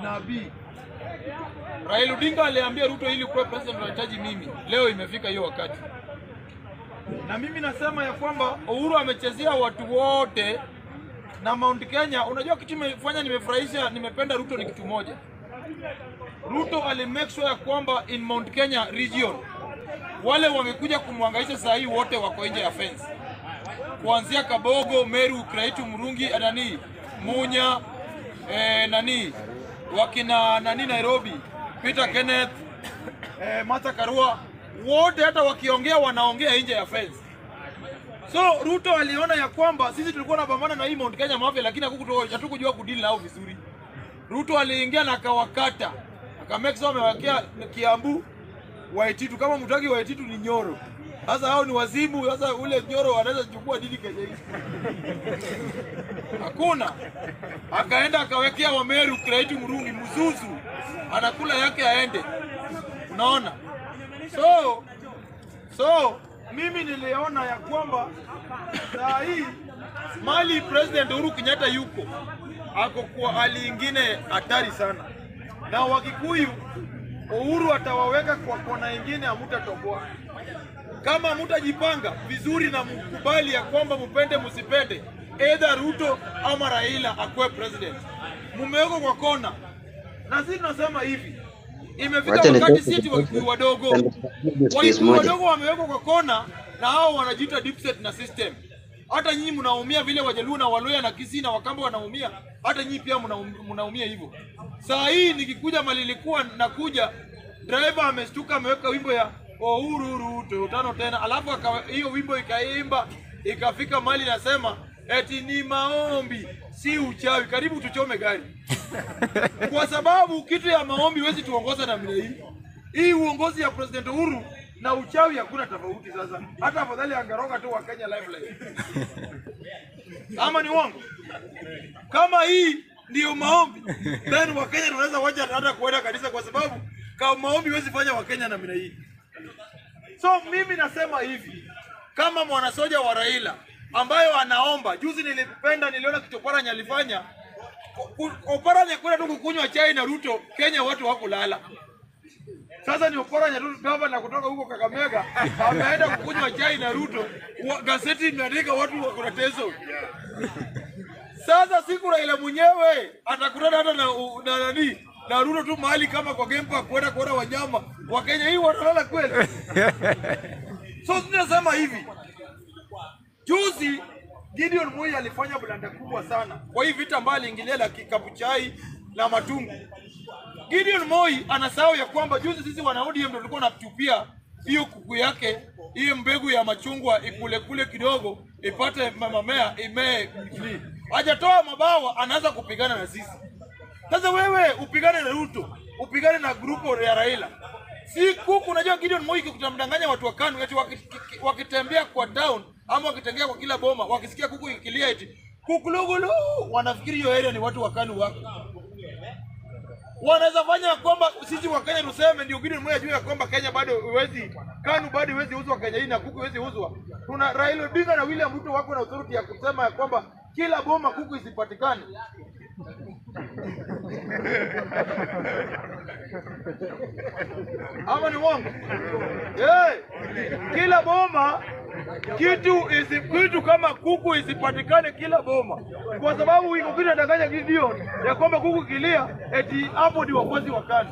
nabii. Raila Odinga aliambia Ruto ili kuwa president unahitaji mimi. Leo imefika hiyo wakati. Na mimi nasema ya kwamba Uhuru amechezea watu wote na Mount Kenya. Unajua kitu nimefanya nimefurahisha, nimependa Ruto ni kitu moja. Ruto alimake sure ya kwamba in Mount Kenya region wale wamekuja kumwangaisha saa hii wote wako nje ya fence. Kuanzia Kabogo, Meru, Kraitu, Murungi, nani, Munya, nani, wakina nani Nairobi, Peter Kenneth, Martha Karua, wote hata wakiongea wanaongea nje ya fence. So Ruto aliona ya kwamba sisi tulikuwa tunapambana na hii Mount Kenya mafia, lakini hatukujua kudeal nao vizuri. Ruto aliingia na akawakata, akamake sure amewekea Kiambu, Waititu. Kama mtaki Waititu ni Nyoro. Sasa hao ni wazimu. Sasa ule Nyoro anaweza kuchukua dini Kenya hii. Hakuna. Akaenda akawekea Wameru, Kraitu, Murungi, Muzuzu. Anakula yake aende. Unaona? So mimi niliona ya kwamba saa hii mali President Uhuru Kenyatta yuko ako kwa hali ingine hatari sana. Na Wakikuyu Uhuru atawaweka kwa kona ingine hamutatoboa. Kama mutajipanga vizuri na mkubali ya kwamba mpende msipende, either Ruto ama Raila akuwe president, mumeweka kwa kona. Na sisi tunasema hivi, imefika wakati sisi Wakikuyu wadogo wamewekwa kwa kona na hao wanajiita deep state na system. Hata nyinyi mnaumia vile Wajaluo na Waluya na Kisii na Wakamba wanaumia, hata nyinyi pia mnaumia hivyo. Saa hii nikikuja mali nilikuwa nakuja, driver amestuka ameweka wimbo ya Uhuru Ruto tano tena, alafu hiyo wimbo ikaimba ikafika mali nasema eti ni maombi si uchawi, karibu tuchome gari. Kwa sababu kitu ya maombi huwezi tuongoza na mimi hii. Hii uongozi ya President Uhuru na uchawi hakuna tofauti sasa. Hata afadhali angaroga tu wa Kenya live. Ama ni uongo? Kama hii ndio maombi, then wa Kenya tunaweza wacha hata kuenda kanisa, kwa sababu kama maombi huwezi fanya wa Kenya na mimi hii. So mimi nasema hivi, kama mwanasoja wa Raila ambayo anaomba, juzi niliona kitu Oparanya alifanya. Oparanya kwenda tu kukunywa chai na Ruto, Kenya watu hawakulala. Sasa ni Oparanya tu gavana kutoka huko Kakamega ameenda kukunywa chai na Ruto, gazeti imeandika watu wako na teso. Sasa siku Raila mwenyewe atakutana hata na nani na Ruto tu mahali kama kwa game park kwenda kuona wanyama wa Kenya, hii watalala kweli? So tunasema hivi, juzi Gideon Moi alifanya blanda kubwa sana kwa hii vita mbali ingilia la kikapu chai na matungu. Gideon Moi anasahau ya kwamba juzi sisi wana ODM ndio tulikuwa tunatupia hiyo kuku yake, hiyo mbegu ya machungwa ikule kule kidogo ipate mamamea imee. Hajatoa mabawa anaanza kupigana na sisi. Sasa wewe upigane na Ruto, upigane na grupo ya Raila. Si kuku, unajua Gideon Moi kutamdanganya watu wa KANU eti wakitembea kwa town ama wakitembea kwa kila boma wakisikia kuku ikilia eti kukulugulu, wanafikiri hiyo area ni watu wa KANU wako. Wanaweza fanya kwamba sisi wa Kenya tuseme ndio Gideon Moi ajue kwamba Kenya bado huwezi, KANU bado huwezi uzwa Kenya hii na kuku huwezi uzwa. Tuna Raila Odinga na William Ruto wako na authority ya kusema ya kwamba kila boma kuku isipatikane. Ama ni uongo? Kila boma kitu kama kuku isipatikane kila boma. Kwa sababu iko kitu ndanganya Gideon ya kwamba kuku kilia eti hapo ni wafuasi wa KANU.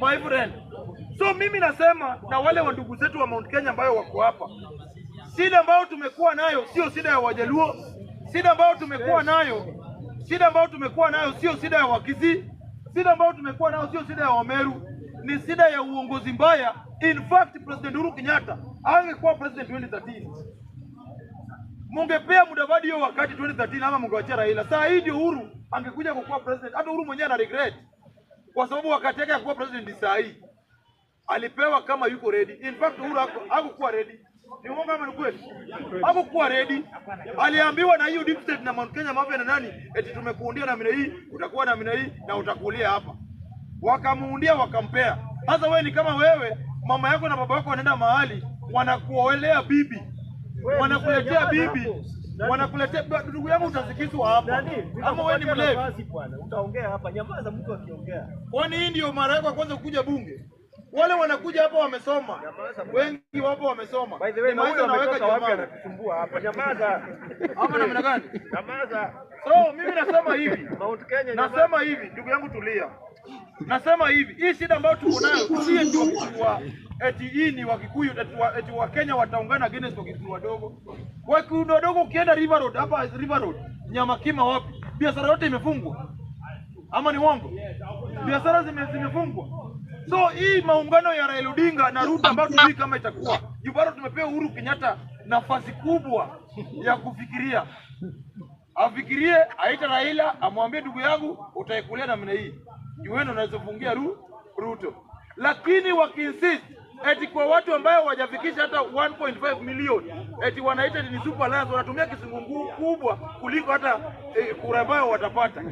My friend. So mimi nasema na wale wa ndugu zetu wa Mount Kenya ambao wako hapa, shida ambayo tumekuwa nayo sio shida ya Wajaluo, shida ambayo tumekuwa nayo sio shida ya Wakisii, shida ambayo tumekuwa nayo sio shida ya Wameru, ni shida ya uongozi mbaya. In fact, President Uhuru Kenyatta angekuwa president 2013, mungepea Mudavadi hiyo wakati 2013 ama mungewachia Raila. Saa hii ndio Uhuru angekuja kuwa president. Hata Uhuru mwenyewe ana regret kwa sababu wakati yake ya kuwa president ni saa hii. Alipewa kama yuko ready. In fact, Uhuru hakuwa ready. Ni uongo ama ni kweli? Hakuwa ready. Aliambiwa na hiyo deep state na Mount Kenya mafia na nani eti tumekuundia na mina hii, utakuwa na mina hii na utakulia hapa. Wakamuundia wakampea. Sasa wewe ni kama wewe mama yako na baba yako wanaenda mahali wanakuolea bibi, wanakuletea bibi wanakuletea ndugu yangu utasikizwa hapa. Ama wewe ni mlevi bwana, utaongea hapa, nyamaza mtu akiongea. Kwani hii ndio mara yako kwanza kuja bunge? Wale wanakuja hapa wamesoma. Wengi wapo wamesoma. By the way, maana anaweka wapi anatusumbua hapa. Nyamaza. Ama namna gani? Nyamaza. So mimi nasema hivi. Mount Kenya nasema hivi, ndugu yangu tulia. Nasema hivi, hii shida ambayo tuko nayo sie ndio kwa eti hii ni Wakikuyu eti wa Kenya wataungana against Wakikuyu wadogo. Wakikuyu wadogo ukienda River Road hapa River Road, Nyamakima wapi? Biashara yote imefungwa. Ama ni uongo? Biashara zimefungwa. So hii maungano ya Raila Odinga na Ruto ambayo tujui kama itakuwa. Jubaro tumepewa Uhuru Kenyatta nafasi kubwa ya kufikiria. Afikirie, aita Raila, amwambie ndugu yangu utaikulia namna hii. Jueni unaweza fungia Ruto. Lakini wakiinsist eti kwa watu ambao hawajafikisha hata 1.5 milioni eti wanaita ni super alliance, wanatumia kisungu kubwa kuliko hata kura ambayo watapata.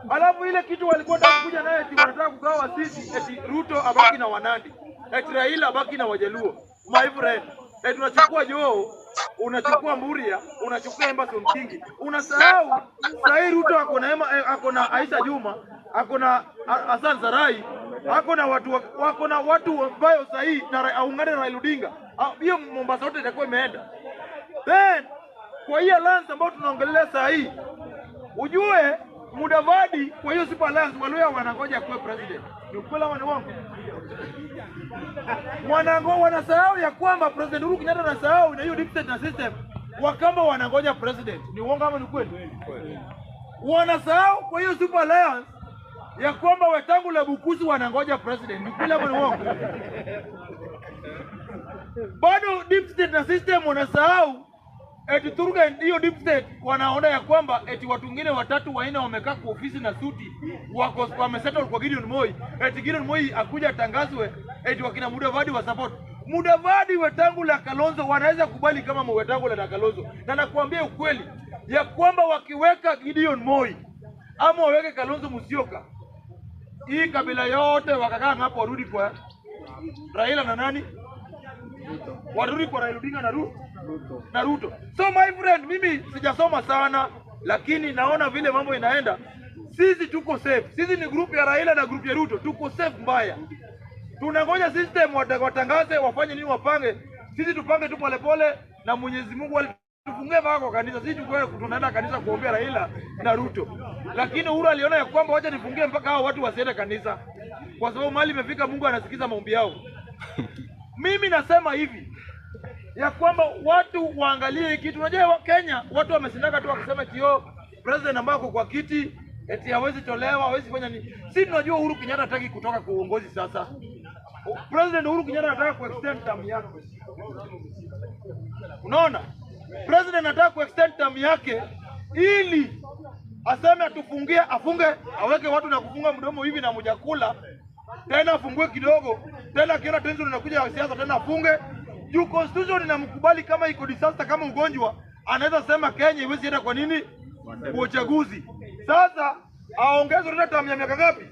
Alafu ile kitu walikuwa kuja naye eti wanataka kugawa sisi eti Ruto abaki na Wanandi, eti Raila abaki na Wajaluo. My friend, eti unachukua Joo, unachukua Mburia, unachukua Embassy Kingi. Unasahau sahi Ruto ako na Aisha Juma, ako na Hassan Sarai, ako na watu ambao sahi na aungane na Raila Odinga. Hiyo Mombasa yote itakuwa imeenda. Then kwa hiyo alliance ambayo tunaongelea sahi, ujue Mudavadi kwa hiyo super alliance walio wanangoja kuwa president. Ni ukweli ama ni uongo? Wanasahau ya kwamba President Uhuru Kenyatta anasahau na hiyo dictate na system. Wakamba wanangoja president. Ni uongo ama ni kweli? Wanasahau kwa hiyo super alliance ya kwamba Wetangula Bukusu wanangoja president. Ni ukweli ama ni uongo? Bado deep state na system wanasahau eti Turuga hiyo deep state wanaona ya kwamba eti watu wengine watatu waina wamekaa kwa ofisi na suti wako wamesettle kwa Gideon Moi, eti Gideon Moi akuja tangazwe eti wakina Mudavadi wa support. Mudavadi Wetangula Kalonzo wanaweza kubali kama Wetangula na Kalonzo, na nakwambia ukweli ya kwamba wakiweka Gideon Moi ama waweke Kalonzo Musyoka, hii kabila yote wakakaa hapo warudi kwa Raila na nani? Warudi kwa Raila Odinga na Ruto. So my friend, mimi sijasoma sana lakini naona vile mambo inaenda. Sisi tuko safe. Sisi ni group ya Raila na group ya Ruto. Tuko safe mbaya. Tunangoja system watangaze wafanye nini wapange. Sisi tupange tu polepole na Mwenyezi Mungu alitufungie mpaka kwa kanisa. Sisi tunaenda kanisa kuombea Raila na Ruto. Lakini Uhuru aliona ya kwamba wacha nifungie mpaka hao watu wasiende kanisa. Kwa sababu mali imefika Mungu anasikiza maombi yao. Mimi nasema hivi ya kwamba watu waangalie kitu. Unajua Kenya watu wamesindaka tu wakisema kio president ambaye kwa kiti eti hawezi tolewa, hawezi fanya nini. Sisi tunajua Uhuru Kenyatta hataki kutoka kwa uongozi sasa. President Uhuru Kenyatta anataka kuextend term yake. Unaona? President anataka kuextend term yake ili aseme atufungie, afunge, aweke watu na kufunga mdomo hivi na mjakula. Tena afungue kidogo, tena kiona tension inakuja ya siasa tena afunge. Juu constitution inamkubali kama iko disaster kama ugonjwa, anaweza sema Kenya iwezi enda kwa nini? Kwa uchaguzi. Sasa aongeze tena term ya miaka ngapi?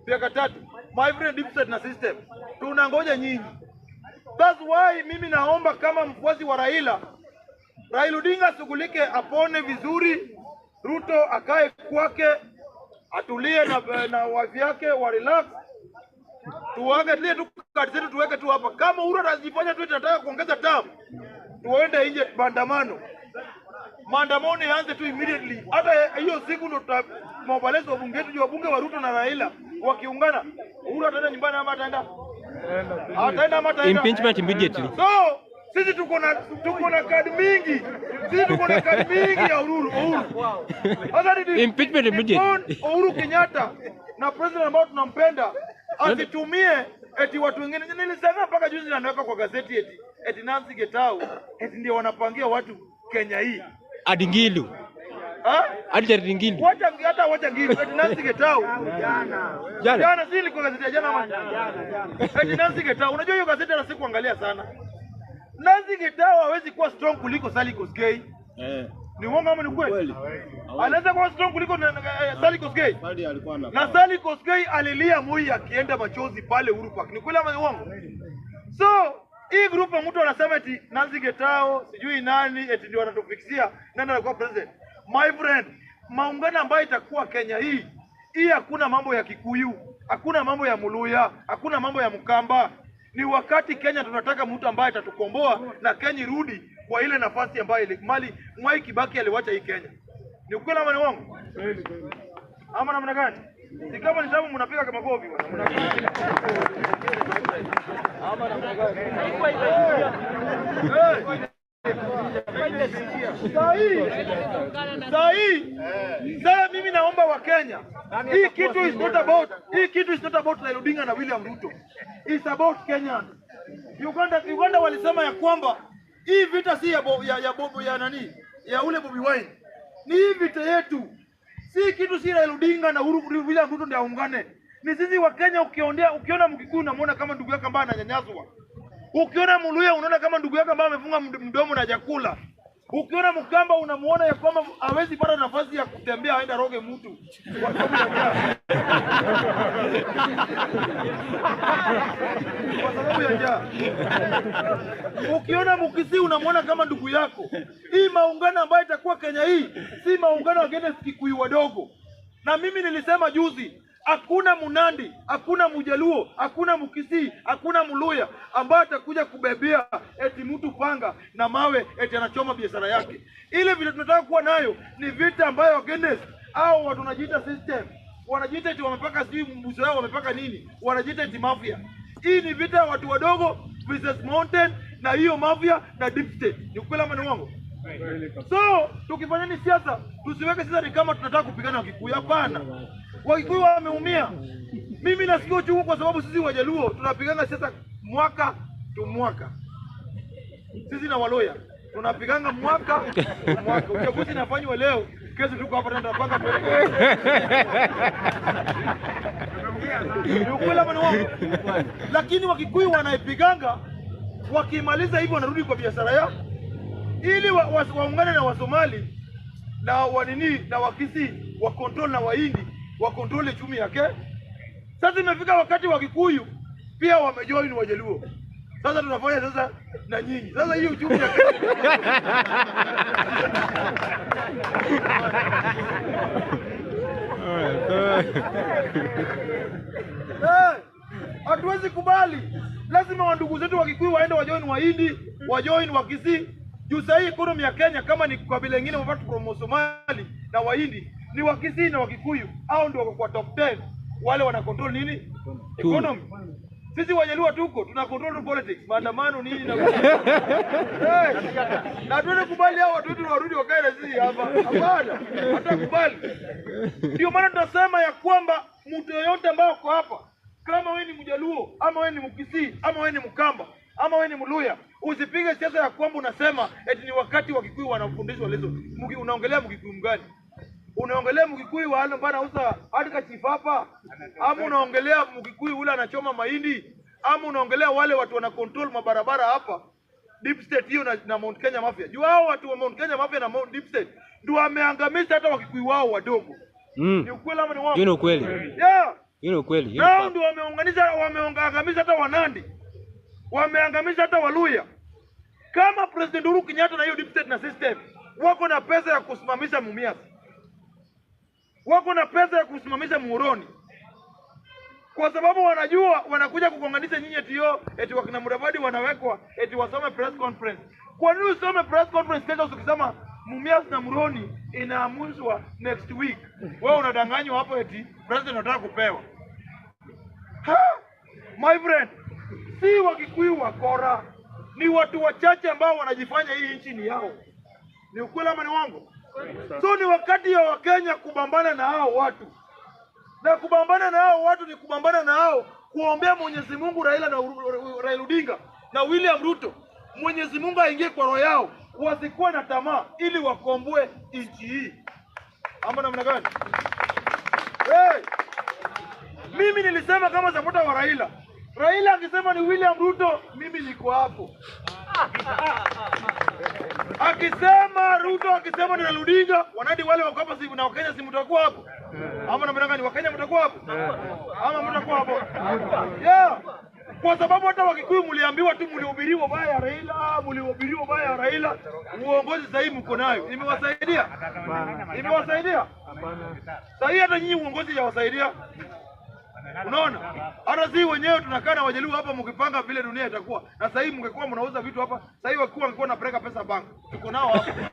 Miaka 3. My friend, deep state na system. Tunangoja nyinyi. That's why mimi naomba kama mfuasi wa Raila Odinga shughulike, apone vizuri, Ruto akae kwake, atulie na wife yake wa relax. Tuangalie tu kati zetu tuweke tu hapa. Kama Uhuru anajifanya tu tunataka kuongeza term, tuende nje maandamano. Maandamano yaanze tu immediately. Hata hiyo siku ndo mobilize wabunge wetu, wabunge wa Ruto na Raila wakiungana. Uhuru ataenda nyumbani ama ataenda? Impeachment immediately. So sisi tuko na kadi mingi. Sisi tuko na kadi mingi ya Uhuru. Impeachment immediately. Uhuru Kenyatta na president ambao tunampenda asitumie eti watu wengine. Nilisema mpaka juzi naweka kwa gazeti eti Nancy Getau eti ndio wanapangia watu Kenya hii. Adingilu. Adingilu. Wacha Ngilu eti Nancy Getau. Jana si liko gazeti jana ama eti Nancy Getau. Unajua hiyo gazeti ana sikuangalia sana. Nancy Getau hawezi kuwa strong kuliko Sally Kosgei. Ni uongo ama ni kweli? Anaweza kuwa strong kuliko Sally Kosgei. Na Sally Kosgei alilia Moi akienda machozi pale Uhuru Park. Ni kweli ama ni uongo? So Hii grupu mtu anasema eti Nancy Getao, sijui nani, eti ndio wanatufikisia nani anakuwa president. My friend, maungano ambayo itakuwa Kenya hii hakuna mambo ya Kikuyu, hakuna mambo ya Muluya, hakuna mambo ya Mkamba. Ni wakati Kenya tunataka mtu ambaye atatukomboa na Kenya irudi kwa ile nafasi ambayo ile mali Mwai Kibaki aliwacha hii Kenya. Ni ukweli ama ni uongo? Ama namna gani? Si kama ni sababu mnapiga kama govi bwana. Ama namna gani? Sasa mimi naomba wa Kenya, hii kitu is not about Raila Odinga na William Ruto. It's about Kenya. Uganda walisema ya kwamba hii vita si ya nani? Ya ule Bobi Wine. Ni hii vita yetu. Si kitu si Raila Odinga na William Ruto ndio aungane. Ni sisi wa Kenya. Ukiona Mkikuyu unamwona kama ndugu yako ambaye ananyanyaswa. Ukiona Muluya unaona kama ndugu yako ambaye amefunga mdomo na chakula. Ukiona Mkamba unamuona ya kwamba hawezi pata nafasi ya kutembea aenda roge mtu. Kwa sababu ya njaa. Kwa sababu ya njaa. Ukiona Mkisii unamuona kama ndugu yako. Hii maungano ambayo itakuwa Kenya hii si maungano wageni Kikuyu wadogo. Na mimi nilisema juzi, hakuna Munandi, hakuna Mujaluo, hakuna Mkisii, hakuna Muluya ambaye atakuja kubebea eti mtu panga na mawe eti anachoma biashara yake. Ile vile tunataka kuwa nayo ni vita ambayo against au watu wanajiita system. Wanajiita eti wamepaka sijui mbuzi wao wamepaka nini? Wanajiita eti mafia. Hii ni vita ya watu wadogo versus mountain na hiyo mafia na deep state. Ni ukweli ama ni uongo? So, tukifanya ni siasa, tusiweke sasa ni kama tunataka kupigana Wakikuyu. Hapana. Wakikuyu wameumia. Mimi nasikia uchungu kwa sababu sisi Wajaluo tunapigana siasa mwaka tu mwaka. Sisi na Waloya tunapigana mwaka tu mwaka. Uchaguzi inafanywa leo, kesho tuko hapa tunapanga tuelekee. Lakini Wakikuyu wanaipiganga, wakimaliza hivyo wanarudi kwa biashara yao. Ili waungane na Wasomali na wanini na Wakisii wa control na Wahindi wa control chumi yake. Sasa imefika wakati Wakikuyu pia wamejoin Wajaluo. Sasa tunafanya sasa na nyinyi. Sasa hiyo uchumi yake. Hatuwezi kubali. Lazima wandugu zetu Wakikuyu waende wajoin Wahindi, wajoin Wakisii. Juu sahi economy ya Kenya kama ni kabila lingine wapatu kwa Somali na Wahindi ni Wakisii na Wakikuyu au ndio kwa top 10 wale wana control nini economy. Sisi Wajaluo tuko tuna control politics, maandamano nini na na tuende kubali hao watu wetu warudi wakae na sisi hapa. Hapana, hatakubali. Ndio maana tunasema ya kwamba mtu yoyote ambaye uko hapa, kama wewe ni Mjaluo ama wewe ni Mkisii ama wewe ni Mkamba ama wewe ni Muluya, usipige siasa ya kwamba unasema eti ni wakati Wakikuyu wanafundishwa lezo. Unaongelea Mkikuyu mgani? Unaongelea Mkikuyu wale ambao anauza hadi chifapa, ama unaongelea Mkikuyu ule anachoma mahindi, ama unaongelea wale watu wana control mabarabara hapa deep state hiyo na Mount Kenya Mafia? Juu hao watu wa Mount Kenya Mafia na Mount Deep State ndio wameangamiza hata Wakikuyu wao wadogo. Ni ukweli ama ni uongo? Ni ukweli. Yeah. Ni ukweli. Nao ndio wameangamiza hata Wanandi. Wameangamiza hata Waluya. Kama President Uhuru Kenyatta na hiyo deep state na system wako na pesa ya kusimamisha Mumias, wako na pesa ya kusimamisha Muhoroni, kwa sababu wanajua wanakuja kukonganisha nyinyi eti wakina Mudavadi wanawekwa eti wasome press conference. Kwa nini usome press conference kesho ukisema Mumias na Muhoroni inaamuzwa next week? Wewe unadanganywa hapo eti president anataka kupewa. My friend, si Wakikuyu wakora, ni watu wachache ambao wanajifanya hii nchi ni yao. Ni ukweli ama ni uongo? So ni wakati ya Wakenya kubambana na hao watu. Na kubambana na hao watu ni kubambana na hao kuombea Mwenyezi Mungu Raila Odinga na William Ruto. Mwenyezi Mungu aingie kwa roho yao, wasikuwa na tamaa ili wakomboe nchi hii. Ama namna gani? Mimi nilisema kama supporter wa Raila. Raila akisema ni William Ruto, mimi niko hapo. Akisema Ruto, akisema ni Raila Odinga, wanadi wale wako hapa si na Wakenya si mtakuwa hapo. Ama namna gani Wakenya mtakuwa hapo? Ama mtakuwa hapo? Yeah. kwa sababu hata Wakikuyu mliambiwa tu, mlihubiriwa baya ya Raila, mlihubiriwa baya ya Raila. Uongozi sasa hivi mko nayo, imewasaidia? Imewasaidia? Sasa hivi hata nyinyi uongozi yawasaidia. Unaona? Hata sisi wenyewe tunakaa na Wajaluo hapa mkipanga vile dunia itakuwa. Na sasa hivi mngekuwa mnauza vitu hapa, sasa hivi wangekuwa napeleka pesa bank. Tuko nao hapa.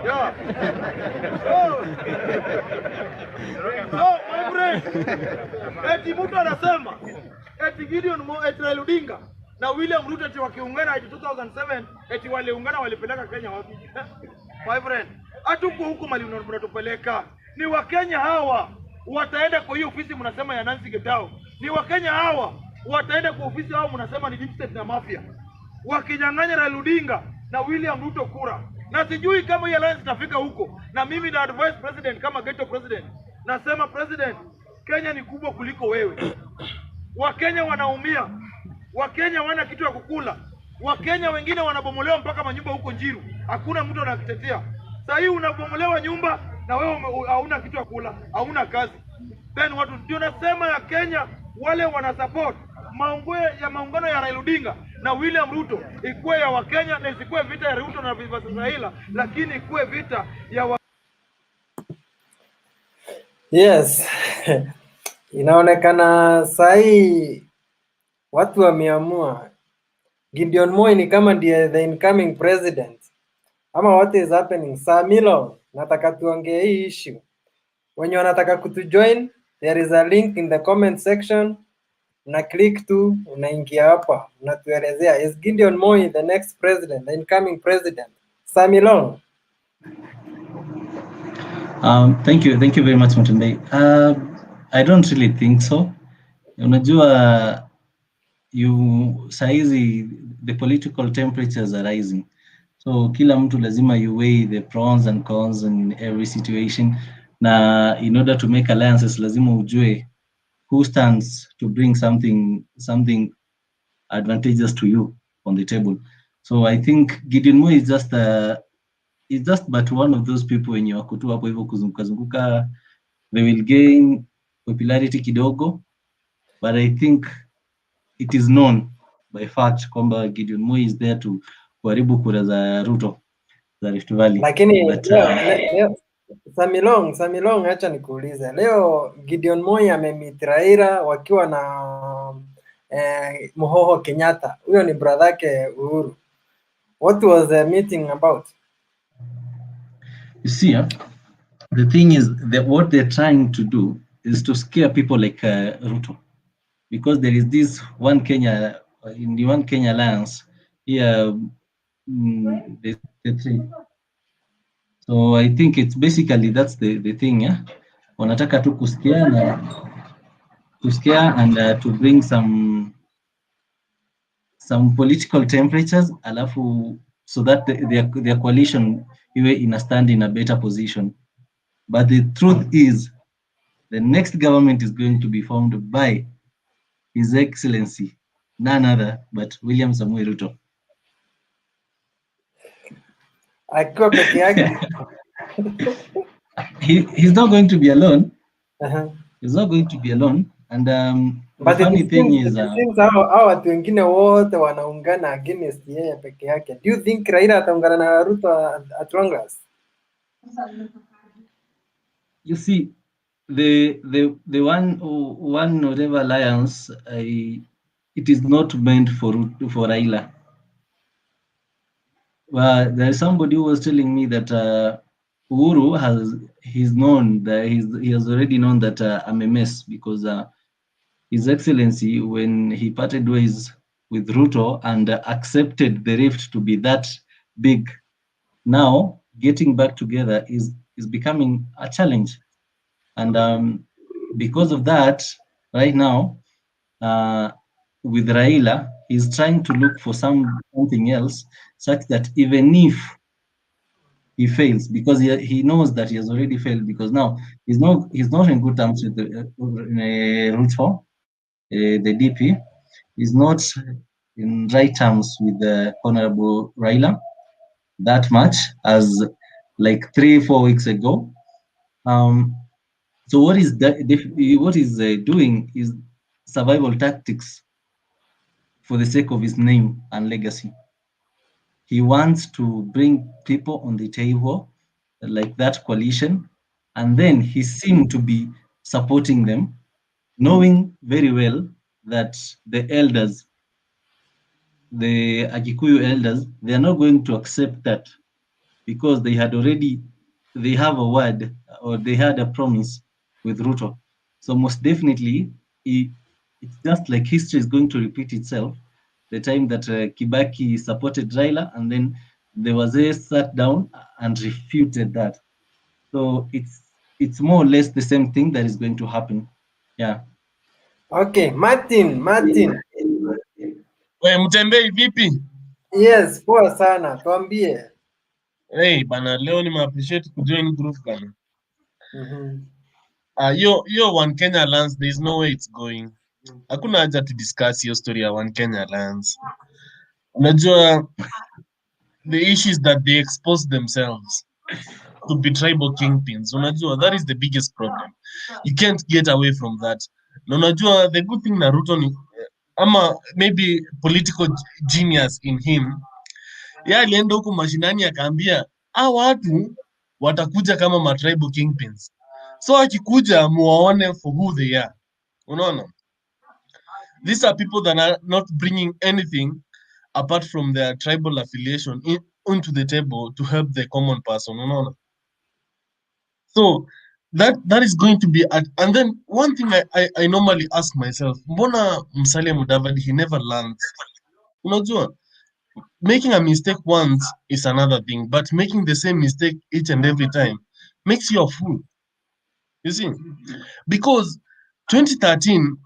Yeah. So, my friend, eti mtu anasema eti Gideon Moi, eti Raila Odinga na William Ruto eti wakiungana eti 2007 eti waliungana walipeleka Kenya wapi? My friend, hatuko huko mali mnatupeleka. Ni Wakenya hawa wataenda kwa hiyo ofisi mnasema ya Nancy Getao. Ni Wakenya hawa wataenda kwa ofisi hao mnasema ni deep state na mafia. Wakinyang'anya Raila Odinga na William Ruto kura. Na sijui kama hii alliance itafika huko. Na mimi na advise president kama ghetto president. Nasema president, Kenya ni kubwa kuliko wewe. Wakenya wanaumia. Wakenya wana kitu ya kukula. Wakenya wengine wanabomolewa mpaka manyumba huko Njiru. Hakuna mtu anakitetea. Sasa hii unabomolewa nyumba na wewe hauna kitu ya kula, hauna kazi. Then watu ndio nasema ya Kenya wale wana support maungano ya Raila Odinga na William Ruto ikuwe ya Wakenya na isikuwe vita ya Ruto na Raila, lakini ikuwe vita ya Yes. Inaonekana sahi watu wameamua Gideon Moi ni kama ndiye the incoming president. Ama what is happening? Samilo, nataka tuongee hii issue. Wenye wanataka kutujoin, there is a link in the comment section. Na click tu, unaingia hapa, unatuelezea is Gideon Moi the next president, the incoming president? Samilo. Thank you very much, Mutumbe. I don't really think so. Unajua, saizi the political temperatures are rising. So kila mtu lazima you weigh the pros and cons in every situation. Na in order to make alliances, lazima ujue who stands to bring something advantageous to you on the table. So I think Gideon Moi is just but one of those people wenye wako tu hapo hivyo kuzunguka. They will gain popularity kidogo, but I think it is known by fact kwamba Gideon Moi is there to kuharibu kura za Ruto za Rift Valley. Lakini Samilong, acha nikuulize. Leo Gideon Moi amemeet Raila wakiwa na Muhoho Kenyatta. Huyo ni brother yake Uhuru. What was the meeting about? You see, the thing is that what they're trying to do is to scare people like Ruto, because there is this one Kenya, in the One Kenya alliance here, the three. So I think it's basically that's the thing, yeah. Wanataka tu kusikia and to bring some political temperatures, alafu so that their coalition iwe stand in a better position. But the truth is, the next government is going to be formed by His Excellency, none other but William Samoei Ruto. Akiwa peke yake. He's not going to be alone. Uh-huh. He's not going to be alone. And but the funny thing is, hao watu wengine wote wanaungana against yeye peke yake. Do you think Raila ataungana na Ruto at long last? You see, the one whatever alliance, it is not meant for Raila. Well, there is somebody who was telling me that Uhuru he has already known that I'm a mess, because His Excellency, when he parted ways with Ruto and accepted the rift to be that big, now getting back together is becoming a challenge. And because of that, right now, with Raila, he's trying to look for something else, such that even if he fails, because he knows that he has already failed, because now he's not in good terms with Ruto, the DP. He's not in right terms with the Honorable Raila that much, as like 3-4 weeks ago. So what is doing is survival tactics for the sake of his name and legacy. He wants to bring people on the table like that coalition, and then he seemed to be supporting them, knowing very well that the elders, the Agikuyu elders, they are not going to accept that because they have a word or they had a promise with Ruto. So most definitely, it's just like history is going to repeat itself. The time that Kibaki supported Raila, and then there was a sat down and refuted that. So it's more or less the same thing that is going to happen. Yeah. Okay, Martin. We Mtembei vipi? Yes, poa sana. Tuambie. Hey, bana leo nime appreciate kujoin group bana. Mhm. Yo One Kenya lands, there is no way it's going. Hakuna haja to discuss hiyo story ya One Kenya lands. Unajua the issue is that they expose themselves to be tribal kingpins. Unajua that is the biggest problem. You can't get away from that. Na unajua the good thing na Ruto ni ama maybe political genius in him. Yeye alienda huko mashinani akaambia watu watakuja kama ma tribal kingpins. So akikuja muwaone for who they are. Unaona? These are people that are not bringing anything apart from their tribal affiliation into the table to help the common person. Unaona? So that is going to be and then one thing I normally ask myself, mbona Musalia Mudavadi he never learns? Unajua, making a mistake once is another thing, but making the same mistake each and every time makes you a fool. You see, because 2013,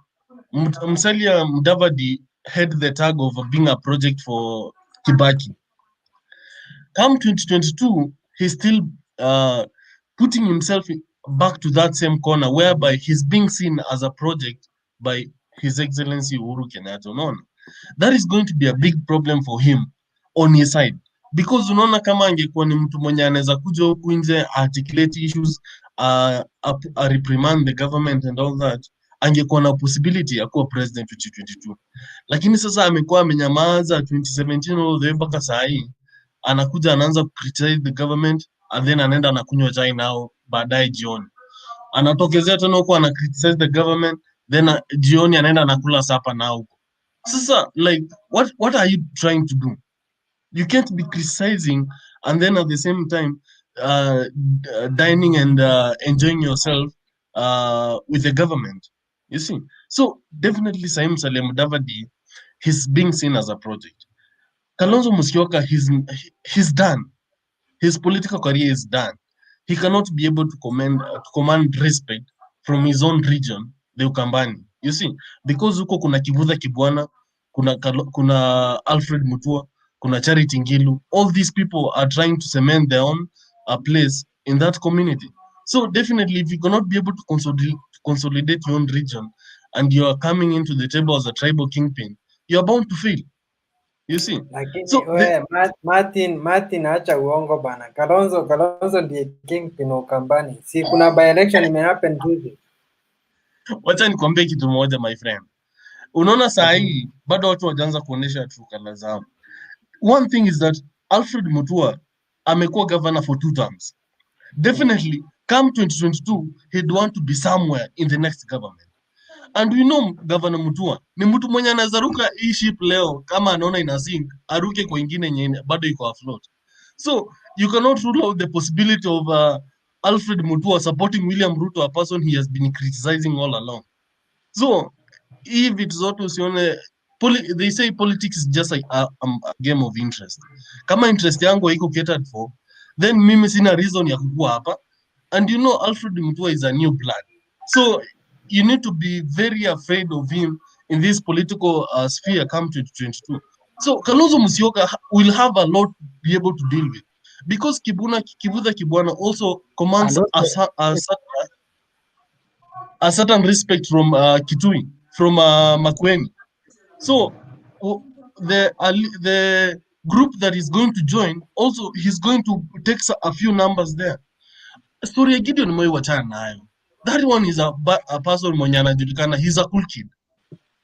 Musalia Mudavadi had the tag of being a project for Kibaki. Come 2022, he's still putting himself back to that same corner whereby he's being seen as a project by His Excellency Uhuru Kenyatta. Unaona? That is going to be a big problem for him on his side. Because unaona kama angekuwa ni mtu mwenye anaweza kuja huku nje articulate issues, reprimand the government and all that, angekuwa na possibility ya kuwa president 2022. Lakini sasa amekuwa amenyamaza 2017 all the way mpaka saa hii, anakuja anaanza criticize the government and then anaenda anakunywa chai nao baadaye jioni. Anatokezea tena huko ana criticize the government, then jioni anaenda anakula sapa nao huko. Sasa like what are you trying to do? You can't be criticizing and then at the same time dining and enjoying yourself with the government. You see? So definitely Saim Musalia Mudavadi, he's being seen as a project. Kalonzo Musyoka, he's done. His political career is done. He cannot be able to command respect from his own region, the Ukambani. You see, because huko kuna Kivutha Kibwana, kuna Alfred Mutua, kuna Charity Ngilu. All these people are trying to cement their own place in that community. So definitely, if you cannot be able to consolidate your own region, and you are coming into the table as a tribal kingpin, you are bound to fail. You see, Lakini so Martin, acha uongo bana. Kalonzo ndiye kingpin wa Ukambani. Si kuna by election imehappen juzi. wacha nikwambie kitu moja my friend. Unaona saa hii bado watu wajaanza kuonesha true colors zao. One thing is that Alfred Mutua amekuwa governor for 2 terms. Definitely come 2022 he'd want to be somewhere in the next government. And we know Governor Mutua ni mtu mwenye anaweza ruka hii ship leo kama anaona ina sink, aruke kwa ingine yenye bado iko afloat. So you cannot rule out the possibility of Alfred Mutua supporting William Ruto, a person he has been criticizing all along. So hii vitu zote usione they say politics is just like a game of interest. Kama interest yangu haiko catered for, then mimi sina reason ya kukua hapa. And you know Alfred Mutua is a new blood. So you need to be very afraid of him in this political sphere come 2022. So Kalonzo Musyoka will have a lot to be able to deal with. Because Kivutha Kibwana also commands And also, a certain respect from Kitui, from Makueni. So the group that is going to join, also he's going to take a few numbers there. Story ya Gideon Moi wachana nayo. That one is a person mwenye anajulikana, he's a cool kid.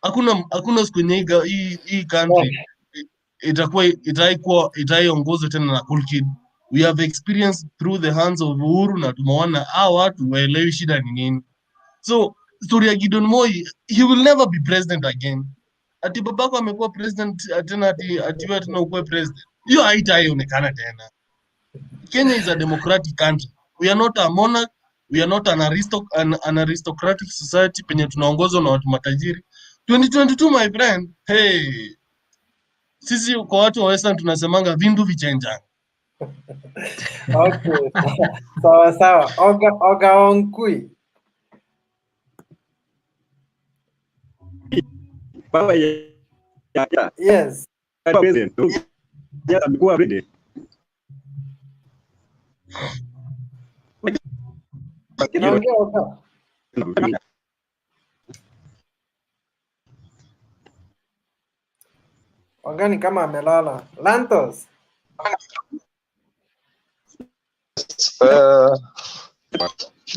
Hakuna siku yenye hii country itaiongozwa tena na cool kid. We have experienced through the hands of Uhuru na tumeona hao watu waelewi shida ni nini. So story ya Gideon Moi, he will never be president again. Ati babako amekuwa president tena ati wewe tena ukuwe president. Hiyo haitaionekana tena. Kenya is a democratic country. We are not a monarch, we are not an aristocratic society penye tunaongozwa na watu matajiri. 2022 my friend, hey. Sisi kwa watu wa Western tunasemanga vindu vichenja. Okay. Sawa. Oga Onkui. Baba ya Yes. president. Ya amekuwa ready. Naongea Oga. Oga ni kama amelala. Lantos.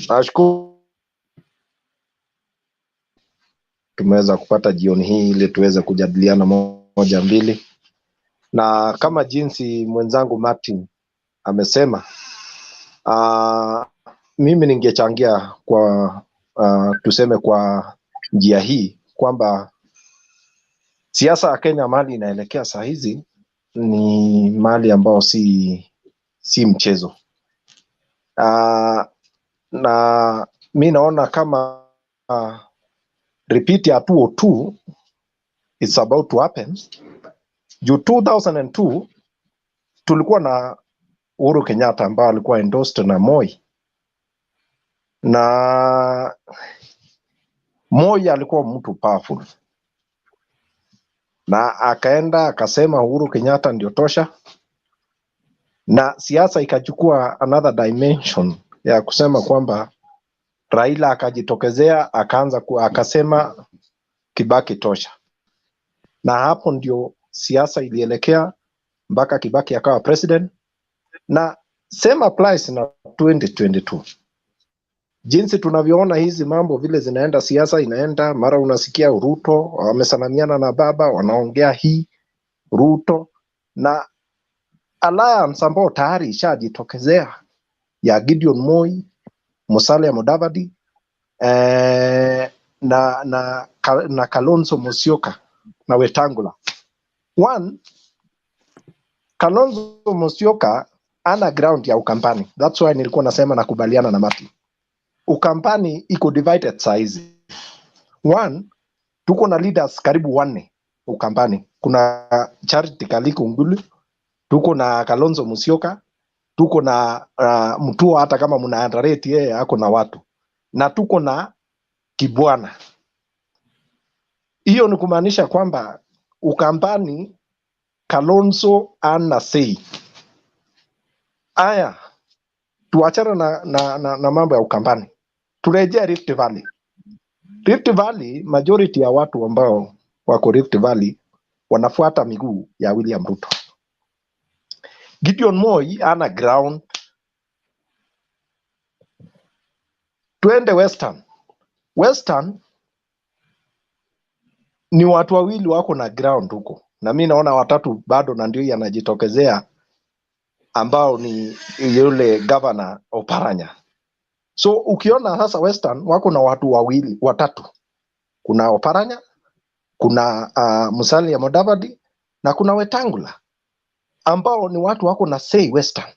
Nashukuru tumeweza kupata jioni hii ili tuweze kujadiliana moja mbili, na kama jinsi mwenzangu Martin amesema, mimi ningechangia kwa tuseme kwa njia hii kwamba siasa ya Kenya mali inaelekea saa hizi ni mali ambao si mchezo. Na mi naona kama repeat ya 202 is about to happen. Juu 2002 tulikuwa na Uhuru Kenyatta ambao alikuwa endorsed na Moi, na Moi alikuwa mtu powerful, na akaenda akasema Uhuru Kenyatta ndio tosha, na siasa ikachukua another dimension ya kusema kwamba Raila akajitokezea akaanza akasema Kibaki tosha, na hapo ndio siasa ilielekea mpaka Kibaki akawa president. Na same applies na 2022. Jinsi tunavyoona hizi mambo vile zinaenda, siasa inaenda, mara unasikia Ruto wamesalamiana na baba wanaongea hii Ruto, na alliance ambao tayari ishajitokezea ya Gideon Moi, Musalia Mudavadi, na Kalonzo Musyoka na Wetangula. Kalonzo Musyoka ana ground ya Ukambani. That's why nilikuwa nasema nakubaliana na Martin. Ukambani iko divided size. Tuko na leaders karibu 4 Ukambani. Kuna Charity Kaliko Ngulu, tuko na Kalonzo Musyoka, tuko na Mutua, hata kama mna underrate yeye ako na watu, na tuko na Kibwana. Hiyo ni kumaanisha kwamba Ukambani Kalonzo ana say. Aya, tuachana na mambo ya Ukambani, turejea Rift Valley. Rift Valley, majority ya watu ambao wako Rift Valley wanafuata miguu ya William Ruto. Gideon Moi ana ground. Twende Western ni watu wawili wako na ground huko, na mimi naona watatu bado, na ndio yanajitokezea ambao ni yule governor Oparanya. So ukiona sasa Western wako na watu watatu, kuna Oparanya, kuna Musalia Mudavadi na kuna Wetangula, ambao ni watu wako na say Western.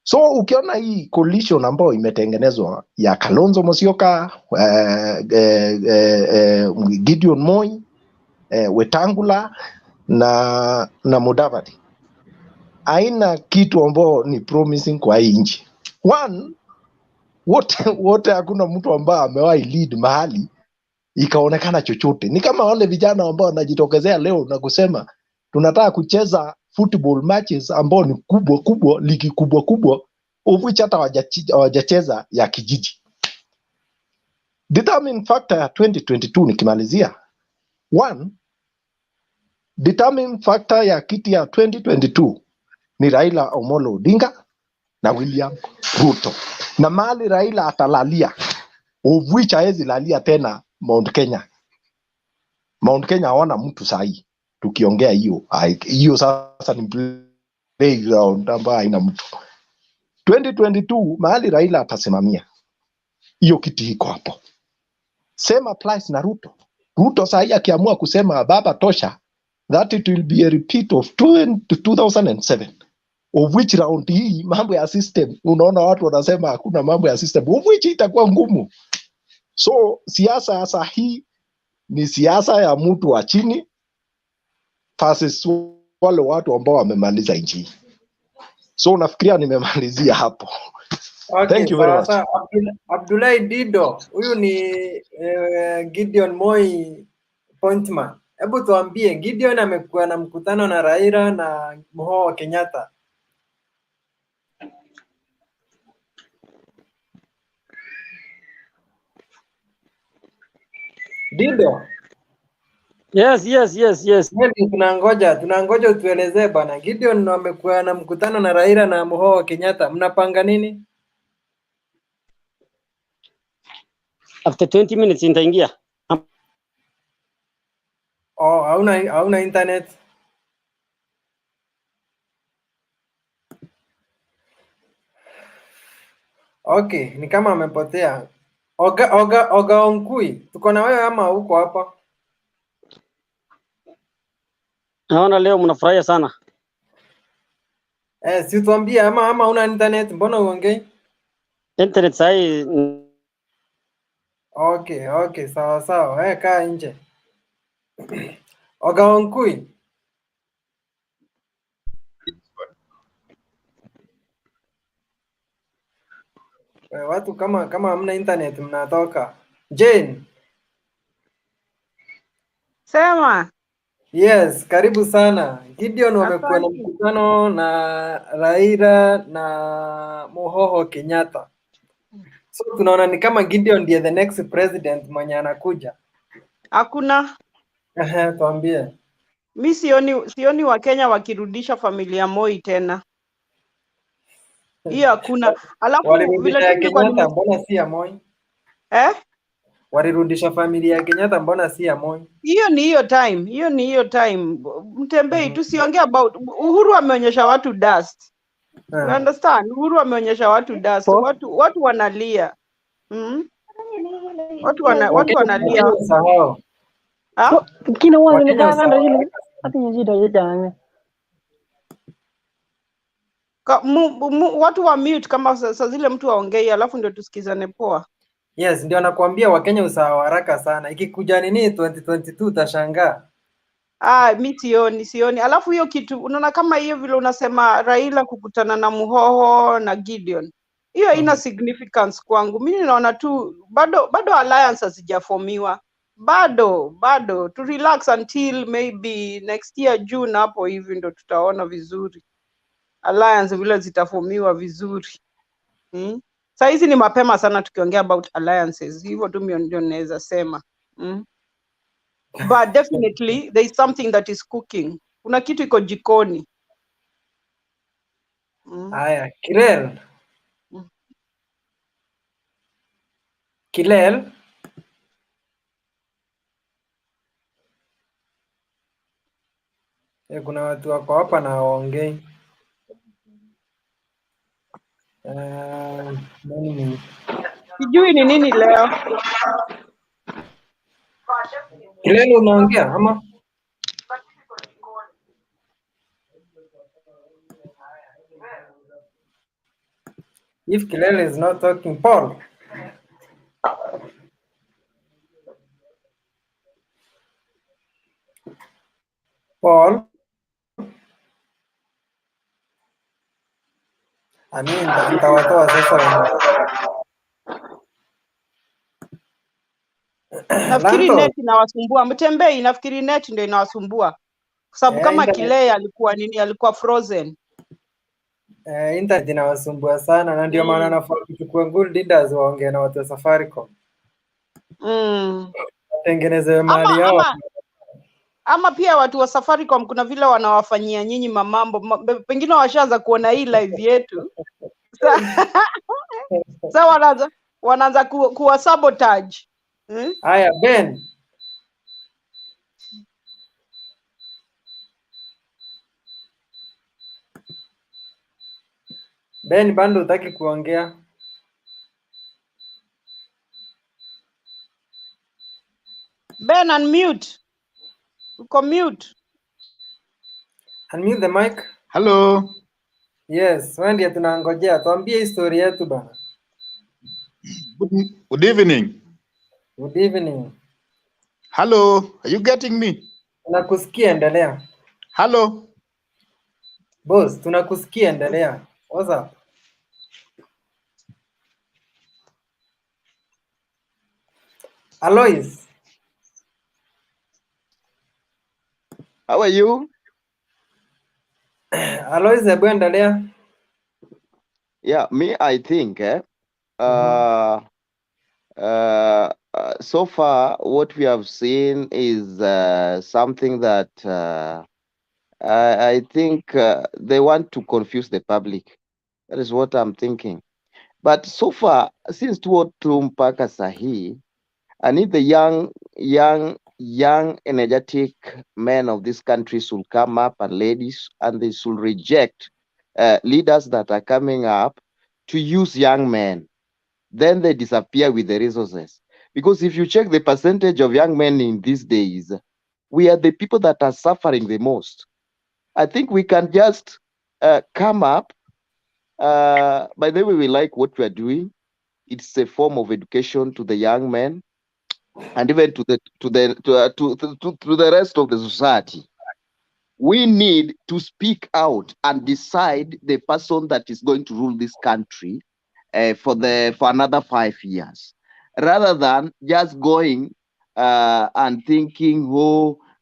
So ukiona hii coalition ambao imetengenezwa ya Kalonzo Musyoka, Gideon Moi, Wetangula na Mudavadi, haina kitu ambao ni promising kwa hii nchi. Wote hakuna mtu ambaye amewahi lead mahali ikaonekana chochote. Ni kama wale vijana ambao wanajitokezea leo na kusema tunataka kucheza football matches ambao ni kubwa, ligi kubwa, which hata hawajacheza ya kijiji. Determining factor ya 2022 nikimalizia. determining factor ya kiti ya 2022 ni Raila Omolo Odinga na William Ruto, na mali Raila atalalia, of which haezi lalia tena Mount Kenya. Mount Kenya hawana mtu sahi, tukiongea hiyo sasa ni playground ambayo haina mtu. 2022 mahali Raila atasimamia hiyo kiti iko hapo. Same applies na Ruto. Ruto sahi akiamua kusema baba tosha, that it will be a repeat of 2007, of which round hii mambo ya system, unaona watu wanasema hakuna mambo ya system, of which itakuwa ngumu. So siasa sasa hii ni siasa ya mtu wa chini versus wale watu ambao wamemaliza nchi. So nafikiria nimemalizia hapo. Okay, Thank you very much. sasa Abdullahi Dido, huyu ni Gideon Moi Pointman. Hebu tuambie, Gideon amekuwa na mkutano na Raila na Muhoho Kenyatta. Dido, Yes. tunangoja utuelezee bana. Gideon amekuwa na mkutano na Raila na Muhoho Kenyatta. Mnapanga nini? After 20 minutes nitaingia. Oh, hauna internet? Okay, ni kama amepotea. Oga Onkui, tuko na wewe ama uko hapa? Naona leo mnafurahia sana. Si tuambie ama una internet, mbona uongei? Internet sahi. Okay, sawa. Kaa nje. Oga Onkui. Watu kama hamna internet mnatoka. Jane. Sema. Yes, karibu sana. Gideon wamekuwa na mkutano na Raila na Muhoho Kenyatta. So tunaona ni kama Gideon ndiye the next president mwenye anakuja. Hakuna. Tuambie. Mi sioni Wakenya wakirudisha familia Moi tena. Hiyo hakuna. Alafu vile ya Kenyatta mbona si ya Moi? Walirudisha familia ya Kenyatta mbona si ya Moi? Hiyo ni hiyo time. Mtembei tusiongee about Uhuru ameonyesha watu dust. You understand? Uhuru ameonyesha watu dust. Watu wanalia. Watu wanalia. Kina wale ni kama ndio hata nyingine yote. Watu wa mute kama saa zile mtu aongei alafu ndio tusikizane poa. Yes, ndio nakwambia Wakenya usawa haraka sana. Ikikuja nini 2022 utashangaa. Mi sioni. Alafu hiyo kitu unaona kama hiyo vile unasema Raila kukutana na Muhoho na Gideon. Hiyo haina significance kwangu. Mimi naona tu bado alliance hazijaformiwa. Bado to relax until maybe next year June hapo hivi ndo tutaona vizuri. Alliance vile zitaformiwa vizuri. Saa hizi ni mapema sana tukiongea about alliances. Hivyo tu ndio naweza sema. But definitely there is something that is cooking. Kuna kitu iko jikoni. Haya, Kilel. Kuna watu wako hapa na waongei. Sijui ni nini leo. Kilele unaongea ama? If Kilele is not talking, Paul. Nitawatoa sasa. Nafikiri net inawasumbua. Mtembei nafikiri net ndio inawasumbua. Kwa sababu kama Kilea alikuwa frozen. Internet inawasumbua sana na ndio maana nafaa kuchukua good leaders waongee na watu wa Safaricom. Tengeneze mali yao. Ama pia watu wa Safaricom kuna vile wanawafanyia nyinyi mamambo, pengine washaanza kuona hii live yetu. Sa wanaanza kuwa sabotage. Haya, Ben. Ben, bado hutaki kuongea? Ben, unmute. Uko mute. Unmute the mic. Hello. Yes, wewe ndiye tunangojea. Tuambie historia yetu bana. Good evening. Good evening. Hello. Are you getting me? Tunakusikia, endelea. Hello. Boss, tunakusikia, endelea. What's up? Alois. How are you? Alois, hebu endelea. Yeah, me, I think, so far, what we have seen is something that I think they want to confuse the public. That is what I'm thinking. But so far, since tuotu mpaka sahi, I need the young, energetic men of this country should come up, and ladies, and they should reject leaders that are coming up to use young men. Then they disappear with the resources. Because if you check the percentage of young men in these days, we are the people that are suffering the most. I think we can just come up. By the way, we like what we are doing. It's a form of education to the young men, and even to the rest of the society. We need to speak out and decide the person that is going to rule this country for another 5 years, rather than just going and thinking,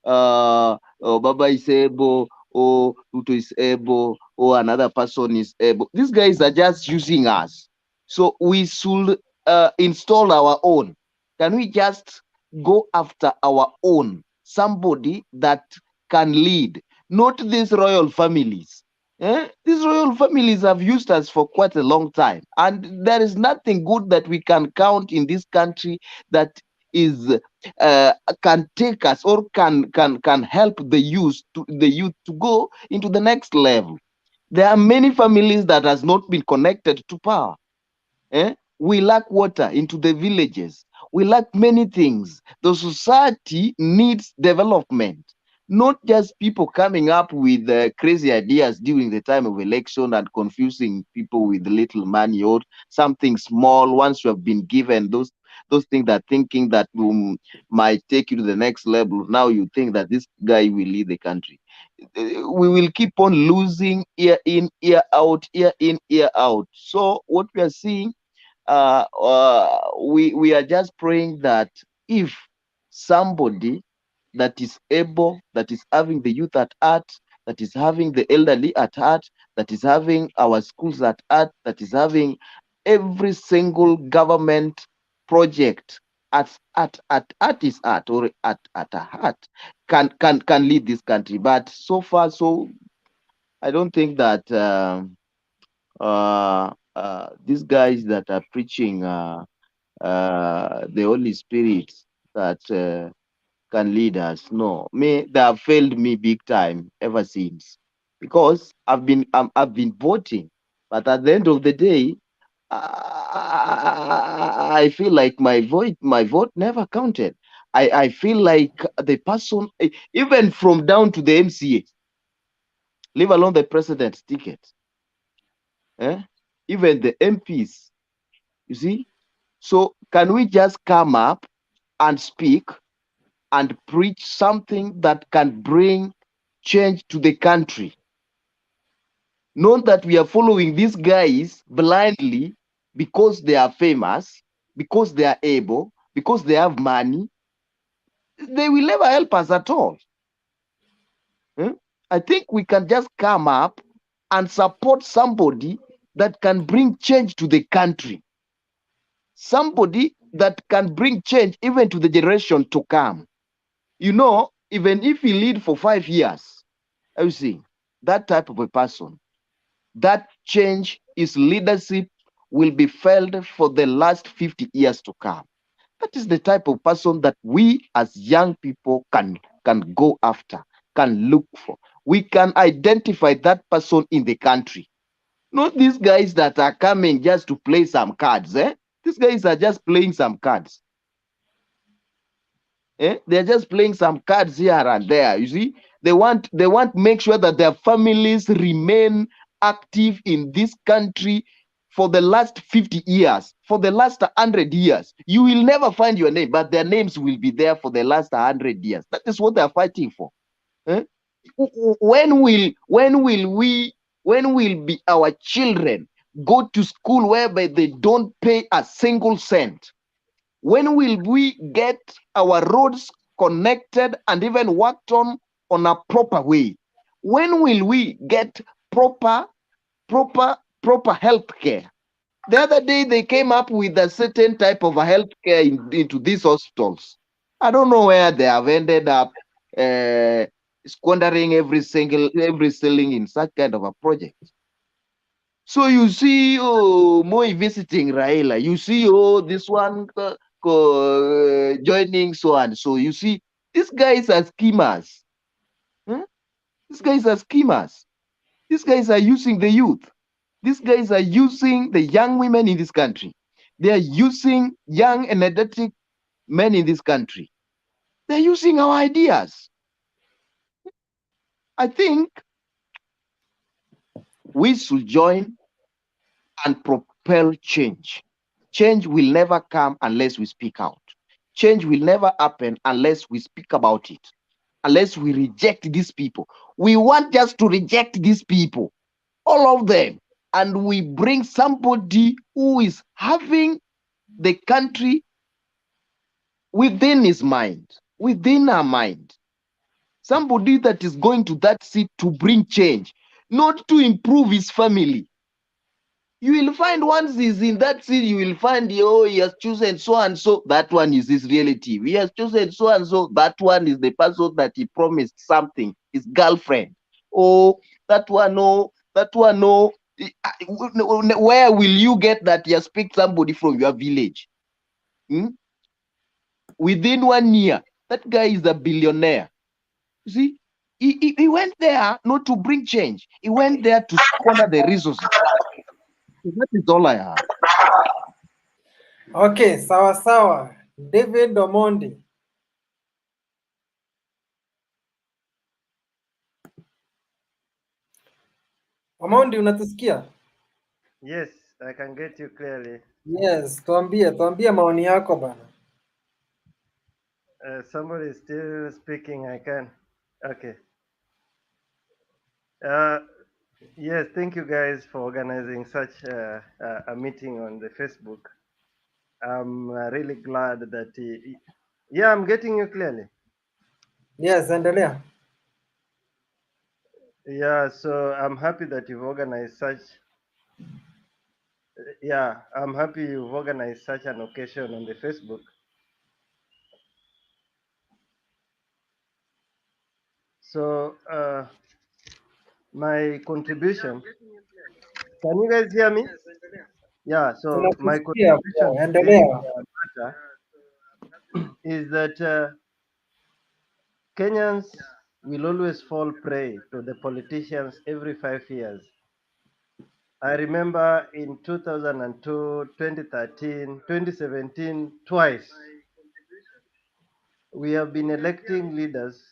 Baba is able, Ruto is able, another person is able. These guys are just using us. So we should install our own. Can we just go after our own? Somebody that can lead, not these royal families. These royal families have used us for quite a long time, and there is nothing good that we can count in this country that is can take us or can help the youth to go into the next level. There are many families that has not been connected to power. We lack water into the villages. We lack many things. The society needs development, not just people coming up with crazy ideas during the time of election and confusing people with little money or something small. Once you have been given those things, that thinking that might take you to the next level, now you think that this guy will lead the country. We will keep on losing year in, year out, year in, year out. So what we are seeing, we are just praying that if somebody that is able, that is having the youth at heart, that is having the elderly at heart, that is having our schools at heart, that is having every single government project at his heart or at a heart, can lead this country. But so far, so I don't think that these guys that are preaching the Holy Spirit that can lead us. No, they have failed me big time ever since, because I've been voting, but at the end of the day, I feel like my vote never counted. I feel like the person, even from down to the MCA, leave alone the president's ticket, even the MPs, you see. So can we just come up and speak and preach something that can bring change to the country? Not that we are following these guys blindly because they are famous, because they are able, because they have money. They will never help us at all. I think we can just come up and support somebody that can bring change to the country. Somebody that can bring change even to the generation to come. You know, even if he lead for 5 years, you see, that type of a person, that change, his leadership will be felt for the last 50 years to come. That is the type of person that we as young people can go after, can look for. We can identify that person in the country. Not these guys that are coming just to play some cards. These guys are just playing some cards. They're just playing some cards here and there. You see, they want to make sure that their families remain active in this country for the last 50 years, for the last 100 years. You will never find your name, but their names will be there for the last 100 years. That is what they're fighting for. When will be our children go to school whereby they don't pay a single cent? When will we get our roads connected and even worked on a proper way? When will we get proper health care? The other day they came up with a certain type of a health care into these hospitals. I don't know where they have ended up squandering every shilling in such kind of a project. So you see, Moi visiting Raila. You see, this one joining so and so. You see, these guys are schemers. These guys are schemers. These guys are using the youth. These guys are using the young women in this country. They are using young energetic men in this country. They're using our ideas. I think we should join and propel change. Change will never come unless we speak out. Change will never happen unless we speak about it, unless we reject these people. We want just to reject these people, all of them, and we bring somebody who is having the country within his mind, within our mind. Somebody that is going to that seat to bring change, not to improve his family. You will find once he's in that seat, you will find, he has chosen so and so. That one is his relative. He has chosen so and so. That one is the person that he promised something, his girlfriend. Oh, that one, no, that one, no. Where will you get that he has picked somebody from your village? Within 1 year, that guy is a billionaire. You see, he went there not to bring change. He went there to squander the resources. That is all I have. Okay, sawa sawa. David Omondi. Omondi, unatusikia? Yes, I can get you clearly. Yes, tuambie maoni yako bana. Somebody is still speaking. I can. Okay. Yes, thank you guys for organizing such a meeting on the Facebook. I'm really glad that. Yeah, I'm getting you clearly. Yes, endelea. Yeah, so I'm happy that you've organized such. Yeah, I'm happy you've organized such an occasion on the Facebook. So my contribution. Can you guys hear me? Yeah. So my Tunakusikia contribution bro, to this endelea. matter is that Kenyans will always fall prey to the politicians every 5 years. I remember in 2002, 2013, 2017, twice, we have been electing leaders,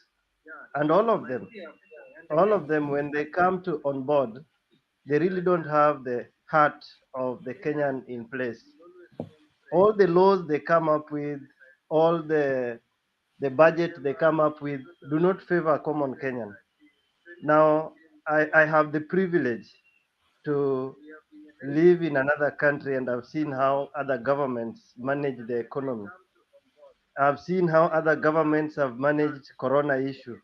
and all of them, when they come to on board, they really don't have the heart of the Kenyan in place. All the laws they come up with, all the budget they come up with do not favor common Kenyan. Now, I have the privilege to live in another country, and I've seen how other governments manage the economy. I've seen how other governments have managed corona issue.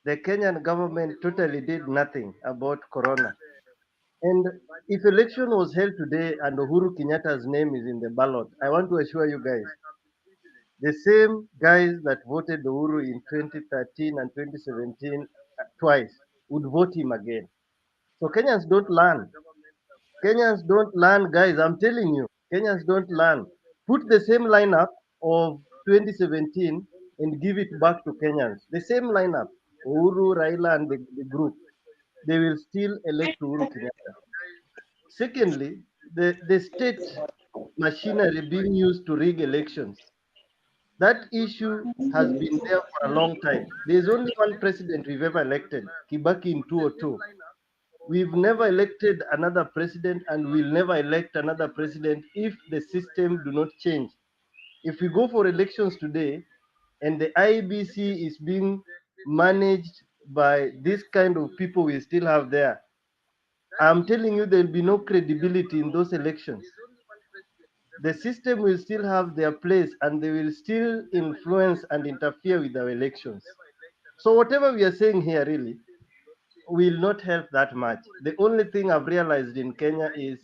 The Kenyan government totally did nothing about corona. And if election was held today and Uhuru Kenyatta's name is in the ballot, I want to assure you guys, The same guys that voted Uhuru in 2013 and 2017 twice would vote him again. So Kenyans don't learn. Kenyans don't learn, guys. I'm telling you, Kenyans don't learn. Put the same lineup of 2017 and give it back to Kenyans. The same lineup, Uhuru, Raila, and the group. They will still elect Uhuru Kenyatta. Secondly, the state machinery being used to rig elections. That issue has been there for a long time. There's only one president we've ever elected, Kibaki in 2002. We've never elected another president and we'll never elect another president if the system do not change. If we go for elections today and the IBC is being managed by this kind of people we still have there, I'm telling you there'll be no credibility in those elections. The system will still have their place and they will still influence and interfere with our elections. So whatever we are saying here really will not help that much. The only thing I've realized in Kenya is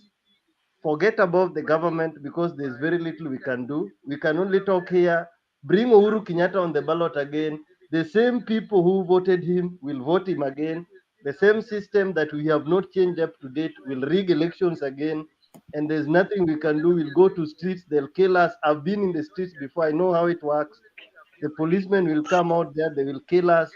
forget about the government because there's very little we can do. We can only talk here, bring Uhuru Kenyatta on the ballot again. The same people who voted him will vote him again. The same system that we have not changed up to date will rig elections again. And there's nothing we can do. We'll go to streets, they'll kill us. I've been in the streets before, I know how it works. The policemen will come out there, they will kill us,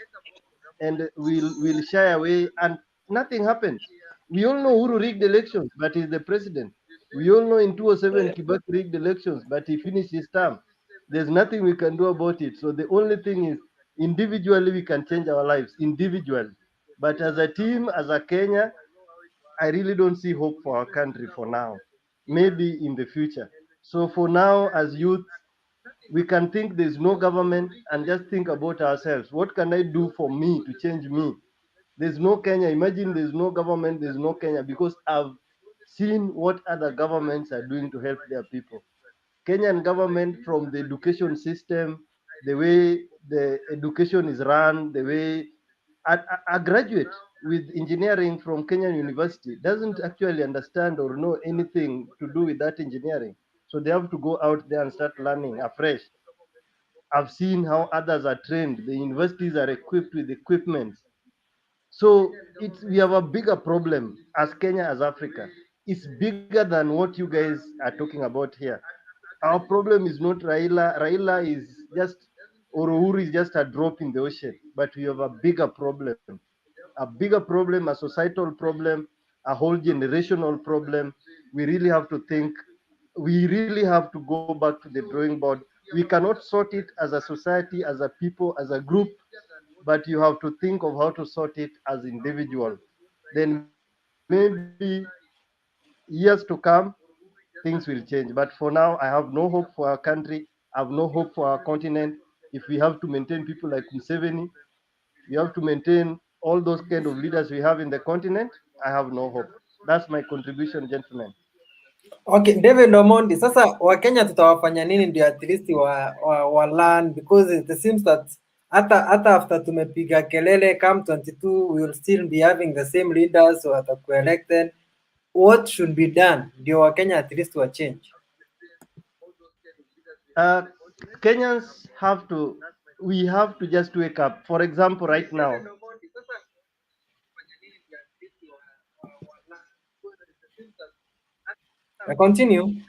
and we'll shy away, and nothing happens. We all know Uhuru rigged elections, but he's the president. We all know in 2007 Kibaki rigged elections, but he finished his term. There's nothing we can do about it. So the only thing is, individually we can change our lives, individually. But as a team, as a Kenya, I really don't see hope for our country for now. Maybe in the future. So for now, as youth, we can think there's no government and just think about ourselves. What can I do for me to change me? There's no Kenya. Imagine there's no government, there's no Kenya, because I've seen what other governments are doing to help their people. Kenyan government, from the education system, the way the education is run, the way a graduate with engineering from Kenyan University doesn't actually understand or know anything to do with that engineering. So they have to go out there and start learning afresh. I've seen how others are trained. The universities are equipped with equipment. So we have a bigger problem as Kenya, as Africa. It's bigger than what you guys are talking about here. Our problem is not Raila. Raila is just, or Uhuru is just a drop in the ocean. But we have a bigger problem, a societal problem, a whole generational problem. We really have to think. We really have to go back to the drawing board. We cannot sort it as a society, as a people, as a group, but you have to think of how to sort it as individual. Then maybe years to come, things will change. But for now, I have no hope for our country. I have no hope for our continent. If we have to maintain people like Museveni, we have to maintain all those kind of leaders we have in the continent, I have no hope. That's my contribution, gentlemen. Okay, David Omondi, sasa Wakenya tutawafanya nini ndio at least wa learn, because it seems that hata after tumepiga kelele come 22 we will still be having the same leaders who watakuwa elected. What should be done ndio Wakenya at least wa change? Kenyans we have to just wake up. For example, right now, Continue.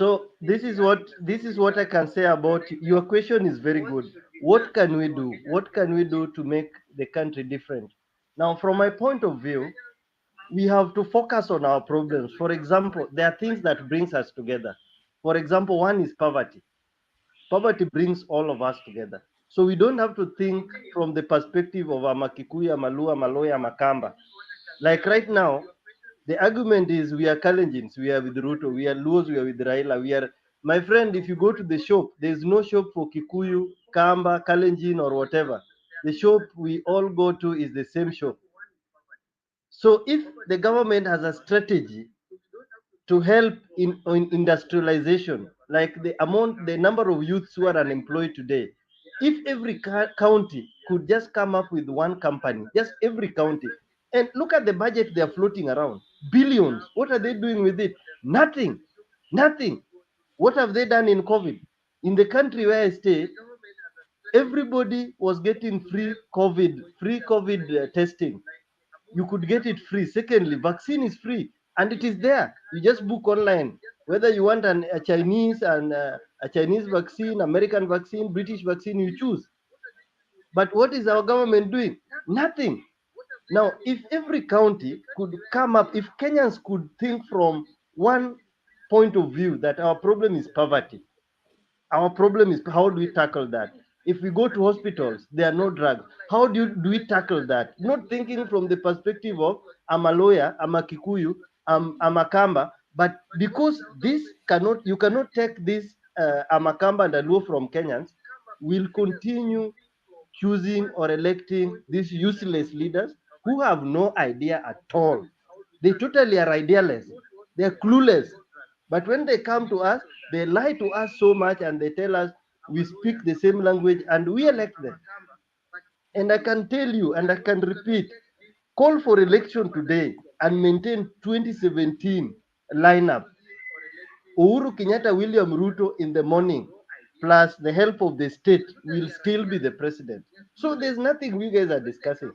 so this is what I can say about your question. Is very good. What can we do? What can we do to make the country different? Now, from my point of view, we have to focus on our problems. For example, there are things that brings us together. For example, one is poverty. Poverty brings all of us together. So we don't have to think from the perspective of a Makikuya, Malua, Maloya, Makamba. Like right now, the argument is we are Kalenjins, we are with Ruto, we are Luos, we are with Raila, we are. My friend, if you go to the shop, there's no shop for Kikuyu, Kamba, Kalenjin, or whatever. The shop we all go to is the same shop. So if the government has a strategy to help in industrialization, like the number of youths who are unemployed today, if every county could just come up with one company, just every county, and look at the budget they are floating around, billions. What are they doing with it? Nothing. What have they done in COVID? In the country where I stay, everybody was getting free COVID testing. You could get it free. Secondly, vaccine is free and it is there. You just book online. Whether you want a Chinese vaccine, American vaccine, British vaccine, you choose. But what is our government doing? Nothing. Now, if every county could come up, if Kenyans could think from one point of view that our problem is poverty, our problem is how do we tackle that? If we go to hospitals, there are no drugs. How do we tackle that? Not thinking from the perspective of I'm a lawyer, I'm a Kikuyu, I'm a Kamba, but because you cannot take this I'm a Kamba and a Luo from Kenyans, we'll continue choosing or electing these useless leaders who have no idea at all. They totally are idealess. They're clueless. But when they come to us, they lie to us so much and they tell us we speak the same language and we elect them. And I can tell you and I can repeat, call for election today and maintain 2017 lineup. Uhuru Kenyatta, William Ruto in the morning, plus the help of the state, will still be the president. So there's nothing we guys are discussing.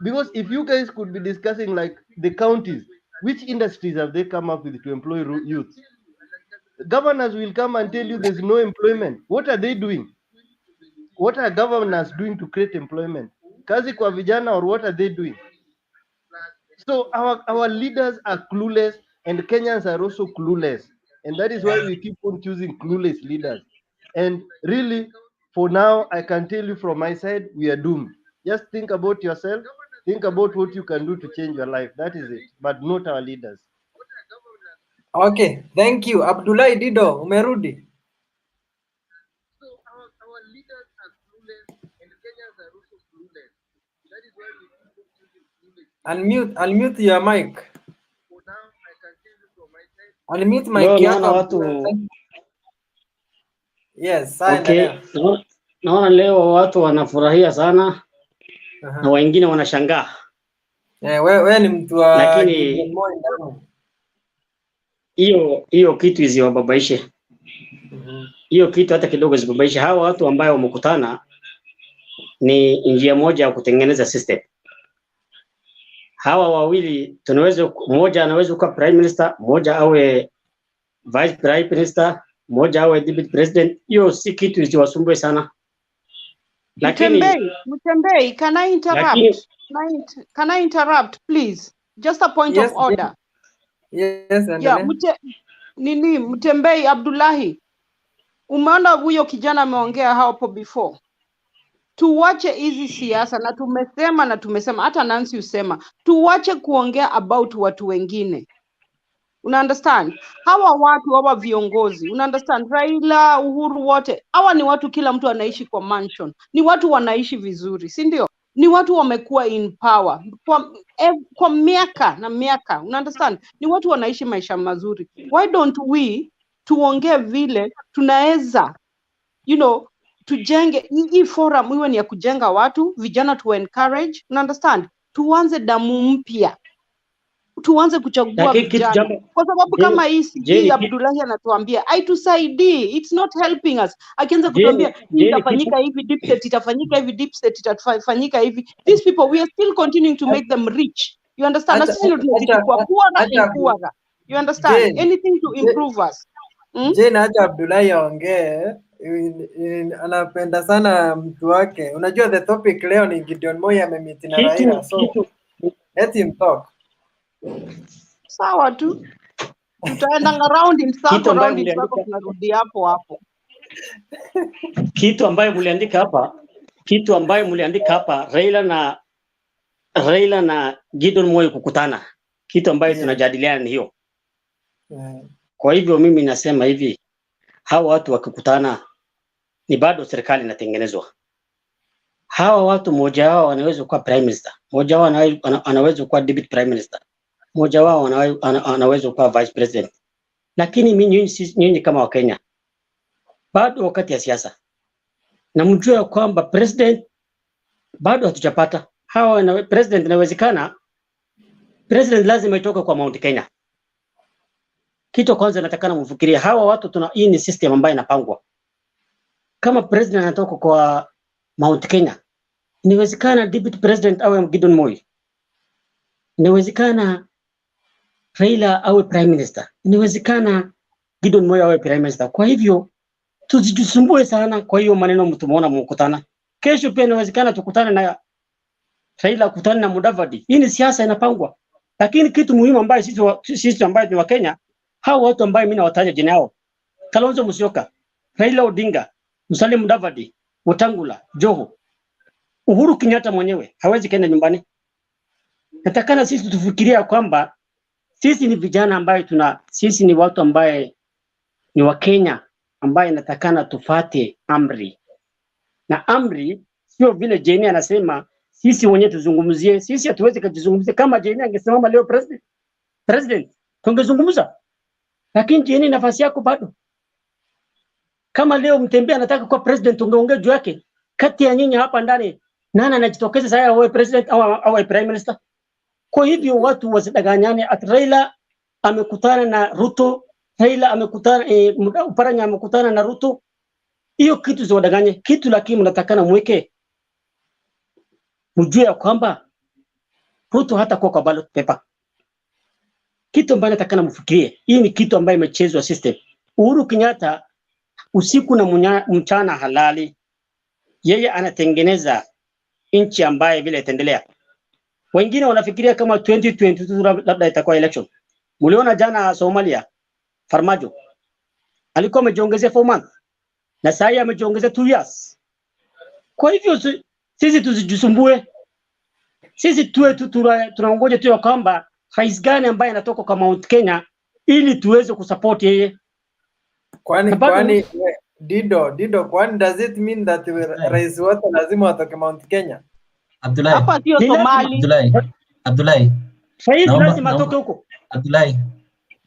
Because if you guys could be discussing like the counties, which industries have they come up with to employ youth? The governors will come and tell you there's no employment. What are they doing? What are governors doing to create employment? Kazi kwa vijana, or what are they doing? So our leaders are clueless and Kenyans are also clueless. And that is why we keep on choosing clueless leaders. And really, for now, I can tell you from my side, we are doomed. Just think about yourself. Think about what you can do to change your life. That is it, but not our leaders. Okay, thank you. Abdullahi Dido, umerudi. Unmute your mic. Unmute mic yako. Yes, okay. Naona leo watu wanafurahia sana na wengine wanashangaa. Wewe ni mtu wa lakini hiyo kitu isiwababaishe. Hiyo kitu hata kidogo isiwababaishe. Hawa watu ambao wamekutana ni njia moja ya kutengeneza system. Hawa wawili tunaweza, mmoja anaweza kuwa prime minister, mmoja awe vice prime minister, mmoja awe deputy president. Hiyo si kitu isiwasumbue sana. Lakini Mutembei, can I interrupt? Can I interrupt, please? Just a point of order. Yes, yeah, Mutembei Abdullahi, umeona huyo kijana ameongea hapo before. Tuwache hizi siasa, na tumesema hata Nancy usema tuwache kuongea about watu wengine. Una understand? Hawa viongozi, una understand? Raila, Uhuru, wote hawa ni watu, kila mtu anaishi kwa mansion, ni watu wanaishi vizuri, si ndio? Ni watu wamekuwa in power kwa miaka na miaka, una understand? Ni watu wanaishi maisha mazuri. Why don't we tuongee vile tunaweza, tujenge hii forum iwe ni ya kujenga watu, vijana tu encourage, una understand? Tuanze damu mpya. Tuanze kuchagua vijana. Kwa sababu kama hii Abdullahi anatuambia haitusaidii, it's not helping us. Akianza kutuambia itafanyika hivi, deep state itafanyika hivi, deep state itafanyika hivi. These people, we are still continuing to make them rich. You understand? Na sisi ndio tunachukua kuwa. You understand? Anything to improve us. Jane, acha Abdullahi aongee. Anapenda sana mtu wake. Unajua the topic leo ni Gideon Moi amemiti na Raila. So let him talk. Sawa tu. Tutaenda around in circle, tunarudi hapo. Kitu ambayo mliandika hapa, Raila na Gideon Moi kukutana. Kitu ambayo tunajadiliana ni hiyo. Kwa hivyo mimi nasema hivi, hawa watu wakikutana ni bado serikali inatengenezwa. Hawa watu mmoja wao anaweza kuwa prime minister, mmoja wao anaweza kuwa deputy prime minister, mmoja wao anaweza kuwa vice president. Lakini nyinyi kama Wakenya bado wakati ya siasa, na mjue kwamba president bado hatujapata. Hawa president inawezekana, president lazima itoke kwa Mount Kenya. kitu kwanza natakana mfikirie hawa watu hii ni system ambayo inapangwa. Kama president anatoka kwa Mount Kenya, inawezekana deputy president awe Gideon Moi. Inawezekana Raila awe prime minister. Inawezekana Gideon Moi awe prime minister. Kwa hivyo tusijisumbue sana kwa hiyo maneno mtumeona mkutana. Kesho pia inawezekana tukutane na Raila, kutana na Mudavadi. Hii ni siasa inapangwa. Lakini kitu muhimu ambayo sisi ambayo ni wa Kenya, hao watu ambao mimi nawataja jina yao, Kalonzo Musyoka, Raila Odinga, Musalia Mudavadi, Wetangula, Joho, Uhuru Kenyatta mwenyewe hawezi kaenda nyumbani. Natakana sisi tufikiria kwamba sisi ni vijana ambaye sisi ni watu ambaye ni wa Kenya ambaye natakana tufate amri. Na amri sio vile Jeni anasema sisi wenyewe tuzungumzie. Sisi hatuwezi kujizungumzia. Kama Jeni angesimama leo president tungezungumza. Lakini Jeni nafasi yako bado. Kama leo Mtembea anataka kuwa president tungeongea juu yake. Kati ya nyinyi hapa ndani nani anajitokeza sasa awe president au prime minister? Kwa hivyo watu wasidanganyane. Raila amekutana na Ruto, Raila amekutana Uparanya amekutana na Ruto. Hiyo kitu ziwadanganye. Kitu lakini mnatakana mweke mjue kwamba Ruto hata kwa ballot paper. Kitu ambacho natakana mfikirie. Hii ni kitu ambayo imechezwa system. Uhuru Kenyatta usiku na mchana halali. Yeye anatengeneza nchi ambaye vile itaendelea. Wengine wanafikiria kama 2022 labda itakuwa election. Mliona jana Somalia, Farmajo alikuwa amejiongezea 4 months na sasa amejiongezea 2 years. Kwa hivyo sisi tusijisumbue. Sisi tunaongoja tu kwamba rais gani ambaye anatoka kwa Mount Kenya ili tuweze kusupport yeye. Kwani Dido, kwani does it mean that rais wote lazima watoke Mount Kenya? Abdullahi. Hapa sio Somali. Abdullahi. Rais lazima atoke huko.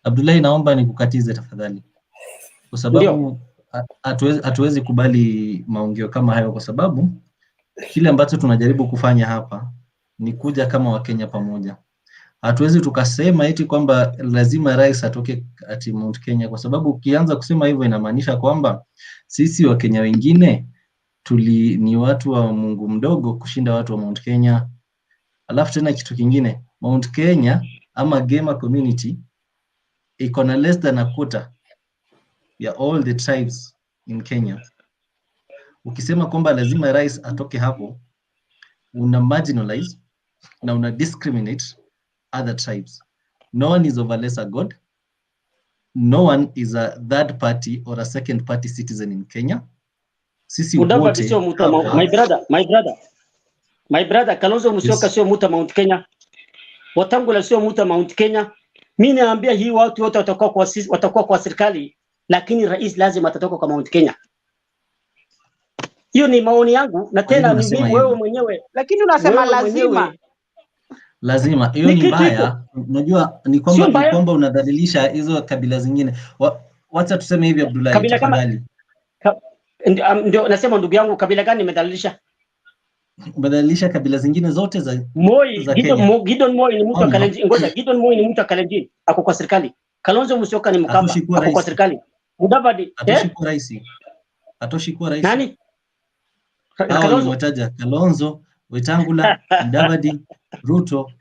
Abdullahi, naomba nikukatize tafadhali. Kwa sababu hatuwezi kubali maongeo kama hayo, kwa sababu kile ambacho tunajaribu kufanya hapa ni kuja kama Wakenya pamoja. Hatuwezi tukasema eti kwamba lazima rais atoke ati Mount Kenya, kwa sababu ukianza kusema hivyo inamaanisha kwamba sisi Wakenya wengine ni watu wa Mungu mdogo kushinda watu wa Mount Kenya. Alafu tena kitu kingine, Mount Kenya ama Gema community iko na less than a quarter ya all the tribes in Kenya. Ukisema kwamba lazima rais atoke hapo, una marginalize na una discriminate other tribes. No one is of a lesser god. No one is a third party or a second party citizen in Kenya. Sisi wote sio mtu my brother Kalonzo Musyoka sio mtu Mount Kenya. Wetangula sio mtu Mount Kenya. Mimi naambia hii watu wote watakuwa kwa serikali, lakini rais lazima atatoka kwa Mount Kenya. Hiyo ni maoni yangu, na tena ni mimi wewe mwenyewe. Lakini unasema lazima. Hiyo ni mbaya. Unajua ni kwamba unadhalilisha hizo kabila zingine. Wacha tuseme hivi Abdullahi, tafadhali. Ndio nasema ndugu yangu, kabila gani nimedhalilisha? Umedhalilisha kabila zingine zote za Kenya. Gideon Moi ni mtu wa Kalenjin. Ngoja, Gideon Moi ni mtu wa Kalenjin, ako kwa serikali. Kalonzo Musyoka ni Mkamba, ako kwa serikali. Mudavadi atoshi kuwa rais. Nani? Kalonzo wataja Kalonzo, Wetangula, Mudavadi, Ruto,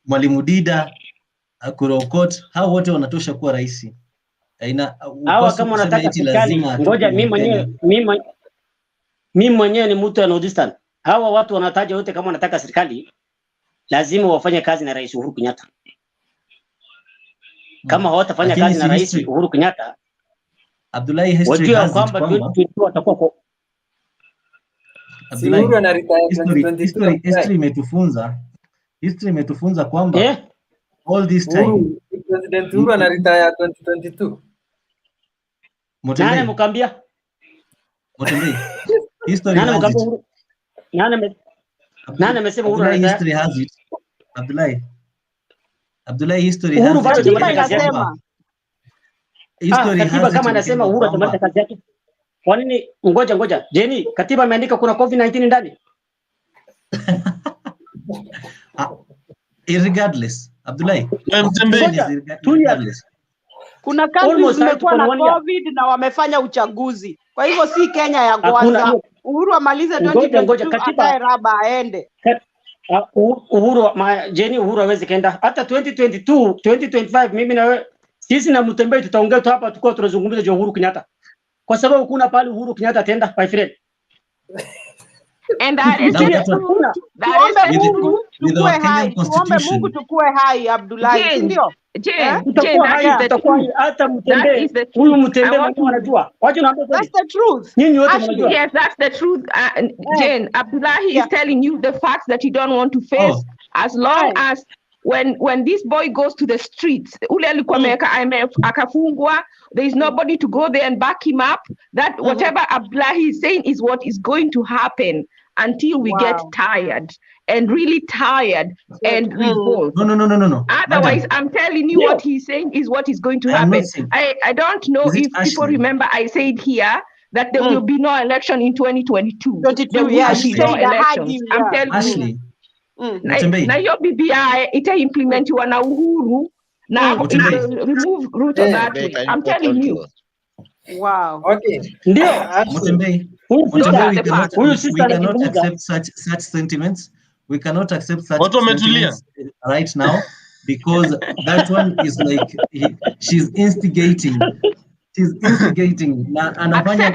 Mwalimu Dida, Kurokot, hao wote wanatosha kuwa rais. Hawa kama unataka serikali, ngoja mimi mwenyewe ni mtu wa Nordistan. Hawa watu wanataja wote kama wanataka serikali, lazima wafanye kazi na Rais Uhuru Kenyatta. Kama hawatafanya kazi na Rais Uhuru Kenyatta, Abdullahi, history has it kwamba watakuwa kwa history imetufunza kwamba all this time President Uhuru anaretire 2022. Nani mkambia? History has it. Nani amesema Uhuru anaretire? History has it. Abdullahi, history has it. Katiba inasema. Katiba kama anasema Uhuru atamaliza kazi yake. Kwa nini? Ngoja. Jeni, katiba imeandika kuna COVID-19 ndani. Irregardless, Abdullahi. Ngoja, 2 years. Kuna countries Almost zimekuwa tuko na na 1 year. COVID na wamefanya uchaguzi. Kwa hivyo si Kenya ya Hakuna kwanza. hiyo. Uhuru amalize Ngoja 2022 katiba. akae raba aende. Uhuru hawezi kenda hata 2022 2025. Mimi na wewe sisi na Mutembei tutaongea tu hapa, tukao tunazungumza juu Uhuru Kenyatta, kwa sababu kuna pale Uhuru Kenyatta atenda, my friend. And that is the truth. Tuombe hai, tuombe Mungu tukue hai, Abdullahi, si ndio? Tutakuwa hai, tutakuwa hai, hata Mutembei, huyu Mutembei mwenyewe anajua. Wacha naambia that's the truth. Nyinyi wote mnajua. Yes, that's the truth. Jane, Abdullahi is telling you the facts that you don't want to face. As long as when this boy goes to the streets, ule alikuwa akafungwa, there is nobody to go there and back him up. That whatever Abdullahi is saying is what is going to happen until we get tired and really tired and revolt. No. Otherwise, I'm telling you what he's saying is what is going to happen. I don't know if people remember I said here that there will be no election in 2022. There will be no elections. I'm telling you. Na hiyo BBI ita-implementiwa na Uhuru na remove Ruto that way. I'm telling you. Wow. Okay. Ndio. Mutembei, we cannot accept such sentiments. We cannot accept such sentiments right now because that one is like she's instigating. Accept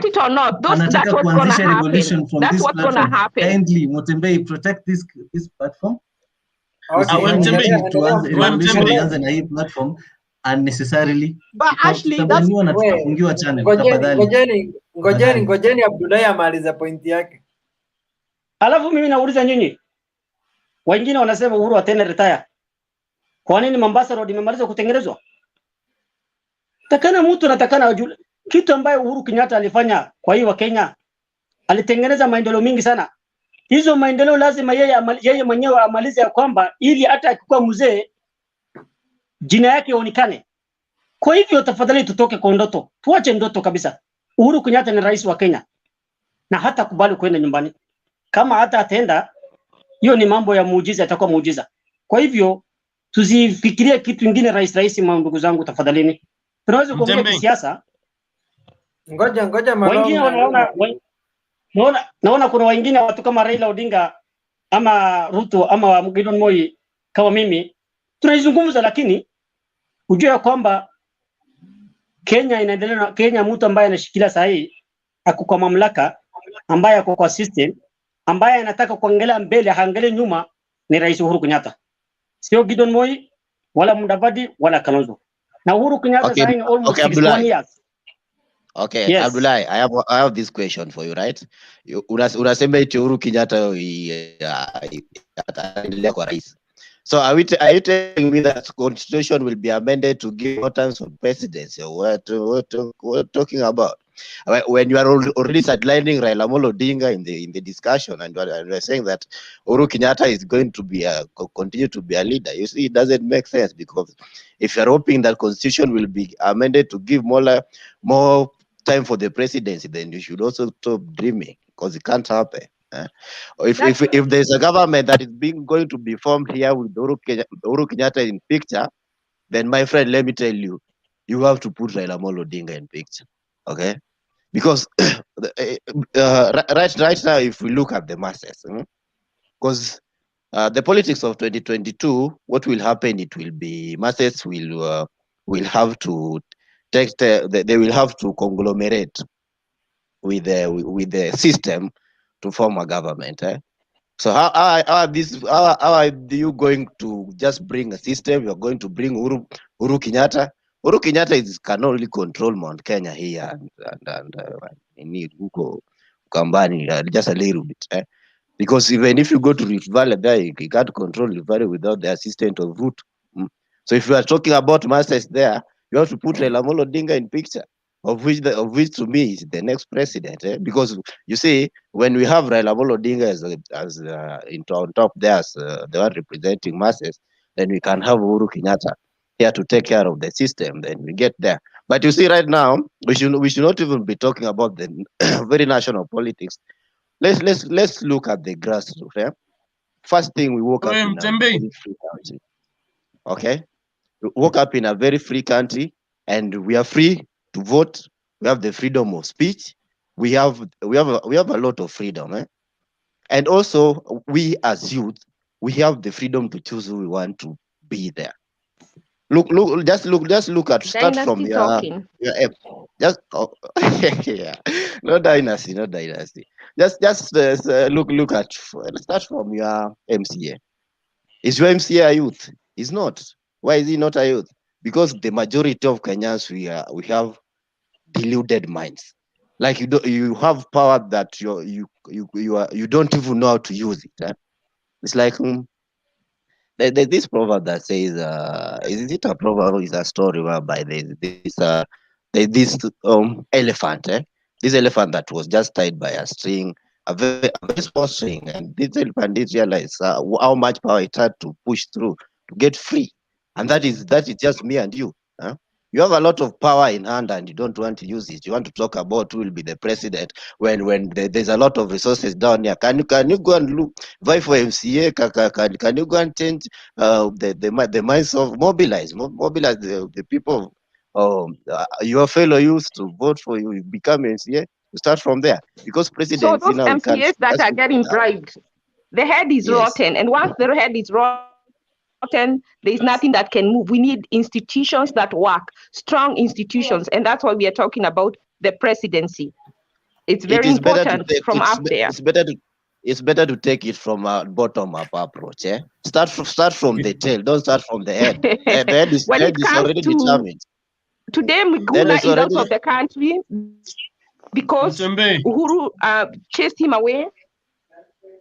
it or not, that's what's going to happen. That's what's going to happen. Kindly, Mutembei, protect this platform. Okay. Na hii platform unnecessarily. But Ashley, that's tunafungiwa channel. Ngojeni Abdullahi amaliza pointi yake. Alafu mimi nauliza nyinyi. Wengine wanasema Uhuru atende retire. Kwa nini Mombasa Road imemaliza kutengenezwa? Takana mtu anatakana ajue kitu ambayo Uhuru Kenyatta alifanya kwa hiyo Kenya. Alitengeneza maendeleo mingi sana. Hizo maendeleo lazima yeye mwenyewe amalize ya kwamba ili hata akikuwa mzee jina yake ionekane. Kwa hivyo tafadhali tutoke kwa ndoto. Tuache ndoto kabisa. Uhuru Kenyatta ni rais wa Kenya. Na hata kubali kwenda nyumbani. Kama hata atenda, hiyo ni mambo ya muujiza, atakuwa muujiza. Kwa hivyo tusifikirie kitu kingine rais ndugu zangu tafadhalini. Tunaweza kuongea kisiasa. Ngoja wengine naona kuna wengine watu kama Raila Odinga ama Ruto ama Gideon Moi kama mimi tunaizungumza, lakini ujue kwamba Kenya inaendelea. Kenya mtu ambaye anashikilia sahihi ako kwa mamlaka, ambaye ako kwa system, ambaye anataka kuangalia mbele haangalie nyuma ni Rais Uhuru Kenyatta, sio Gideon Moi wala Mudavadi wala Kalonzo. Na Uhuru Kenyatta sahihi almost 61 years. Okay, yes. Abdullahi, I have this question for you, right? Unasema eti Uhuru Kenyatta ataendelea kwa rais. So are you telling me that constitution will be amended to give more terms of presidency? What talking about? When you are already sidelining Raila Odinga in the discussion, and you are saying that Uhuru Kenyatta is going to be continue to be a leader, you see, it doesn't make sense, because if you are hoping that constitution will be amended to give more time for the presidency, then you should also stop dreaming, because it can't happen. If there's a government that is going to be formed here with Uhuru Kenyatta in picture, then my friend, let me tell you, you have to put Raila Odinga in picture, okay? Because right now, if we look at the masses, because the politics of 2022, what will happen? It will be masses will have to take they will have to conglomerate with the system to form a government. So how are you going to just bring a system? You're going to bring Uhuru Kenyatta. Uhuru Kenyatta can only control Mount Kenya here and need Huko Kambani just a little bit. Because even if you go to Rift Valley there, you can't control Rift Valley without the assistance of Ruto. So if you are talking about masses there, you have to put Raila Odinga in picture, of which to me is the next president. Because you see, when we have Raila Odinga as on top there as the one representing masses, then we can have Uhuru Kenyatta here to take care of the system. Then we get there. But you see, right now we should not even be talking about the very national politics. Let's look at the grassroots. First thing, we woke up in a very free country. Okay, we woke up in a very free country, and we are free to vote. We have the freedom of speech. We have a lot of freedom, eh? And also, we as youth, we have the freedom to choose who we want to be there. Just look at, start from Dynasty your talking. just yeah, no dynasty. Just look at, start from your MCA. Is your MCA a youth? He's not. Why is he not a youth? Because the majority of Kenyans, we have deluded minds. Like you have power that you don't even know how to use it. Eh? It's like there's this proverb that says, is it a proverb or is a story whereby there's this elephant, this elephant that was just tied by a string, a very small string, and this elephant didn't realize how much power it had to push through to get free, and that is just me and you. Huh? You have a lot of power in hand and you don't want to use it. You want to talk about who will be the president when there's a lot of resources down here. Can you go and vie for MCA? Can you go and change the minds of mobilize the people? Your fellow youth to vote for you, become MCA. You start from there because So presidency those now we can't. MCAs that are getting bribed, the head is Yes. rotten, and once the head is rotten, there is nothing that can move. We need institutions that work, strong institutions, and that's why we are talking about the presidency. It's very important from up there. It's better to take it from a bottom-up approach. Eh? Start from the tail. Don't start from the head. The head is already determined. Today, Miguna is out of the country because Uhuru chased him away.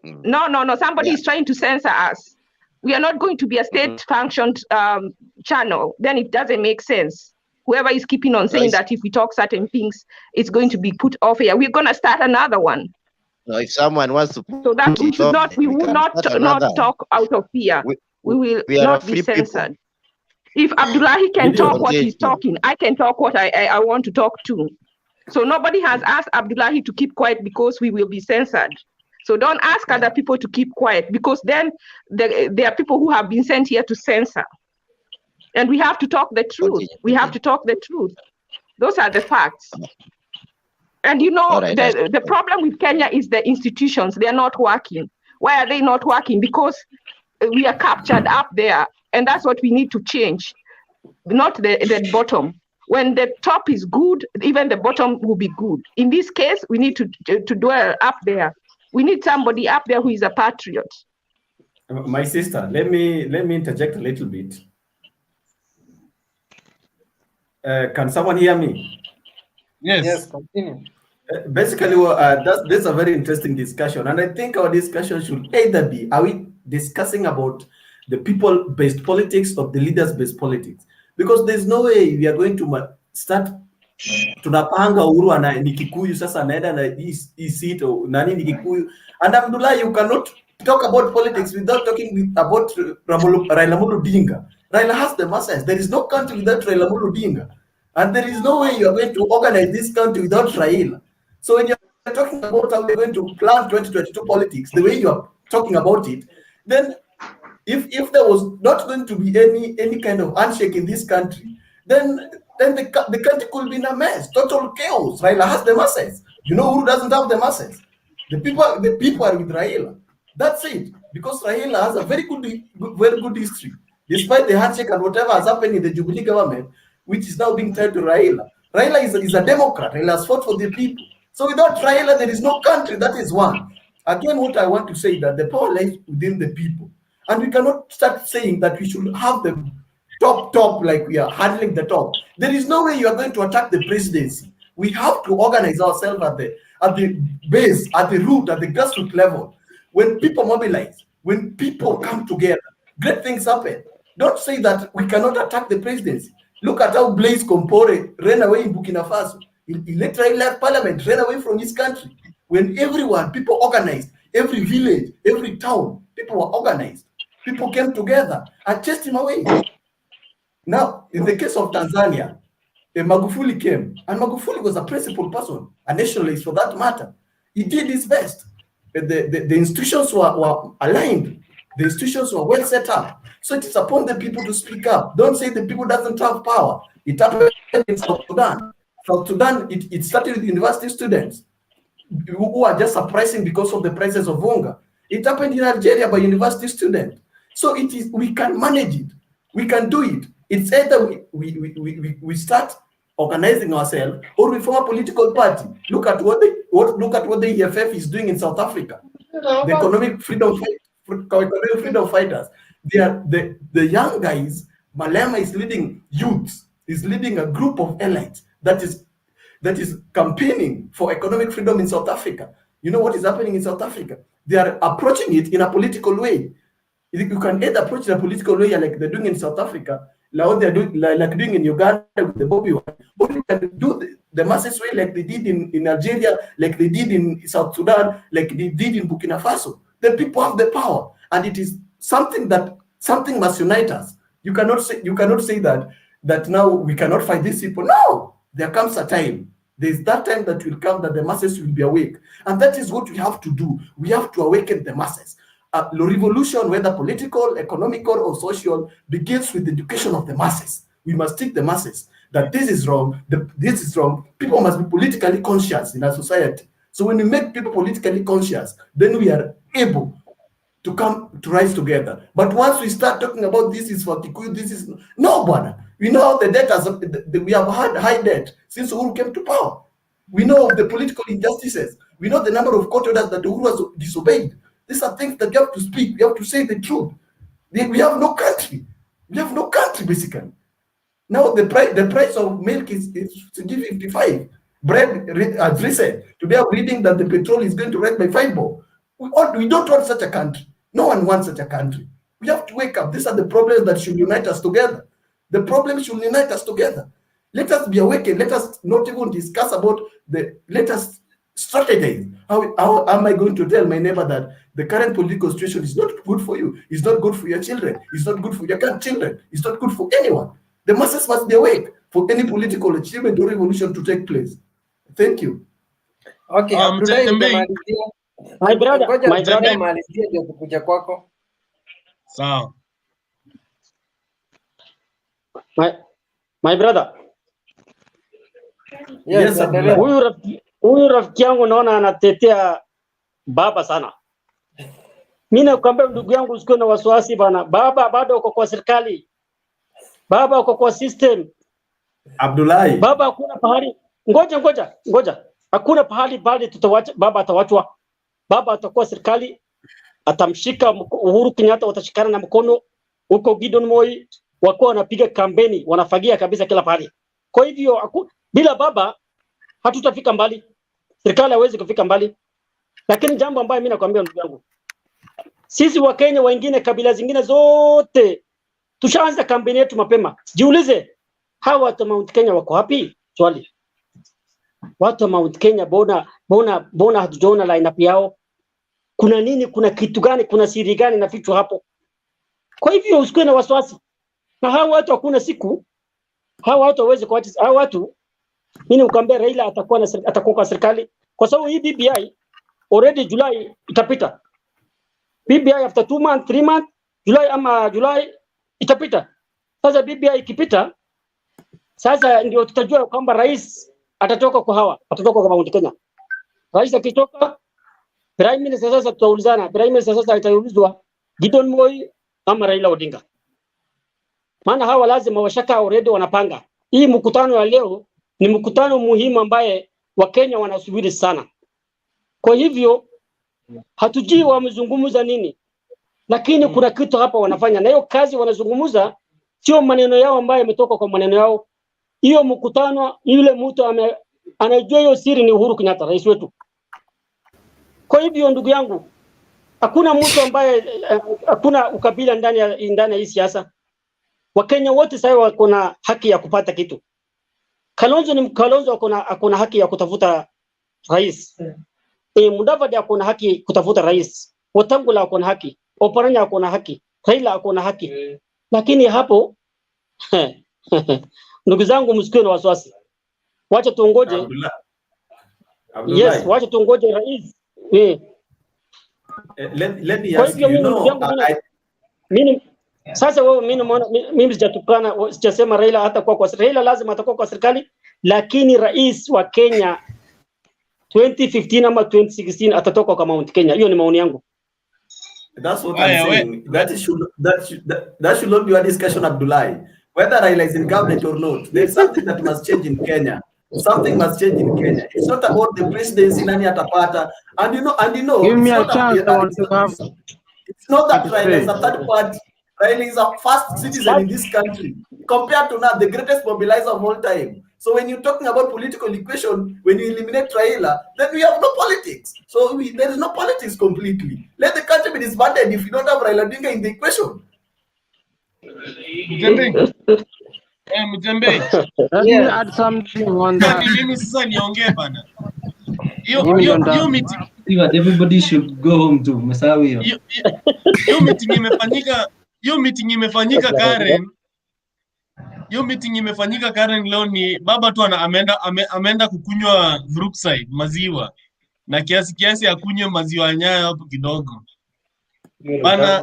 No. Somebody is trying to censor us. We are not going to be a state-functioned channel. Then it doesn't make sense. Whoever is keeping on saying that if we talk certain things, it's going to be put off here. We're going to start another one. No, if someone wants to so that we should not, we will not talk out of fear. We will not be censored. If Abdullahi can talk what he's talking, I can talk what I want to talk to. So nobody has asked Abdullahi to keep quiet because we will be censored. So don't ask other people to keep quiet because then there are people who have been sent here to censor. And we have to talk the truth. We have to talk the truth. Those are the facts. And you know, the problem with Kenya is the institutions. They are not working. Why are they not working? Because we are captured up there. And that's what we need to change. Not the bottom. When the top is good, even the bottom will be good. In this case, we need to dwell up there. We need somebody up there who is a patriot. My sister, let me interject a little bit. Can someone hear me? Yes, continue. Basically, that's a very interesting discussion. And I think our discussion should either be, are we discussing about the people-based politics or the leaders-based politics? Because there's no way we are going to start tunapanga Uhuru ana ni Kikuyu sasa anaenda na hii seat nani ni Kikuyu. And Abdullah, you cannot talk about politics without talking about Raila Amolo Odinga. Raila has the masses. There is no country without Raila Amolo Odinga. And there is no way you are going to organize this country without Raila. So when you're talking about how we're going to plan 2022 politics, the way you are talking about it, then if there was not going to be any kind of handshake in this country, then the country could be in a mess, total chaos. Raila has the masses. You know who doesn't have the masses? The people are with Raila. That's it. Because Raila has a very good history. Despite the handshake and whatever has happened in the Jubilee government, which is now being tied to Raila. Raila is a Democrat. Raila has fought for the people. So without Raila, there is no country. That is one. Again, what I want to say is that the power lies within the people. And we cannot start saying that we should have the top, like we are handling the top. There is no way you are going to attack the presidency. We have to organize ourselves at the base, at the root, at the grassroots level. When people mobilize, when people come together, great things happen. Don't say that we cannot attack the presidency. Look at how Blaise Compaoré ran away in Burkina Faso. He literally left parliament, ran away from his country. When people organized, every village, every town, people were organized. People came together and chased him away. Now, in the case of Tanzania, Magufuli came, and Magufuli was a principled person, a nationalist for that matter. He did his best. The institutions were aligned The institutions were well set up. So it is upon the people to speak up. Don't say the people doesn't have power. It happened in South Sudan. South Sudan, it started with university students who are just surprising because of the prices of hunger. It happened in Algeria by university students. So it is, we can manage it. We can do it. It's either we start organizing ourselves or we form a political party. Look at what the EFF is doing in South Africa. The economic freedom fighters. They are the young guys. Malema is leading youth, is leading a group of elites that is campaigning for economic freedom in South Africa. You know what is happening in South Africa? They are approaching it in a political way. You can either approach it in a political way like they're doing in South Africa, like what they're doing, like doing in Uganda with the Bobby Wine, or you can do the masses way like they did in Algeria, like they did in South Sudan, like they did in Burkina Faso. The people have the power, and it is something must unite us. You cannot say that now we cannot fight these people. No, there comes a time. There's that time that will come that the masses will be awake, and that is what we have to do. We have to awaken the masses. The revolution, whether political, economical, or social, begins with the education of the masses. We must teach the masses that this is wrong. This is wrong. People must be politically conscious in our society. So when we make people politically conscious, then we are able to come to rise together. But once we start talking about this is for Kikuyu, this is no, brother. We know the debt we have had high debt since Uhuru came to power. We know of the political injustices. We know the number of court orders that Uhuru has disobeyed. These are things that you have to speak. We have to say the truth. We have no country. We have no country, basically. Now the price of milk is 55. Bread has risen. Today I'm reading that the petrol is going to rise by 5 more. We don't want such a country. No one wants such a country. We have to wake up. These are the problems that should unite us together. The problems should unite us together. Let us be awakened. Let us not even discuss about let us strategize. How am I going to tell my neighbor that the current political situation is not good for you? It's not good for your children. It's not good for your children. It's not good for anyone. The masses must be awake for any political achievement or revolution to take place. Thank you. Okay, my brother, malizia ndio kukuja kwako. Sawa. My brother. Yes, huyu rafiki yangu naona anatetea baba sana. Mimi nakwambia ndugu yangu usiwe na wasiwasi bana. Baba bado uko kwa serikali. Baba uko kwa system. Abdullahi. Baba hakuna pahali. Ngoja. Hakuna pahali tutawacha baba atawachwa. Baba atakuwa serikali, atamshika Uhuru Kenyatta, watashikana na mkono huko. Gideon Moi wako wanapiga kampeni, wanafagia kabisa kila pahali. Kwa hivyo bila baba hatutafika mbali. Serikali haiwezi kufika mbali. Lakini jambo ambayo mimi nakwambia ndugu yangu, sisi wa Kenya wengine, kabila zingine zote tushaanza kampeni yetu mapema. Jiulize, hawa watu wa Mount Kenya wako wapi? Swali. Watu wa Mount Kenya bona hatujaona line up yao. Kuna nini? Kuna kitu gani? Kuna siri gani na fichwa hapo? Kwa hivyo usikuwe na wasiwasi. Na hawa watu hakuna siku hawa watu waweze kuacha hawa watu. Mimi nikwambia Raila atakuwa kwa serikali kwa sababu hii BBI already July itapita. BBI after 2 months, 3 months, July itapita. Sasa BBI ikipita, sasa ndio tutajua kwamba rais atatoka kwa Mount Kenya. Rais akitoka, Prime Minister sasa tutaulizana. Prime Minister sasa ataulizwa Gideon Moi ama Raila Odinga. Maana hawa lazima washaka already wanapanga. Hii mkutano wa leo ni mkutano muhimu ambaye Wakenya wanasubiri sana. Kwa hivyo hatujui wamezungumza nini. Lakini kuna kitu hapa wanafanya. Na hiyo kazi wanazungumza sio maneno yao ambayo yametoka kwa maneno yao. Hiyo mkutano yule mtu anajua hiyo siri ni Uhuru Kenyatta, rais wetu. Kwa hivyo ndugu yangu, hakuna mtu ambaye hakuna ukabila ndani ya hii siasa. Wakenya wote sasa wako na haki ya kupata kitu. Kalonzo akona haki ya kutafuta rais. Mudavadi akona haki kutafuta rais. Wetangula akona haki. Oparanya akona haki. Raila akona haki. Lakini hapo ndugu zangu msikiwe na wasiwasi. Wacha tuongoje. Yes, wacha tuongoje rais. Let me ask you, Mimi sasa wewe mimi sijatukana, sijasema Raila hatakuwa kwa Raila, lazima atakuwa kwa serikali, lakini rais wa Kenya 2015 ama 2016 atatoka kwa Mount Kenya. Hiyo ni maoni yangu. That's what I'm saying. That should not be a discussion, Abdullahi. Whether Raila is in government or not, there's something that must change in Kenya. Something must change in Kenya. It's not about the presidency nani atapata. And you know, Give me it's a not chance. I want to have. it's not that to Raila say. is a third party. Raila is a first citizen in this country. Compared to now, the greatest mobilizer of all time. So when you're talking about political equation, when you eliminate Raila, then we have no politics. So there is no politics completely. Let the country be disbanded if you don't have Raila Odinga in the equation. Mjembe. Let me add something on that. Mimi sasa niongee bana. Yo meeting, everybody should go home to Masawi. Yo meeting imefanyika Karen. Yo meeting imefanyika Karen leo ni baba tu ameenda kukunywa Brookside maziwa. Na kiasi akunywe maziwa Nyayo hapo kidogo. Bana,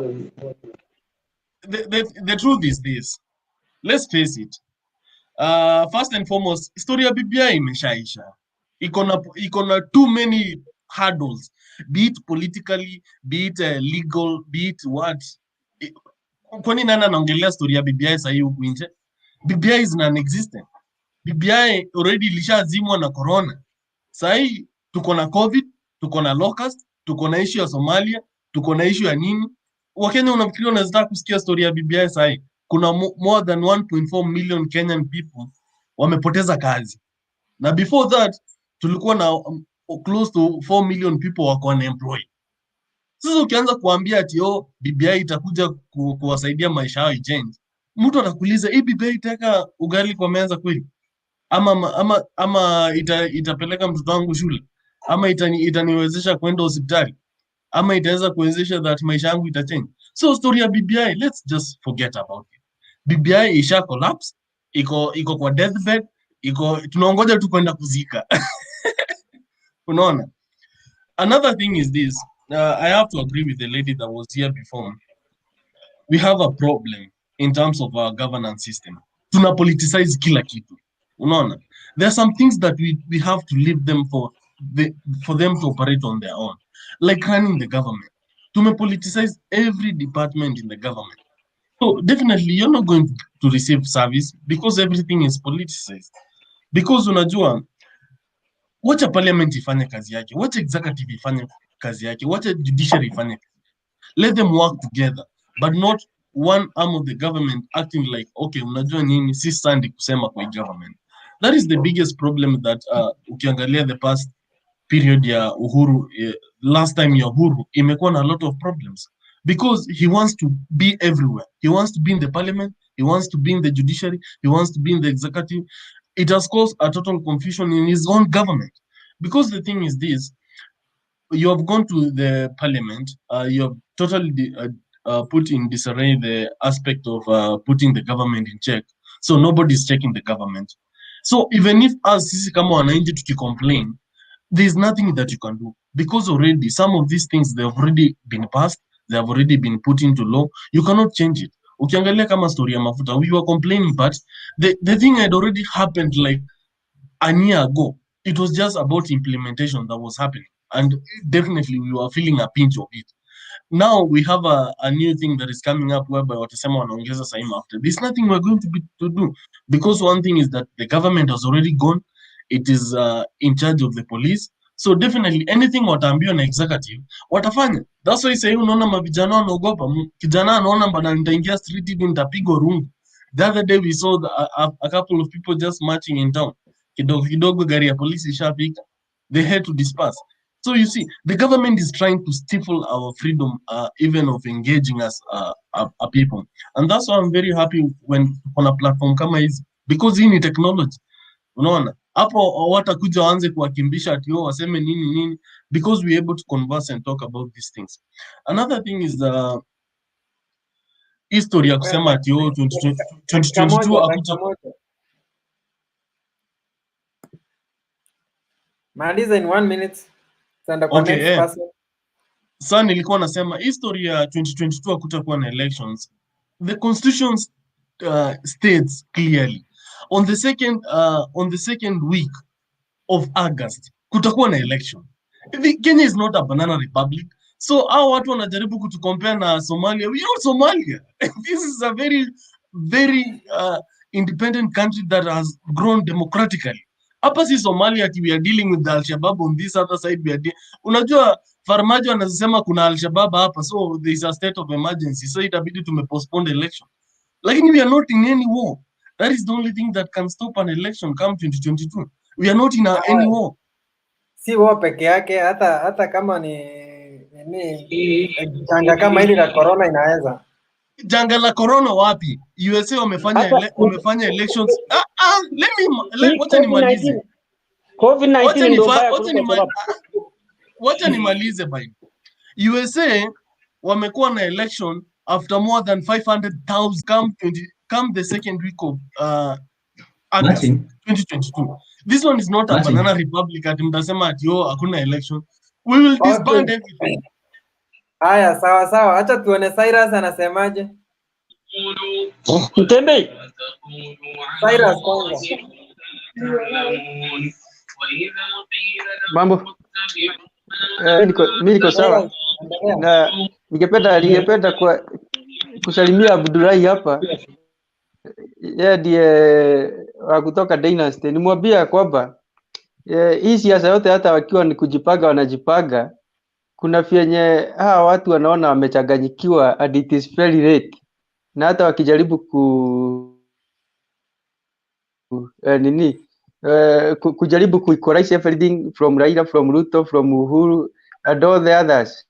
the truth is this. Let's face it. First and foremost, historia BBI imeshaisha. Iko na too many hurdles, be it politically, be it legal, be it what. Kwani nani anaongelea story ya BBI sasa hivi huku nje? BBI is non-existent. BBI already ilishazimwa na corona. Sasa hii tuko na COVID, tuko na locust, tuko na issue ya Somalia, tuko na issue ya nini? Wakenya unafikiria unaweza kusikia story ya BBI sasa hii? Kuna more than 1.4 million Kenyan people wamepoteza kazi. Na before that tulikuwa na close to 4 million people wako unemployed. Sasa ukianza kuambia ati BBI itakuja kuwasaidia maisha yao change, mtu atakuuliza hii BBI itaweka ugali kwa meza kweli? Ama itapeleka mtoto wangu shule? Ama itaniwezesha kwenda hospitali? Ama itaweza kuwezesha that maisha yangu itachange? So story ya BBI, let's just forget about it. BBI isha collapse, iko kwa deathbed, tunaongoja tu kwenda kuzika. Unaona? Another thing is this, I have to agree with the lady that was here before. We have a problem in terms of our governance system. Tuna politicize kila kitu. Unaona? There are some things that we have to leave them for them to operate on their own. Like running the government. Politicize every department in the government. So definitely you're not going to receive service because everything is politicized. Because unajua, wacha parliament ifanye kazi yake, wacha executive ifanye kazi yake, wacha judiciary ifanye. Let them work together, but not one arm of the government acting like, okay, unajua nini, si sandi kusema kwa government. That is the biggest problem that ukiangalia the past period ya Uhuru, last time ya Uhuru, imekuwa na a lot of problems. Because he wants to be everywhere. He wants to be in the parliament, he wants to be in the judiciary, he wants to be in the executive. It has caused a total confusion in his own government. Because the thing is this, you have gone to the parliament, you have totally put in disarray the aspect of putting the government in check. So nobody is checking the government. So even if us, sisi kama wananchi tukicomplain, there's nothing that you can do. Because already some of these things, they have already been passed, they have already been put into law. You cannot change it. Ukiangalia kama story ya mafuta, we were complaining, but the thing had already happened like a year ago. It was just about implementation that was happening. And definitely we were feeling a pinch of it. Now we have a new thing that is coming up whereby watasema wanaongeza saa hii mafuta. There's nothing we're going to do. Because one thing is that the government has already gone. It is in charge of the police. So definitely anything wataambiwa na executive watafanya. That's why say unaona mavijana wanaogopa. Kijana anaona bana nitaingia street hivi nitapigwa rungu. The other day we saw a couple of people just marching in town. Kidogo gari ya polisi ishafika. They had to disperse. So you see, the government is trying to stifle our freedom even of engaging as a people. And that's why I'm very happy when on a platform kama hizi, because hii ni technology. Unaona? Hapo watakuja waanze kuwakimbisha ati waseme nini because we're able to converse and talk about these things. Another thing is the history ya kusema ati 2022 akuja. Maliza in 1 minute. Tanda kwa next person. Sasa nilikuwa nasema history ya 2022 hakutakuwa na elections. The constitution states clearly on the second week of August kutakuwa na election. Kenya is not a banana republic. So hao watu wanajaribu kutucompare na Somalia. We are not Somalia. This is a very independent country that has grown democratically. Hapa si Somalia we are dealing with the Al-Shabaab on this other side we are unajua Farmajo anasema kuna Al-Shabaab hapa, so there is a state of emergency, so itabidi tumepostpone the election. Lakini we are not in any war. That is the only thing that can stop an election come 2022. We are not in any war. Si war peke yake, hata kama ni janga kama hili la corona inaweza. Janga la corona wapi? USA wamefanya elections. Wacha nimalize. COVID-19 ndio mbaya kuliko wacha nimalize bye. USA wamekuwa na election after more than 500,000 come the second week of August 2022. This one is not a banana republic ati mtasema ati hakuna election. We will disband everything. Haya, sawa. Acha tuone Cyrus anasemaje. Mtembei. Cyrus kwanza. Mambo. Mimi niko sawa. Na ningependa kusalimia Abdullahi hapa. Yeye ndiye wa kutoka Dynasty. Nimwambia kwamba hii siasa yote hata wakiwa ni kujipanga wanajipanga. Kuna vyenye hawa watu wanaona wamechanganyikiwa and it is very late. Na hata wakijaribu kujaribu kuequalize everything from Raila, from Ruto, from Uhuru and all the others,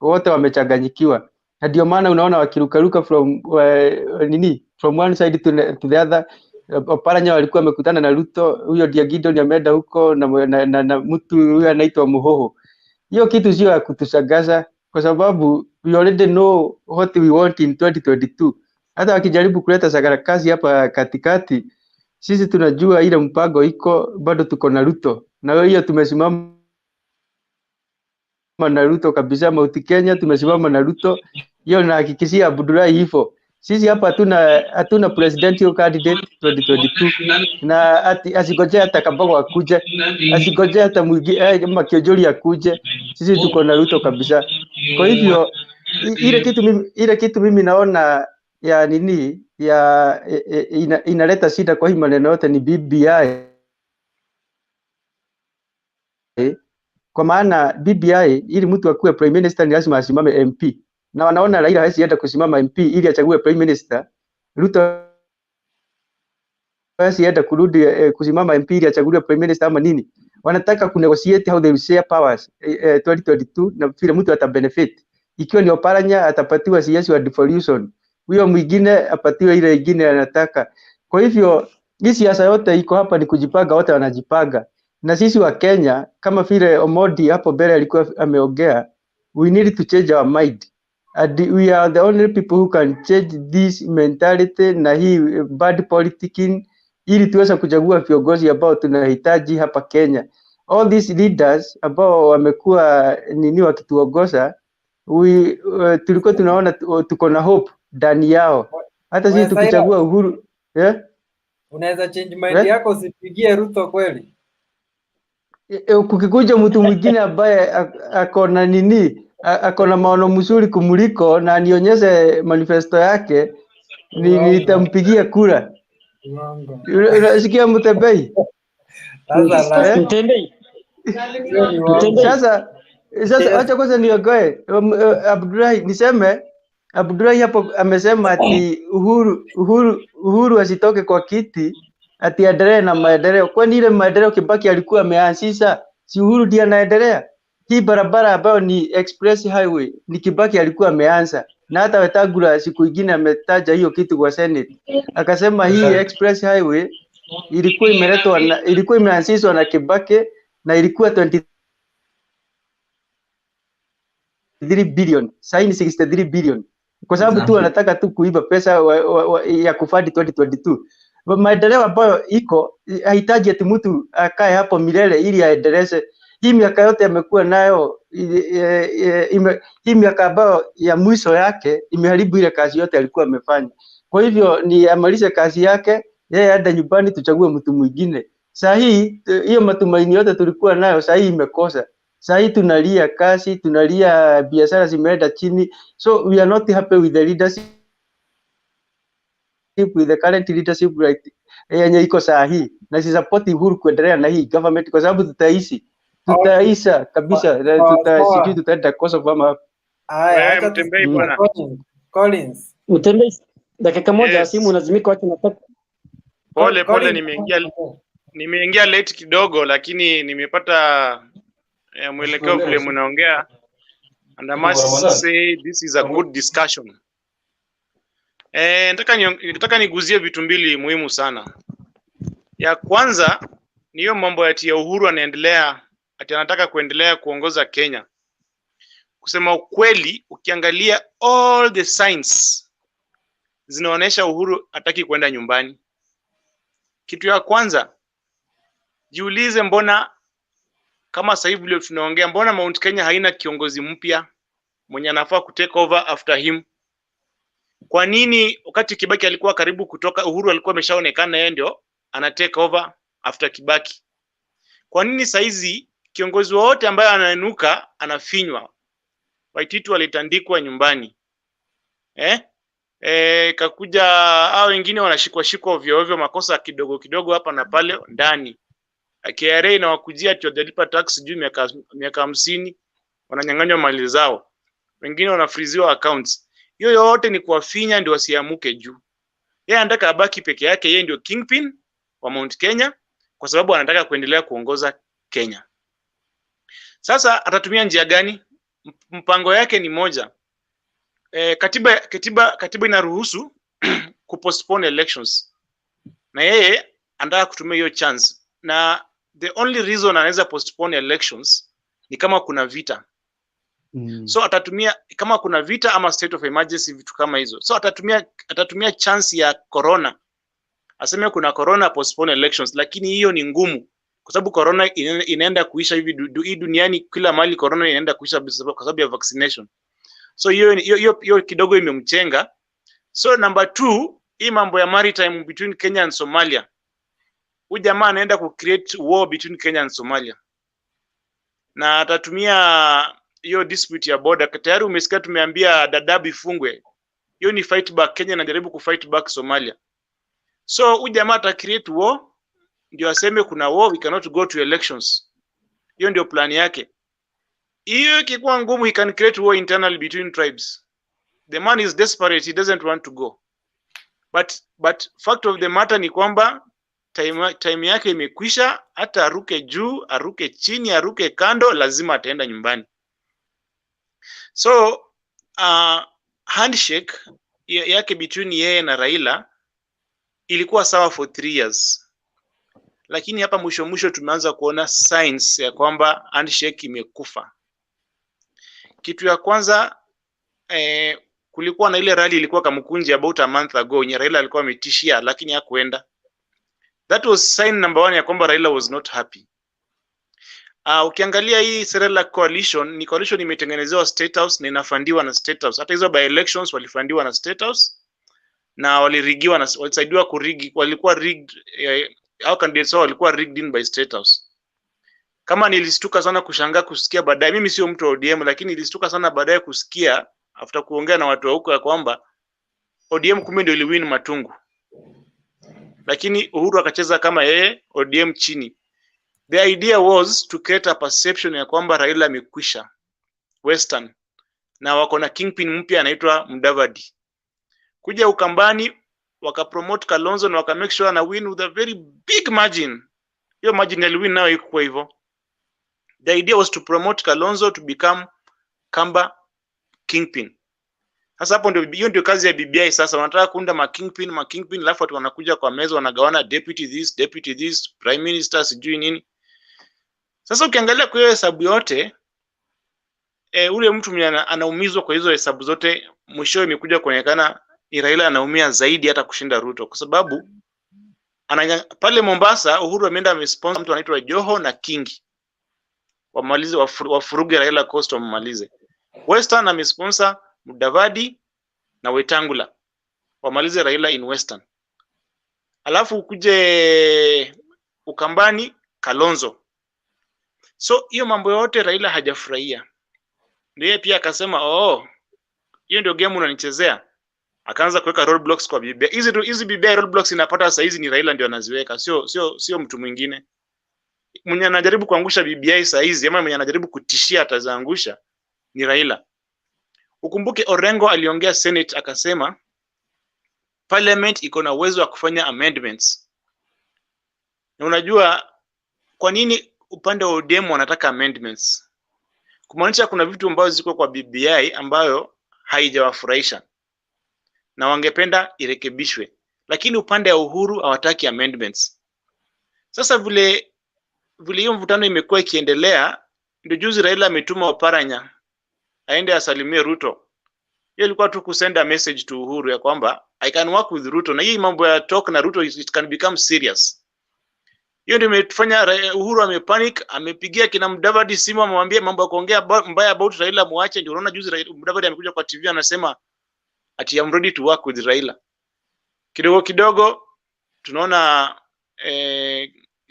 wote wamechanganyikiwa. Na ndio maana unaona wakirukaruka from one side to the other. Oparanya walikuwa wamekutana na Ruto, huyo ndiye Gideon ameenda huko na mtu huyo anaitwa Muhoho. Hiyo kitu sio ya kutushangaza kwa sababu we already know what we want in 2022. Hata wakijaribu kuleta sarakasi hapa katikati, sisi tunajua ile mpango iko, bado tuko na Ruto. Na hiyo tumesimama na Ruto kabisa, Mount Kenya tumesimama na Ruto. Hiyo nahakikishia Abdullahi hivyo. Sisi hapa hatuna presidential candidate 2022 na asingoje hata Kabogo akuje, asingoje hata Makiojori akuje. Sisi tuko na Ruto kabisa. Kwa hivyo ile kitu mimi naona ya inaleta shida kwa hii maneno yote ni BBI. Kwa maana BBI ili mtu akuwe prime minister ni lazima asimame MP. Na wanaona Raila hawezi enda kusimama MP ili achague prime minister. Ruto hawezi enda kurudi kusimama MP ili achague prime minister ama nini. Wanataka kunegotiate how they will share powers 2022 na vile mtu atabenefit. Ikiwa ni Oparanya atapatiwa CS wa devolution, huyo mwingine apatiwe ile nyingine anataka. Kwa hivyo hii siasa yote iko hapa ni kujipanga, wote wanajipanga. Na sisi wa Kenya kama vile Omodi hapo mbele alikuwa ameongea, we need to change our mind. And we are the only people who can change this mentality na hii bad politicking ili tuweze kuchagua viongozi ambao tunahitaji hapa Kenya. All these leaders ambao wamekuwa wakituongoza, tulikuwa tunaona tuko na hope ndani yao. Hata sisi tukichagua Uhuru, unaweza change mind yako usipigie Ruto kweli? Kukikuja mtu mwingine ambaye akona maono mzuri kumuliko na nionyeshe manifesto yake, nitampigia kura. Unasikia Mtembei? Sasa acha kwanza niogoe Abdullahi, niseme Abdullahi hapo amesema ati Uhuru asitoke kwa kiti ati aendelee na maendeleo. Kwani ile maendeleo Kibaki alikuwa ameanzisha, si Uhuru ndiye anaendelea? Hii barabara ambayo ni express highway ni Kibaki alikuwa ameanza, na hata Wetangula siku nyingine ametaja hiyo kitu kwa Senate, akasema hii express highway ilikuwa imeanzishwa na Kibaki na ilikuwa 23 billion, sasa ni 63 billion, kwa sababu tu wanataka tu kuiba pesa ya kufadi 2022. Maendeleo ambayo iko hahitaji ati mtu akae hapo milele ili aendeleze. Hii miaka yote amekuwa nayo, hii miaka ambayo ya mwisho yake imeharibu ile kazi yote alikuwa amefanya. Kwa hivyo ni amalize kazi yake, yeye aende nyumbani, tuchague mtu mwingine. Saa hii hiyo matumaini yote tulikuwa nayo saa hii imekosa. Saa hii tunalia kazi, tunalia biashara zimeenda chini. So we are not happy with the leadership, with the current leadership right yenye iko saa hii, na si support Uhuru kuendelea na hii government kwa sababu tutaisha kabisa, sijui tutaenda Kosovo ama Haya, acha Mtembei bwana. Collins. Mtembei, dakika moja Yes. simu unazimika, wacha nataka. Pole nimeingia late kidogo, lakini nimepata mwelekeo vile mnaongea, and I must say this is a good discussion. Nataka niguzie vitu mbili muhimu sana. Ya kwanza ni hiyo mambo ya Uhuru anaendelea ati anataka kuendelea kuongoza Kenya. Kusema ukweli, ukiangalia all the signs zinaonyesha Uhuru hataki kwenda nyumbani. Kitu ya kwanza, jiulize mbona kama sasa hivi leo tunaongea, mbona Mount Kenya haina kiongozi mpya mwenye anafaa kutake over after him? Kwa nini wakati Kibaki alikuwa karibu kutoka, Uhuru alikuwa ameshaonekana yeye ndio ana take over after Kibaki? Kwa nini saizi kiongozi wote ambaye anainuka anafinywa? Waititu alitandikwa nyumbani. Kakuja hao wengine wanashikwa ovyo ovyo, makosa kidogo kidogo hapa na pale ndani. KRA na wakujia ati wajalipa tax juu miaka 50, wananyang'anywa mali zao. Wengine wanafriziwa accounts. Hiyo yote ni kuwafinya ndio wasiamuke juu. Yeye anataka abaki peke yake, yeye ndio kingpin wa Mount Kenya kwa sababu anataka kuendelea kuongoza Kenya. Sasa atatumia njia gani? Mpango yake ni moja. Katiba inaruhusu kupostpone elections. Na yeye anataka kutumia hiyo chance. Na the only reason anaweza postpone elections ni kama kuna vita. So atatumia kama kuna vita ama state of emergency, vitu kama hizo. So atatumia chance ya corona. Aseme kuna corona, postpone elections, lakini hiyo ni ngumu kwa sababu corona inaenda kuisha hivi duniani, kila mahali corona inaenda kuisha kwa sababu ya vaccination. So hiyo kidogo imemchenga. So number 2, hii mambo ya maritime between Kenya and Somalia. Huyu jamaa anaenda ku create war between Kenya and Somalia. Na atatumia hiyo dispute ya border. Tayari umesikia tumeambia Dadaab ifungwe. Hiyo ni fight back, Kenya inajaribu ku fight back Somalia. So huyu jamaa ata create war ndio aseme kuna war, we cannot go to elections. Hiyo ndio plan yake. Hiyo ikikuwa ngumu, he can create war internally between tribes. The man is desperate, he doesn't want to go. But fact of the matter ni kwamba time yake imekwisha. Hata aruke juu, aruke chini, aruke kando, lazima ataenda nyumbani. So handshake yake between yeye na Raila ilikuwa sawa for 3 years. Lakini hapa mwisho tumeanza kuona signs ya kwamba handshake imekufa. Kitu ya kwanza, kulikuwa na ile rally ilikuwa Kamukunji about a month ago, nye Raila alikuwa ametishia lakini hakuenda. That was sign number 1 ya kwamba Raila was not happy. Ukiangalia hii Serela coalition, ni coalition imetengenezewa State House na inafandiwa na State House. Hata hizo by elections walifandiwa na State House na walirigiwa na walisaidiwa kurigi, walikuwa rigged, au candidates wao walikuwa rigged in by State House. Kama nilistuka sana kushangaa kusikia baadaye, mimi sio mtu wa ODM, lakini nilistuka sana baadaye kusikia after kuongea na watu wa huko ya kwamba ODM kumbe ndio iliwin Matungu. Lakini Uhuru akacheza kama yeye ODM chini. The idea was to create a perception ya kwamba Raila amekwisha Western na wako na kingpin mpya anaitwa Mudavadi. Kuja Ukambani wakapromote Kalonzo na waka make sure na win with a very big margin. Hiyo margin aliwin nayo iko hivyo. The idea was to promote Kalonzo to become Kamba kingpin. Sasa hapo ndio kazi ya BBI. Sasa wanataka kuunda ma kingpin alafu watu wanakuja kwa meza wanagawana deputy this, prime minister sijui nini. Sasa ukiangalia kwa hiyo hesabu yote, ule mtu mwenye anaumizwa kwa hizo hesabu zote, mwisho imekuja kuonekana ni Raila anaumia zaidi hata kushinda Ruto, kwa sababu pale Mombasa Uhuru ameenda amesponsor mtu anaitwa Joho na Kingi. wamalize, wafuruge Raila Coast, wamalize. Western amesponsor Mudavadi na Wetangula, wamalize Raila in Western. Alafu kuje Ukambani Kalonzo. So hiyo mambo yote Raila hajafurahia. Ndiye pia akasema hiyo ndio game unanichezea. Akaanza kuweka roadblocks kwa BBI. Hizi BBI roadblocks inapata saa hizi ni Raila ndio anaziweka, sio mtu mwingine. Mwenye anajaribu kuangusha BBI saa hizi ama mwenye anajaribu kutishia atazaangusha ni Raila. Ukumbuke Orengo aliongea Senate akasema Parliament iko na uwezo wa kufanya amendments. Na unajua kwa nini upande wa ODM wanataka amendments? Kumaanisha kuna vitu ambazo ziko kwa BBI ambayo haijawafurahisha na wangependa irekebishwe, lakini upande wa Uhuru hawataki amendments. Sasa vile hiyo mvutano imekuwa ikiendelea, ndio juzi Raila ametuma Oparanya aende asalimie Ruto. Hiyo ilikuwa tu kusend a message to Uhuru ya kwamba I can work with Ruto, na hii mambo ya talk na Ruto it can become serious. Hiyo ndio imetufanya Uhuru amepanic, amepigia kina Mudavadi simu amwambie mambo ya kuongea mbaya about Raila muache. Ndio unaona juzi Mudavadi amekuja kwa TV anasema ati I'm ready to work with Raila. Kidogo kidogo tunaona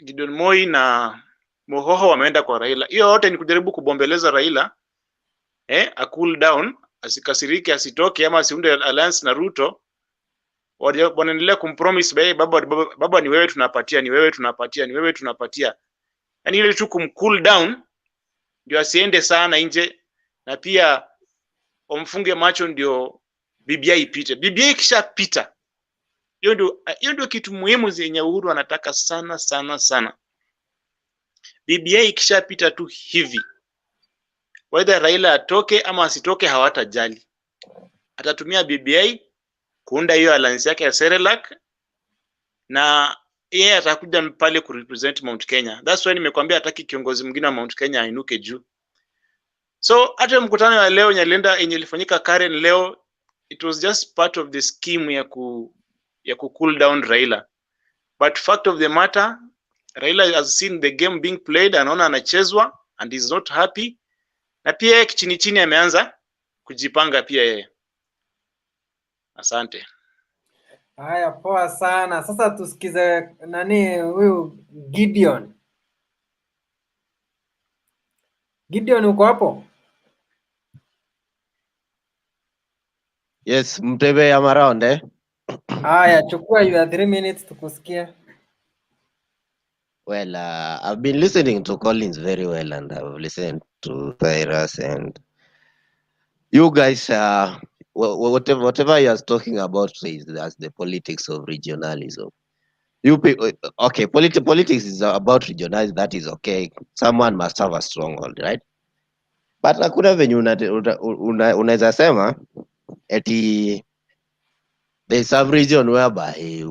Gideon Moi na Muhoho wameenda kwa Raila. Hiyo yote ni kujaribu kubombeleza Raila a cool down, asikasirike, asitoke ama asiunde alliance na Ruto. Wanaendelea kumpromise baba ni wewe tunapatia, ni wewe tunapatia, ni wewe tunapatia. Yaani ile tu kumcool down ndio asiende sana nje, na pia omfunge macho ndio BBI ipite. BBI ikishapita, hiyo ndio kitu muhimu zenye Uhuru anataka sana sana sana. BBI ikishapita tu hivi, whether Raila atoke ama asitoke hawatajali. Atatumia BBI kuunda hiyo alliance yake ya Serelak, na yeye atakuja pale ku represent Mount Kenya. That's why nimekwambia hataki kiongozi mwingine wa Mount Kenya ainuke juu. So hata mkutano wa leo yenye ilifanyika Karen leo, it was just part of the scheme ya ku cool down Raila. But fact of the matter, Raila has seen the game being played, anaona anachezwa and is not happy. Na pia chini chini ameanza kujipanga pia yeye. Asante. Haya, poa sana. Sasa tusikize nani huyu Gideon. Gideon, uko hapo? Yes, Mtebe, I'm around, eh? Haya, chukua you 3 minutes tukusikia. Well, I've been listening to Collins very well, and I've listened to Cyrus, and you guys, whatever you are talking about is that's the politics of regionalism. Okay, politics is about regionalism, that is okay. Someone must have a stronghold, right? But hakuna venye unaweza sema eti there's some region whereby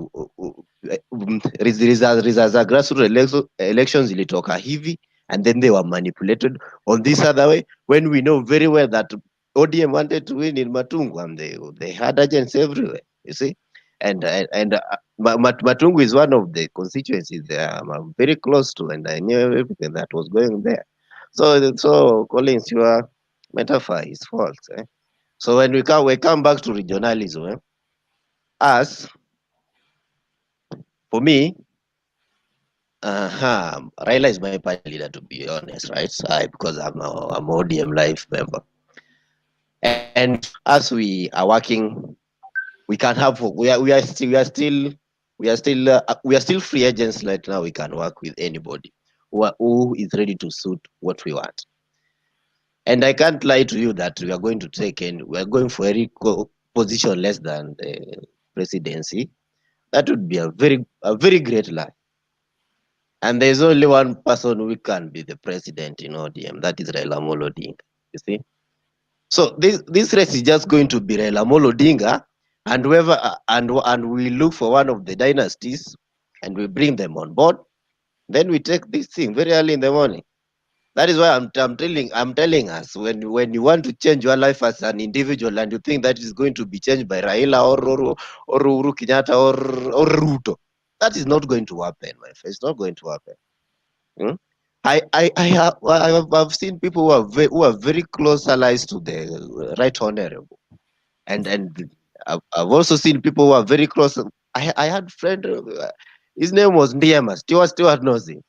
results za grassroots elections ilitoka hivi and then they were manipulated on this other way, when we know very well that ODM wanted to win in Matungu and they had agents everywhere, you see. And Matungu is one of the constituencies I'm very close to, and I knew everything that was going there. So Collins, your metaphor is false. So when we come back to regionalism, us, for me, Raila is my party leader, to be honest, right? Because I'm ODM life member, and as we are working, we can have we are still free agents right now. We can work with anybody who is ready to suit what we want. And I can't lie to you that we are going to take and we are going for any position less than the presidency. That would be a very great lie. And there's only one person who can be the president in ODM, that is Raila Amolo Odinga. You see, so this race is just going to be Raila Amolo Odinga, and whoever and we look for one of the dynasties and we bring them on board. Then we take this thing very early in the morning. That is why I'm telling us, when you want to change your life as an individual and you think that is going to be changed by Raila or Uhuru Kenyatta or Ruto, that is not going to happen, my friend. It's not going to happen. I've seen people who are very close allies to the right honorable, and I've also seen people who are very close. I had a friend, his name was Ndiema. Stewart knows him.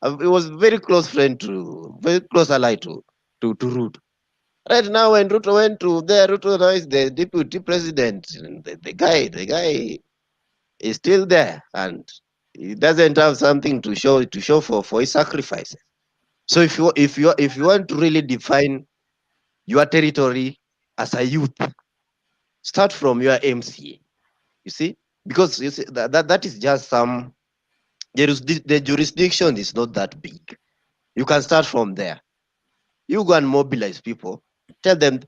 He was very close friend to, very close ally to Ruto. Right now, when Ruto went to there, Ruto now is the deputy president. And the guy is still there, and he doesn't have something to show for his sacrifices. So if you want to really define your territory as a youth, start from your MCA. You see, because you see that is just some. The jurisdiction is not that big. You can start from there. You go and mobilize people. Tell them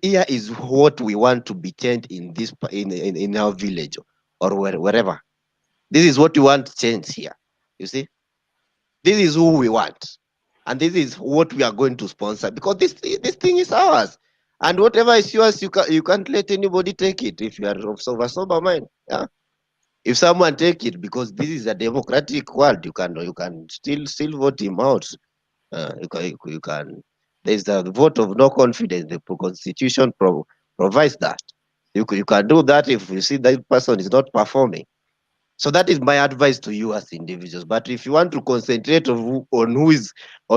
here is what we want to be changed in this in our village or wherever. This is what you want to change here. You see, this is who we want, and this is what we are going to sponsor, because this thing is ours, and whatever is yours, you can't let anybody take it if you are of sober mind. Yeah. If someone take it, because this is a democratic world, you can still vote him out. You can. There's the vote of no confidence. The constitution provides that. You can do that if you see that person is not performing. So that is my advice to you as individuals. But if you want to concentrate on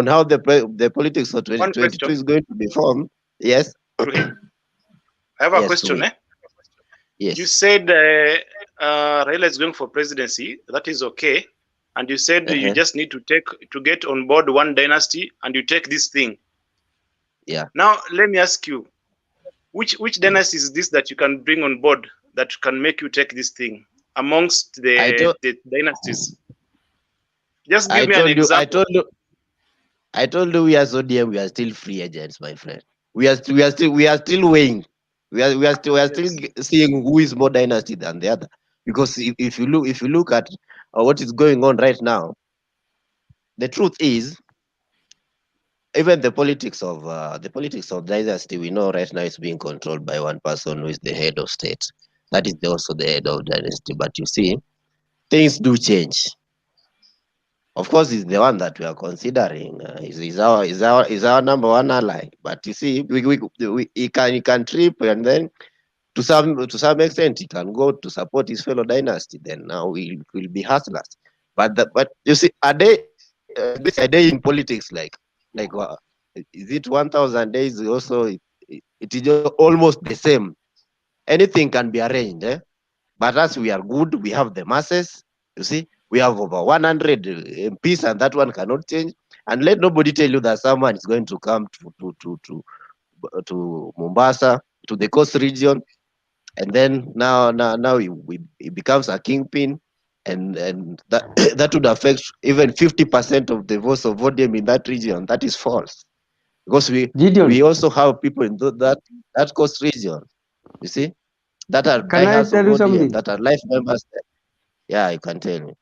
how the politics of 2022 is going to be formed, yes. I have a Yes, question. Yes. You said Raila is going for presidency. That is okay. And you said you just need to get on board one dynasty, and you take this thing. Yeah. Now let me ask you, which dynasty is this that you can bring on board that can make you take this thing amongst the dynasties? Just give me an example. I told you we as ODM, we are still free agents, my friend. We are still weighing. We are still seeing who is more dynasty than the other. Because if you look at what is going on right now, the truth is, even the politics of dynasty, we know right now is being controlled by one person who is the head of state. That is also the head of dynasty. But you see, things do change. Of course, he's the one that we are considering. He's our number one ally. But you see, he can trip, and then to some extent he can go to support his fellow dynasty. Then now we will be hustlers. But you see, a day in politics, like is it 1,000 days? Also, it is almost the same. Anything can be arranged. But as we are good, we have the masses. You see, we have over 100 MPs, and that one cannot change. And let nobody tell you that someone is going to come to Mombasa, to the coast region, and then now he becomes a kingpin, and that that would affect even 50% of the votes of ODM in that region. That is false, because we also have people in that coast region. You see, that are Can I diehards of tell you ODM, something? that are life members there. Yeah, you can tell me.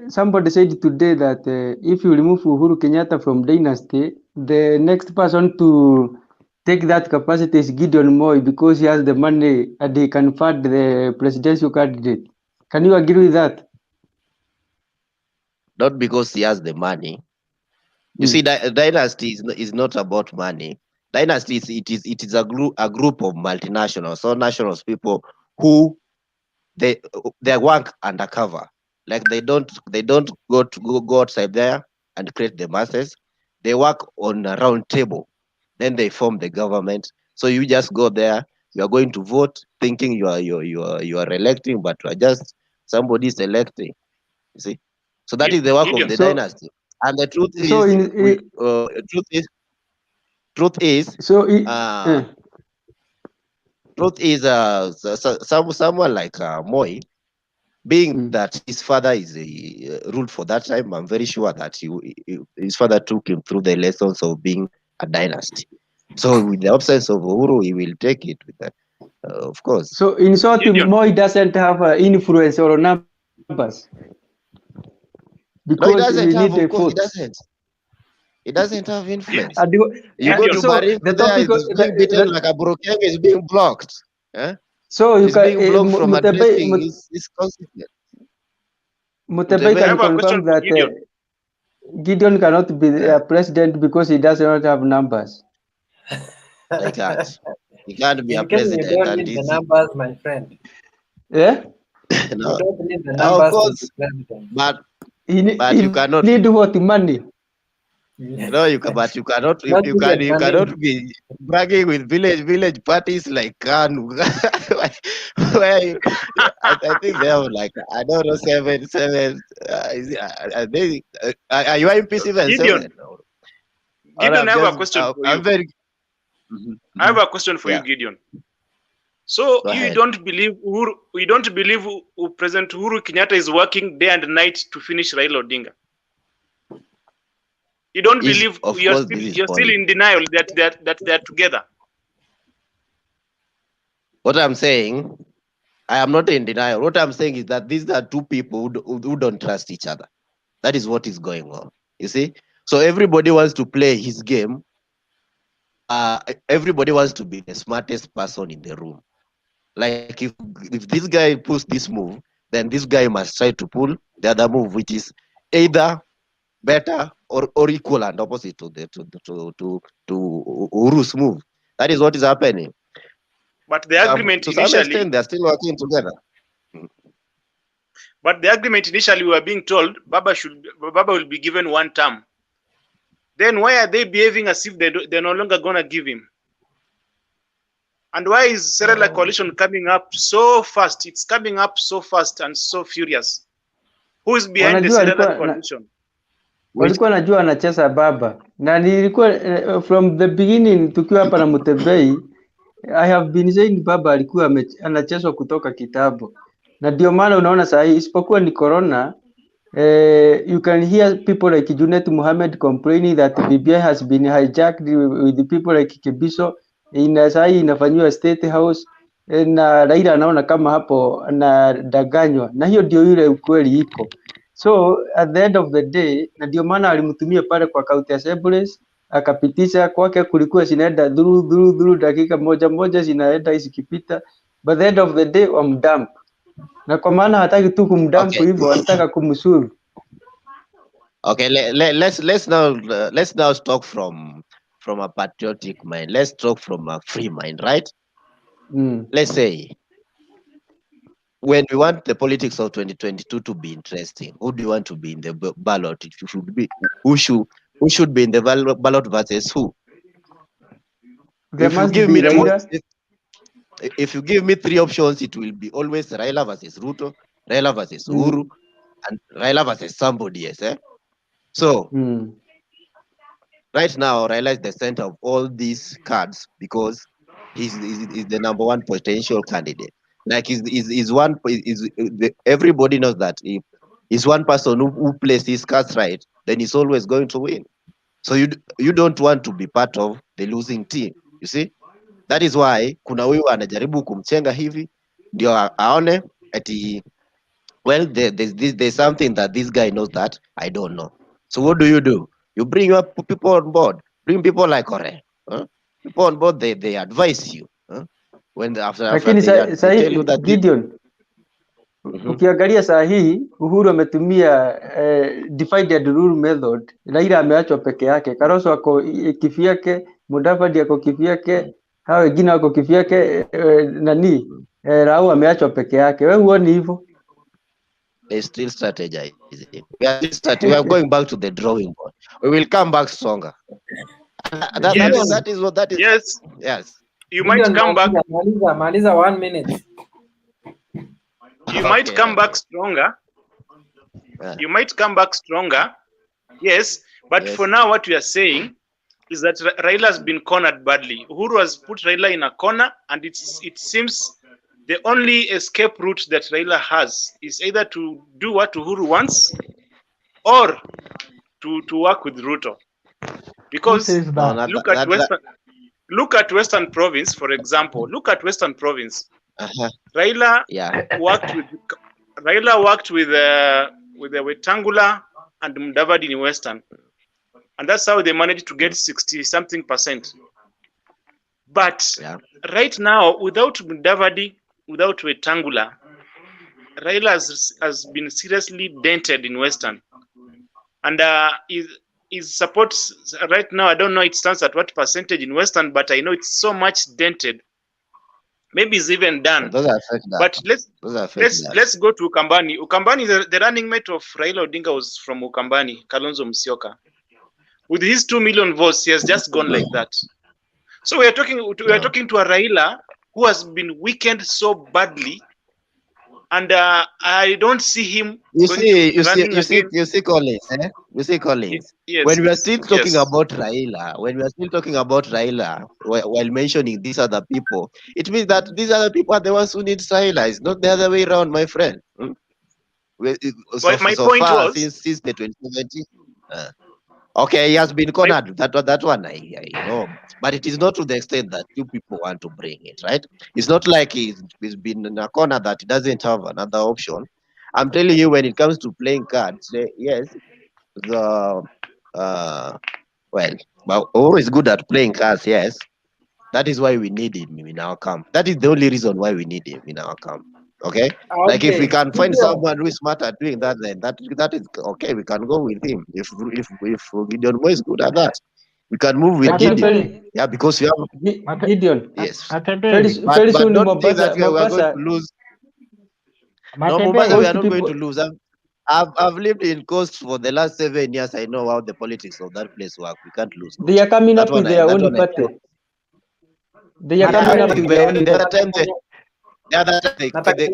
Somebody said today that if you remove Uhuru Kenyatta from dynasty, the next person to take that capacity is Gideon Moi, because he has the money and he can fund the presidential candidate. Can you agree with that? Not because he has the money. You see, dynasty is not about money. Dynasty it is a group of multinationals or nationals, people who they work undercover. Like they don't go outside there and create the masses. They work on a round table. Then they form the government. So you just go there. You are going to vote, thinking you are electing, but you are just somebody is electing. You see, so that is the work of the dynasty. And the truth is, someone like Moi, being that his father is ruled for that time, I'm very sure that his father took him through the lessons of being a dynasty. So with the absence of Uhuru, he will take it with that, of course. So in short, Moi doesn't have influence or numbers. No, he doesn't have. Need Of course, he doesn't. He doesn't have influence. You go to Baringo, there is being beaten like a Burukenge is being blocked. So you it's being blocked from addressing his constituents. Mutebe can confirm that Gideon cannot be a president because he does not have numbers. He can't. He can't be a In Kenya, you president, don't and need the he's numbers, my friend. Yeah? You no. don't need the Of numbers to course, be president. but He you cannot. need what money? No, but you cannot. Not You even money. cannot be bragging with village parties like Kanu. Where I think they have like I don't know seven. Are you implicit and Gideon, seven? Or Gideon, I'm I have a just question for I'm you. very. I have a question for you, Yeah. Gideon. So Go you ahead. don't believe President Uhuru Kenyatta is working day and night to finish Raila Odinga? You don't believe Of you're course, still this is you're still politics. in denial that they're together. What I'm saying, I am not in denial. What I'm saying is that these are two people who don't trust each other. That is what is going on. You see? So everybody wants to play his game. Everybody wants to be the smartest person in the room. Like if this guy pulls this move, then this guy must try to pull the other move, which is either better or equal and opposite to Uru's move. That is what is happening. But the agreement To some initially, extent, they're still working together. we were being told Baba will be given 1 term. Then why are they behaving as if they're no longer gonna give him? And why is Serela coalition coming up so fast? It's coming up so fast and so furious. Who is behind the Serela coalition? Walikuwa najua anacheza baba na nilikuwa from the beginning tukiwa hapa na Mutebei, I have been saying baba alikuwa anachezwa kutoka kitabu, na ndio maana unaona saa hii isipokuwa ni corona, you can hear people like Junet Mohammed complaining that BBI has been hijacked with the people like Kibiso. Saa hii inafanywa State House na Raila anaona kama hapo anadanganywa, na hiyo ndio ile ukweli iko. So at the end of the day, na ndio maana alimtumia pale kwa county assemblies, akapitisha kwake, kulikuwa zinaenda through dakika moja zinaenda zikipita, but the end of the day wamdump, na kwa maana hataki tu kumdump hivyo, anataka kumsuru. Okay, let's now talk from a patriotic mind. Let's talk from a free mind, right? Let's say when we want the politics of 2022 to be interesting, who do you want to be in the ballot? It should be who should be in the ballot versus who? If you give me 3 options, it will be always Raila versus Ruto, Raila versus Uhuru, and Raila versus somebody else. So right now, Raila is the center of all these cards because he's the number 1 potential candidate. Like everybody knows that if he's one person who plays his cards right, then he's always going to win. So you don't want to be part of the losing team. You see, that is why kuna huyu anajaribu kumchenga hivi ndio aone ati well there's something that this guy knows that I don't know. So what do? You bring your people on board. Bring people like Ore. People on board, they advise you. When after Lakini they tell you that Gideon, ukiangalia saa hii Uhuru ametumia divided rule method. Raila ameachwa peke yake, Kalonzo ako kivyake, Mudavadi ako kivyake, hao wengine wako kivyake, Rau ameachwa peke yake. Wewe huoni hivyo? They still strategizing. We are going back to the drawing board. We will come back stronger. That is. Yes. You might come back. Maliza 1 minute. You might come back stronger. You might come back stronger. Yes, but for now, what we are saying is that Raila has been cornered badly. Uhuru has put Raila in a corner, and it seems the only escape route that Raila has is either to do what Uhuru wants or to work with Ruto. Because look at Western Province, for example. Look at Western Province. Raila worked with Wetangula and Mudavadi in Western, and that's how they managed to get 60-something%. But right now, without Mudavadi, without Wetangula, Raila has been seriously dented in Western. and his support right now, I don't know it stands at what percentage in Western, but I know it's so much dented. Maybe it's even done. Those are fake But data. Those are fake data. let's go to Ukambani. Ukambani, the running mate of Raila Odinga was from Ukambani, Kalonzo Musyoka. With his 2 million votes, he has just gone like that. So we are talking to a Raila who has been weakened so badly, and I don't see him. You see, Collins. You see, Collins. Yes. When we are still talking about Raila, while mentioning these other people, it means that these other people are the ones who need Raila. It's not the other way around, my friend. So point far, was since the 2017. Okay, he has been cornered. That one I know, but it is not to the extent that you people want to bring it, right? It's not like he's been in a corner that he doesn't have another option. I'm telling you, when it comes to playing cards, yes, well, but Oro is good at playing cards, yes. That is why we need him in our camp. That is the only reason why we need him in our camp. Okay? Like if we can find someone who is smart at doing that, then that is okay. We can go with him. If Gideon Moi is good at that, we can move with Gideon. Yeah, because we have Gideon. Yes. Very But soon don't think that we are going to lose. No, Mombasa, we are not going to lose. I've lived in Coast for the last 7 years. I know how the politics of that place work. We can't lose. They are coming up with their own party. They are coming up with their own party. The other time they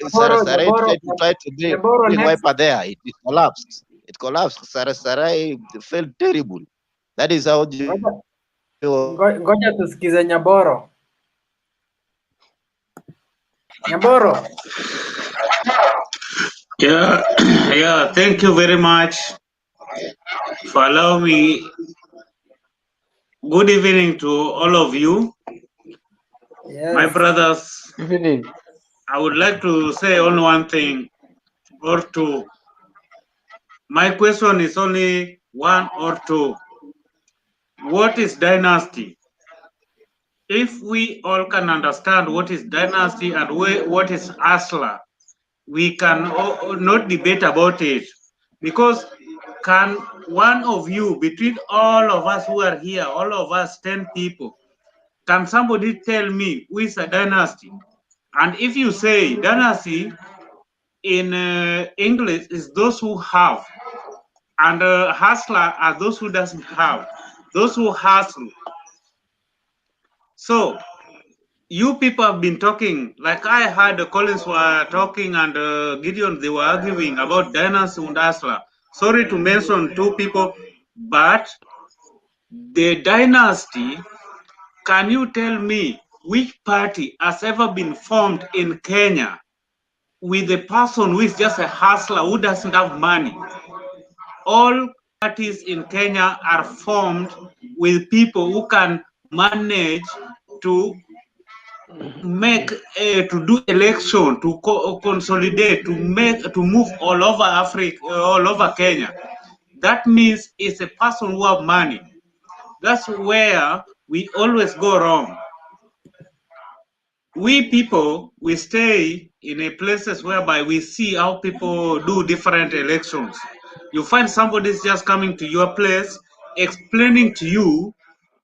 tried to bring Wiper there. It collapsed. It collapsed. Sarai felt terrible. That is how. Ngoja tusikize Nyaboro. Nyaboro. Yeah, thank you very much for allowing me. Good evening to all of you. Yes. My brothers. Evening. I would like to say only one thing or two. My question is only one or two. What is dynasty? If we all can understand what is dynasty and what is Asla, we can not debate about it. Because can one of you, between all of us who are here, all of us 10 people, can somebody tell me who is a dynasty? And if you say dynasty in English is those who have, and hustler are those who doesn't have, those who hustle. So you people have been talking, like I heard the Collins were talking and Gideon, they were arguing about dynasty and hustler. Sorry to mention two people, but the dynasty, can you tell me which party has ever been formed in Kenya with a person who is just a hustler who doesn't have money? All parties in Kenya are formed with people who can manage to make to do election, to consolidate, to move all over Africa, all over Kenya. That means it's a person who have money. That's where we always go wrong. We people, we stay in a places whereby we see how people do different elections. You find somebody's just coming to your place, explaining to you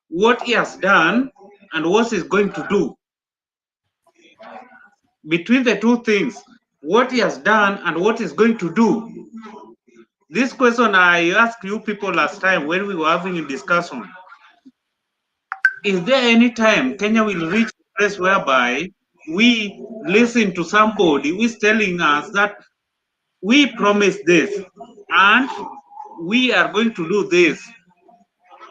what he has done and what he's going to do. Between the two things, what he has done and what he's going to do. This question I asked you people last time when we were having a discussion. Is there any time Kenya will reach a place whereby we listen to somebody who is telling us that we promised this and we are going to do this?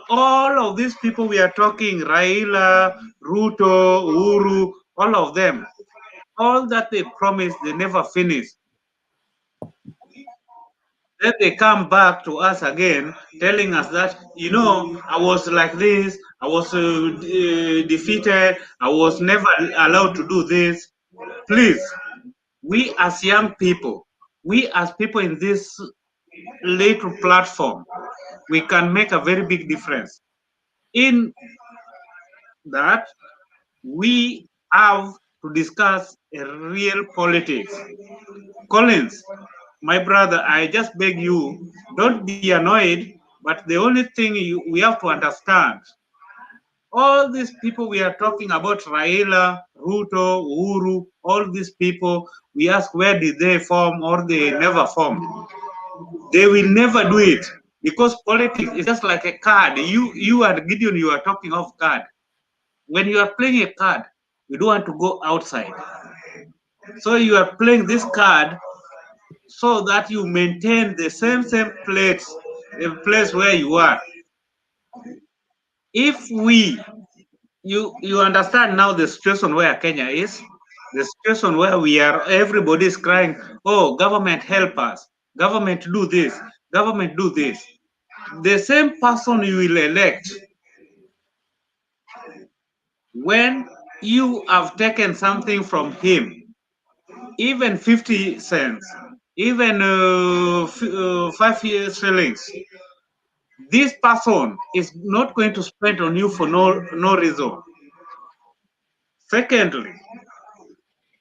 All of these people we are talking, Raila, Ruto, Uhuru, all of them, all that they promised, they never finish. Then they come back to us again, telling us that, you know, I was like this, I was defeated, I was never allowed to do this. Please, we as young people, we as people in this little platform, we can make a very big difference. In that, we have to discuss a real politics. Collins, my brother, I just beg you, don't be annoyed, but the only thing we have to understand, all these people we are talking about, Raila, Ruto, Uhuru, all these people, we ask where did they form or they never formed. They will never do it because politics is just like a card. You and Gideon, you are talking of card. When you are playing a card, you don't want to go outside. So you are playing this card so that you maintain the same place, the place where you are. If you understand now the situation where Kenya is, the situation where we are, everybody is crying, oh, government help us, government do this, government do this. The same person you will elect, when you have taken something from him, even 50 cents, even 5 years shillings, this person is not going to spend on you for no reason. Secondly,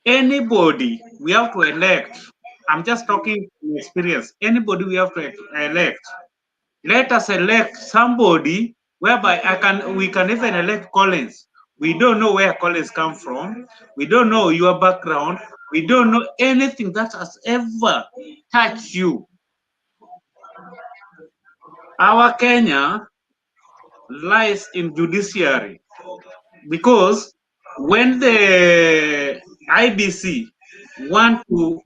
anybody we have to elect, I'm just talking from experience, anybody we have to elect, let us elect somebody whereby we can even elect Collins. We don't know where Collins come from. We don't know your background. We don't know anything that has ever touched you. Our Kenya lies in judiciary because when the IBC want to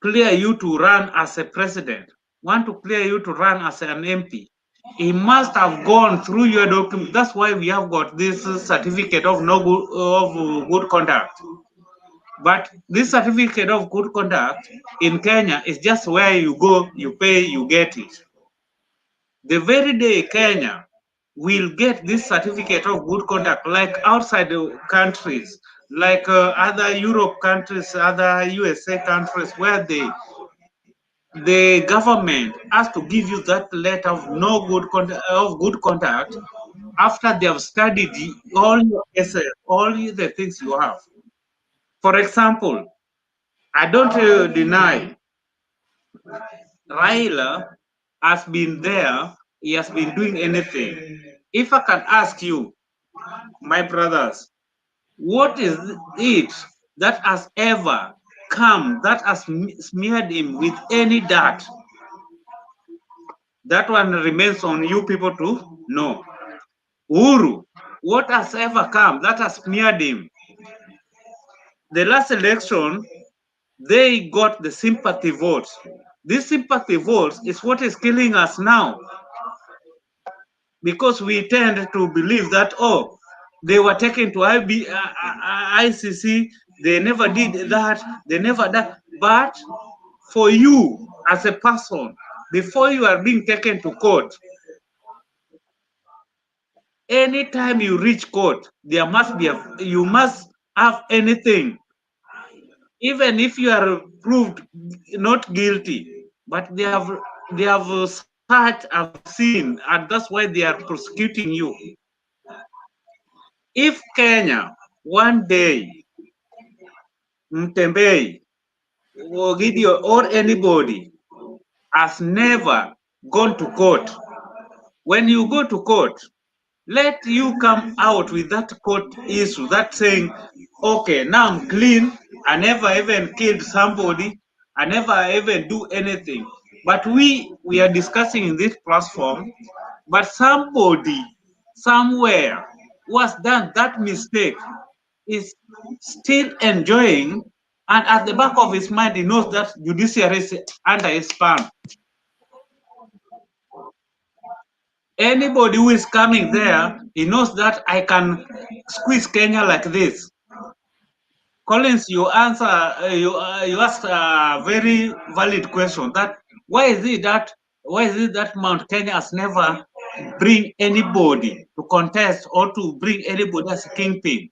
clear you to run as a president, want to clear you to run as an MP, he must have gone through your document. That's why we have got this certificate of good conduct. But this certificate of good conduct in Kenya is just where you go, you pay, you get it. The very day Kenya will get this certificate of good conduct, like outside the countries, like other Europe countries, other USA countries, where the government has to give you that letter of good conduct after they have studied all your essays, all the things you have. For example, I don't deny Raila has been there, he has been doing anything. If I can ask you, my brothers, what is it that has ever come that has smeared him with any dirt? That one remains on you people to know. Uhuru, what has ever come that has smeared him? The last election, they got the sympathy votes. This sympathy votes is what is killing us now, because we tend to believe that, oh, they were taken to ICC, they never did that, they never that. But for you as a person, before you are being taken to court, anytime you reach court, there must be you must have anything, even if you are proved not guilty, but they have searched, have seen, and that's why they are prosecuting you. If Kenya one day, Mtembei or Gideon or anybody has never gone to court, when you go to court, let you come out with that court issue, that saying, okay, now I'm clean, I never even killed somebody, I never even do anything. But we are discussing in this platform, but somebody somewhere who has done that mistake is still enjoying, and at the back of his mind, he knows that judiciary is under his palm. Anybody who is coming there, he knows that I can squeeze Kenya like this. Collins, you answer, you asked a very valid question. That why is it that Mount Kenya has never bring anybody to contest or to bring anybody as a kingpin?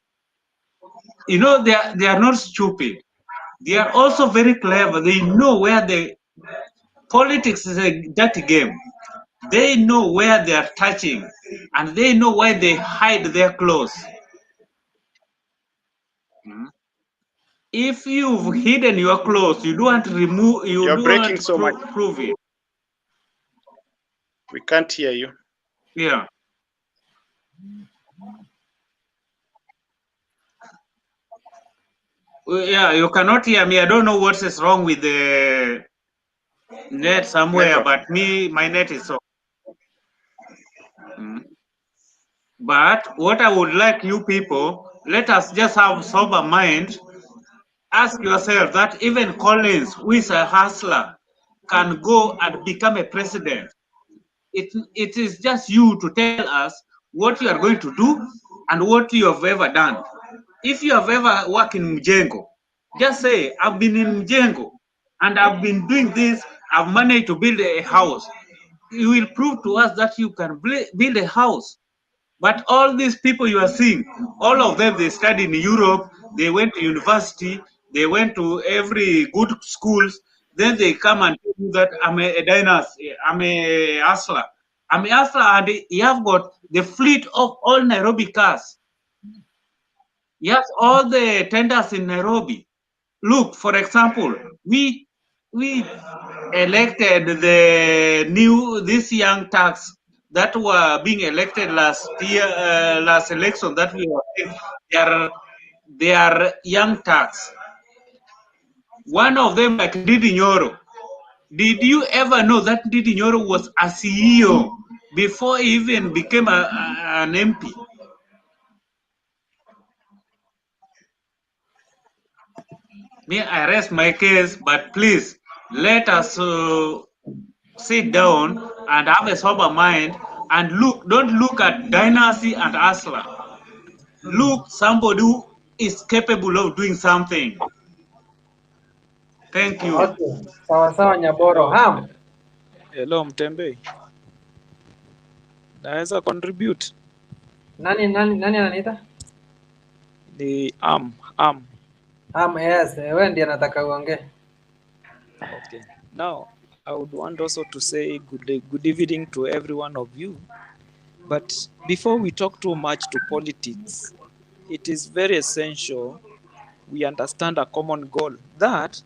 You know, they are not stupid. They are also very clever. They know where politics is a dirty game. They know where they are touching, and they know why they hide their clothes. if you've hidden your clothes, you don't want to remove, you You're don't breaking want to so much. prove it. We can't hear you. Yeah. Yeah, you cannot hear me. I don't know what is wrong with the net somewhere, Network. but my net is so. Mm. But what I would like you people, let us just have sober mind. Ask yourself that even Collins, who is a hustler, can go and become a president. It is just you to tell us what you are going to do and what you have ever done. If you have ever worked in Mjengo, just say, I've been in Mjengo and I've been doing this, I've managed to build a house. You will prove to us that you can build a house. But all these people you are seeing, all of them, they studied in Europe, they went to university, they went to every good schools, then they come and tell you that I'm a dynasty, I'm a hustler. I'm a hustler, and you have got the fleet of all Nairobi cars. You have all the tenders in Nairobi. Look, for example, we elected these young thugs that were being elected last year, last election that we were in. They are young thugs. One of them, like Gideon Moi. Did you ever know that Gideon Moi was a CEO before he even became an MP? Me, I rest my case, but please let us sit down and have a sober mind and look. Don't look at dynasty and hustler. Look somebody who is capable of doing something. Thank you. Okay. Sawa sawa Nyaboro. Ham. Hello Mtembe. Naweza contribute? Nani ananiita? Ni Am. Yes, wewe ndiye nataka uongee. Okay. Now, I would want also to say good evening to every one of you. But before we talk too much to politics, it is very essential we understand a common goal that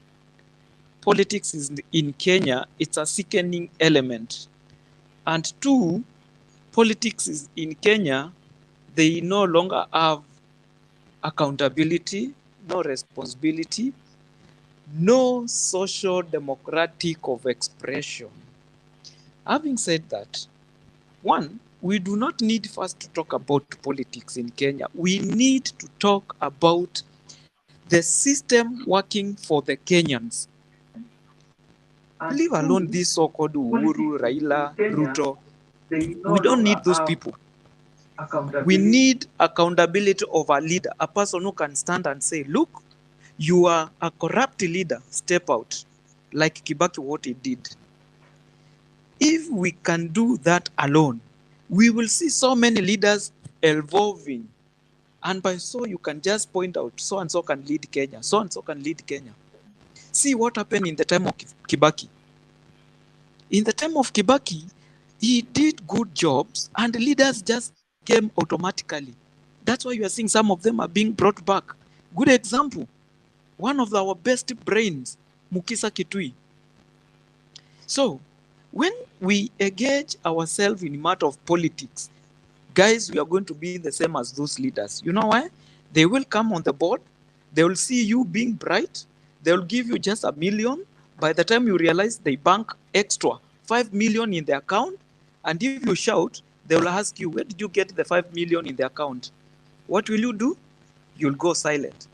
politics is in Kenya, it's a sickening element. And two, politics is in Kenya, they no longer have accountability, no responsibility, no social democratic of expression. Having said that, one, we do not need first to talk about politics in Kenya. We need to talk about the system working for the Kenyans. Leave alone this so-called Uhuru, Raila, Ruto. We don't need those people. We need accountability of a leader, a person who can stand and say, look, you are a corrupt leader, step out, like Kibaki what he did. If we can do that alone, we will see so many leaders evolving. And by so you can just point out, so and so can lead Kenya, so and so can lead Kenya. See what happened in the time of Kibaki. In the time of Kibaki, he did good jobs and leaders just came automatically. That's why you are seeing some of them are being brought back. Good example, one of our best brains, Mukisa Kitui. So, when we engage ourselves in matter of politics, guys, we are going to be the same as those leaders. You know why? They will come on the board, they will see you being bright, they will give you just $1 million. By the time you realize they bank extra 5 million in the account, and if you shout, they will ask you, where did you get the 5 million in the account? What will you do? You'll go silent.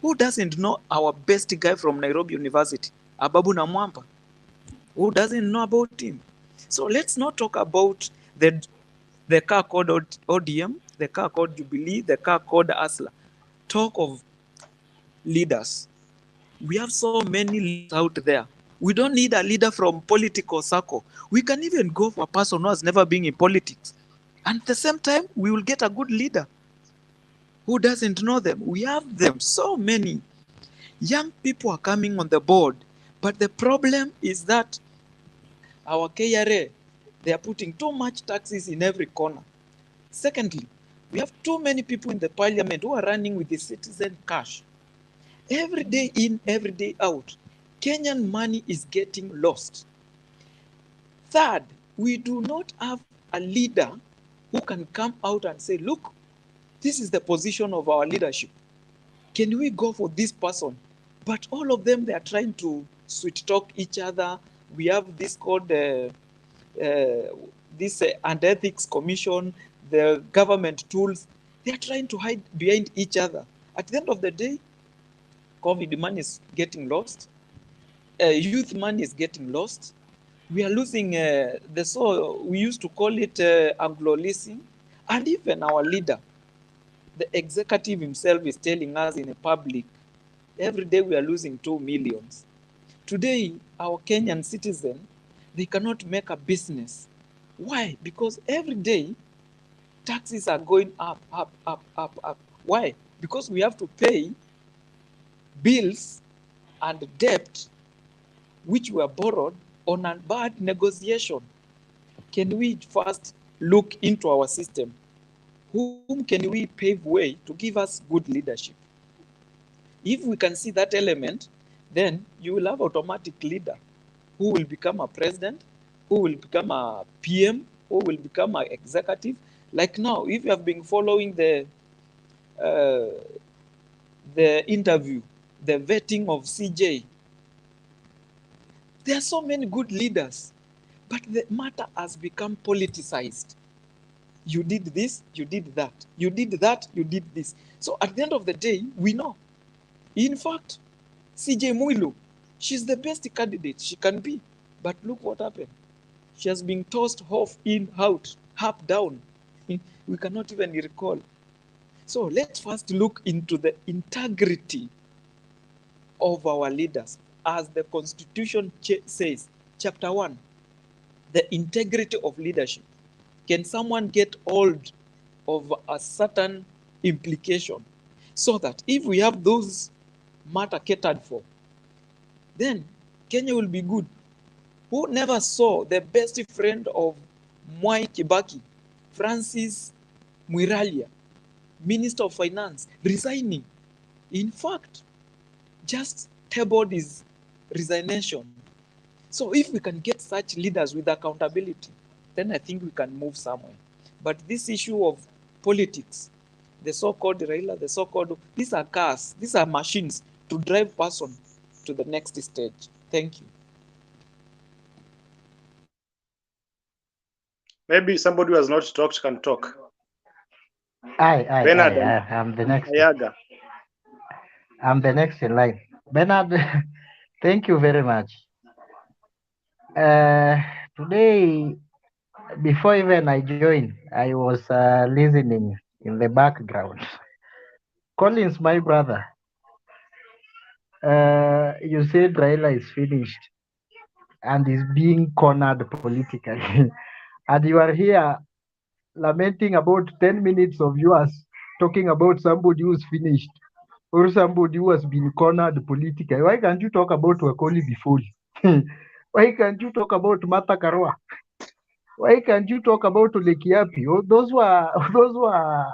Who doesn't know our best guy from Nairobi University, Ababu Namwamba? Who doesn't know about him? So let's not talk about the car called ODM, the car called Jubilee, the car called Asla. Talk of leaders. We have so many leaders out there. We don't need a leader from political circle. We can even go for a person who has never been in politics. And at the same time, we will get a good leader. Who doesn't know them? We have them, so many. Young people are coming on the board. But the problem is that our KRA, they are putting too much taxes in every corner. Secondly, we have too many people in the parliament who are running with the citizen cash. Every day in, every day out, Kenyan money is getting lost. Third, we do not have a leader who can come out and say, look, this is the position of our leadership. Can we go for this person? But all of them, they are trying to sweet talk each other. We have this called and ethics commission, the government tools. They are trying to hide behind each other. At the end of the day, COVID money is getting lost. Youth money is getting lost. We are losing we used to call it Anglo-leasing. And even our leader, the executive himself, is telling us in a public, every day we are losing 2 million. Today, our Kenyan citizen, they cannot make a business. Why? Because every day, taxes are going up. Why? Because we have to pay bills and debt which were borrowed on a bad negotiation. Can we first look into our system? Whom can we pave way to give us good leadership? If we can see that element, then you will have automatic leader who will become a president, who will become a PM, who will become an executive. Like now, if you have been following the interview, the vetting of CJ, there are so many good leaders, but the matter has become politicized. You did this, you did that. You did that, you did this. So at the end of the day, we know. In fact, CJ Muilu, she's the best candidate she can be. But look what happened. She has been tossed off, in, out, up, down. We cannot even recall. So let's first look into the integrity of our leaders. As the Constitution says, Chapter 1, the integrity of leadership. Can someone get hold of a certain implication so that if we have those matter catered for, then Kenya will be good. Who never saw the best friend of Moi Kibaki, Francis Mwiralia, Minister of Finance, resigning? In fact, just tabled his resignation. So if we can get such leaders with accountability, then I think we can move somewhere. But this issue of politics, the so-called Raila, the so-called, these are cars, these are machines to drive person to the next stage. Thank you. Maybe somebody who has not talked can talk. Bernard, I'm the next. Ayaga. I'm the next in line. Bernard, thank you very much. Today, before even I joined, I was listening in the background. Collins, my brother, you said Raila is finished and is being cornered politically. And you are here lamenting about 10 minutes of yours talking about somebody who's finished or somebody who has been cornered politically. Why can't you talk about Wakoli before? Why can't you talk about Martha Karua? Why can't you talk about Olekiapi? Oh, those were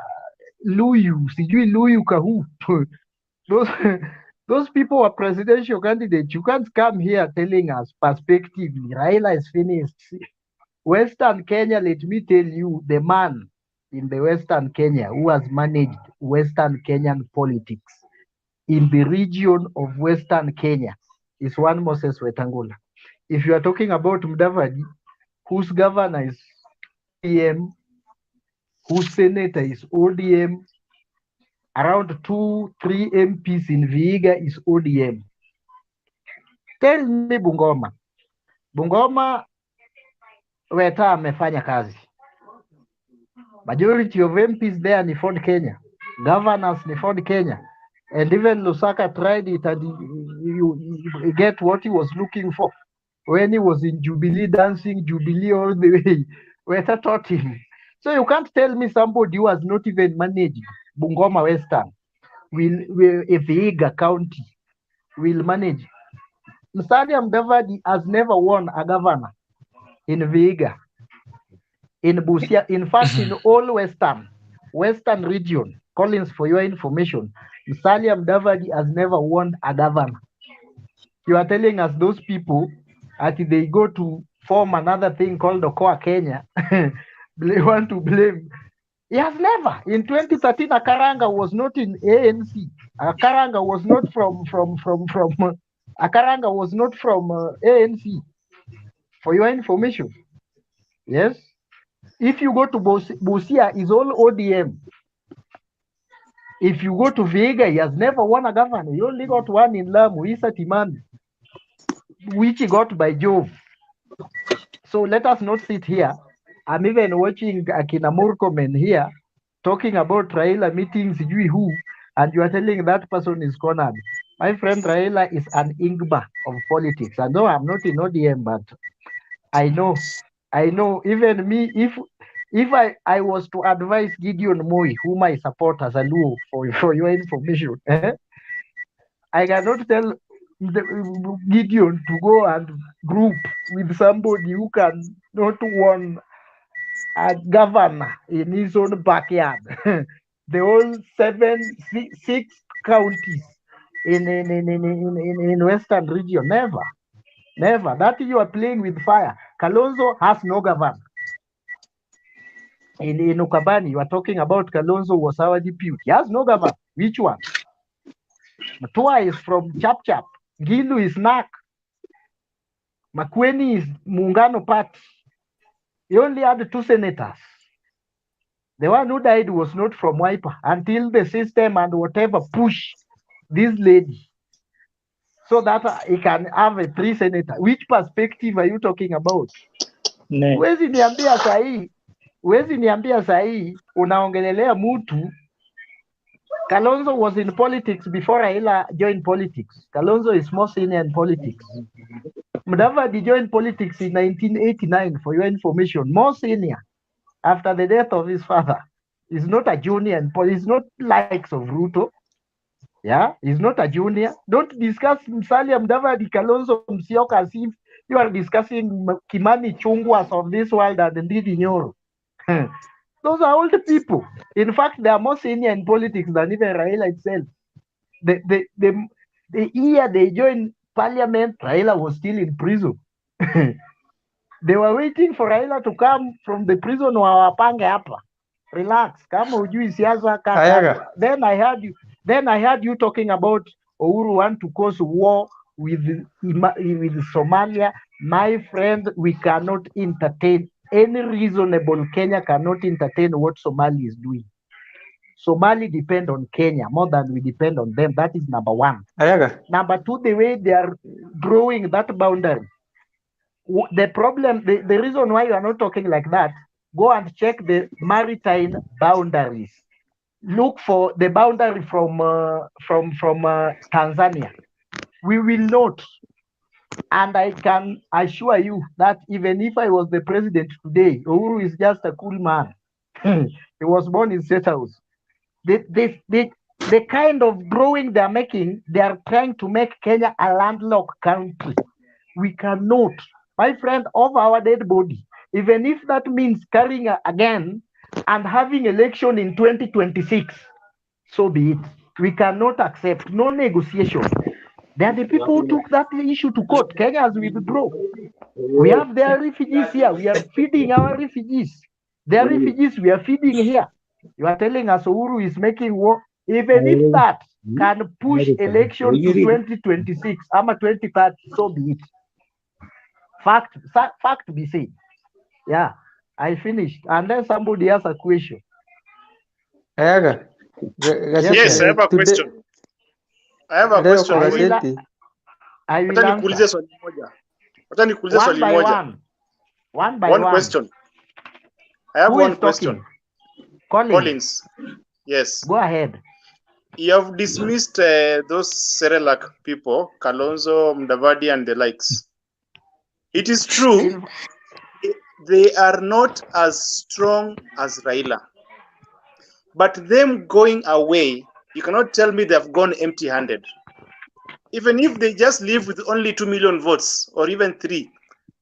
Luyu, sijui Luyu Kahu. Those people were presidential candidates. You can't come here telling us perspectively, Raila is finished. Western Kenya, let me tell you, the man in the Western Kenya who has managed Western Kenyan politics in the region of Western Kenya is one Moses Wetangula. If you are talking about Mudavadi, whose governor is ODM, whose senator is ODM, around 2-3 MPs in Vihiga is ODM. Tell me Bungoma. Bungoma, Weta amefanya kazi. Majority of MPs there ni Ford Kenya. Governors ni Ford Kenya. And even Lusaka tried it and you get what he was looking for. When he was in Jubilee, dancing Jubilee all the way. Weta taught him. So you can't tell me somebody who has not even managed Bungoma Western, will Vihiga County, will manage. Musalia Mudavadi has never won a governor in Vihiga, in Busia. In fact, in all Western region, Collins, for your information, Musalia Mudavadi has never won a governor. You are telling us those people, as they go to form another thing called Okoa Kenya, they want to blame. He has never. In 2013, Akaranga was not in ANC. Akaranga was not from Akaranga was not from ANC. For your information, yes. If you go to Busia, is all ODM. If you go to Vihiga, he has never won a governor. He only got one in Lamu, Issa Timami, which he got by Jove. So let us not sit here. I'm even watching Akina Murkomen here talking about Raila meetings, who, and you are telling that person is cornered. My friend Raila is an Ingba of politics. I know I'm not in ODM, but I know even me, if I was to advise Gideon Moi, whom I support as a Luo, for your information, I cannot tell Gideon to go and group with somebody who can not won a governor in his own backyard. The whole six counties in Western region. Never. That you are playing with fire. Kalonzo has no governor. In Ukabani, you are talking about Kalonzo was our deputy. He has no governor. Which one? Matua is from Chap Chap. Gilu is Nak. Makweni is Muungano Party. He only had 2 senators. The one who died was not from Wiper until the system and whatever push this lady so that he can have a 3 senator. Which perspective are you talking about? Huwezi niambia sahi unaongelelea mtu. Kalonzo was in politics before Raila joined politics. Kalonzo is more senior in politics. Mudavadi joined politics in 1989, for your information. More senior after the death of his father. He's not a junior in politics. He's not likes of Ruto. Yeah, he's not a junior. Don't discuss Musalia Mudavadi, Kalonzo Musyoka as if you are discussing Kimani Chungwas of this world and Ndidi Nyoro. Those are old people. In fact, they are more senior in politics than even Raila itself. The year they joined parliament, Raila was still in prison. They were waiting for Raila to come from the prison wawapange hapa. Relax. Kama hujui siasa kaka. Then I heard you talking about Uhuru want to cause war with Somalia. My friend, we cannot entertain. Any reasonable Kenya cannot entertain what Somali is doing. Somali depend on Kenya more than we depend on them. That is number 1. Number 2, the way they are growing that boundary. The problem, the reason why you are not talking like that, go and check the maritime boundaries. Look for the boundary from Tanzania. We will not. And I can assure you that even if I was the president today, Uhuru is just a cool man. He was born in State House. The kind of growing they are making, they are trying to make Kenya a landlocked country. We cannot. My friend, of our dead body, even if that means carrying again and having election in 2026, so be it. We cannot accept. No negotiation. They are the people who took that issue to court. Kenya has withdrawn. We have their refugees here. We are feeding our refugees. Their refugees, we are feeding here. You are telling us Uhuru is making war. Even if that can push election to 2026, ama 2030, so be it. Fact be said. Yeah, I finished. Unless somebody has a question. Yes, I have a question. I have a question. I will Wacha nikuulize swali moja. Wacha nikuulize swali moja. One by one. One Question. I have Who one is question. Collins. Yes. Go ahead. You have dismissed those Serelak people, Kalonzo, Mudavadi, and the likes. It is true, they are not as strong as Raila. But them going away, you cannot tell me they've gone empty-handed. Even if they just leave with only 2 million votes, or even 3,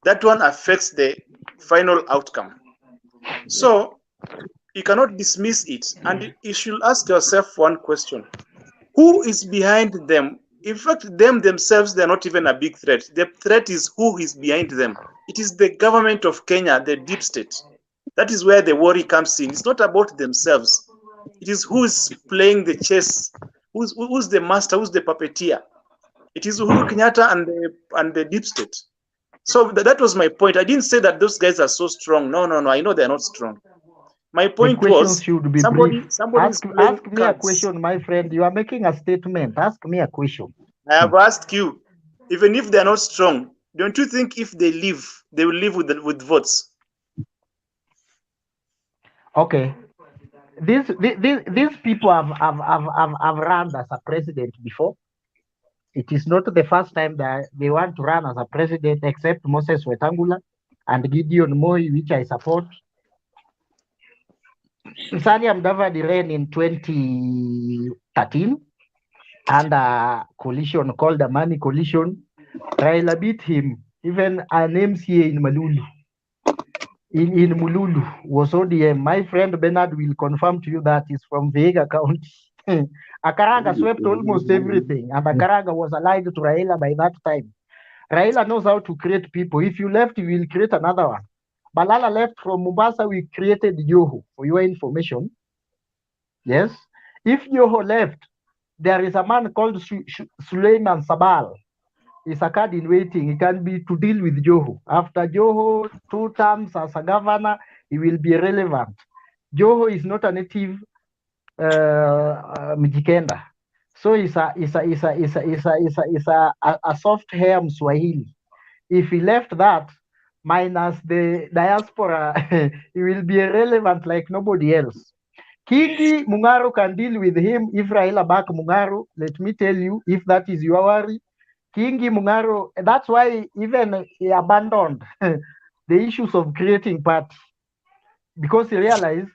that one affects the final outcome. So, You cannot dismiss it. And you should ask yourself one question. Who is behind them? In fact, them themselves, they're not even a big threat. The threat is who is behind them. It is the government of Kenya, the deep state. That is where the worry comes in. It's not about themselves. It is who is playing the chess, who's the master, who's the puppeteer. It is Uhuru Kenyatta and the deep state. So that was my point. I didn't say that those guys are so strong. No. I know they're not strong. My The point questions was should be somebody brief. is playing Ask me a cards. question, my friend. You are making a statement. Ask me a question. I have asked you, even if they're not strong, don't you think if they leave, they will leave with votes? Okay. These people have run as a president before. It is not the first time that they want to run as a president, except Moses Wetangula and Gideon Moi, which I support. Musalia Mudavadi ran in 2013 under a coalition called the Money Coalition. Raila beat him. Even an MCA in Malulu, in Mululu, was ODM. My friend Bernard will confirm to you that he's from Vihiga County. Akaranga swept almost everything, and Akaranga was allied to Raila by that time. Raila knows how to create people. If you left, you will create another one. Balala left from Mombasa, we created Joho, for your information. Yes. If Joho left, there is a man called Suleiman Sabal. He's a card in waiting. He can be to deal with Joho. After Joho, 2 terms as a governor, he will be relevant. Joho is not a native Mijikenda. So he's a soft hair Mswahili. If he left that, minus the diaspora, he will be irrelevant like nobody else. Kingi Mungaro can deal with him if Raila back Mungaro. Let me tell you, if that is your worry, Kingi Mungaro, that's why even he abandoned the issues of creating party, because he realized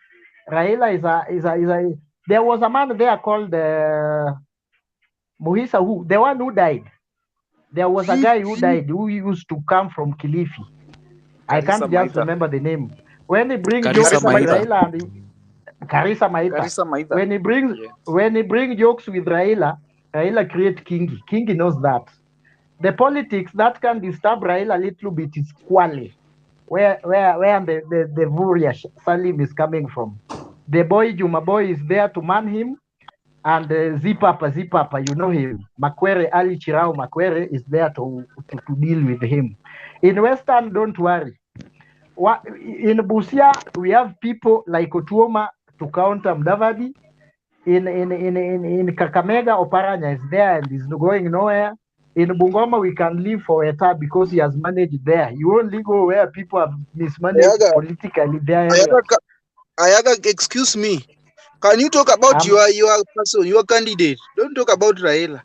Raila is a there was a man there called Muhisa, the one who died. There was a guy who died who used to come from Kilifi. I can't just remember the name. When he brings jokes with Raila and Karisa Maitha. When he brings jokes with Raila, Raila create Kingi. Kingi knows that. The politics that can disturb Raila a little bit is Kwale, where the Vuria Salim is coming from. The boy Juma Boy is there to man him, and Zipapa, you know him. Makwere, Ali Chirao Makwere is there to deal with him. In Western, don't worry. In Busia, we have people like Otuoma to counter Mudavadi. In Kakamega, Oparanya is there and is going nowhere. In Bungoma, we can live for Eta because he has managed there. You only go where people have mismanaged politically there. Ayaga, excuse me. Can you talk about your person, your candidate? Don't talk about Raila.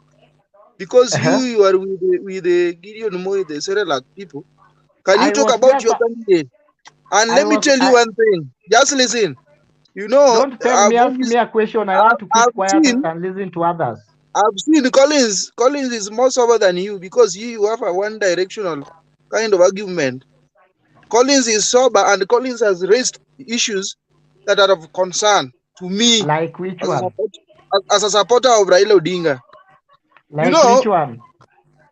Because you are with the Gideon Moi, the Serelak people. Can you talk about your candidate? And let me tell you one thing. Just listen. You know, don't tell me, ask me a question. I want to keep quiet and listen to others. I've seen Collins. Collins is more sober than you because you have a one-directional kind of argument. Collins is sober and Collins has raised issues that are of concern to me. Like which one? As a supporter of Raila Odinga. Like you know, which one?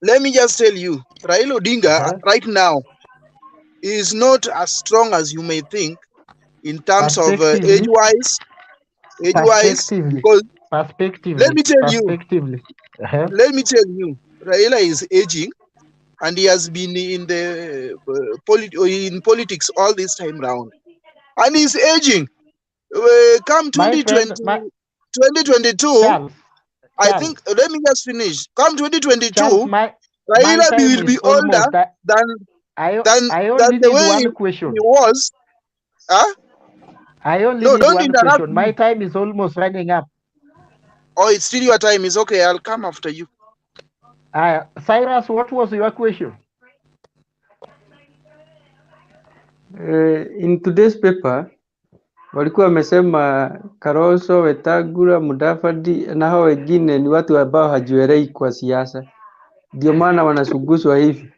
Let me just tell you, Raila Odinga right now is not as strong as you may think in terms of age-wise. Because let me tell you, Raila is aging, and he has been in the politics all this time round, and he's aging. Come 2022, Charles, I think. Let me just finish. Come 2022, Raila will be older than the way he was. Huh? I only need one question. My time is almost running up. Oh, it's still your time. It's okay. I'll come after you. Cyrus, what was your question? In today's paper walikuwa wamesema Kalonzo, Wetangula, Mudavadi na hao wengine ni watu ambao hajielei kwa siasa, ndio maana wanasuguswa hivi.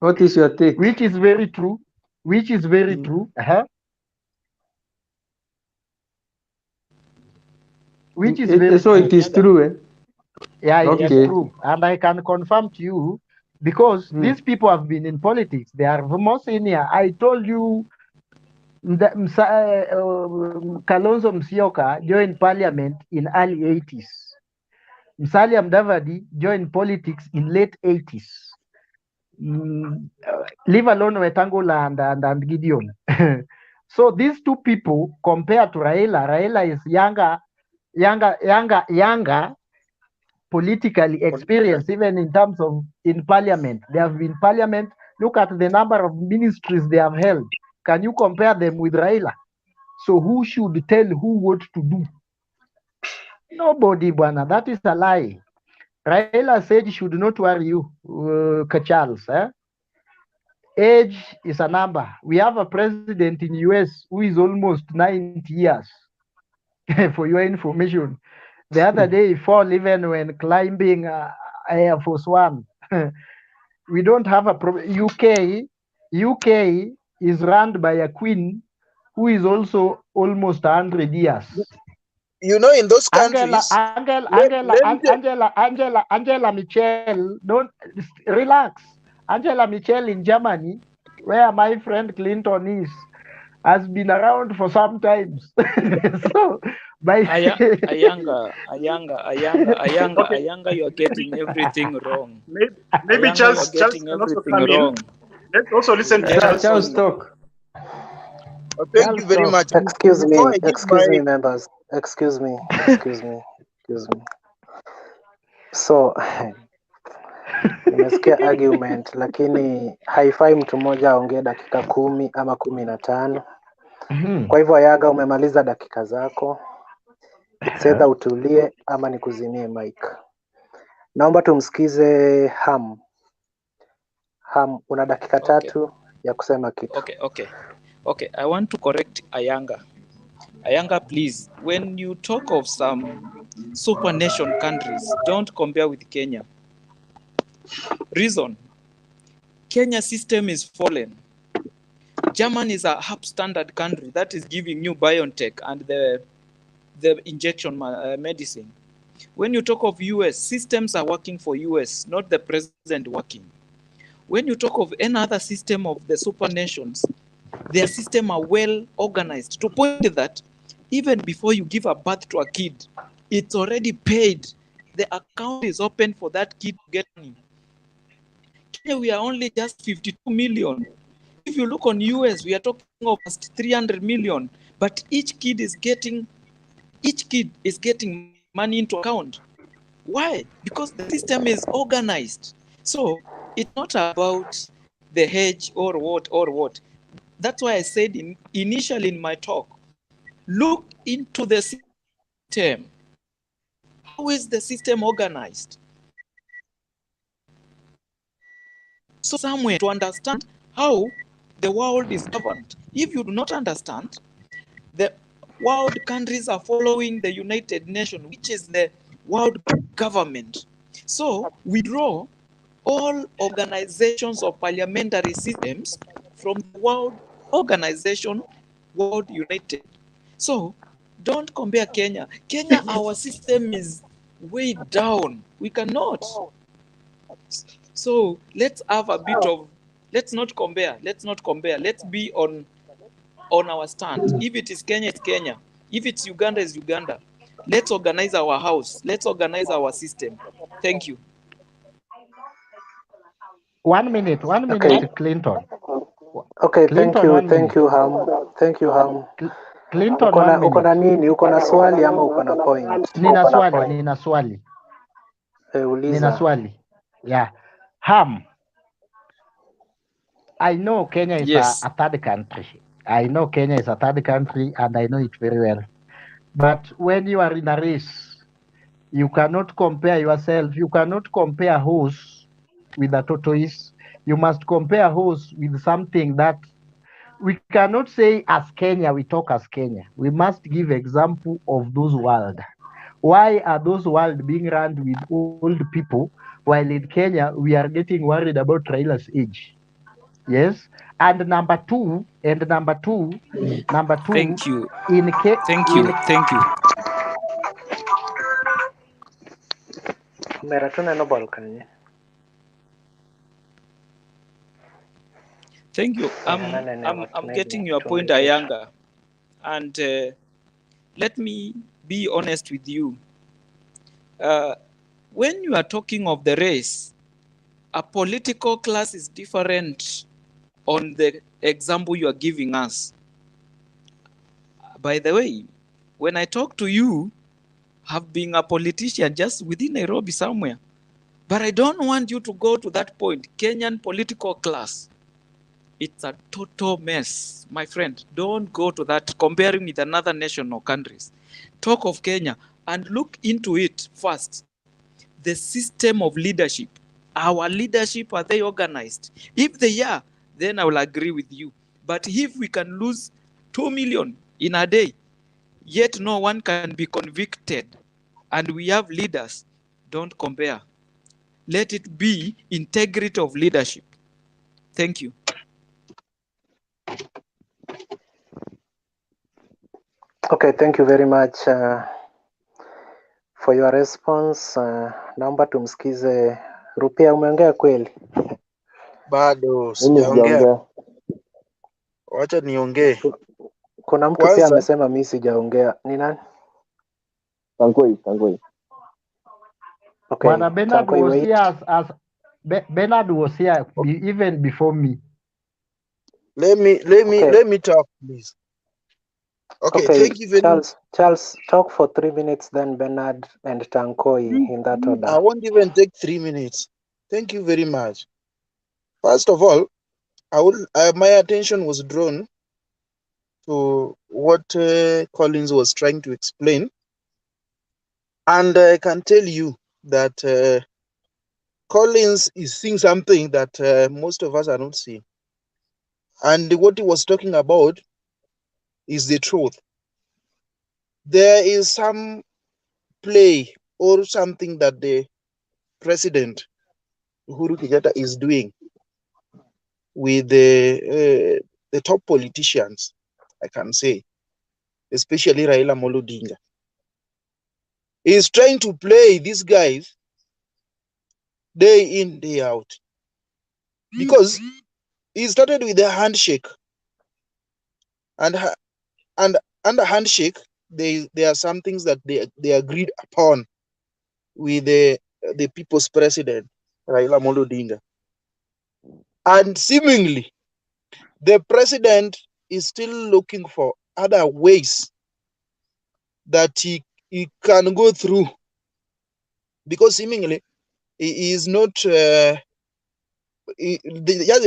What is your take? Which is very true. which is very true. Which is very So true. it is true, eh? Yeah, it is Okay. true. And I can confirm to you, because these people have been in politics. They are more senior. I told you Kalonzo Musyoka joined parliament in early 80s. Musalia Mudavadi joined politics in late 80s. Leave alone Wetangula and Gideon. So these two people, compared to Raila is younger, politically experienced, even in terms of in parliament. They have been parliament. Look at the number of ministries they have held. Can you compare them with Raila? So who should tell who what to do? Nobody, Bwana. That is a lie. Raila said should not worry you, Charles. Age is a number. We have a president in US who is almost 90 years. For your information. The other day he fall even when climbing Air Force One. We don't have a problem. UK is run by a queen who is also almost 100 years. You know, in those countries, Angela Michel, don't relax. Angela Michel in Germany, where my friend Clinton is, has been around for some times. So, by Ayanga, you are getting everything wrong. Maybe Ayanga, Charles you are getting can also everything come in. wrong. Let's also listen to Yeah, Charles. Charles talk. Thank you very much. Excuse me, Before I give my members. Excuse me. So nimesikia argument, lakini haifai mtu mmoja aongee dakika 10 ama 15. Kwa hivyo Ayaga, umemaliza dakika zako. It's either utulie ama nikuzimie mic. Naomba tumsikize Ham. Una dakika 3 ya kusema kitu. Okay, I want to correct Ayanga. Ayanga, please, when you talk of some super nation countries, don't compare with Kenya. Reason, Kenya system is fallen. Germany is a upstandard country that is giving you BioNTech and the injection medicine. When you talk of US, systems are working for US, not the president working. When you talk of any other system of the super nations, their system are well organized to point that even before you give a birth to a kid, it's already paid. The account is open for that kid to get money. Kenya, we are only just 52 million. If you look on US, we are talking of 300 million, but each kid is getting money into account. Why? Because the system is organized. So it's not about the hedge or what. That's why I said initially in my talk, look into the system. How is the system organized? So somewhere to understand how the world is governed. If you do not understand, the world countries are following the United Nations, which is the world government. So we draw all organizations of parliamentary systems from the World Organization, World United. So don't compare Kenya. Kenya, our system is way down. We cannot. So let's have a bit of, let's not compare. Let's be on our stand. If it is Kenya, it's Kenya. If it's Uganda, it's Uganda. Let's organize our house. Let's organize our system. Thank you. 1 minute, Clinton. Okay, Clinton, thank you, Ham. Clinton, uko na nini? Uko na swali ama uko na point? Nina swali. Uliza. Nina swali. Yeah. Ham. I know Kenya is a third country. I know Kenya is a third country and I know it very well. But when you are in a race, you cannot compare yourself. You cannot compare horse with a tortoise. You must compare horse with something that we cannot say as Kenya, we talk as Kenya. We must give example of those world. Why are those world being run with old people, while in Kenya, we are getting worried about Raila's age? Yes. And number two, Thank you. in case Thank you. Thank you. Meratuna ball kanye. Thank you. I'm getting your point, Ayanga. And let me be honest with you. When you are talking of the race, a political class is different on the example you are giving us. By the way, when I talk to you, have been a politician just within Nairobi somewhere. But I don't want you to go to that point. Kenyan political class, it's a total mess, my friend. Don't go to that, comparing with another nation or countries. Talk of Kenya and look into it first. The system of leadership. Our leadership, are they organized? If they are, then I will agree with you. But if we can lose 2 million in a day, yet no one can be convicted, and we have leaders, don't compare. Let it be integrity of leadership. Thank you. Okay, thank you very much for your response. Naomba tumsikize Rupia, umeongea kweli? Bado sijaongea. Wacha niongee. Kuna mtu pia amesema mimi sijaongea. Ni nani? Tankoi. Okay. Bwana Bernard Tankoi, was wait. here Bernard was here even before me. Let me talk, please. Okay, thank you very much. Charles, talk for 3 minutes, then Bernard and Tankoi in that order. I won't even take 3 minutes. Thank you very much. First of all, my attention was drawn to what Collins was trying to explain. And I can tell you that Collins is seeing something that most of us are not seeing. And what he was talking about is the truth. There is some play or something that the president, Uhuru Kenyatta, is doing with the top politicians, I can say, especially Raila Amolo Odinga. He's trying to play these guys day in, day out. Because he started with a handshake. And under handshake, there are some things that they agreed upon with the people's president, Raila Amolo Odinga. And seemingly, the president is still looking for other ways that he can go through, because seemingly he is not the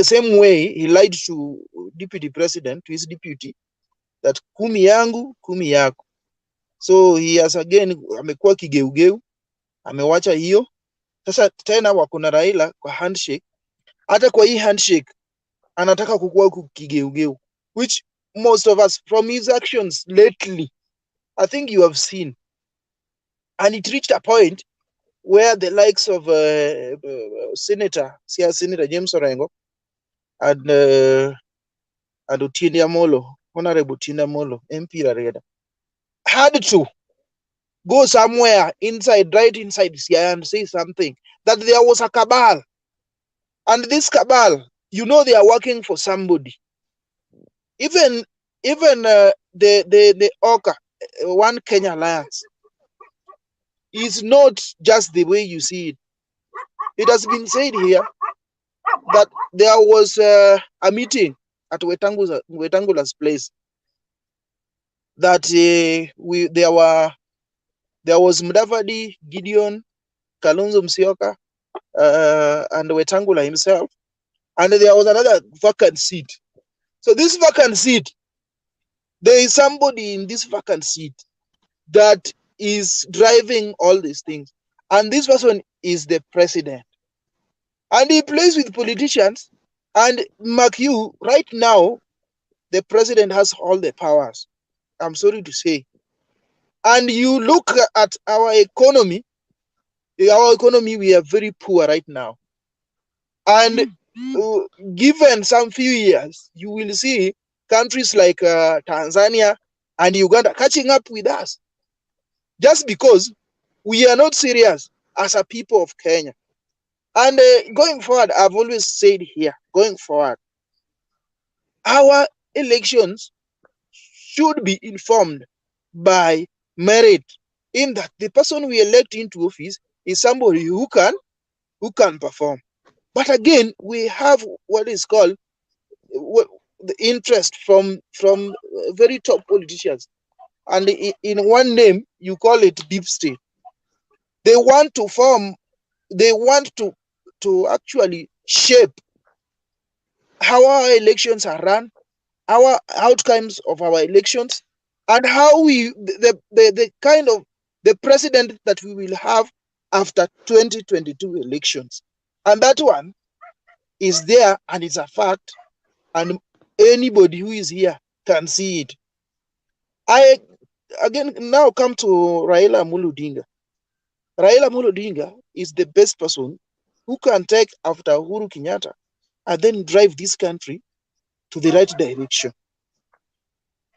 same way he lied to deputy president, to his deputy, that kumi yangu kumi yako. So he has again amekuwa kigeugeu, amewacha hiyo. Sasa tena wako na Raila kwa handshake. Hata kwa hii handshake anataka kukuwa kigeugeu, which most of us from his actions lately, I think you have seen. And it reached a point where the likes of Senator James Orengo and Otiende Amolo, Honorable Otiende Amolo, MP Rarieda, had to go somewhere right inside Siaya and say something, that there was a cabal. And this cabal, they are working for somebody. Even the OKA, One Kenya Alliance, is not just the way you see it. It has been said here that there was a meeting at Wetangula's place, that there was Mudavadi, Gideon, Kalonzo Musyoka, and Wetangula himself, and there was another vacant seat. So this vacant seat, there is somebody in this vacant seat that is driving all these things, and this person is the president, and he plays with politicians. And mark you, right now, the president has all the powers, I'm sorry to say. And you look at our economy, we are very poor right now. And given some few years, you will see countries like Tanzania and Uganda catching up with us, just because we are not serious as a people of Kenya. And going forward, I've always said here, going forward, our elections should be informed by merit, in that the person we elect into office is somebody who can perform. But again, we have what is called the interest from very top politicians, and in one name you call it deep state. They want to form, they want to actually shape how our elections are run, our outcomes of our elections, and how the kind of the president that we will have after 2022 elections. And that one is there, and it's a fact, and anybody who is here can see it. I again now come to Raila Amolo Odinga. Raila Amolo Odinga is the best person who can take after Uhuru Kenyatta and then drive this country to the right direction.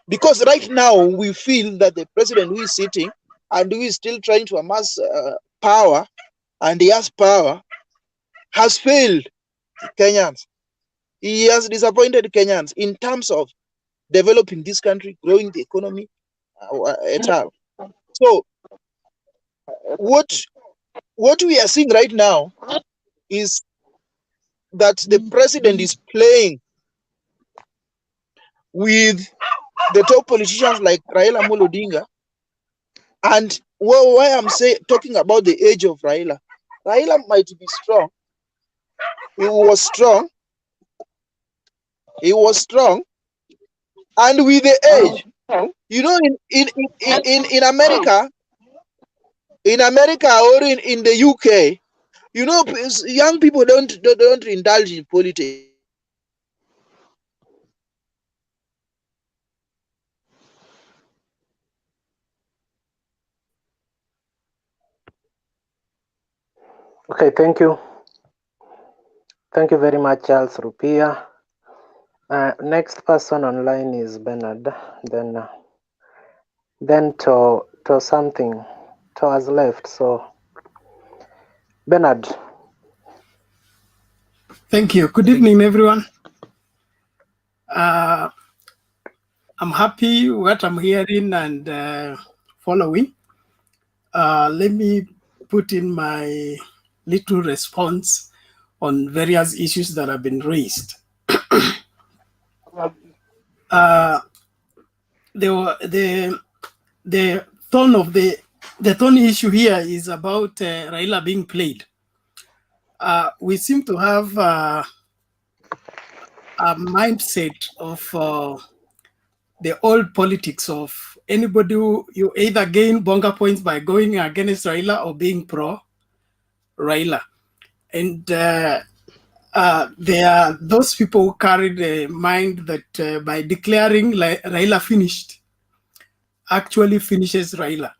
Because right now we feel that the president who is sitting and who is still trying to amass power, and he has power, has failed Kenyans. He has disappointed Kenyans in terms of developing this country, growing the economy, et al. So what we are seeing right now is that the president is playing with the top politicians like Raila Amolo Odinga. And why I'm talking about the age of Raila. Raila might be strong. He was strong. And with the age, you know, in America, or in the UK, you know, young people don't indulge in politics. Okay, thank you. Thank you very much, Charles Rupia. Next person online is Bernard. Then to something to has left. So Bernard. Thank you. Good evening, everyone. I'm happy what I'm hearing and following. Let me put in my little response on various issues that have been raised. The tone issue here is about Raila being played. We seem to have a mindset of the old politics of anybody who you either gain bonga points by going against Raila or being pro Raila. And there are those people who carry the mind that by declaring Raila finished, actually finishes Raila.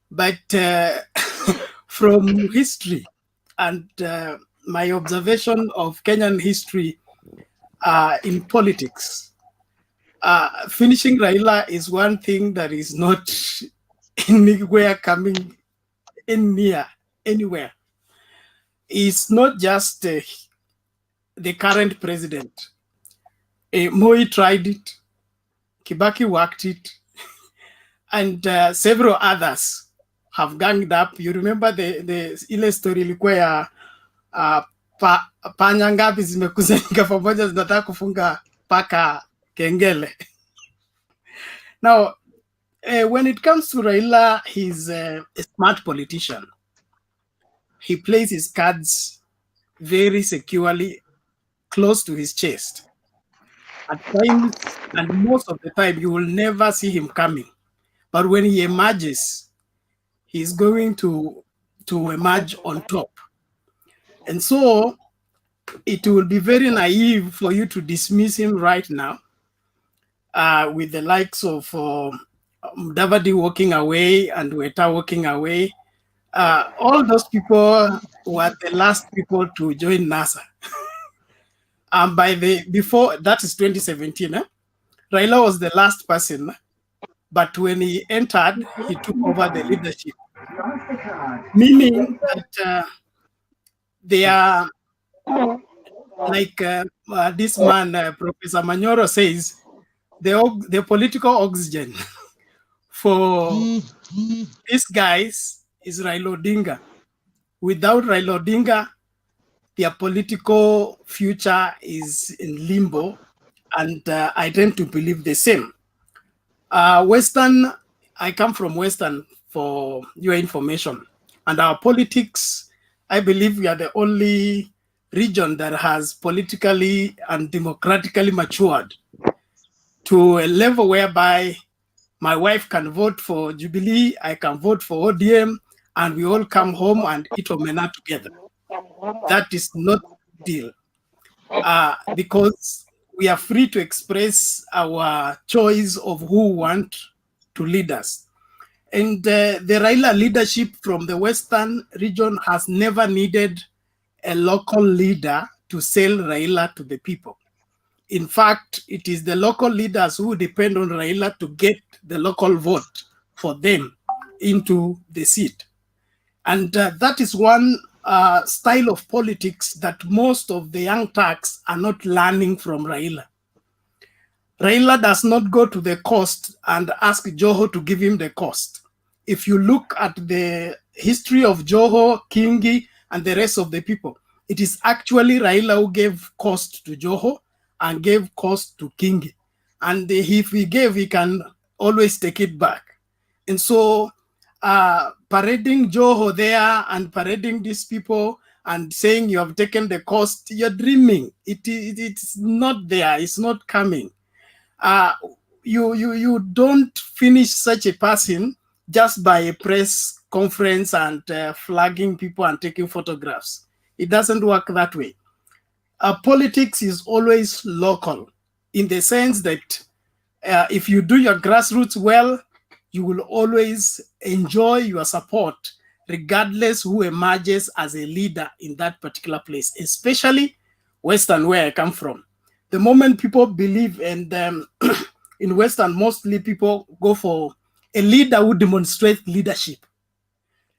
But from history and my observation of Kenyan history in politics, finishing Raila is one thing that is not anywhere coming in near anywhere. It's not just the current president. Moi tried it, Kibaki worked it, and several others have ganged up. You remember the ile story ilikuwa ya panya ngapi zimekusanyika pamoja zinataka kufunga paka kengele. Now, when it comes to Raila, he's a smart politician. He plays his cards very securely close to his chest. At times, and most of the time, you will never see him coming. But when he emerges, he's going to emerge on top. And so it will be very naive for you to dismiss him right now with the likes of Davadi walking away and Weta walking away. All those people were the last people to join NASA. Before that is 2017, Raila was the last person, but when he entered, he took over the leadership, meaning that they are like this man, Professor Manyoro says, the political oxygen for these guys is Raila Odinga. Without Raila Odinga, their political future is in limbo, and I tend to believe the same. I come from Western for your information, and our politics, I believe we are the only region that has politically and democratically matured to a level whereby my wife can vote for Jubilee, I can vote for ODM, and we all come home and eat omena together. That is not deal, because we are free to express our choice of who we want to lead us. And the Raila leadership from the Western region has never needed a local leader to sell Raila to the people. In fact, it is the local leaders who depend on Raila to get the local vote for them into the seat. And that is one style of politics that most of the young Turks are not learning from Raila. Raila does not go to the coast and ask Joho to give him the coast. If you look at the history of Joho, Kingi, and the rest of the people, it is actually Raila who gave cost to Joho and gave cost to Kingi. And if he gave, he can always take it back. And so parading Joho there and parading these people and saying you have taken the cost, you're dreaming. It's not there. It's not coming. You don't finish such a person just by a press conference and flagging people and taking photographs. It doesn't work that way. Politics is always local in the sense that if you do your grassroots well, you will always enjoy your support regardless who emerges as a leader in that particular place, especially Western, where I come from. The moment people believe, and in Western, mostly people go for a leader who demonstrates leadership.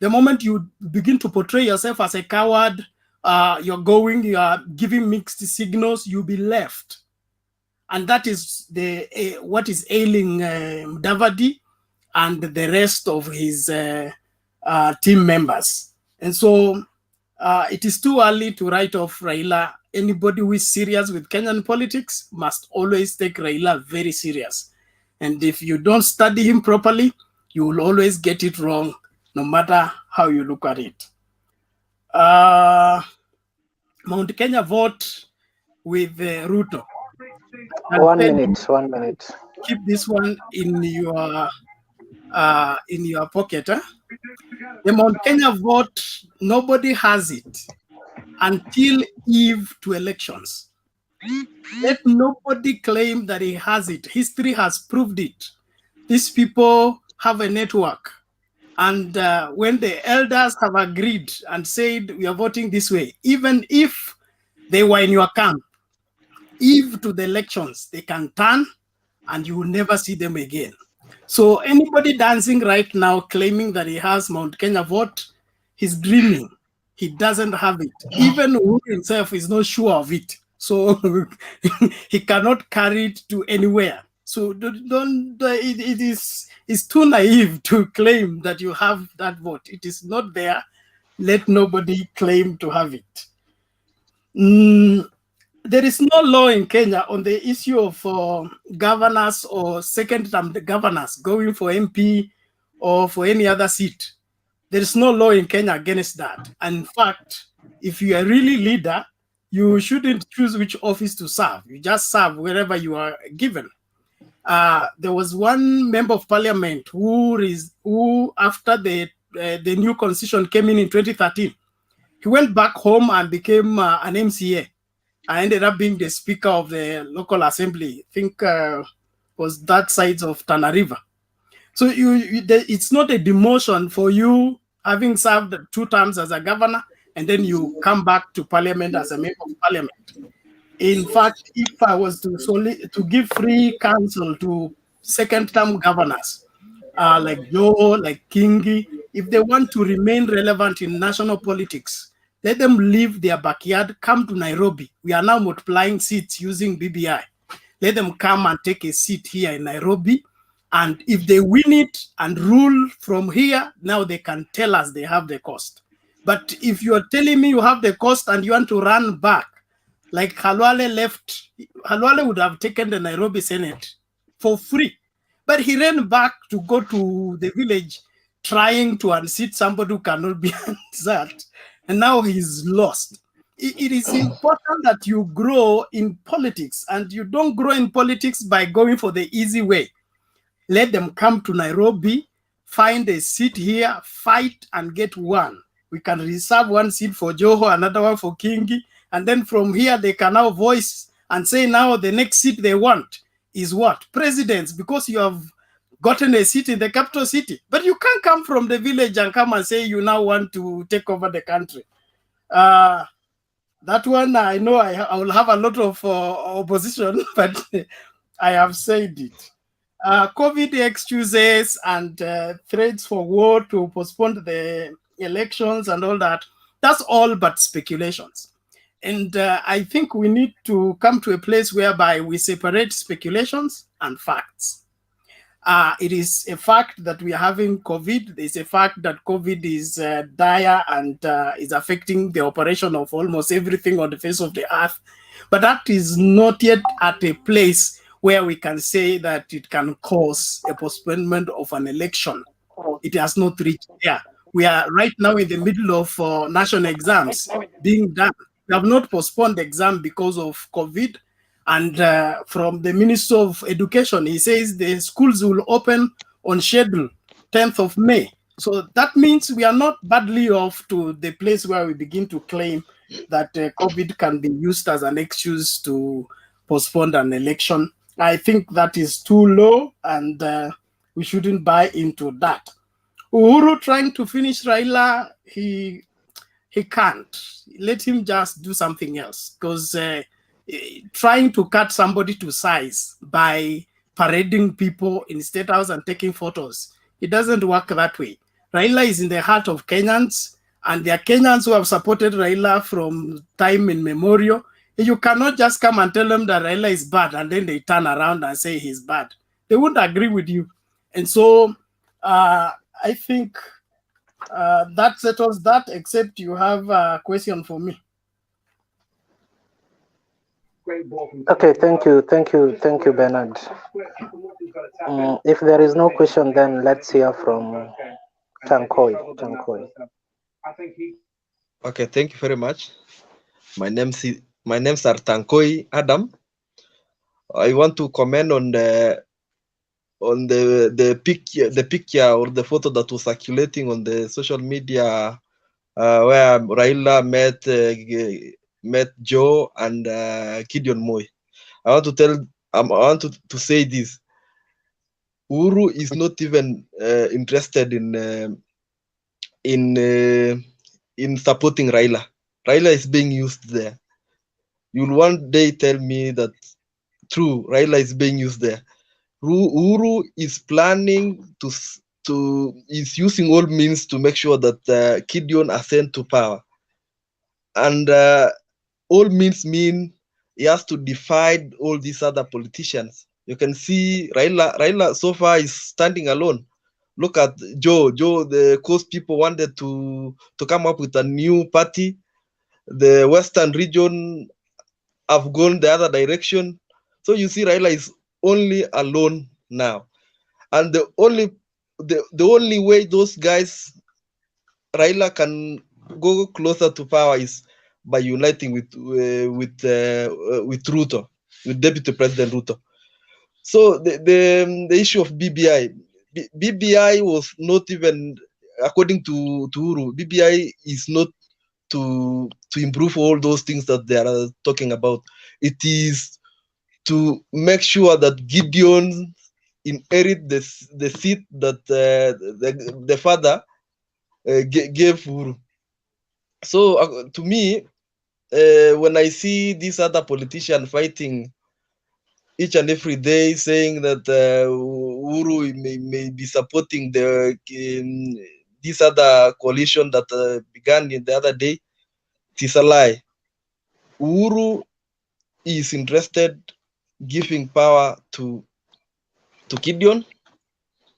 The moment you begin to portray yourself as a coward, you are giving mixed signals, you'll be left. And that is what is ailing Davadi and the rest of his team members. And so it is too early to write off Raila. Anybody who is serious with Kenyan politics must always take Raila very serious. And if you don't study him properly, you will always get it wrong, no matter how you look at it. Mount Kenya vote with Ruto. 1 minute, 1 minute. Keep this one in your pocket. The Mount Kenya vote, nobody has it until eve to elections. Let nobody claim that he has it. History has proved it. These people have a network. And when the elders have agreed and said, we are voting this way, even if they were in your camp, eve to the elections, they can turn and you will never see them again. So anybody dancing right now claiming that he has Mount Kenya vote, he's dreaming. He doesn't have it. Even Uhuru himself is not sure of it. So he cannot carry it to anywhere. So it's too naive to claim that you have that vote. It is not there. Let nobody claim to have it. There is no law in Kenya on the issue of governors or second-term governors going for MP or for any other seat. There is no law in Kenya against that. And in fact, if you are really leader, you shouldn't choose which office to serve. You just serve wherever you are given. There was one member of parliament who after the new constitution came in 2013, he went back home and became an MCA. I ended up being the speaker of the local assembly. I think was that side of Tana River. So it's not a demotion for you having served 2 terms as a governor and then you come back to parliament as a member of parliament. In fact, if I was to give free counsel to second-term governors, like Joe, like Kingi, if they want to remain relevant in national politics, let them leave their backyard, come to Nairobi. We are now multiplying seats using BBI. Let them come and take a seat here in Nairobi. And if they win it and rule from here, now they can tell us they have the cost. But if you're telling me you have the cost and you want to run back, like Halwale left, Halwale would have taken the Nairobi Senate for free. But he ran back to go to the village trying to unseat somebody who cannot be unseated. And now he's lost. It is important that you grow in politics, and you don't grow in politics by going for the easy way. Let them come to Nairobi, find a seat here, fight and get one. We can reserve one seat for Joho, another one for Kingi, and then from here they can now voice and say now the next seat they want is what? Presidents, because you have gotten a seat in the capital city. But you can't come from the village and come and say you now want to take over the country. That one, I know I will have a lot of opposition, but I have said it. COVID excuses and threats for war to postpone the elections and all that, that's all but speculations. And I think we need to come to a place whereby we separate speculations and facts. It is a fact that we are having COVID. It's a fact that COVID is dire and is affecting the operation of almost everything on the face of the earth. But that is not yet at a place where we can say that it can cause a postponement of an election. It has not reached there. We are right now in the middle of national exams being done. We have not postponed the exam because of COVID. And from the Minister of Education, he says the schools will open on schedule, 10th of May. So that means we are not badly off to the place where we begin to claim that COVID can be used as an excuse to postpone an election. I think that is too low, and we shouldn't buy into that. Uhuru trying to finish Raila, he can't. Let him just do something else, because trying to cut somebody to size by parading people in State House and taking photos, it doesn't work that way. Raila is in the heart of Kenyans, and there are Kenyans who have supported Raila from time immemorial. You cannot just come and tell them that Raila is bad and then they turn around and say he's bad. They wouldn't agree with you. And so I think that settles that, except you have a question for me. Okay, thank you, Bernard. If there is no question, then let's hear from Tankoi. Okay, thank you very much. My name's Tankoi Adam. I want to comment on the picture or the photo that was circulating on the social media where Raila met Joe and Gideon Moi. I want to say this. Uhuru is not even interested in supporting Raila. Raila is being used there. You'll one day tell me that true, Raila is being used there. Uhuru is planning is using all means to make sure that Gideon ascend to power. And all means mean he has to divide all these other politicians. You can see Raila so far is standing alone. Look at Joe, the coast people wanted to come up with a new party. The Western region have gone the other direction. So you see Raila is only alone now. And the only way those guys, Raila can go closer to power is by uniting with Ruto, with Deputy President Ruto. So the issue of BBI was not even, according to Uhuru, BBI is not to improve all those things that they are talking about. It is to make sure that Gideon inherit the seat that the father gave Uhuru. So to me, when I see these other politicians fighting each and every day, saying that Uhuru may be supporting this other coalition that began the other day, it is a lie. Uhuru is interested giving power to Gideon,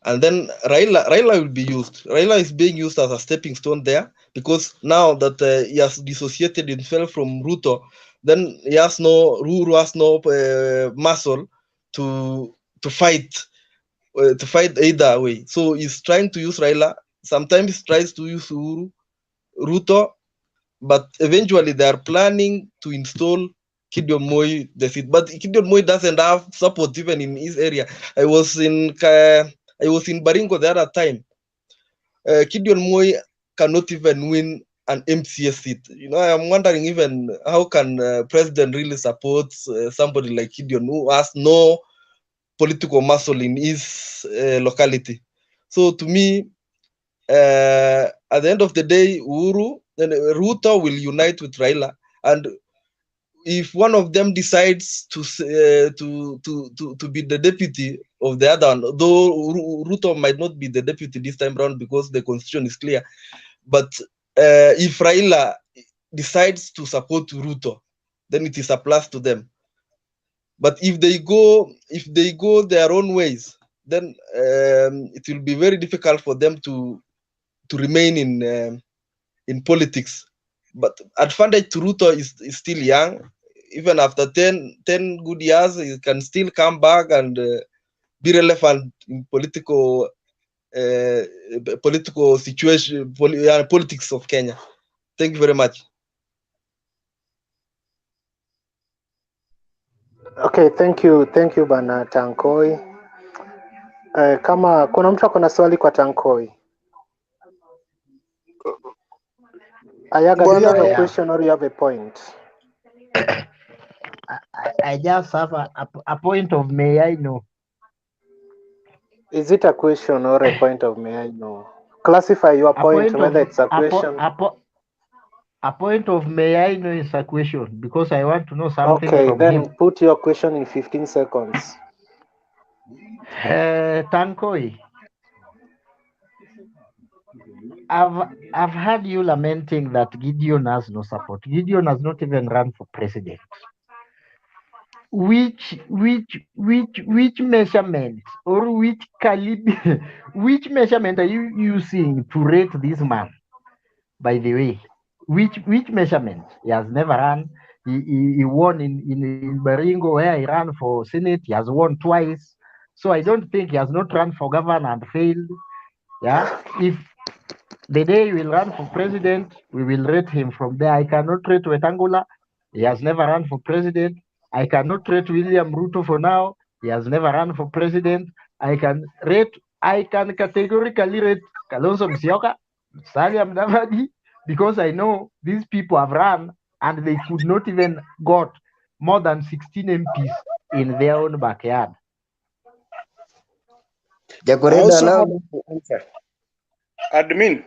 and then Raila will be used. Raila is being used as a stepping stone there, because now that he has dissociated himself from Ruto, then Uhuru has no muscle to fight either way. So he's trying to use Raila. Sometimes he tries to use Ruto, but eventually they are planning to install Gideon Moi the seat. But Gideon Moi doesn't have support even in his area. I was in Baringo the other time. Gideon Moi cannot even win an MCA seat. I'm wondering even how can president really support somebody like Gideon who has no political muscle in his locality. So to me, at the end of the day, Ruto will unite with Raila, and if one of them decides to be the deputy of the other one, though Ruto might not be the deputy this time around because the constitution is clear, but if Raila decides to support Ruto, then it is a plus to them. But if they go their own ways, then it will be very difficult for them to remain in politics. But advantage to Ruto is still young. Even after 10 good years, he can still come back and be relevant in political situation, politics of Kenya. Thank you very much. Okay, thank you bana Tankoi. Kama kuna mtu akona swali kwa Tankoi. Ayaga, do you have a question or you have a point? I just have a point of may I know. Is it a question or a point of may I know? Classify your point, whether it's a question. A point of may I know is a question, because I want to know something okay, from then him. put your question in 15 seconds. Tankoi, I've heard you lamenting that Gideon has no support. Gideon has not even run for president. Which measurement or which caliber, which measurement are you using to rate this man? By the way, which measurement? He has never run. He won in Baringo where he ran for Senate. He has won twice. So I don't think he has not run for governor and failed. Yeah. If the day he will run for president, we will rate him from there. I cannot rate Wetangula. He has never run for president. I cannot rate William Ruto for now. He has never run for president. I can categorically rate Kalonzo Musyoka, Musalia Mudavadi, because I know these people have run and they could not even got more than 16 MPs in their own backyard. I also have to answer. Admin.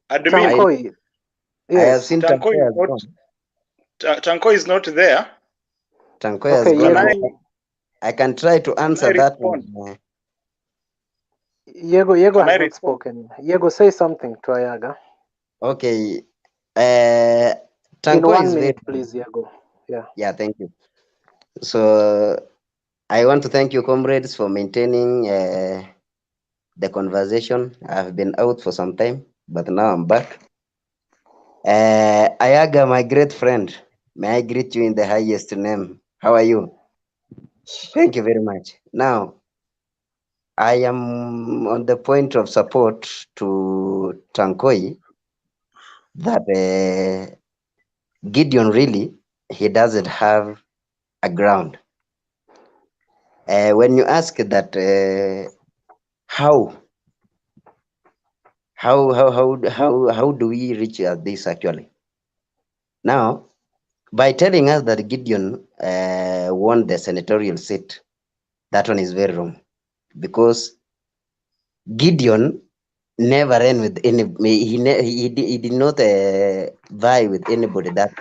Tankoi. I have seen Tankoi is not there. Tankoi has gone. I can try to answer that one. Yego has not spoken. Yego, say something to Ayaga. Okay. In 1 minute, please, Yego. Yeah, thank you. So I want to thank you, comrades, for maintaining the conversation. I've been out for some time, but now I'm back. Ayaga, my great friend, may I greet you in the highest name. How are you? Thank you very much. Now, I am on the point of support to Tankoi that Gideon really, he doesn't have a ground. When you ask that how do we reach this actually? Now, by telling us that Gideon won the senatorial seat, that one is very wrong, because Gideon never ran with any. He did not vie with anybody. That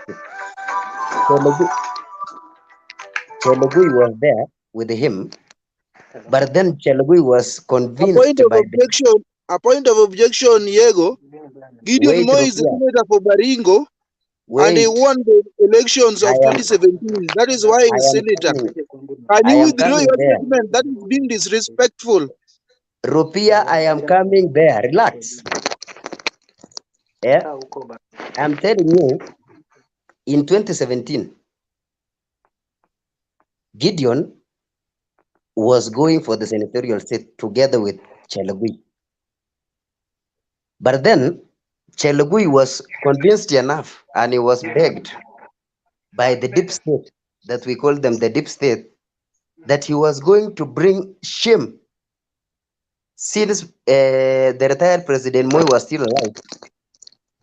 Chelugui was there with him, but then Chelugui was convinced by the A point of objection, Diego. Gideon Moi is the Rupia, senator for Baringo, and he wait. won the elections I of am 2017. That is why he's senator. Can I you am withdraw coming your there. statement? That is being disrespectful. Rupia, I am coming there. Relax. Yeah, I'm telling you, in 2017, Gideon was going for the senatorial seat together with Chelugui. But then Chelugui was convinced enough and he was begged by the deep state, that we call them the deep state, that he was going to bring shame since the retired President Moi was still alive.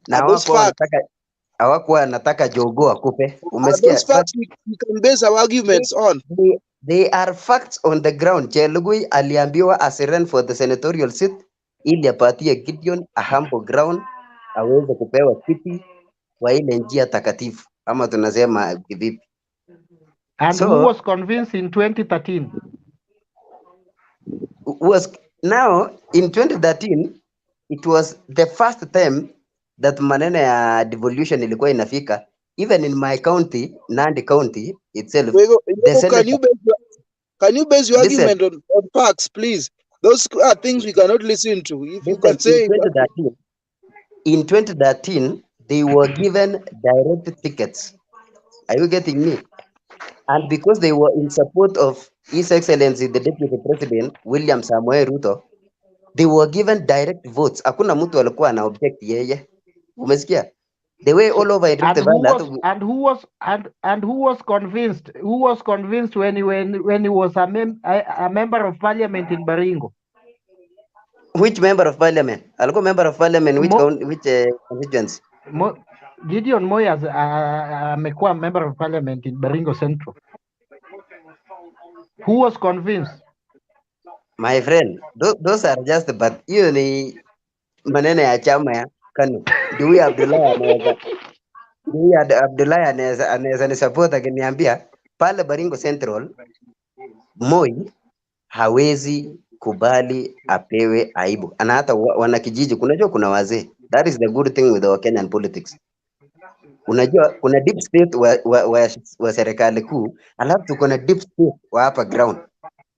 Na Those facts. hawakuwa wanataka jogoo akupe. Are Umesikia? those facts we can base our arguments on? They are facts on the ground. Chelugui aliambiwa asirun for the senatorial seat ili apatie Gideon a humble ground aweze kupewa kiti kwa ile njia takatifu ama tunasema vipi. And who was convinced in 2013? Was now in 2013 it was the first time that maneno ya devolution ilikuwa inafika. Even in my county, Nandi County itself, the senator, can you base your argument on facts, please? Those are things we cannot listen to. If you can say in 2013, they were given direct tickets. Are you getting me? And because they were in support of His Excellency, the Deputy President, William Samoei Ruto, they were given direct votes. Hakuna mtu alikuwa ana object yeye. Umesikia? The way all over in Rift Valley. And who was convinced? Who was convinced when he was a member of parliament in Baringo? Which member of parliament? Alikuwa member of parliament which constituency? Gideon Moi amekuwa member of parliament in Baringo Central. Who was convinced? My friend, those are just, but hiyo ni maneno ya chama ya KANU. Dewey Abdullahi anaweza ni support akiniambia pale Baringo Central Moi hawezi kubali apewe aibu. Ana hata wanakijiji, kunajua kuna wazee. That is the good thing with our Kenyan politics. Unajua kuna deep state wa serikali kuu, alafu tuko na deep state wa hapa ground.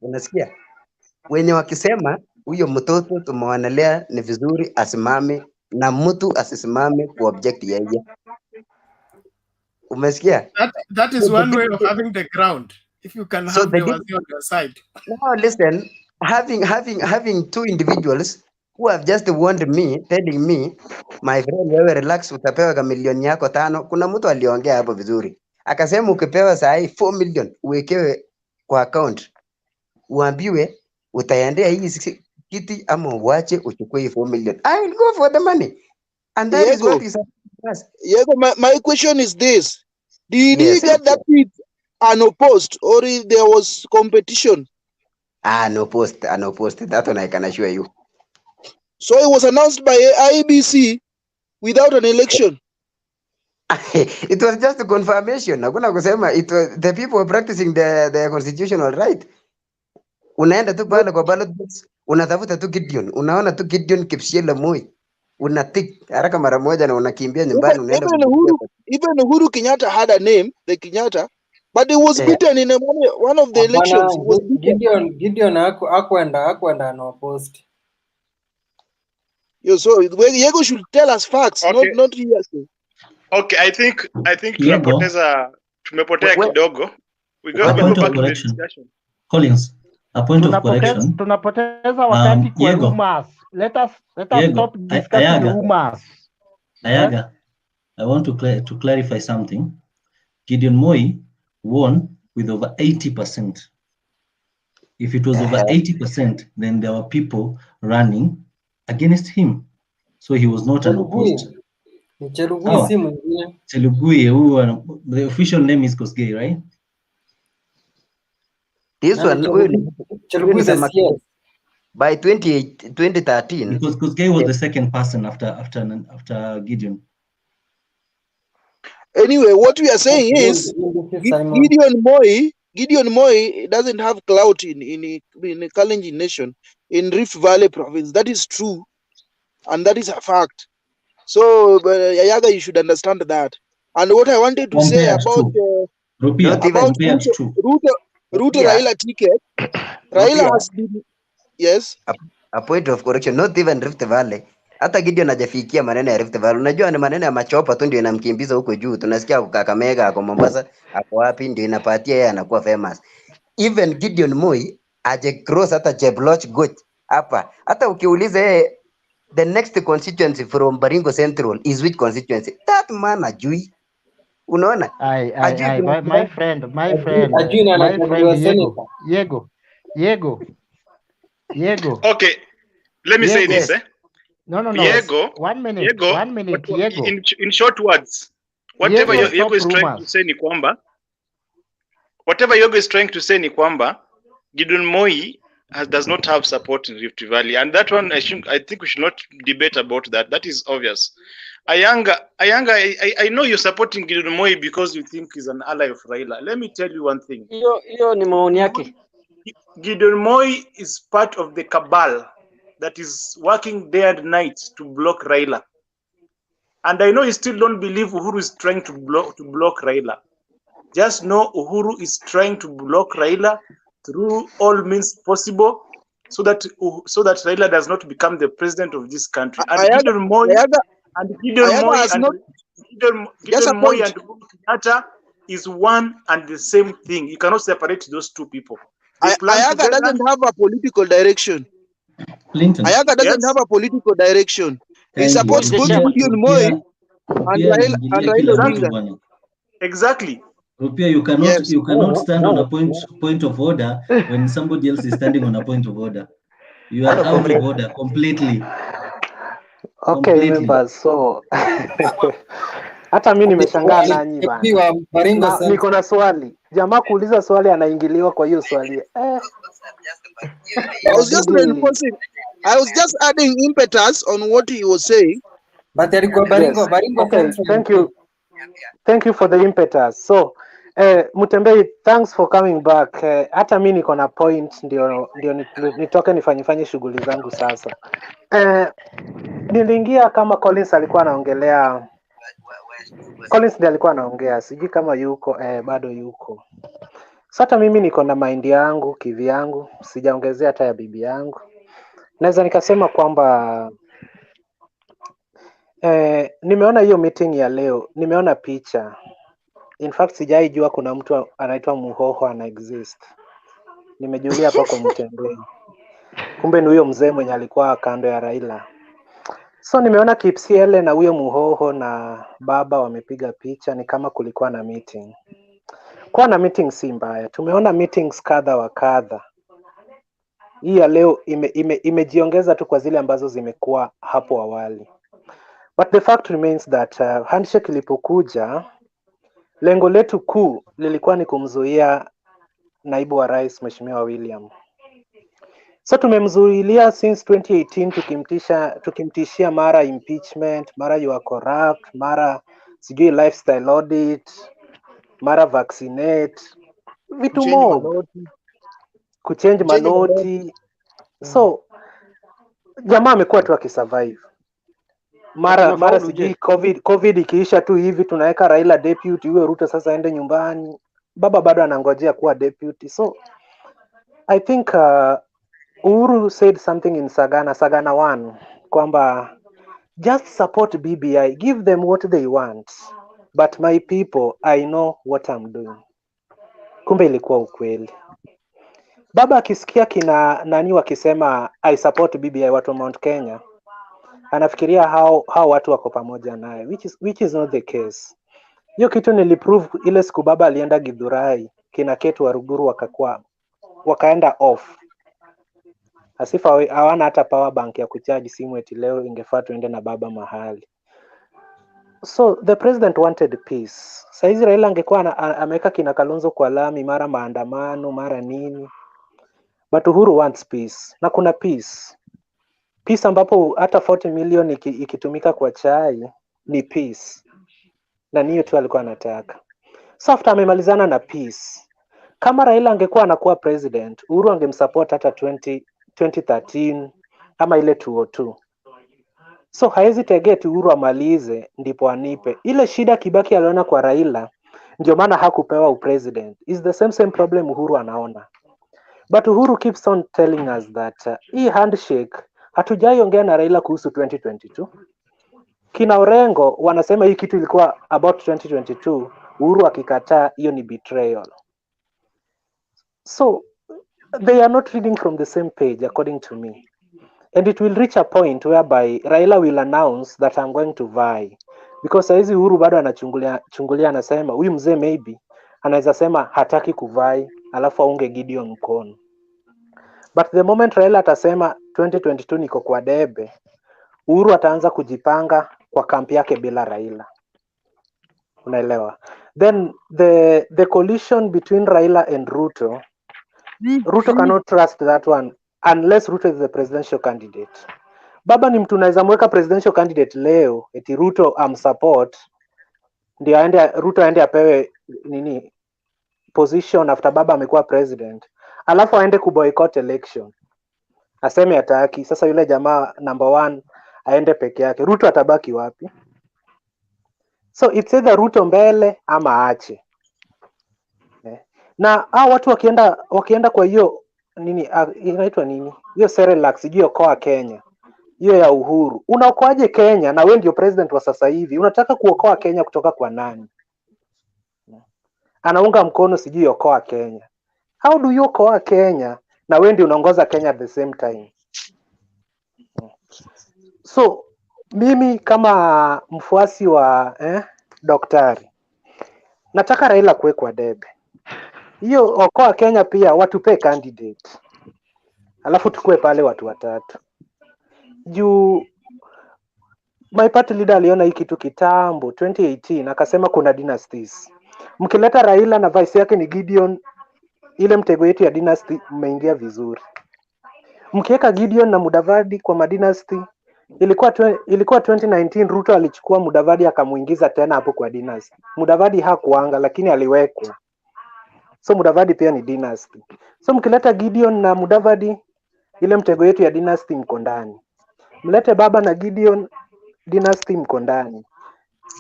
Unasikia? Wenye wakisema huyo mtoto tumewanalea ni vizuri asimame na mtu asisimame ku object yeye. Umesikia? That is one way of having the ground. If you can have the wazee on your side. Now listen, having two individuals who have just warned me, telling me, my friend, wewe relax, utapewa ka milioni yako 5. Kuna mtu aliongea hapo vizuri. Akasema ukipewa saa hii 4 million uwekewe kwa account. Uambiwe utaendea hii kiti ama uache uchukue 4 million. I will go for the money. And that is what is Diego, my question is this. Did he get that seat unopposed or there was competition? Unopposed. That one I can assure you. So it was announced by IEBC without an election. It was just a confirmation. Hakuna kusema it was, the people were practicing their constitutional right. Unaenda tu pale kwa ballot box, unatafuta tu Gideon. Unaona tu Gideon Kipchirchir Moi. Unatik haraka mara moja na unakimbia nyumbani unaenda. Even Uhuru Kenyatta had a name, the Kenyatta, but he was beaten in one of the elections. Gideon hakwenda unopposed. So Diego should tell us facts, not hearsay. Okay, I think tumepotea kidogo. We go back to the discussion. Collins, a point of correction. Tunapoteza wakati kwa rumors. Let us stop discussing rumors. Ayaga, I want to clarify something. Gideon Moi won with over 80%. If it was over 80%, then there were people running against him. So he was not unopposed. Chelugui, the official name is Kosgei, right? This one, by 2013. Because Gay was the second person after Gideon. Anyway, what we are saying is Gideon Moi doesn't have clout in a Kalenjin nation in Rift Valley province. That is true, and that is a fact. So, Yayaga, you should understand that. And what I wanted to say about Ruto Raila ticket, Raila has been, yes, a point of correction, not even Rift Valley. Hata Gideon hajafikia maneno ya Rift Valley. Unajua ni maneno ya machopa tu ndio inamkimbiza huko juu. Tunasikia Kakamega, ako Mombasa, ako wapi ndio inapatia yeye anakuwa famous. Even Gideon Moi aje cross hata Chebloch Goch hapa. Hata ukiuliza yeye the next constituency from Baringo Central is which constituency? That man ajui. Unaona? My friend, Yego. Okay, let me say this. No. Diego, 1 minute. Diego. In short words, whatever Yego is trying to say ni kwamba, Gideon Moi does not have support in Rift Valley, and that one I think we should not debate about that. That is obvious. Ayanga, I know you're supporting Gideon Moi because you think he's an ally of Raila. Let me tell you one thing. Hiyo ni maoni yake. Gideon Moi is part of the cabal that is working day and night to block Raila. And I know you still don't believe Uhuru is trying to block Raila. Just know Uhuru is trying to block Raila through all means possible, so that Raila does not become the president of this country. And Gideon Moi and Muhoho Kenyatta is one and the same thing. You cannot separate those two people. Ayaga doesn't have a political direction. Ayaga doesn't have a political direction. He supports both Gideon Moi and Raila Odinga. Exactly. Rupia, you cannot stand on a point of order when somebody else is standing on a point of order. You are out of order completely. Okay, members, so hata mimi nimeshangaa nanyi bana. Niko na swali. Jamaa kuuliza swali anaingiliwa kwa hiyo swali. I was just adding impetus on what he was saying. But Baringo. Okay, thank you for the impetus. So, Mutembei, thanks for coming back. Hata mimi niko na point ndio nitoke nifanye shughuli zangu sasa. Niliingia kama Collins alikuwa anaongelea. Collins ndiye alikuwa anaongea, sijui kama yuko bado yuko. Sasa mimi niko na mind yangu kivyangu, sijaongezea hata ya bibi yangu. Naweza nikasema kwamba nimeona hiyo meeting ya leo, nimeona picha. In fact sijaijua kuna mtu anaitwa Muhoho ana exist. Nimejulia hapa kwa Mutembei. Kumbe ni huyo mzee mwenye alikuwa kando ya Raila. So nimeona Kipsiele na huyo Muhoho na baba wamepiga picha, ni kama kulikuwa na meeting. Kwa na meeting si mbaya. Tumeona meetings kadha wa kadha. Hii ya leo imejiongeza tu kwa zile ambazo zimekuwa hapo awali. But the fact remains that handshake ilipokuja, lengo letu kuu lilikuwa ni kumzuia naibu wa rais Mheshimiwa William. So tumemzuilia since 2018 tukimtishia mara impeachment, mara you are corrupt, mara sijui lifestyle audit, mara vaccinate, vitu mob, kuchange manoti. So jamaa amekuwa tu akisurvive. Mara sijui COVID ikiisha tu hivi tunaweka Raila deputy, huyo Ruto sasa aende nyumbani. Baba bado anangojea kuwa deputy. So I think Uhuru said something in Sagana 1 kwamba just support BBI, give them what they want, but my people, I know what I'm doing. Kumbe ilikuwa ukweli. Baba akisikia kina nani wakisema I support BBI watu wa Mount Kenya, anafikiria hao watu wako pamoja naye, which is not the case. Hiyo kitu niliprove ile siku baba alienda Githurai, kina Ketu wa Ruguru wakaenda off. Asifa hawana hata power bank ya kuchaji simu eti leo ingefaa tuende na baba mahali. So the president wanted peace. Saizi Raila angekuwa ameweka kina Kalonzo kwa lami, mara maandamano, mara nini. but Uhuru wants peace, na kuna peace ambapo hata 40 million ikitumika kwa chai ni peace, na niyo tu alikuwa anataka. So after amemalizana na peace, kama Raila angekuwa anakuwa president, Uhuru angemsupport hata 2013 ama ile 202. So haezi tegeti Uhuru amalize ndipo anipe. Ile shida Kibaki aliona kwa Raila, ndio maana hakupewa upresident. Is the same problem Uhuru anaona. But Uhuru keeps on telling us that hii handshake hatujaiongea na Raila kuhusu 2022. Kina Orengo wanasema hii kitu ilikuwa about 2022, Uhuru akikataa, hiyo ni betrayal. So they are not reading from the same page according to me. And it will reach a point whereby Raila will announce that I'm going to vie. Because saizi Uhuru bado anachungulia anasema huyu mzee maybe anaweza sema hataki kuvai alafu aunge Gideon mkono. But the moment Raila atasema 2022 niko kwa debe, Uhuru ataanza kujipanga kwa kampi yake bila Raila. Unaelewa? Then the coalition between Raila and Ruto cannot trust that one unless Ruto is the presidential candidate. Baba ni mtu unaweza mweka presidential candidate leo eti Ruto amsupport ndio Ruto aende apewe nini position after baba amekuwa president, alafu aende kuboycott election aseme ataki. Sasa yule jamaa number 1 aende peke yake, Ruto atabaki wapi? So it's either Ruto mbele ama aache. Na watu wakienda kwa hiyo nini inaitwa nini hiyo Serelax hiyo Okoa Kenya hiyo ya Uhuru, unaokoaje Kenya na wewe ndio president wa sasa hivi? Unataka kuokoa Kenya kutoka kwa nani? Anaunga mkono sijui Okoa Kenya. How do you okoa Kenya na wewe ndio unaongoza Kenya at the same time? So mimi kama mfuasi wa daktari nataka Raila kuwekwa debe. Hiyo Okoa Kenya pia watupe candidate, alafu tukue pale watu watatu juu. My party leader aliona hii kitu kitambo 2018 akasema kuna dynasties. Mkileta Raila na vice yake ni Gideon, ile mtego yetu ya dynasty mmeingia vizuri. Mkiweka Gideon na Mudavadi kwa madynasty, ilikuwa 2019 Ruto alichukua Mudavadi akamuingiza tena hapo kwa dynasty. Mudavadi hakuanga lakini aliwekwa. So Mudavadi pia ni dynasty. So mkileta Gideon na Mudavadi, ile mtego yetu ya dynasty mko ndani. Mlete baba na Gideon, dynasty mko ndani.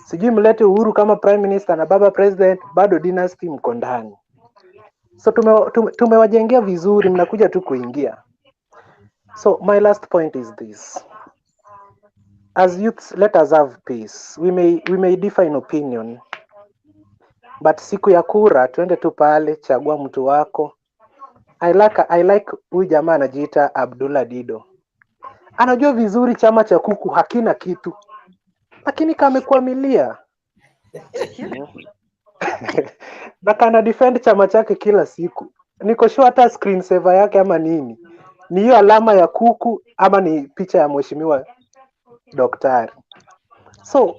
Sijui mlete Uhuru kama prime minister na baba president, bado dynasty mko ndani. So tumewajengea vizuri, mnakuja tu kuingia. So my last point is this. As youths, let us have peace. We may differ in opinion, but siku ya kura tuende tu pale, chagua mtu wako. I like huyu jamaa anajiita Abdullah Dido. Anajua vizuri chama cha kuku hakina kitu, lakini kamekwamilia na kana defend chama chake kila siku. Niko sure hata screen saver yake ama nini ni hiyo alama ya kuku ama ni picha ya mheshimiwa daktari. So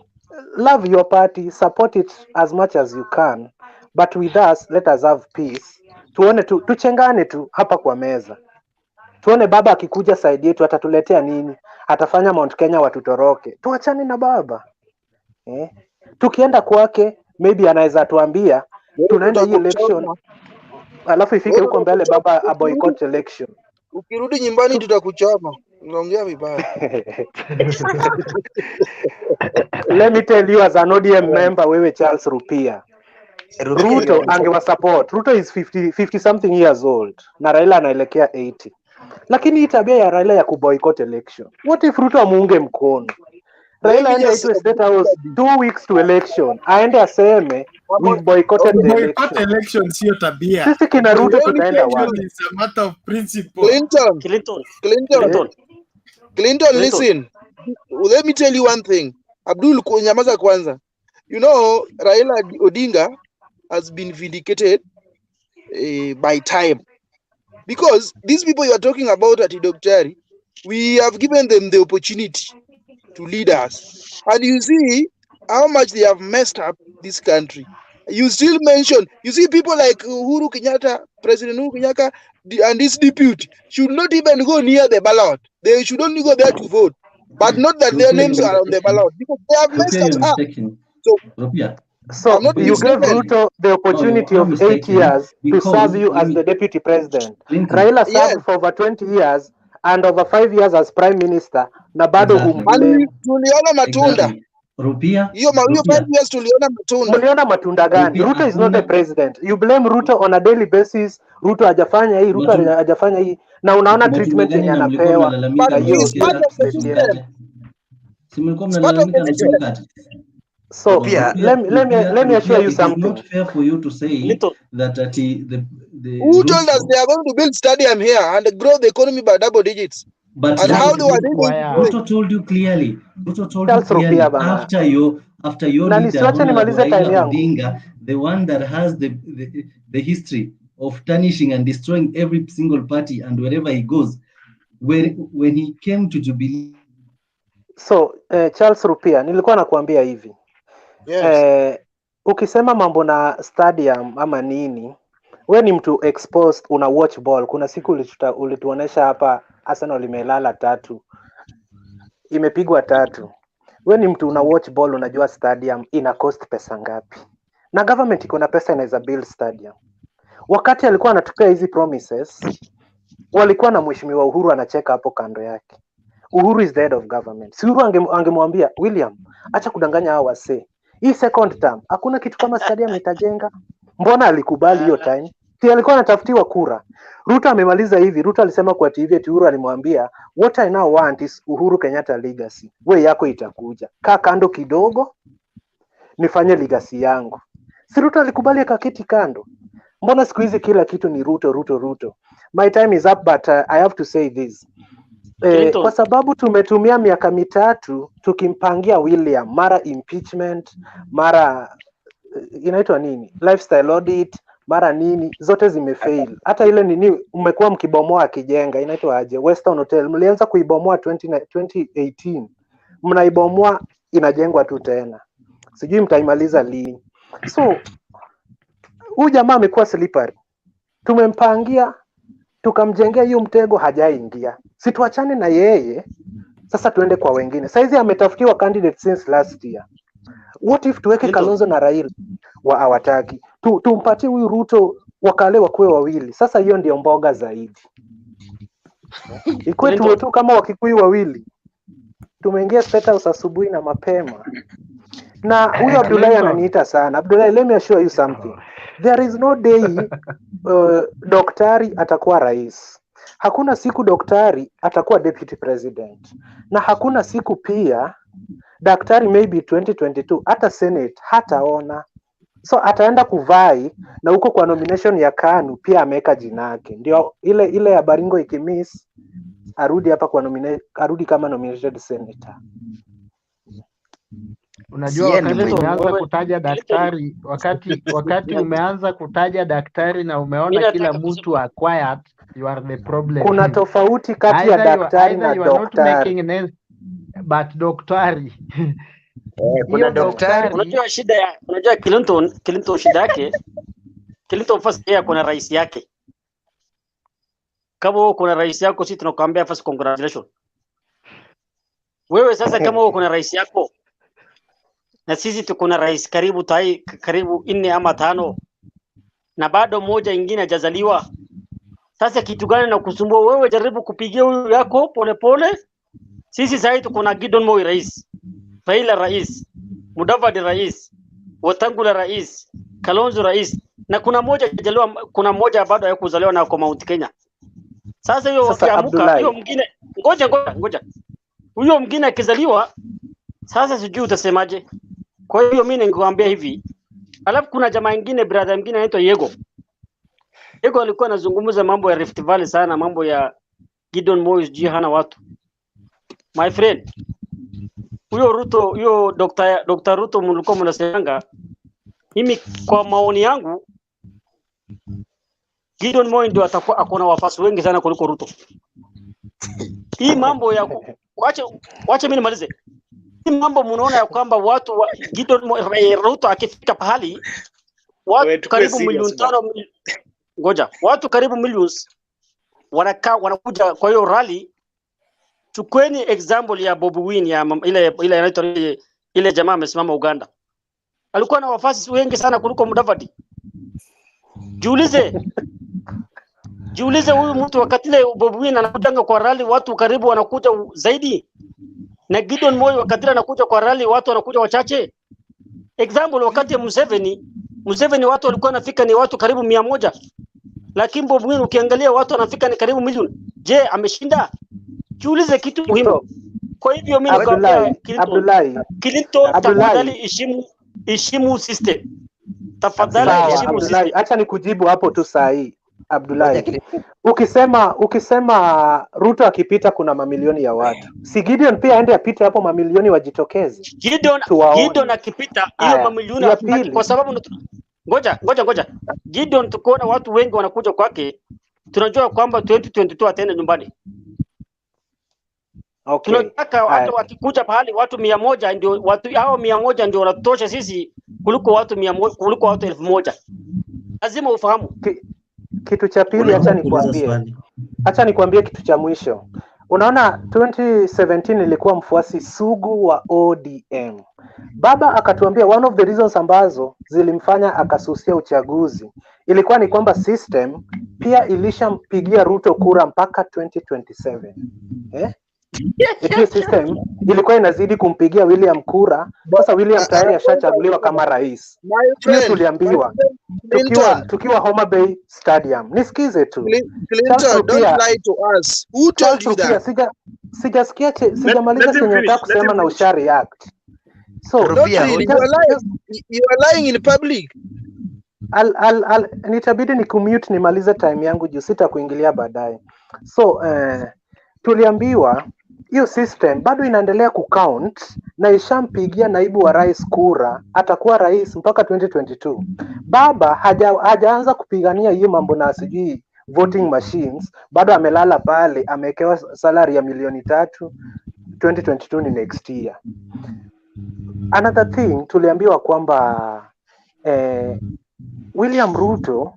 love your party, support it as much as you can, but with us let us have peace. Tuone tuchengane tu hapa kwa meza. Tuone baba akikuja side yetu atatuletea nini? Atafanya Mount Kenya watutoroke. Tuachane na baba. Tukienda kwake maybe anaweza tuambia tunaenda hii election, alafu ifike huko mbele baba aboycott election. Ukirudi nyumbani tutakuchoma. Unaongea vibaya. Let me tell you as an ODM member, wewe Charles Rupia, Ruto angewa support. Ruto is 50 something years old na Raila anaelekea 80. Lakini hii tabia ya Raila ya kuboycott election, what if Ruto amuunge mkono? Raila aende to State House 2 weeks to election, aende aseme we boycotted the election. Election sio tabia. Sisi kina Ruto tutaenda wapi? It's a matter of principle. Clinton, listen. Let me tell you one thing. Abdul nyamaza kwanza. You know, Raila Odinga has been vindicated by time. Because these people you are talking about at Daktari, we have given them the opportunity to lead us. And you see how much they have messed up this country. You still mention, you see people like Uhuru Kenyatta, President Uhuru Kenyatta, and his deputy should not even go near the ballot. They should only go there to vote, but not that their names are on the ballot because they have messed us up. So I'm not you gave mistaken. Ruto the opportunity of 8 years to serve you as the deputy president. Raila served for over 20 years and over 5 years as prime minister. Na bado humblame. Tuliona matunda. Hiyo 5 years tuliona matunda. Mliona matunda gani? Ruto is not the president. You blame Ruto on a daily basis. Ruto hajafanya hii, Ruto hajafanya hii. Na unaona treatment yenye anapewa. But it's part of the system. It's part of the system. So let me assure you something. It's not fair for you to say that who told us they are going to build stadium here and grow the economy by double digits? But and how do Ruto told you clearly. Ruto told you clearly after your leader Raila Odinga, the one that has the history of tarnishing and destroying every single party and wherever he goes, when he came to Jubilee. So Charles Rupia, nilikuwa nakuambia hivi. Yes. Ukisema mambo na stadium ama nini, we ni mtu exposed, una watch ball. Kuna siku ulituonesha hapa Arsenal imelala 3. Imepigwa 3. We ni mtu una watch ball, unajua stadium ina cost pesa ngapi. Na government iko na pesa inaweza build stadium. Wakati alikuwa anatupea hizi promises, walikuwa na mheshimiwa Uhuru anacheka hapo kando yake. Uhuru is the head of government. Si Uhuru angemwambia William, acha kudanganya hao wase. Hii second term hakuna kitu kama stadium itajenga. Mbona alikubali hiyo time? Si alikuwa anatafutiwa kura. Ruto amemaliza hivi. Ruto alisema kwa TV eti Uhuru alimwambia, what I now want is Uhuru Kenyatta legacy. We yako itakuja. Kaa kando kidogo nifanye legacy yangu. Si Ruto alikubali akaketi kando. Mbona siku hizi kila kitu ni Ruto? My time is up, but I have to say this. Kwa sababu tumetumia miaka 3 tukimpangia William, mara impeachment, mara inaitwa nini, lifestyle audit, mara nini, zote zimefail. Hata ile nini umekuwa mkibomoa akijenga, inaitwa aje, Western Hotel, mlianza kuibomoa 2018, mnaibomoa inajengwa tu tena, sijui mtaimaliza lini. So huyu jamaa amekuwa slippery, tumempangia tukamjengea hiyo mtego, hajaingia. Situachane na yeye, sasa tuende kwa wengine. Saizi ametafutiwa candidate since last year. What if tuweke Kalonzo na Raila hawataki? Tumpatie huyu Ruto wakale wakuwe wawili. Sasa hiyo ndio mboga zaidi. Ikuwe tuwe tu kama Wakikuyu wawili. Tumeingia State House asubuhi na mapema. Na huyu Abdullahi ananiita sana. Abdullahi, let me assure you something. There is no day daktari atakuwa rais. Hakuna siku daktari atakuwa deputy president. Na hakuna siku pia daktari maybe 2022 hata Senate hataona. So ataenda kuvai na huko kwa nomination ya KANU pia ameweka jina yake. Ndio ile ya Baringo ikimiss arudi hapa kwa arudi kama nominated senator. Unajua wakati umeanza kutaja daktari, wakati umeanza kutaja daktari na umeona kila mtu are quiet, you are the problem. Kuna tofauti kati ya daktari na daktari. But daktari. Kuna daktari. Unajua Clinton shida yake. Clinton first yeye kuna rais yake. Kama kuna rais yako sisi tunakuambia first congratulations. Wewe sasa kama kuna rais yako na sisi tuko na rais karibu 4 ama 5 na bado moja ingine hajazaliwa. Sasa kitu gani na kusumbua wewe? Jaribu kupigia huyu yako pole. Sisi sasa tuko na Gideon Moi rais, Raila rais, Mudavadi rais, Wetangula rais, Kalonzo rais, na kuna moja hajazaliwa, kuna moja bado hayakuzaliwa na kwa Mount Kenya. Sasa hiyo wakiamuka hiyo mwingine ngoja. Huyo mwingine akizaliwa sasa sijui utasemaje. Kwa hiyo mimi ningewaambia hivi. Alafu kuna jamaa mwingine, brother mwingine anaitwa Yego. Yego alikuwa anazungumza mambo ya Rift Valley sana, mambo ya Gideon Moi sijui hana watu. My friend, huyo Dr. Ruto mlikuwa mnasemanga, mimi kwa maoni yangu Gideon Moi ndio atakuwa akona wafasi wengi sana kuliko Ruto. Hii mambo ya wacha mimi nimalize. Hii mambo mnaona ya kwamba watu wa Gideon Moi Ruto akifika pahali watu karibu milioni 5, ngoja, watu karibu millions wanakuja kwa hiyo rally. Chukweni example ya Bobi Wine ya ile inaitwa ile jamaa amesimama Uganda, alikuwa na wafasi wengi sana kuliko Mudavadi. Jiulize huyu mtu wakati ile Bobi Wine anakuja kwa rally watu karibu wanakuja zaidi, na Gideon Moi wakati anakuja kwa rally watu wanakuja wachache. Example wakati ya Museveni watu walikuwa nafika ni watu karibu 100, lakini Bobi Wine ukiangalia watu wanafika ni karibu milioni. Je, ameshinda? Jiulize kitu muhimu. Kwa hivyo mimi nakwambia Clinton, tafadhali heshimu system. Tafadhali heshimu system. Acha nikujibu hapo tu saa hii Abdullahi. Ukisema Ruto akipita kuna mamilioni ya watu. Si Gideon pia aende apite hapo mamilioni wajitokeze. Gideon akipita hiyo mamilioni ya pili, kwa sababu ngoja. Gideon tukoona watu wengi wanakuja kwake. Tunajua kwamba 2022 ataenda nyumbani. Okay. Tunataka watu wakikuja pahali watu 100 ndio watu hao 100 ndio wanatosha sisi kuliko watu 100 kuliko watu 1000. Lazima ufahamu. Kitu cha pili, acha nikwambie kitu cha mwisho. Unaona 2017 nilikuwa mfuasi sugu wa ODM. Baba akatuambia one of the reasons ambazo zilimfanya akasusia uchaguzi ilikuwa ni kwamba system pia ilishampigia Ruto kura mpaka 2027. Hiyo system ilikuwa inazidi kumpigia William kura. Sasa William tayari ashachaguliwa kama rais. Hiyo tuliambiwa tukiwa Homa Bay Stadium. Nisikize tu. Clinton, don't lie to us. Who told you that? Sijamaliza chenye nataka kusema na ushari act. So you are lying in public. Nitabidi ni commute nimalize time yangu juu sitakuingilia baadaye. So tuliambiwa hiyo system bado inaendelea kucount na ishampigia naibu wa rais kura, atakuwa rais mpaka 2022. Baba hajaanza kupigania hiyo mambo na sijui voting machines, bado amelala pale, amewekewa salary ya milioni 3. 2022 ni next year. Another thing tuliambiwa kwamba William Ruto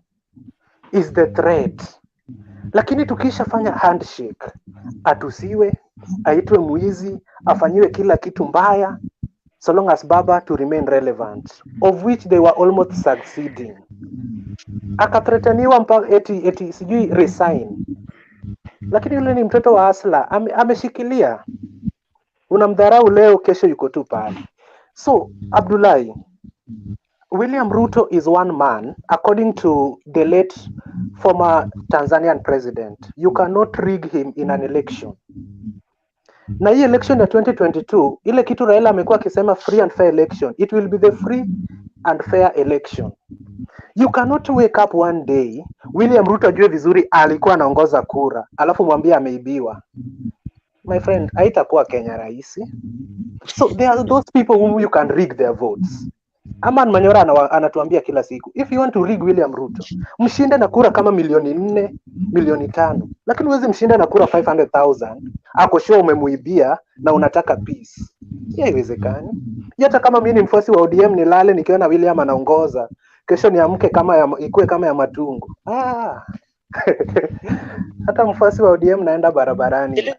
is the threat. Lakini tukishafanya handshake, atusiwe, aitwe mwizi, afanyiwe kila kitu mbaya, so long as Baba to remain relevant, of which they were almost succeeding. Akathretaniwa mpaka eti sijui resign. Lakini yule ni mtoto wa asla, ameshikilia. Unamdharau leo, kesho yuko tu pale. So, Abdullahi, William Ruto is one man, according to the late former Tanzanian president. You cannot rig him in an election. Na hii election ya 2022, ile kitu Raila amekuwa akisema free and fair election, it will be the free and fair election. You cannot wake up one day, William Ruto ajue vizuri alikuwa anaongoza kura, alafu mwambie ameibiwa. My friend, haitakuwa Kenya rahisi. So there are those people whom you can rig their votes. Aman Manyora anatuambia kila siku, if you want to rig William Ruto, mshinde na kura kama milioni 4, milioni 5. Lakini huwezi mshinde na kura 500,000, ako sure umemuibia na unataka peace. Haiwezekani. Hata kama mimi ni mfuasi wa ODM nilale nikiona William anaongoza, kesho niamke ikue kama ya Matungu. Hata mfuasi wa ODM naenda barabarani.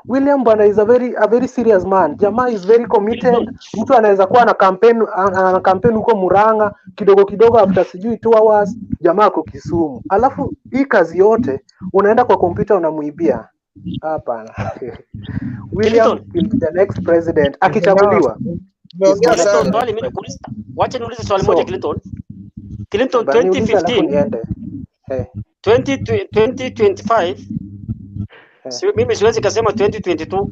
William bwana is a very serious man. Jamaa is very committed. Mtu anaweza kuwa na campaign huko Murang'a kidogo after sijui 2 hours jamaa ako Kisumu. Alafu hii kazi yote unaenda kwa kompyuta unamuibia. Hapana. William will be the next president akichaguliwa. Wacha niulize swali moja Clinton. 2015 2025 mimi siwezi kusema 2022.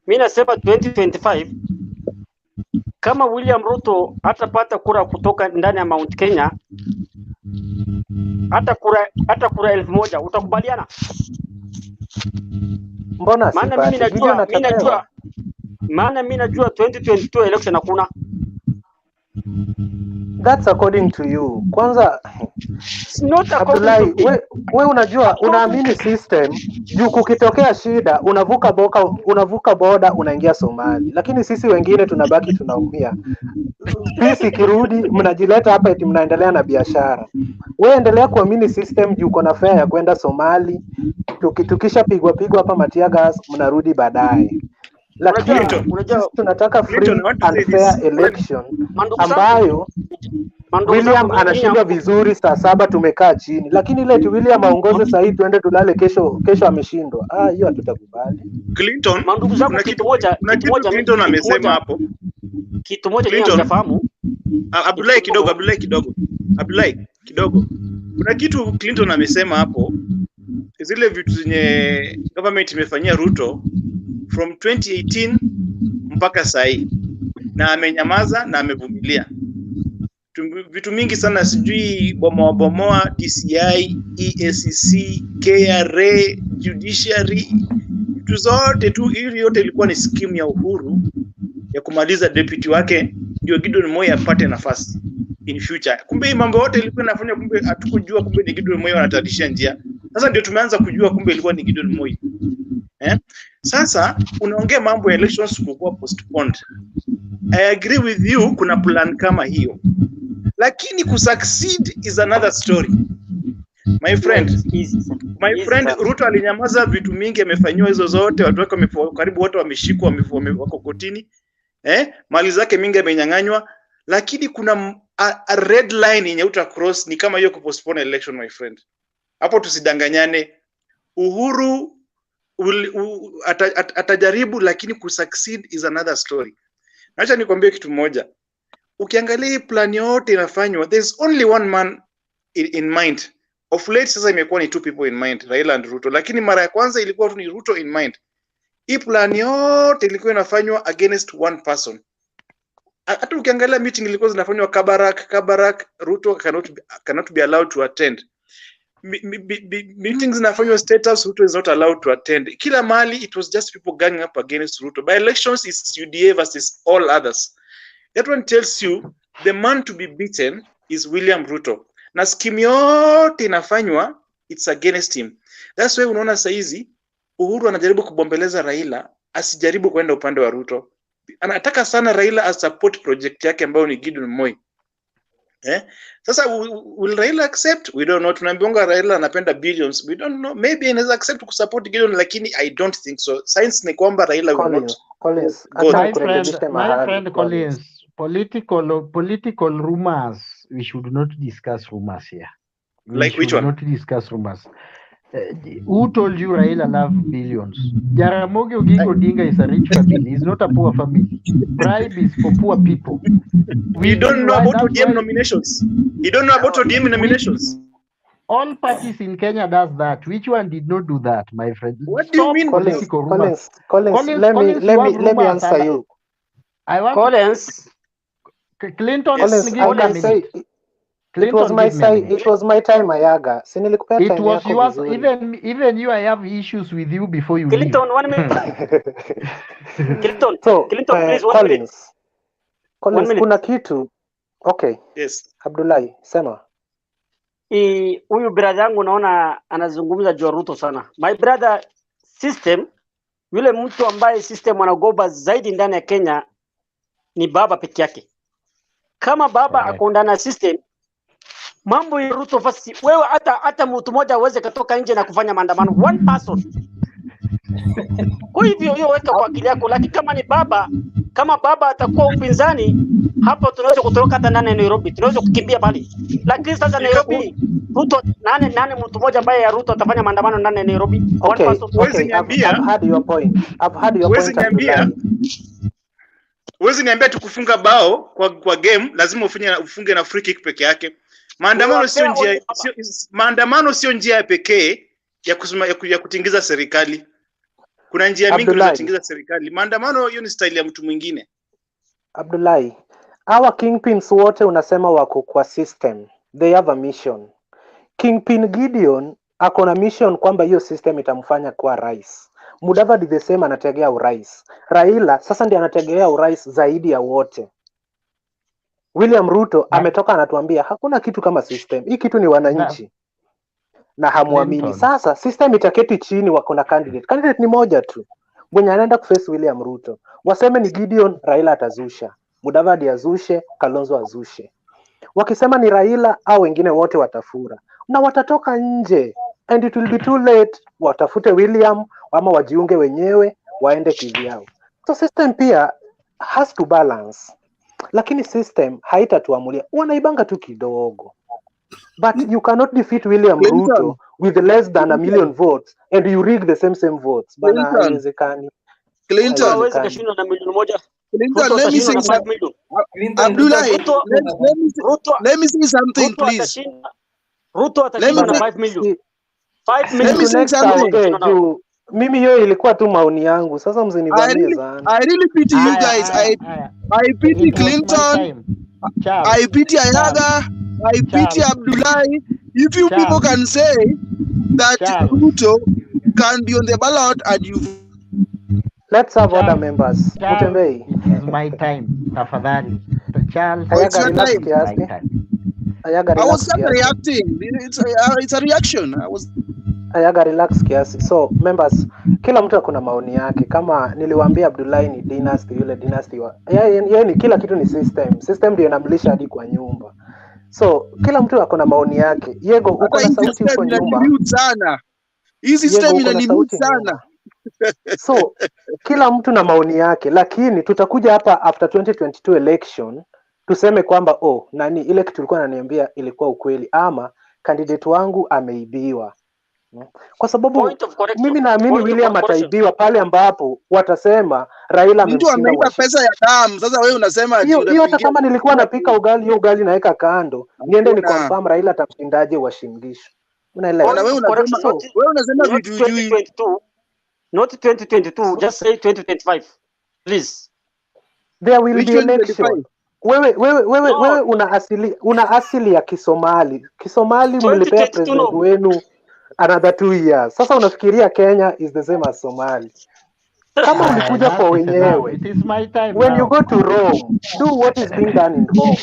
Mimi nasema 2025. Kama William Ruto hatapata kura kutoka ndani ya Mount Kenya, hata kura 1000, utakubaliana? Mbona maana mimi najua 2022 election hakuna. That's according to you. Kwanza not Abdullahi, we unajua unaamini system juu kukitokea shida unavuka boda unaingia Somali, lakini sisi wengine tunabaki tunaumia. Peace ikirudi mnajileta hapa eti mnaendelea na biashara. We endelea kuamini system juu uko na fare ya kwenda Somali, tukisha pigwa hapa matia gas mnarudi baadaye. Lakini sisi tunataka free and fair election ambayo William anashindwa vizuri saa 7 tumekaa chini, lakini ile tu William aongoze saa hii tuende tulale kesho ameshindwa. Hiyo hatutakubali. Clinton, kuna kitu moja Clinton amesema hapo. Kitu moja mimi sijafahamu. Abdullahi kidogo. Kuna kitu Clinton amesema hapo. Zile vitu zenye government imefanyia Ruto from 2018 mpaka saa hii, na amenyamaza na amevumilia vitu mingi sana, sijui bomoa DCI, EACC, KRA, judiciary, vitu zote tu. Hili yote ilikuwa ni scheme ya Uhuru ya kumaliza deputy wake ndio Gideon Moi apate nafasi in future. Kumbe hii mambo yote ilikuwa inafanya, kumbe hatukujua kumbe ni Gideon Moi wanatadishia njia. Sasa ndio tumeanza kujua kumbe ilikuwa ni Gideon Moi. Sasa unaongea mambo ya elections kukuwa postponed. I agree with you, kuna plan kama hiyo. Lakini kusucceed is another story. My friend, Ruto alinyamaza, vitu mingi amefanywa hizo zote, watu wake karibu wote wameshikwa, wako kotini. Mali zake mingi amenyang'anywa, lakini kuna a red line yenye uta cross, ni kama hiyo kupostpone election, my friend. Hapo tusidanganyane. Uhuru atajaribu, lakini kusucceed is another story. Acha nikwambie kitu moja. Ukiangalia plan yote inafanywa, there's only one man in mind. Of late sasa imekuwa ni two people in mind, Raila and Ruto, lakini mara ya kwanza ilikuwa tu ni Ruto in mind. Hii plan yote ilikuwa inafanywa against one person. Hata ukiangalia meeting ilikuwa zinafanywa Kabarak, Ruto cannot be allowed to attend. Meetings zinafanywa State House, Ruto is not allowed to attend. Kila mahali it was just people ganging up against Ruto. By elections it's UDA versus all others. That one tells you the man to be beaten is William Ruto. Na scheme yote inafanywa, it's against him. That's why unaona saizi Uhuru anajaribu kubombeleza Raila asijaribu kwenda upande wa Ruto. Anataka sana Raila support project yake ambayo ni Gideon Moi. Sasa will Raila accept? We don't know. Tunaambiwa Raila anapenda billions. We don't know. Maybe anaweza accept kusupport Gideon, lakini I don't think so. Science ni kwamba Raila will not. My friend Collins, political rumors, we should not discuss rumors here. Like which one? Not discuss rumors. Who told you Raila love billions? Jaramogi Oginga Odinga is a rich family. He's not a poor family. Bribe is for poor people. We don't know about ODM nominations. You don't know about ODM nominations. All parties in Kenya does that. Which one did not do that, my friend? What do you mean? Collins, let me answer you. I want Collins. Clinton. Collins, I can say it was my time, Ayaga. It was yours. Even you, I have issues with you before you Clinton, leave. 1 minute. Clinton, please, 1 minute. Collins, kuna kitu. Okay. Yes. Abdullahi, sema. Huyu brother yangu naona anazungumza juu Ruto sana. My brother, system, yule mtu ambaye system anagoba zaidi ndani ya Kenya ni baba peke yake. Kama baba akondana system, mambo ya Ruto fasi, wewe hata mtu mmoja aweze kutoka nje na kufanya maandamano, one person. Kwa hivyo hiyo weka kwa akili yako, lakini kama baba atakuwa upinzani, hapo tunaweza kutoka hata ndani ya Nairobi, tunaweza kukimbia pale. Lakini sasa Nairobi, Ruto nane mtu mmoja ambaye ya Ruto atafanya maandamano ndani ya Nairobi, one person. I've had your point. Huwezi niambia tukufunga bao kwa game lazima ufunge na free kick peke yake. Maandamano sio njia pekee ya kutingiza serikali. Kuna njia mingi za kutingiza serikali. Maandamano hiyo ni style ya mtu mwingine. Abdullahi, our kingpins wote unasema wako kwa system. They have a mission. Kingpin Gideon ako na mission kwamba hiyo system itamfanya kuwa rais. Mudavadi the same anategea urais. Raila sasa ndiye anategea urais zaidi ya wote. William Ruto ametoka anatuambia hakuna kitu kama system. Hii kitu ni wananchi. Na hamuamini. Clinton. Sasa system itaketi chini, wako na candidate. Candidate ni moja tu. Mwenye anaenda kuface William Ruto. Waseme ni Gideon, Raila atazusha. Mudavadi azushe, Kalonzo azushe. Wakisema ni Raila au wengine wote watafura. Na watatoka nje. And it will be too late. Watafute William ama wajiunge wenyewe waende kivyao. So system pia has to balance. Lakini system haitatuamulia. Wanaibanga tu kidogo. But you cannot defeat William Ruto with less than 1 million votes and you rig the same votes. Bana haiwezekani. Clinton, hawezi kashinda na milioni moja. Clinton, Ruto let me atashinda say na 5 million. Abdullah, let me say something, Ruto please. atashinda. Ruto atashinda na 5 million. 5 Let me say something. Mimi hiyo ilikuwa tu maoni yangu. Sasa msinivamie sana. I really pity you guys. I pity Clinton. I pity Ayaga. I pity Abdullah. If you people can say that Ruto can be on the ballot and you... Let's have other members. Mutembei. It is my time. Tafadhali. Charles. Ayaga, relax kiasi. Ayaga, I was relax just kiasi. reacting. It's a reaction. Ayaga, relax kiasi. So members, kila mtu akona maoni yake. Kama niliwaambia Abdullah ni dynasty, yule dynasty wa yeye ni kila kitu ni system. System ndio inamlisha hadi kwa nyumba. So kila mtu akona maoni yake. Yego uko na sauti huko nyumba. Hii system inanimute sana. So kila mtu na maoni yake, lakini tutakuja hapa after 2022 election tuseme kwamba nani ile kitu tulikuwa ananiambia ilikuwa ukweli ama candidate wangu ameibiwa. Kwa sababu mimi naamini William ataibiwa pale ambapo watasema Raila amemshinda. Mtu ameiba pesa ya damu. Sasa wewe unasema hiyo hata kama nilikuwa napika ugali, hiyo ugali naweka kando. Niende ni confirm Raila atamshindaje washindisho. Unaelewa? Wewe unasema vitu hujui. Not 2022, just say 2025. Please. There will be election. Wewe una asili ya Kisomali. Kisomali mlipea president wenu another 2 years. Sasa unafikiria Kenya is the same as Somali. Kama ulikuja kwa wenyewe. It is my time. When you go to Rome, do what is being done in Rome.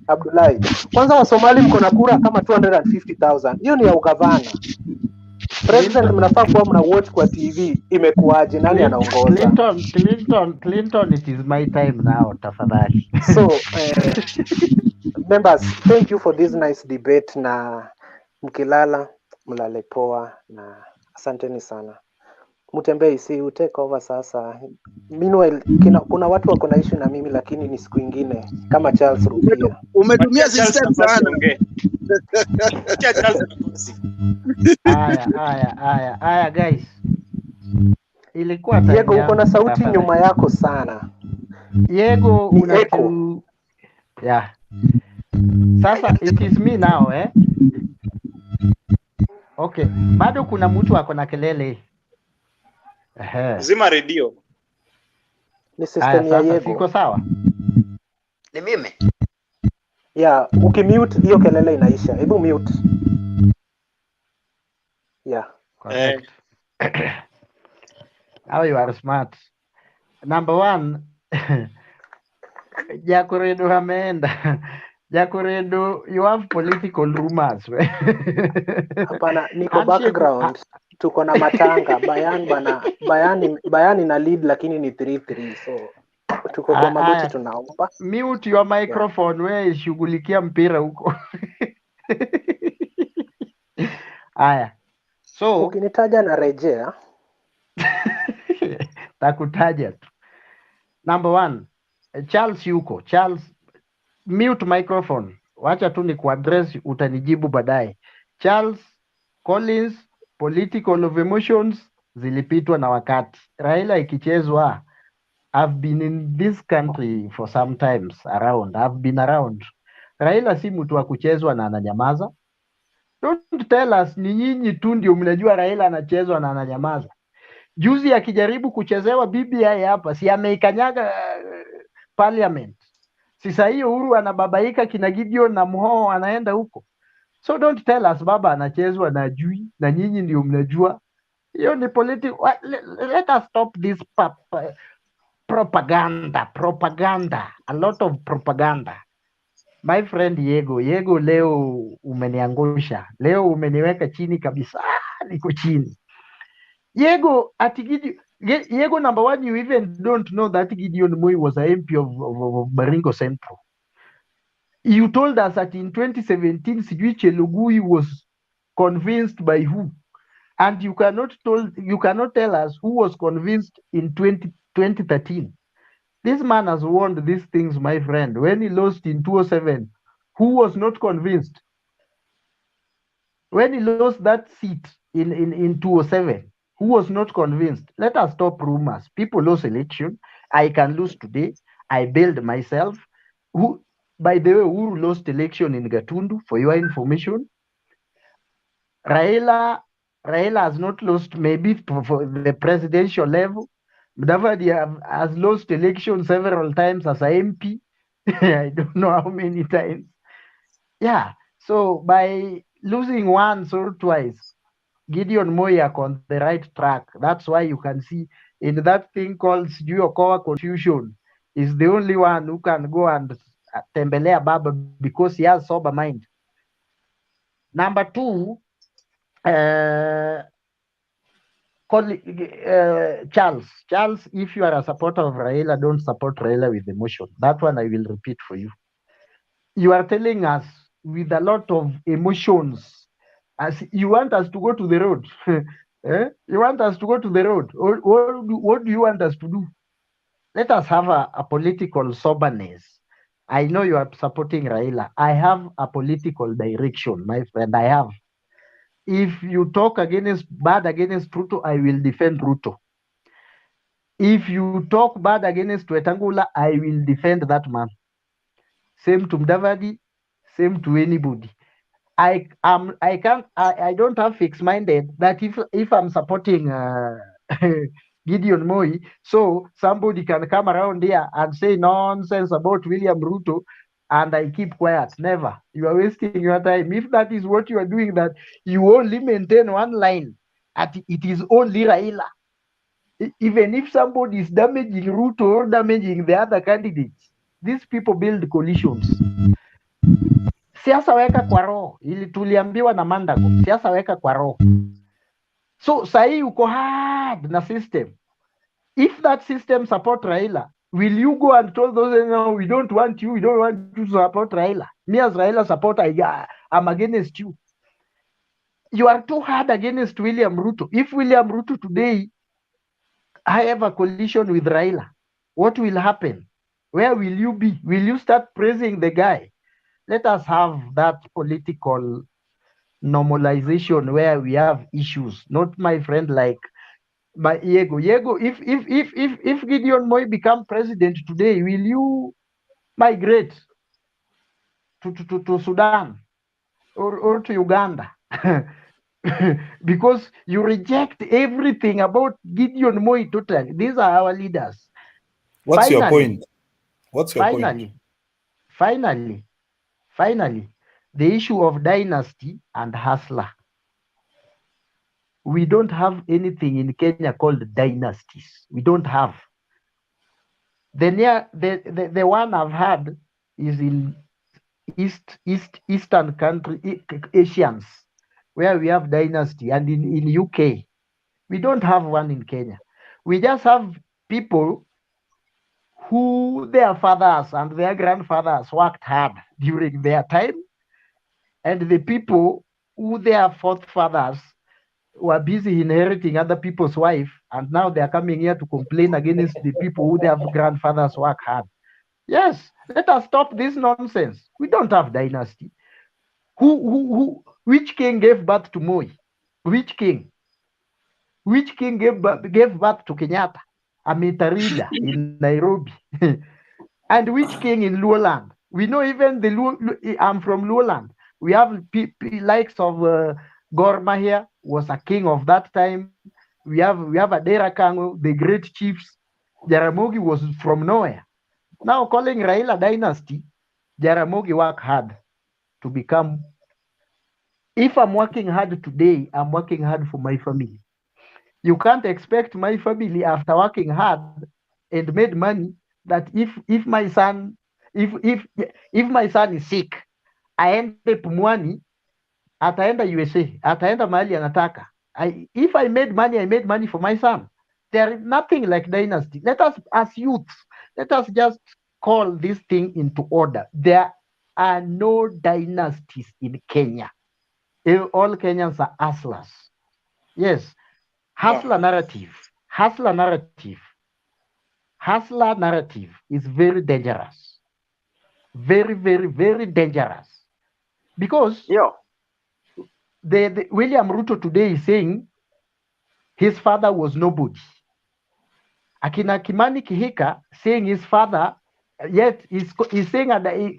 Abdullah. Kwanza wa Somali mko na kura kama 250,000. Hiyo ni ya ugavana. President mnafaa kuwa mna watch kwa TV imekuaje, nani anaongoza? Clinton, it is my time now, tafadhali. So members, thank you for this nice debate na mkilala mlale poa na asanteni sana. Mutembei, si you take over sasa. Meanwhile kuna watu wako na issue na mimi lakini ni siku nyingine kama Charles Rupia. Umetumia system sana. Aya guys. Ilikuwa Yego uko na sauti nyuma yako sana. Yego unatu. Yeah. Sasa it is me now Okay, bado kuna mtu ako na kelele. Zima redio. Ni system ya Yego. Iko sawa? Ni mimi. Yeah, ukimute hiyo kelele inaisha. Hebu mute. Yeah. How you are smart. Number 1. Jakuredo ameenda. Jakuredo, you have political rumors. Hapana, niko background. Tuko na matanga. Bayani na lead lakini ni 3-3. So tuko kwa magoti tunaomba. Mute your microphone, wewe shughulikia mpira huko. Aya. So ukinitaja na rejea. Takutaja tu. Number 1. Charles yuko. Charles, mute microphone. Wacha tu ni kuaddress, utanijibu baadaye. Charles Collins, political of emotions zilipitwa na wakati. Raila ikichezwa, I've been in this country for some times around. I've been around. Raila si mtu wa kuchezwa na ananyamaza. Don't tell us ni nyinyi tu ndio mnajua Raila anachezwa na ananyamaza. Juzi akijaribu kuchezewa BBI hapa, si ameikanyaga parliament. Sasa hiyo Uhuru anababaika, kina Gideon na Muhoho anaenda huko. So don't tell us baba anachezwa na ajui na nyinyi ndio mnajua. Hiyo ni political. Let us stop this propaganda. A lot of propaganda. My friend Yego, leo umeniangusha, leo umeniweka chini kabisa, niko chini. Yego, Yego, number one, you even don't know that Gideon Moi was a MP of Baringo Central. You told us that in 2017, sijui Chelugui was convinced by who? And you cannot tell us who was convinced in 2013. This man has warned these things, my friend. When he lost in 2007, who was not convinced? When he lost that seat in 2007, who was not convinced? Let us stop rumors. People lose election. I can lose today. I build myself. Who, by the way, who lost election in Gatundu, for your information? Raila has not lost maybe for the presidential level. Mudavadi has lost election several times as a MP. I don't know how many times. Yeah. So by losing once or twice, Gideon Moi on the right track. That's why you can see in that thing called Okoa Confusion is the only one who can go and tembelea Baba because he has sober mind. Number two, Charles, if you are a supporter of Raila, don't support Raila with emotion. That one I will repeat for you. You are telling us with a lot of emotions, as you want us to go to the road. You want us to go to the road. What do you want us to do? Let us have a political soberness. I know you are supporting Raila. I have a political direction, my friend. I have. If you talk bad against Ruto, I will defend Ruto. If you talk bad against Wetangula, I will defend that man. Same to Mdavadi, same to anybody. I don't have fixed minded that if I'm supporting Gideon Moi, so somebody can come around here and say nonsense about William Ruto and I keep quiet. Never. You are wasting your time. If that is what you are doing, that you only maintain one line, and it is only Raila. Even if somebody is damaging Ruto or damaging the other candidates, these people build coalitions. Siasa weka kwa roho, ili tuliambiwa na Mandago, siasa weka kwa roho. So sahi uko hard na system. If that system support Raila, will you go and tell those, no, we don't want you to support Raila? Me as Raila supporter, I'm against you. You are too hard against William Ruto. If William Ruto today I have a coalition with Raila, what will happen? Where will you be? Will you start praising the guy? Let us have that political normalization where we have issues, not my friend like my Yego. If Gideon Moi become president today, will you migrate to Sudan or to Uganda? Because you reject everything about Gideon Moi totally. These are our leaders. What's your point? What's your point? Finally, the issue of dynasty and hustler. We don't have anything in Kenya called dynasties. We don't have. The one I've had is in Eastern country, Asians, where we have dynasty, and in UK. We don't have one in Kenya. We just have people who their fathers and their grandfathers worked hard during their time, and the people who their forefathers were busy inheriting other people's wife, and now they are coming here to complain against the people who their grandfathers work hard. Yes, let us stop this nonsense. We don't have dynasty. Which king gave birth to Moi? Which king? Which king gave birth to Kenyatta? Amitarida in Nairobi. And which king in Luoland? We know even I'm from Luoland. We have likes of Gorma here, was a king of that time. We have Adera Kango, the great chiefs. Jaramogi was from nowhere. Now calling Raila dynasty, Jaramogi worked hard to become. If I'm working hard today, I'm working hard for my family. You can't expect my family after working hard and made money that if my son If my son is sick, aende Pumwani, ataenda USA, ataenda mahali anataka. If I made money for my son. There is nothing like dynasty. Let us, as youths, let us just call this thing into order. There are no dynasties in Kenya. All Kenyans are hustlers. Yes, hustler narrative. Hustler narrative is very dangerous. Very, very, very dangerous. Because the William Ruto today is saying his father was nobody. Akina Kimani Kihika saying his father, yet he's saying that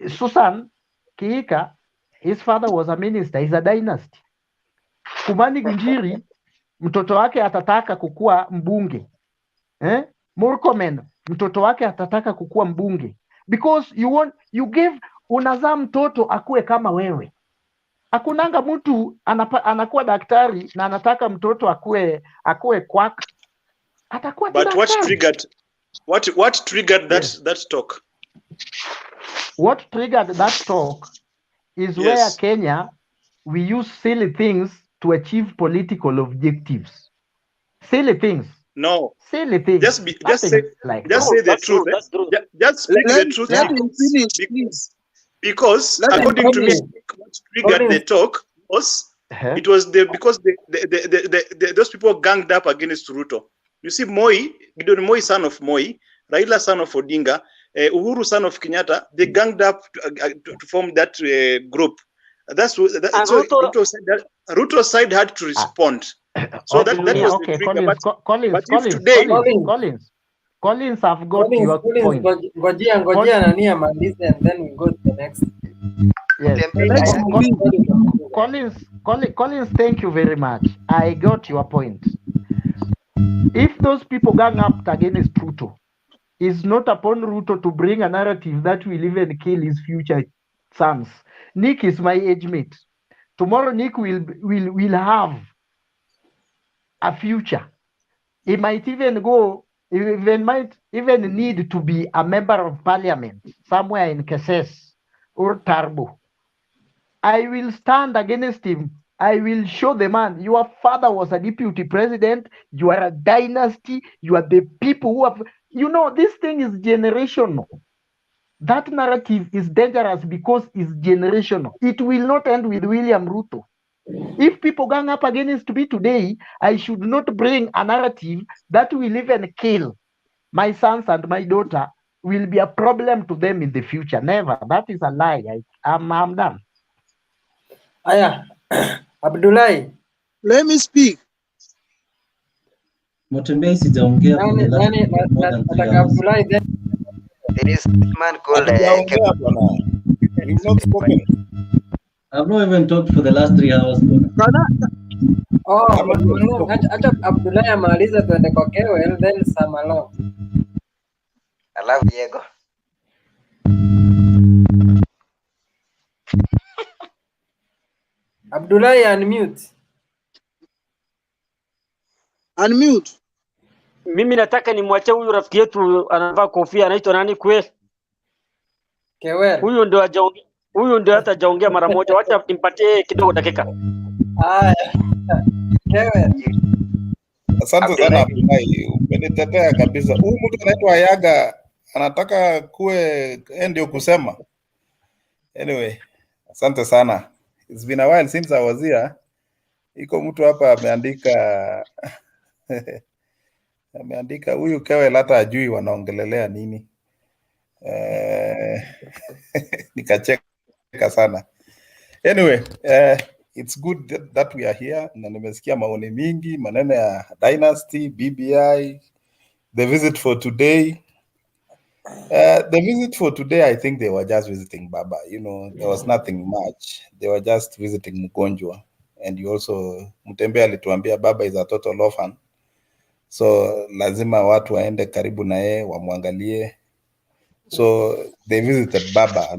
Susan Kihika, his father was a minister, he's a dynasty. Kumani Gunjiri, mtoto wake atataka kukua mbunge. Murkomen, mtoto wake atataka kukua mbunge. Because you give, unazaa mtoto akue kama wewe. Akunanga mtu anakuwa daktari na anataka mtoto akue quack. Atakuwa But what triggered that talk? What triggered that talk is where Kenya, we use silly things to achieve political objectives. Silly things. No. Silly things. Just say the truth. Just speak the truth. Let him finish, because according to me, what triggered the talk was it was because those people ganged up against Ruto. You see, Gideon Moi, son of Moi, Raila, son of Odinga, Uhuru, son of Kenyatta, they ganged up to form that group. So Ruto's side had to respond. So that was the trigger. Collins, I've got your point. Ngojea nani amalize and then we go to the next. Yes. Collins, thank you very much. I got your point. If those people gang up against Ruto, it's not upon Ruto to bring a narrative that will even kill his future sons. Nick is my age mate. Tomorrow Nick will have a future. He might even need to be a member of parliament somewhere in Keses or Tarbo. I will stand against him. I will show the man, your father was a deputy president, you are a dynasty, you are the people who have, this thing is generational. That narrative is dangerous because it's generational. It will not end with William Ruto. If people gang up against me today, I should not bring a narrative that will even kill my sons and my daughter, will be a problem to them in the future. Never. That is a lie. I'm done. Aya, Abdullahi. Let me speak. Motembei sijaongea for the last more than 3 hours. Abdullahi, then. There is a man called You've not spoken. I've not even talked for the last 3 hours. Acha Abdullahi amalize tuende kwa Kewel, then Samalo. Alafu Diego. Abdullahi, unmute. Unmute. Mimi nataka nimwache huyu rafiki yetu anavaa kofia, anaitwa nani Kwe? Kewel. Huyu ndio hata jaongea mara moja. Wacha nimpatie kidogo dakika. Kewel. Asante sana Abdullahi, umenitetea kabisa. Huyu mtu anaitwa Yaga anataka kuwe ndio kusema. Anyway, asante sana. It's been a while since I was here. Iko mtu hapa ameandika huyu Kewel hata ajui wanaongelelea nini. Nikacheka sana. Anyway, it's good that we are here. Na nimesikia maoni mingi, maneno ya dynasty, BBI, the visit for today. The visit for today, I think they were just visiting Baba. There was nothing much. They were just visiting Mgonjwa. And you also, Mutembe alituambia Baba is a total orphan. So lazima watu waende karibu na yeye wamwangalie. So they visited Baba.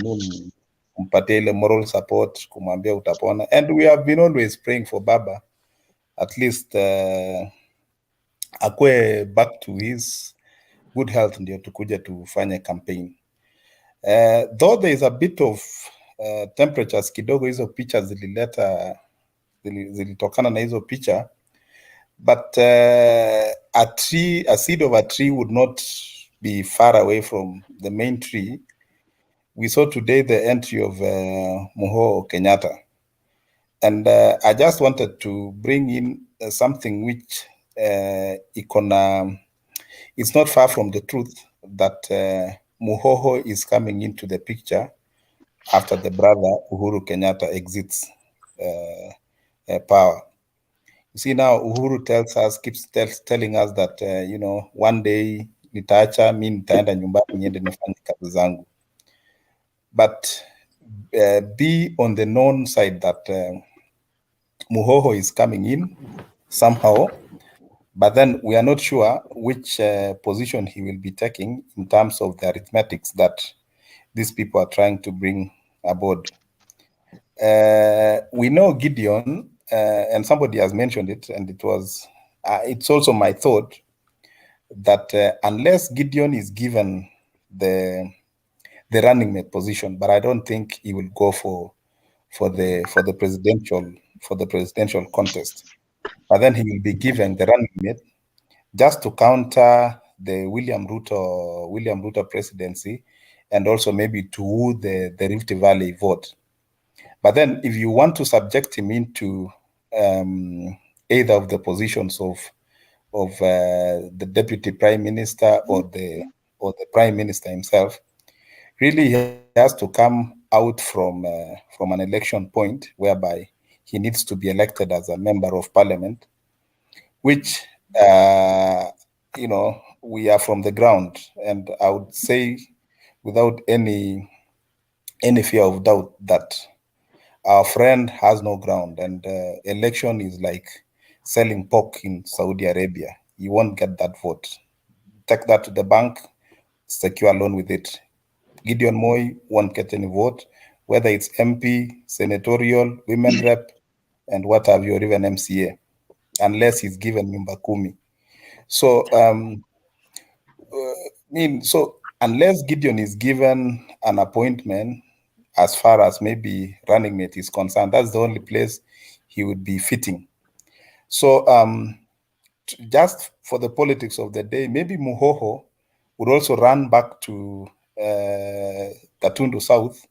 Kumpatia ile moral support, kumwambia utapona. And we have been always praying for Baba. At least akwe back to his good health ndio tukuja tufanye campaign. Though there is a bit of temperatures kidogo, hizo picha zilitokana na hizo picha, but a seed of a tree would not be far away from the main tree. We saw today the entry of Muhoho Kenyatta. And I just wanted to bring in something which it's not far from the truth that Muhoho is coming into the picture after the brother Uhuru Kenyatta exits power. You see, now Uhuru keeps telling us that, one day nitaacha, mi nitaenda nyumbani niende nifanye kazi zangu. But be on the known side that Muhoho is coming in somehow, but then we are not sure which position he will be taking in terms of the arithmetics that these people are trying to bring aboard. We know Gideon, and somebody has mentioned it, and it's also my thought that unless Gideon is given the running mate position, but I don't think he will go for the presidential contest. But then he will be given the running mate just to counter the William Ruto presidency, and also maybe to woo the Rift Valley vote. But then if you want to subject him into either of the positions of the deputy prime minister or the prime minister himself, really he has to come out from an election point whereby he needs to be elected as a member of parliament, which we are from the ground, and I would say without any fear of doubt that our friend has no ground, and election is like selling pork in Saudi Arabia. You won't get that vote. Take that to the bank, secure a loan with it. Gideon Moi won't get any vote, whether it's MP, senatorial, women rep, and what have you, or even MCA, unless he's given nyumba kumi. So, so unless Gideon is given an appointment, as far as maybe running mate is concerned, that's the only place he would be fitting. So, just for the politics of the day, maybe Muhoho would also run back to Gatundu South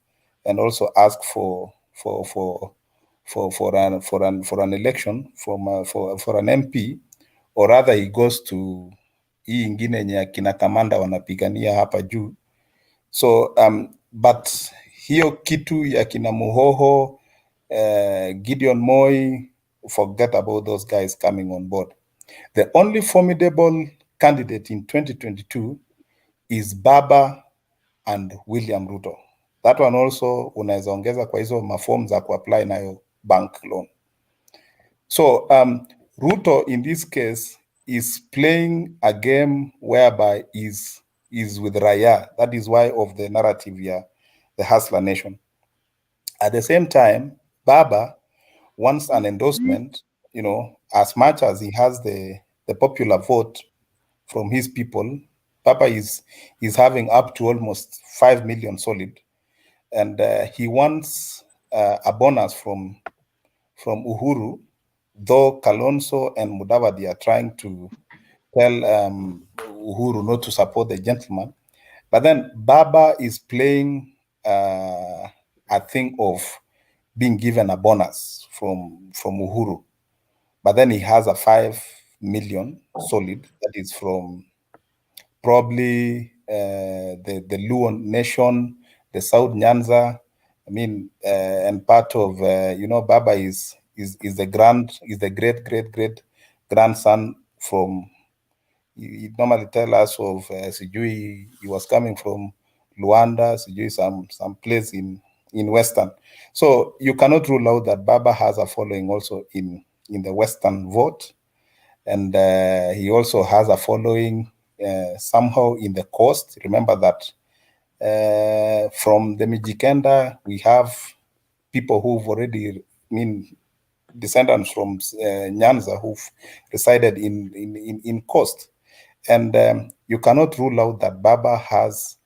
and also ask for an election for an MP, or rather he goes to hii ingine yenye akina kamanda wanapigania hapa juu. So but hiyo kitu ya kina Muhoho, Gideon Moi, forget about those guys coming on board. The only formidable candidate in 2022 is Baba and William Ruto. That one also unaweza ongeza kwa hizo maform za kuapply nayo bank loan. So Ruto in this case is playing a game whereby is with Raila. That is why of the narrative here, the Hustler Nation. At the same time, Baba wants an endorsement, as much as he has the popular vote from his people. Baba is having up to almost 5 million solid, and he wants a bonus from Uhuru, though Kalonzo and Mudavadi are trying to tell Uhuru not to support the gentleman. But then Baba is playing a thing of being given a bonus from Uhuru. But then he has a 5 million solid that is from probably the Luo Nation, the South Nyanza. I mean, and part of Baba is the great grandson from. He normally tell us of Sijui. He was coming from Luanda, Sijui, some place in Western. So you cannot rule out that Baba has a following also in the Western vote, and he also has a following somehow in the coast. Remember that from the Mijikenda, we have people who've already, descendants from Nyanza who've resided in coast. And you cannot rule out that Baba has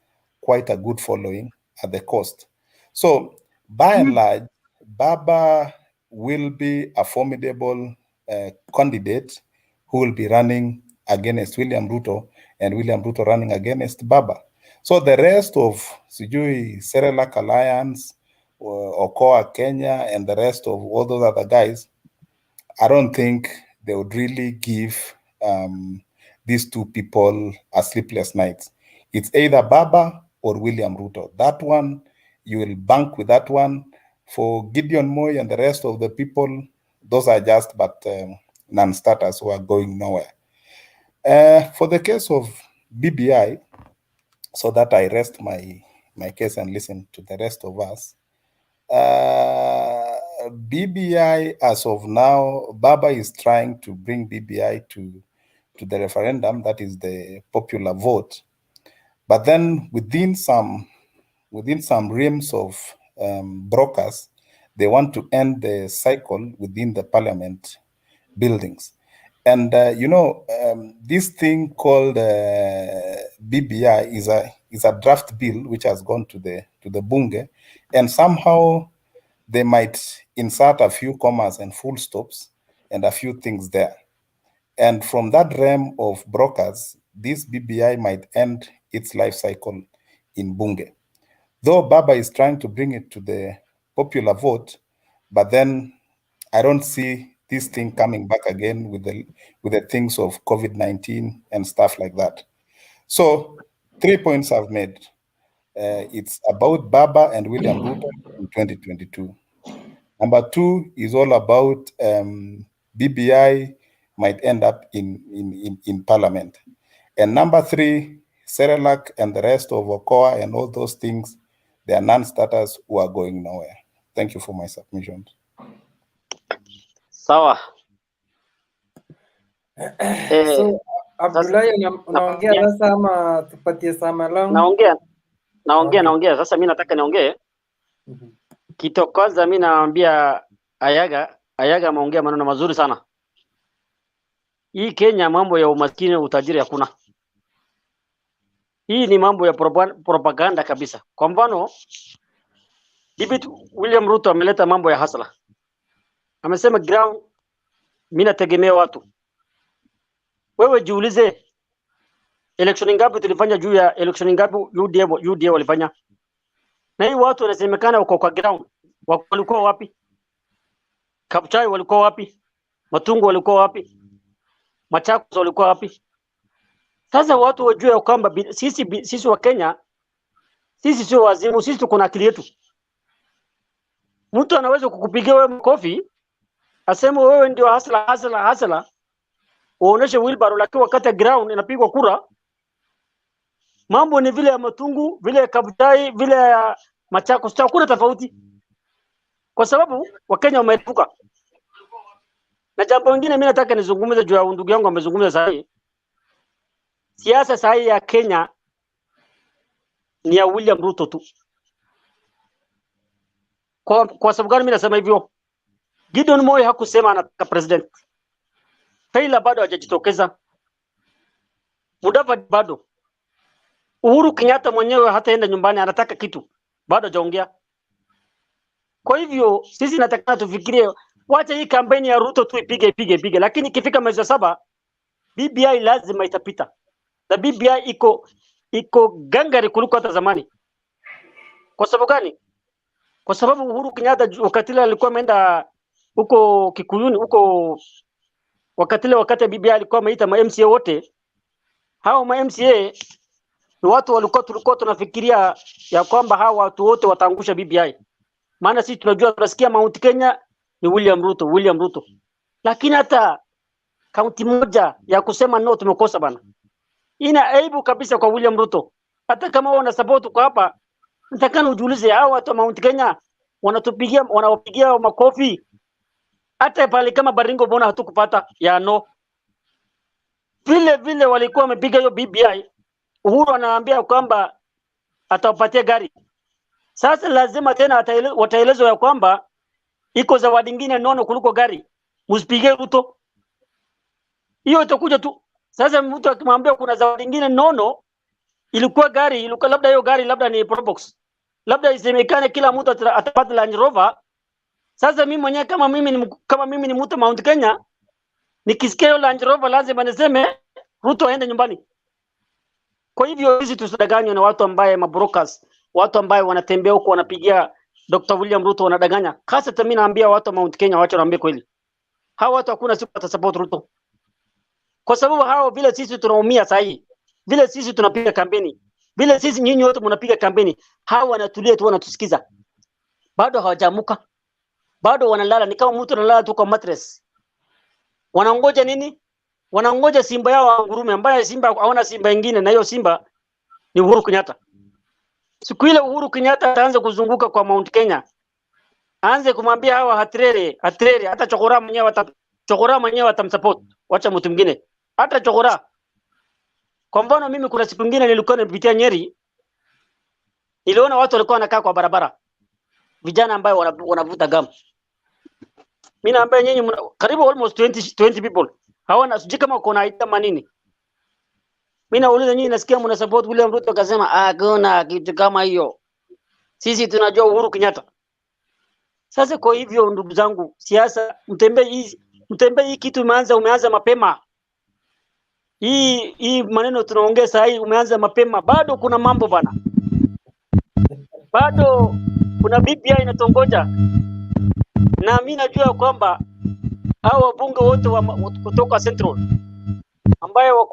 quite a good following at the coast. So by and large, Baba will be a formidable candidate who will be running against William Ruto, and William Ruto running against Baba. So the rest of Sijui Serelak Alliance, Okoa Kenya, and the rest of all those other guys, I don't think they would really give these two people a sleepless night. It's either Baba or William Ruto. That one, you will bank with that one. For Gideon Moi and the rest of the people, those are just but non-starters who are going nowhere. For the case of BBI, so that I rest my case and listen to the rest of us, BBI, as of now, Baba is trying to bring BBI to the referendum, that is the popular vote. But then within some realms of brokers, they want to end the cycle within the parliament buildings. And this thing called BBI is a draft bill which has gone to the bunge, and somehow they might insert a few commas and full stops and a few things there. And from that realm of brokers, this BBI might end its life cycle in bunge. Though Baba is trying to bring it to the popular vote, but then I don't see this thing coming back again with the things of COVID-19 and stuff like that. So 3 points I've made. It's about Baba and William Ruto in 2022. Number 2 is all about BBI might end up in parliament. And number 3, Serelak and the rest of Okoa and all those things, they are non-starters who are going nowhere. Thank you for my submissions. Sawa. So Abdullahi, unaongea sasa ama tupatie Samalong? Naongea. Sasa mimi nataka niongee. Kitu kwanza mimi naambia Ayaga ameongea maneno mazuri sana. Hii Kenya mambo ya umaskini na utajiri hakuna. Hii ni mambo ya propaganda kabisa. Kwa mfano, William Ruto ameleta mambo ya hasla. Amesema ground, mimi nategemea watu. Wewe jiulize, election ngapi tulifanya juu ya election ngapi UDA walifanya? Na hii watu wanasemekana wako kwa ground. Walikuwa wapi? Kapchai walikuwa wapi? Matungu walikuwa wapi? Machakos walikuwa wapi? Sasa watu wajue kwamba sisi wa Kenya, sisi sio wazimu, sisi tuko na akili yetu. Mtu anaweza kukupigia wewe makofi, aseme wewe ndio hasla, uoneshe wheelbarrow, lakini wakati ground inapigwa kura, mambo ni vile ya Matungu, vile ya Kapchai, vile ya Machakos, hakuna tofauti. Kwa sababu Wakenya wameepuka. Na jambo lingine mimi nataka nizungumze juu ya ndugu yangu amezungumza sasa. Siasa sasa ya Kenya ni ya William Ruto tu. Kwa sababu gani mimi nasema hivyo? Gideon Moi hakusema anataka president. Raila bado hajajitokeza. Mudavadi bado. Uhuru Kenyatta mwenyewe hataenda nyumbani, anataka kitu. Bado hajaongea. Kwa hivyo sisi nataka tufikirie, wacha hii kampeni ya Ruto tu ipige, lakini ikifika mwezi wa 7 BBI lazima itapita. Na BBI iko gangari kuliko hata zamani. Kwa sababu gani? Kwa sababu Uhuru Kenyatta wakati ile alikuwa ameenda huko Kikuyuni, huko wakati BBI alikuwa ameita ma MCA wote. Hao ma MCA ni watu tulikuwa tunafikiria ya kwamba hao watu wote wataangusha BBI. Maana sisi tunasikia Mount Kenya ni William Ruto. Lakini hata kaunti moja ya kusema no tumekosa bana. Ina aibu kabisa kwa William Ruto. Hata kama wana support kwa hapa, nataka ujiulize hao watu wa Mount Kenya wanawapigia makofi. Hata pale kama Baringo bona hatukupata ya no. Vile walikuwa wamepiga hiyo BBI. Uhuru anawaambia kwamba atawapatia gari. Sasa lazima tena wataelezwa ya kwamba iko zawadi nyingine nono kuliko gari. Msipige Ruto. Hiyo itakuja tu. Sasa mtu akimwambia kuna zawadi nyingine nono, ilikuwa gari, ilikuwa labda hiyo gari labda ni Probox. labda isemekane kila mtu atapata Land Rover. Sasa mimi mwenyewe kama mimi ni mtu Mount Kenya, nikisikia hiyo Land Rover lazima niseme Ruto aende nyumbani. Kwa hivyo hizi tusidanganywe na watu ambaye mabrokers, watu ambaye wanatembea huko wanapigia Dr. William Ruto wanadanganya. Hasa mimi naambia watu wa Mount Kenya waache naambia kweli. Hawa watu hakuna siku watasupport Ruto. Kwa sababu hao vile sisi tunaumia sasa hivi. Vile sisi tunapiga kampeni. Vile sisi nyinyi wote mnapiga kampeni. Hawa wanatulia tu wanatusikiza. Bado hawajamuka. Bado wanalala ni kama mtu analala tu kwa mattress. Wanangoja nini? Wanangoja simba yao ngurume ambaye simba hawana simba nyingine na hiyo simba ni Uhuru Kenyatta. Siku ile Uhuru Kenyatta ataanza kuzunguka kwa Mount Kenya. Aanze kumwambia hawa hatrere hata chokora mwenyewe atamsupport. Wacha mtu mwingine. Hata chokora. Kwa mfano mimi kuna siku nyingine nilikuwa nipitia Nyeri. Niliona watu walikuwa wanakaa kwa barabara. Vijana ambao wanavuta gamu. Mimi naambia nyinyi karibu almost 20 people. Hawana sijui kama uko na idea nini. Mimi nauliza nyinyi nasikia mna support William Ruto akasema hakuna kitu kama hiyo. Sisi tunajua Uhuru Kenyatta. Sasa kwa hivyo ndugu zangu, siasa mtembee hii kitu umeanza mapema. Hii maneno tunaongea sasa hii umeanza mapema. Bado kuna mambo bana. Bado kuna BBI inatongoja. Na mimi najua kwamba hao wabunge wote kutoka Central ambayo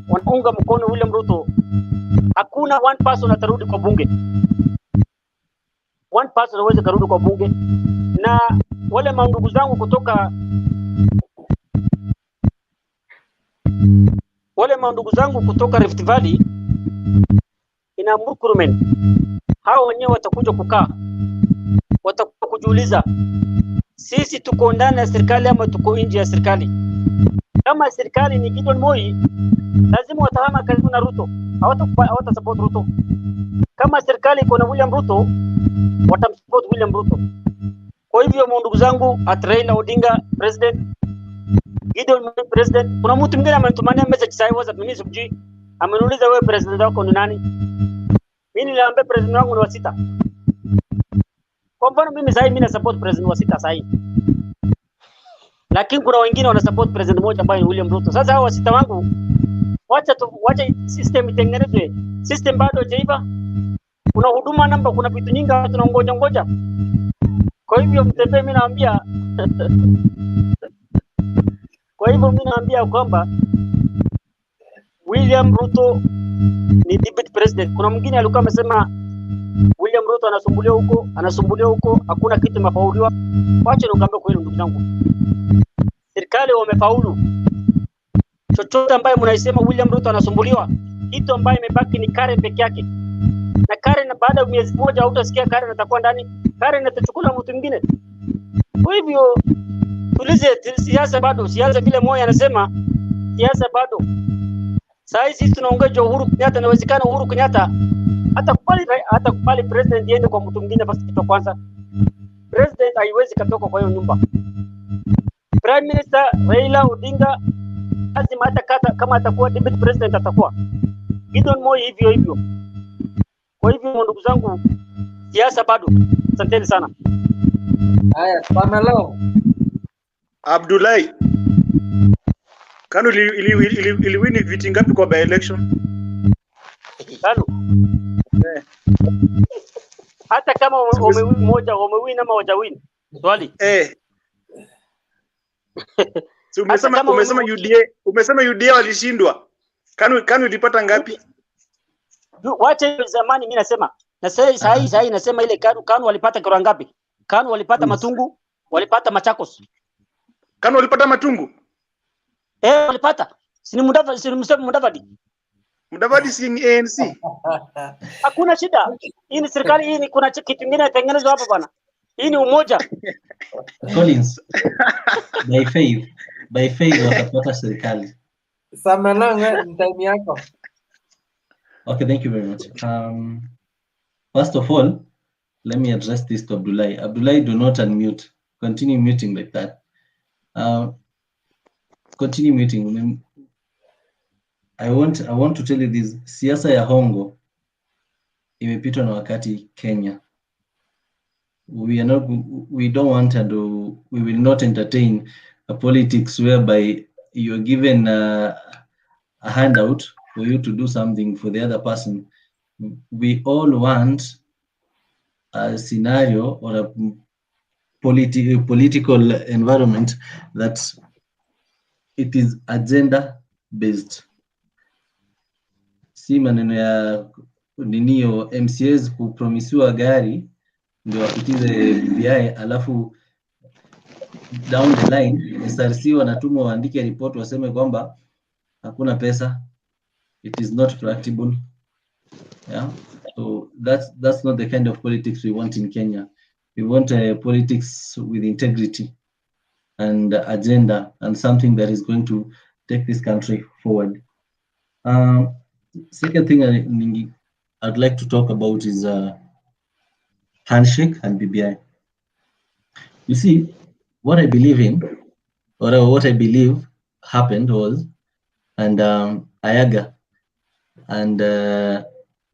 wanaunga mkono William Ruto, hakuna one person atarudi kwa bunge. One person hawezi karudi kwa bunge. Na wale mandugu zangu kutoka Rift Valley ina Murkomen, hao wenyewe watakuja kukaa, watakuja kujiuliza sisi tuko ndani ya serikali ama tuko nje ya serikali. Kama serikali ni Gideon Moi, lazima watahama karibu na Ruto, hawata support Ruto. Kama serikali iko na William Ruto, watamsupport William Ruto. Kwa hivyo ndugu zangu, Raila Odinga president, Gideon Moi president. Kuna mtu mwingine amenitumania message sasa WhatsApp, mimi sijui, ameniuliza wewe president wako ni nani? Mimi niliambia president wangu ni wa sita. Kwa mfano mimi na support president wa sita sasa. Lakini kuna wengine wana support president mmoja ambaye ni William Ruto. Sasa hao wasita wangu wacha system itengenezwe. System bado haijaiva. Kuna huduma namba, kuna vitu nyingi tunangoja. Kwa hivyo mtembee, mimi naambia kwamba William Ruto ni deputy president. Kuna mwingine alikuwa amesema William Ruto anasumbulia huko, hakuna kitu mafauliwa. Wacha nikwambie kweli ndugu zangu. Serikali wamefaulu. Chochote ambaye mnaisema William Ruto anasumbuliwa, kitu ambaye imebaki ni Karen peke yake. Na Karen baada ya miezi moja hautasikia Karen atakuwa ndani. Karen atachukua mtu mwingine. Kwa hivyo tulize siasa bado, siasa vile Moi anasema, siasa bado. Sasa hizi tunaongoja Uhuru Kenyatta, inawezekana Uhuru Kenyatta hata kubali president yende kwa mtu mwingine basi kitu kwanza. President haiwezi katoka kwa hiyo nyumba. Prime Minister Raila Odinga lazima hata kama atakuwa deputy president atakuwa. Gideon Moi hivyo. Kwa hivyo ndugu zangu, siasa bado. Asanteni sana. Haya, Pamelo. Abdullahi, KANU iliwini viti ngapi kwa by election? KANU. Hata kama wamewin moja, wamewin ama hawajawin. Swali. Si umesema UDA walishindwa. KANU ilipata ngapi? Wacha zamani mimi nasema. Na sasa hii nasema ile KANU walipata kura ngapi? KANU walipata Matungu, walipata Machakos. KANU walipata Matungu? Walipata. Si Mudavadi. Mudavadi si ANC. Hakuna shida. Hii ni serikali, hii ni kuna kitu kingine tengenezwa hapa bwana. Hii ni umoja. Collins. By faith watapata serikali. Samananga ni time yako. Okay, thank you very much. First of all, let me address this to Abdullahi. Abdullahi, do not unmute. Continue muting like that. Continue muting. I want to tell you this. Siasa ya hongo imepitwa na wakati Kenya. We don't want and we will not entertain a politics whereby you're given a handout for you to do something for the other person. We all want a scenario or a political environment that it is agenda based. Si maneno ya ninio MCAs kupromisiwa gari ndio wapitize BBI, alafu down the line SRC wanatumwa waandike report waseme kwamba hakuna pesa, it is not practicable. Yeah, so that's not the kind of politics we want in Kenya. We want a politics with integrity and agenda and something that is going to take this country forward. Second thing I'd like to talk about is handshake and BBI. You see, what I believe in, or what I believe happened was, and Ayaga and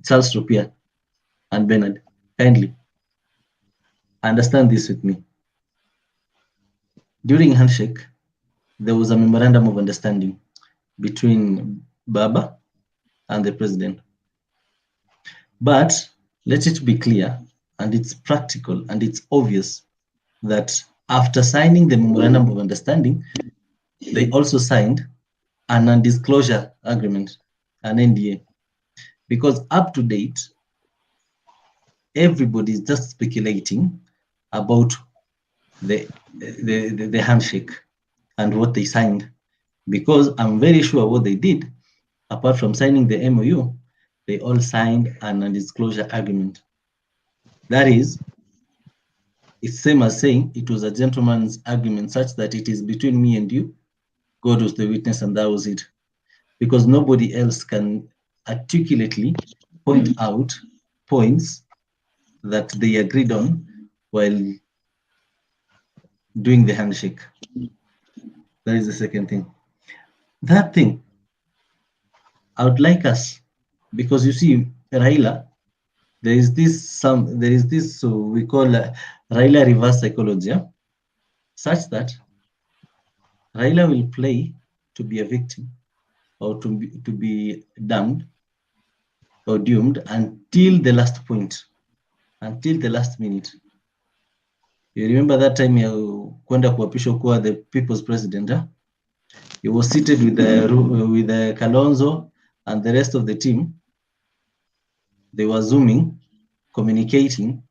Charles Rupia and Bernard, kindly understand this with me. During handshake, there was a memorandum of understanding between Baba and the president. But let it be clear, and it's practical, and it's obvious that after signing the memorandum of understanding, they also signed a non-disclosure agreement, an NDA, because up to date, everybody is just speculating about the handshake and what they signed, because I'm very sure what they did, apart from signing the MOU, they all signed a non-disclosure agreement. That is, it's same as saying it was a gentleman's agreement such that it is between me and you, God was the witness, and that was it. Because nobody else can articulately point out points that they agreed on while doing the handshake. That is the second thing. That thing, I would like us, because you see, Raila, there is this so we call Raila reverse psychology, such that Raila will play to be a victim or to be damned or doomed until the last point, until the last minute. You remember that time you kwenda kuapishwa kuwa the people's president, huh? He was seated with the Kalonzo and the rest of the team. They were zooming, communicating.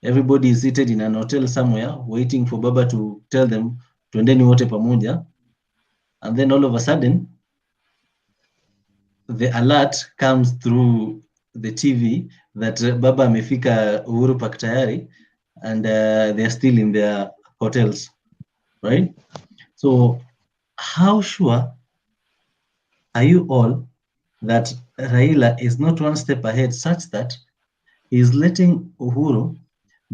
Everybody is seated in an hotel somewhere, waiting for Baba to tell them, twendeni wote pamoja. And then all of a sudden, the alert comes through the TV that Baba amefika Uhuru Park tayari, and they're still in their hotels, right? So how sure are you all that Raila is not one step ahead, such that he's letting Uhuru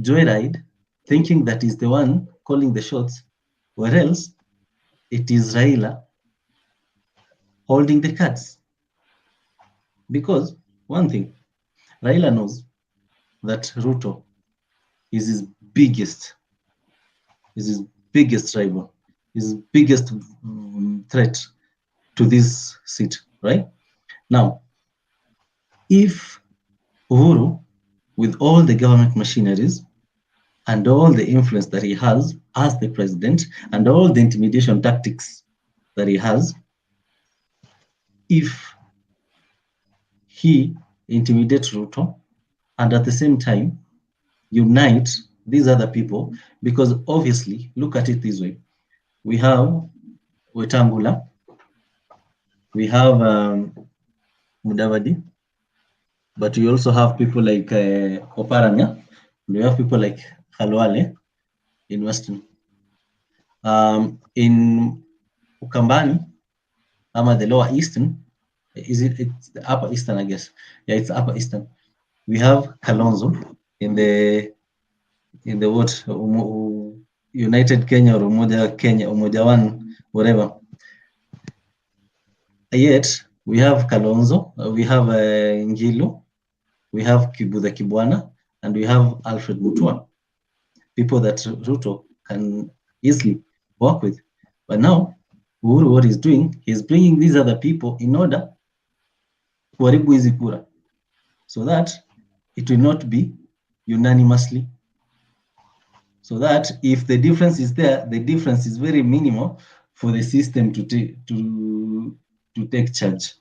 joyride, thinking that he's the one calling the shots, where else it is Raila holding the cards? Because one thing, Raila knows that Ruto is his biggest rival, his biggest threat to this seat, right? Now, if Uhuru, with all the government machineries and all the influence that he has as the president and all the intimidation tactics that he has, if he intimidates Ruto and at the same time unite these other people, because obviously, look at it this way, we have Wetangula, we have Mudavadi, but we also have people like Oparanya, we have people like Khalwale in Western. In Ukambani, the lower Eastern, it's the upper Eastern, I guess. Yeah, it's upper Eastern. We have Kalonzo in the what, United Kenya or Umoja Kenya, Umoja One, whatever. Yet we have Kalonzo, we have Ngilu, we have Kibudha Kibwana, and we have Alfred Mutua, people that Ruto can easily work with. But now, Uhuru, what he's doing, he's bringing these other people in order kuharibu hizi kura, so that it will not be unanimously. So that if the difference is there, the difference is very minimal for the system to take charge.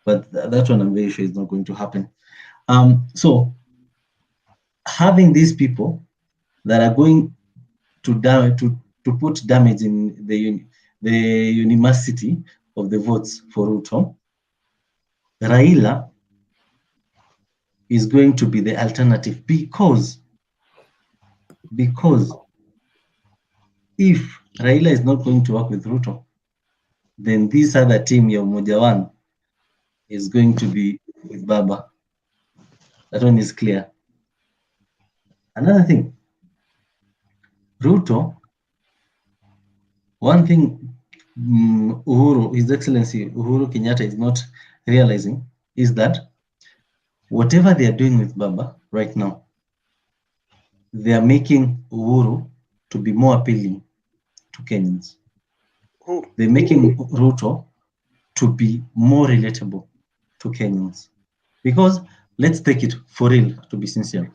But that one I'm very sure is not going to happen. So having these people that are going to put damage in the unanimity of the votes for Ruto, Raila is going to be the alternative, because if Raila is not going to work with Ruto, then this other team, ya Umoja One, is going to be with Baba. That one is clear. Another thing, Ruto, one thing Uhuru, His Excellency Uhuru Kenyatta is not realizing is that whatever they are doing with Baba right now, they are making Uhuru to be more appealing to Kenyans. They're making Ruto to be more relatable to Kenyans. Because let's take it for real, to be sincere.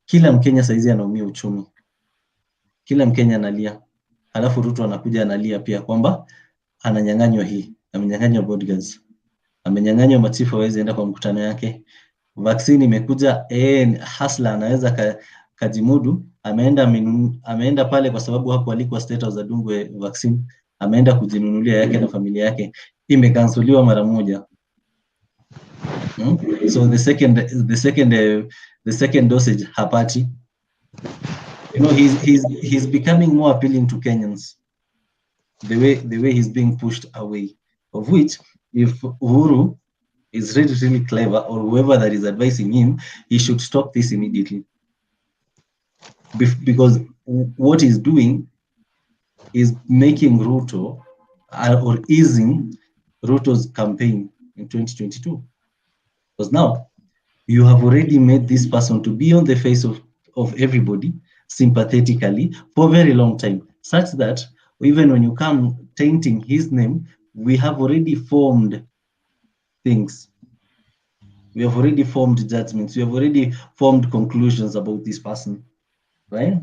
Kila Mkenya saizi anaumia uchumi. Kila Mkenya analia. Halafu Ruto anakuja analia pia kwamba ananyang'anywa hii, amenyang'anywa bodyguards, amenyang'anywa machifu hawezi enda kwa mkutano yake. Vaccine imekuja, hasla anaweza kajimudu, ameenda pale kwa sababu hakualikwa State House adungwe vaccine, ameenda kujinunulia yake na familia yake, imekansoliwa mara moja. So the second dosage hapati. You know, he's becoming more appealing to Kenyans. The way he's being pushed away, of which if Uhuru is really clever, or whoever that is advising him, he should stop this immediately. Because what he's doing is making Ruto or easing Ruto's campaign in 2022. Because now you have already made this person to be on the face of everybody sympathetically for a very long time, such that even when you come tainting his name, we have already formed things. We have already formed judgments. We have already formed conclusions about this person, right?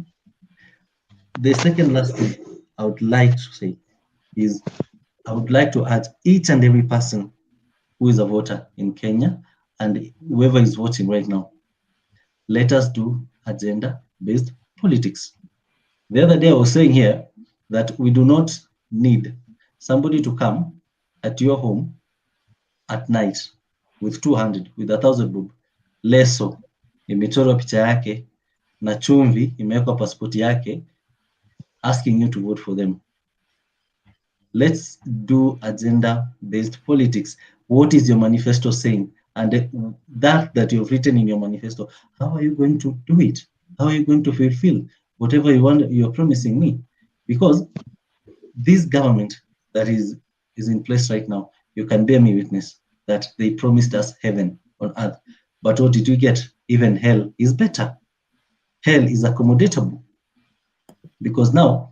The second last thing I would like to say is I would like to urge each and every person who is a voter in Kenya and whoever is watching right now, let us do agenda-based politics. The other day I was saying here that we do not need somebody to come at your home at night with 200, with 1,000 bob, leso imechorwa picha yake na chumvi imewekwa passport yake, asking you to vote for them. Let's do agenda-based politics. What is your manifesto saying? And that you've written in your manifesto, how are you going to do it? How are you going to fulfill whatever you're promising me? Because this government that is in place right now, you can bear me witness that they promised us heaven on earth. But what did we get? Even hell is better. Hell is accommodatable. Because now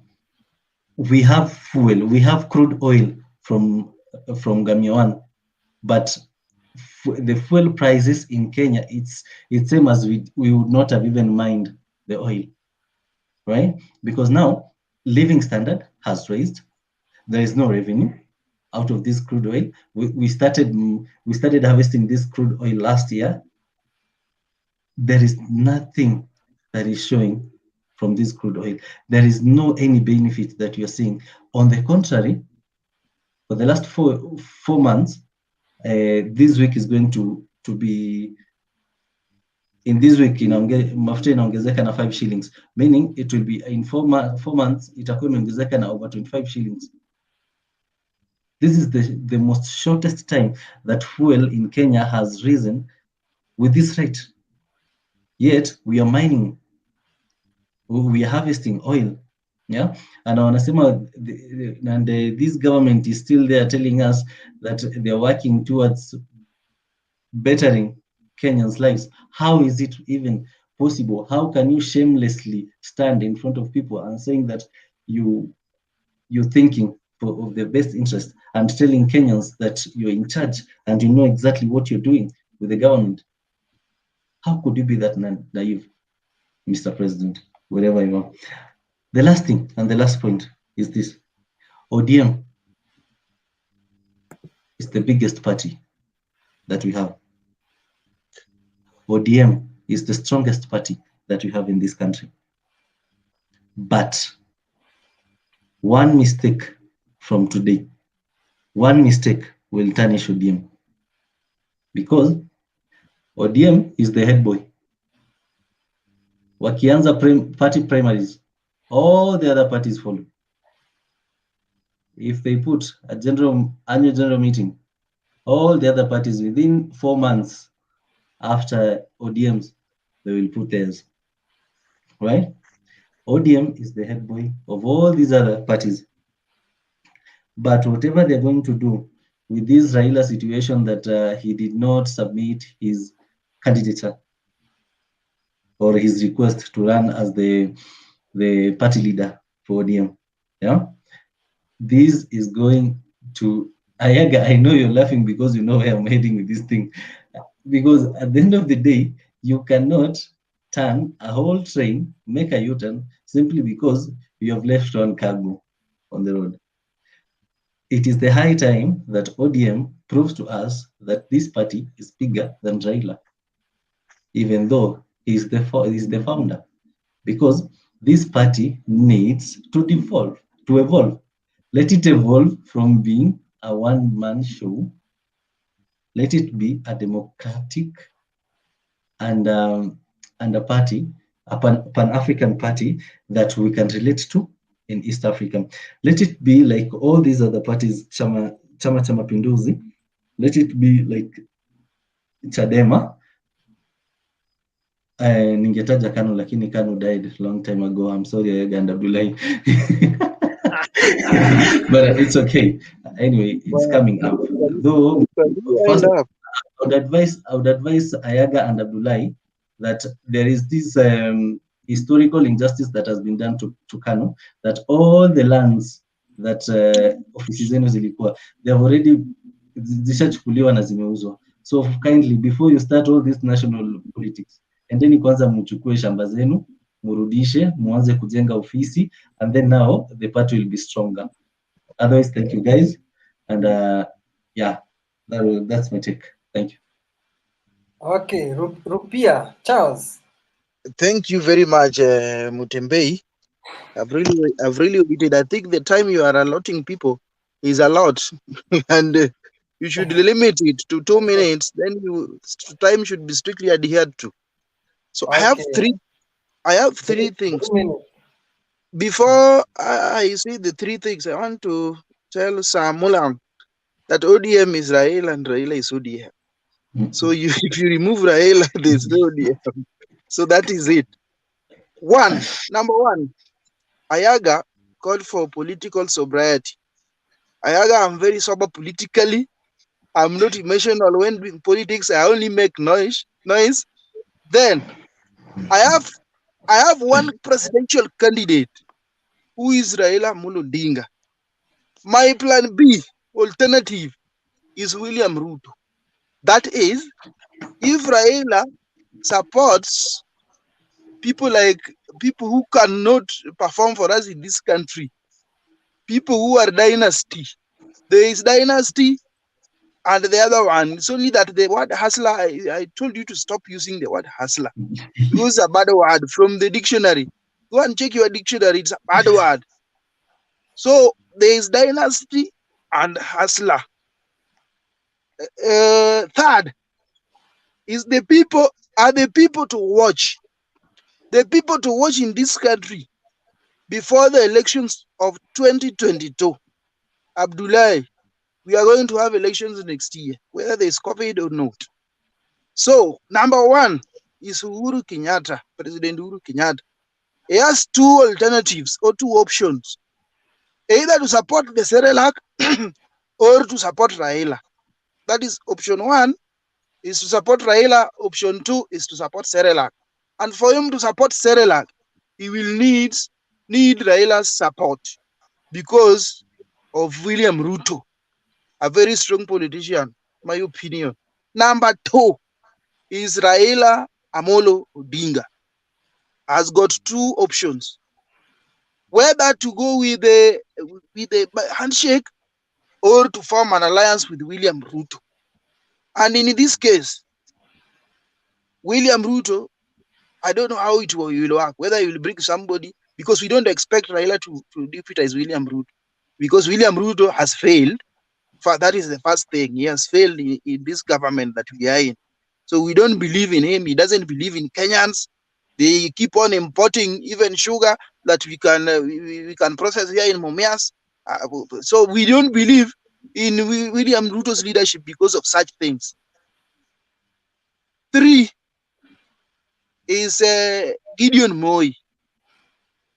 we have fuel, we have crude oil from Gamia One, but the fuel prices in Kenya, it's same as we would not have even mined the oil, right? Because now living standard has raised. There is no revenue out of this crude oil. We started harvesting this crude oil last year. There is nothing that is showing from this crude oil. There is no any benefit that you're seeing. On the contrary, for the last four months, this week is going to be, in this week mafuta inaongezeka na 5 shillings, meaning it will be in 4 months itakuwa imeongezeka na over 25 shillings. This is the most shortest time that fuel in Kenya has risen with this rate. Yet we are mining, we are harvesting oil, yeah. And wanasema, and this government is still there telling us that they are working towards bettering Kenyans' lives. How is it even possible? How can you shamelessly stand in front of people and saying that you're thinking of the best interest and telling Kenyans that you're in charge and you know exactly what you're doing with the government? How could you be that naive, Mr. President, wherever you are? The last thing and the last point is this. ODM is the biggest party that we have. ODM is the strongest party that we have in this country. But one mistake from today, one mistake will tarnish ODM. Because ODM is the head boy. Wakianza party primaries, all the other parties follow. If they put a annual general meeting, all the other parties within 4 months after ODM's, they will put theirs, right? ODM is the head boy of all these other parties. But whatever they're going to do with this Raila situation that he did not submit his candidature or his request to run as the party leader for ODM, yeah? This is going to, Ayaga, I know you're laughing because you know where I'm heading with this thing. Because at the end of the day, you cannot turn a whole train, make a U-turn, simply because you have left one cargo on the road. It is the high time that ODM proves to us that this party is bigger than Raila, even though he's the founder. Because this party needs to evolve. Let it evolve from being a one-man show. Let it be a democratic and a party, a Pan-African party that we can relate to in East Africa. Let it be like all these other parties, Chama cha Mapinduzi. Let it be like Chadema. Ningetaja KANU lakini KANU died long time ago. I'm sorry, Ayaga and Abdullahi. But it's okay. Anyway, it's coming up. Though, first, I would advise Ayaga and Abdullahi that there is this historical injustice that has been done to KANU, that all the lands that ofisi zenu zilikuwa, they have already zishachukuliwa na zimeuzwa. So kindly, before you start all this national politics, endeni kwanza mchukue shamba zenu, murudishe, muanze kujenga ofisi, and then now the party will be stronger. Otherwise, thank you guys, and yeah, that's my take. Thank you. Okay, Rupia, Charles. Thank you very much, Mutembei. I've really waited. I think the time you are allotting people is a lot, and you should limit it to 2 minutes. Then time should be strictly adhered to. So okay. I have three things. Before I say the three things, I want to tell Sam Mulang that ODM is Raila and Raila is ODM. So if you remove Raila, there's no ODM. So that is it. Number one, Ayaga called for political sobriety. Ayaga, I'm very sober politically. I'm not emotional when doing politics. I only make noise. Then I have one presidential candidate who is Raila Amolo Odinga. My plan B, alternative, is William Ruto. That is, if Raila supports people who cannot perform for us in this country, people who are dynasty. There is dynasty and the other one. It's only that the word hustler, I told you to stop using the word hustler. Because it's a bad word from the dictionary. Go and check your dictionary, it's a bad word. So there is dynasty and hustler. Third is the people to watch. The people to watch in this country before the elections of 2022. Abdullahi, we are going to have elections next year, whether there is COVID or not. So, number one is Uhuru Kenyatta, President Uhuru Kenyatta. He has two alternatives or two options, either to support the Serelak or to support Raila. That is option one is to support Raila. Option 2 is to support Serelak. And for him to support Serelak, he will need Raila's support because of William Ruto, a very strong politician, my opinion. Number 2 is Raila Amolo Odinga. Has got 2 options. Whether to go with a handshake or to form an alliance with William Ruto. And in this case, William Ruto, I don't know how it will work, whether he will bring somebody, because we don't expect Raila to deputize William Ruto, because William Ruto has failed. That is the first thing. He has failed in this government that we are in. So we don't believe in him. He doesn't believe in Kenyans. They keep on importing even sugar that we can process here in Mumias. So we don't believe in William Ruto's leadership because of such things. 3 is Gideon Moi.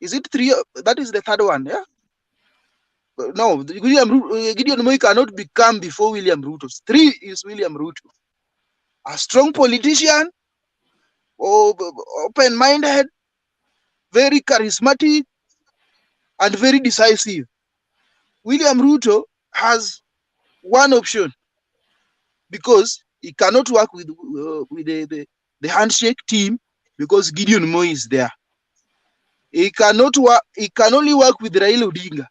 Is it 3? That is the third one, yeah? No, Gideon Moi cannot become before William Ruto. 3 is William Ruto. A strong politician, open-minded, very charismatic, and very decisive. William Ruto has one option because he cannot work with the handshake team because Gideon Moi is there. He cannot work. He can only work with Raila Odinga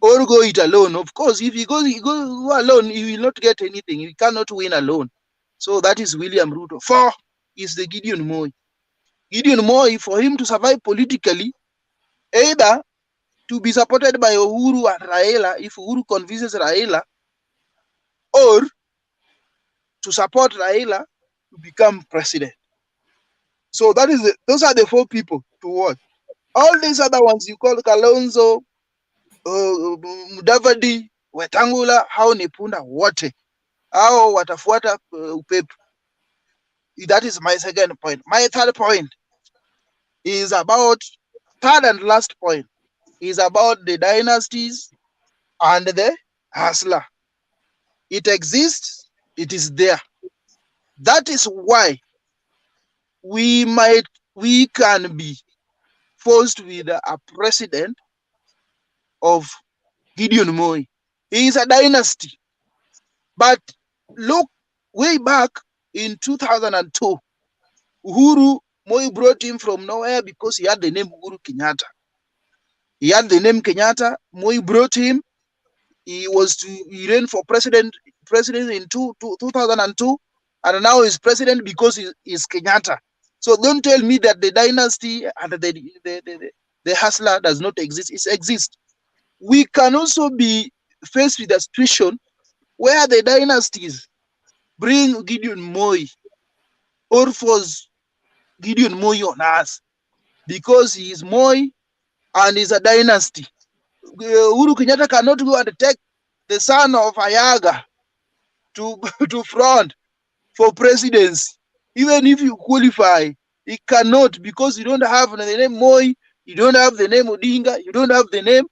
or go it alone. Of course, if he goes alone, he will not get anything. He cannot win alone. So that is William Ruto. 4 is the Gideon Moi. Gideon Moi, for him to survive politically, either to be supported by Uhuru and Raila, if Uhuru convinces Raila, or to support Raila to become president. So that is those are the 4 people to watch. All these other ones you call Kalonzo, Mudavadi, Wetangula, hao ni punda wote. Hao watafuata upepo. That is my second point. My third point is about, third and last point, is about the dynasties and the hustler. It exists, it is there. That is why we can be forced with a president of Gideon Moi. He is a dynasty. But look way back in 2002, Uhuru Moi brought him from nowhere because he had the name Uhuru Kenyatta. He had the name Kenyatta. Moi brought him. He ran for president in 2002, and now he's president because he's Kenyatta. So don't tell me that the dynasty and the hustler does not exist. It exists. We can also be faced with a situation where the dynasties bring Gideon Moi or force Gideon Moi on us because he is Moi and is a dynasty. Uhuru Kenyatta cannot go and take the son of Ayaga to front for presidency. Even if you qualify, he cannot, because you don't have the name Moi, you don't have the name Odinga, you don't have the name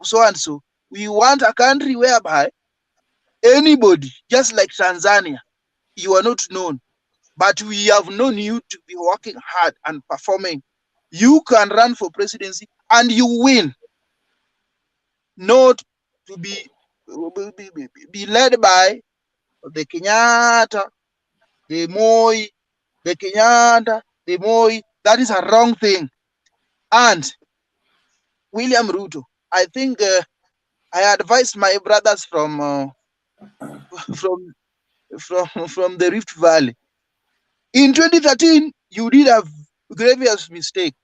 so and so. We want a country whereby anybody, just like Tanzania, you are not known, but we have known you to be working hard and performing. You can run for presidency and you win. Not to be led by the Kenyatta, the Moi, the Kenyatta, the Moi. That is a wrong thing. And William Ruto, I think I advised my brothers from the Rift Valley. In 2013, you did a grievous mistake.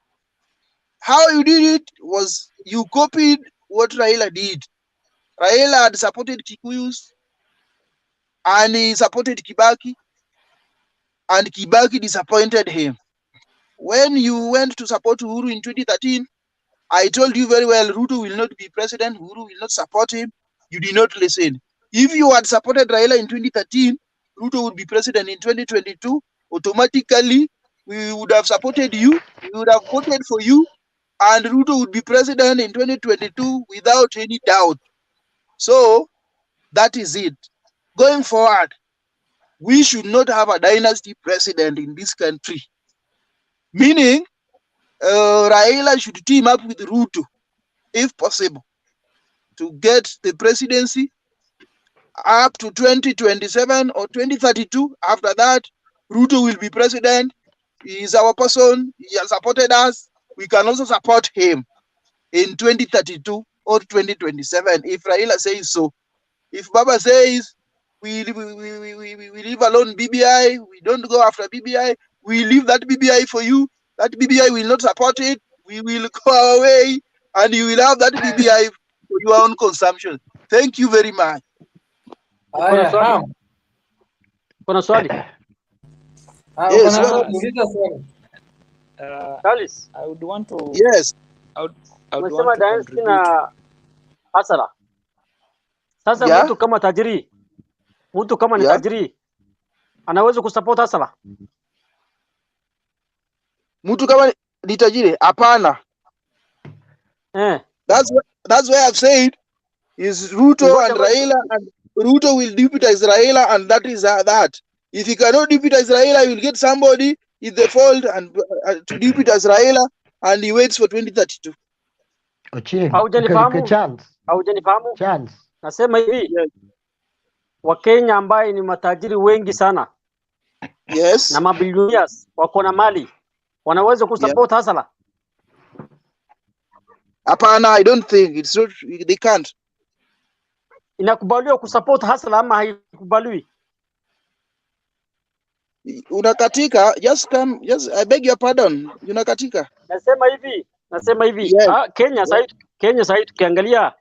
How you did it was you copied what Raila did. Raila had supported Kikuyus and he supported Kibaki, and Kibaki disappointed him. When you went to support Uhuru in 2013, I told you very well, Ruto will not be president, Uhuru will not support him. You did not listen. If you had supported Raila in 2013, Ruto would be president in 2022. Automatically, we would have supported you, we would have voted for you, and Ruto would be president in 2022 without any doubt. So, that is it. Going forward, we should not have a dynasty president in this country. Meaning, Raila should team up with Ruto, if possible, to get the presidency up to 2027 or 2032. After that, Ruto will be president. He is our person. He has supported us. We can also support him in 2032 or 2027 if Raila says so. If Baba says we leave alone BBI, we don't go after BBI, we leave that BBI for you, that BBI will not support it, we will go our way, and you will have that BBI for your own consumption. Thank you very much. Kuna swali? Yes, I would want to. Yes. I would want Umesema to dynasty contribute. na hasara. Sasa Yeah. mtu kama tajiri, mtu kama ni tajiri anaweza kusupport hasara? Mtu kama ni tajiri? Hapana. That's why I've said is Ruto and Raila, and Ruto will deputize Raila, and that is that. If he cannot deputize Raila, he will get somebody in the fold and to deputize Raila, and he waits for 2032. Haujanifahamu? Charles. Nasema hivi, Wakenya ambaye ni matajiri wengi sana, yes, na mabilionias wako na mali, wanaweza kusupport hasara? Hapana, I don't think it's not, they can't. Inakubaliwa kusupport hasara ama haikubaliwi? Unakatika, just come, I beg your pardon, unakatika. Nasema hivi, Kenya sasa tukiangalia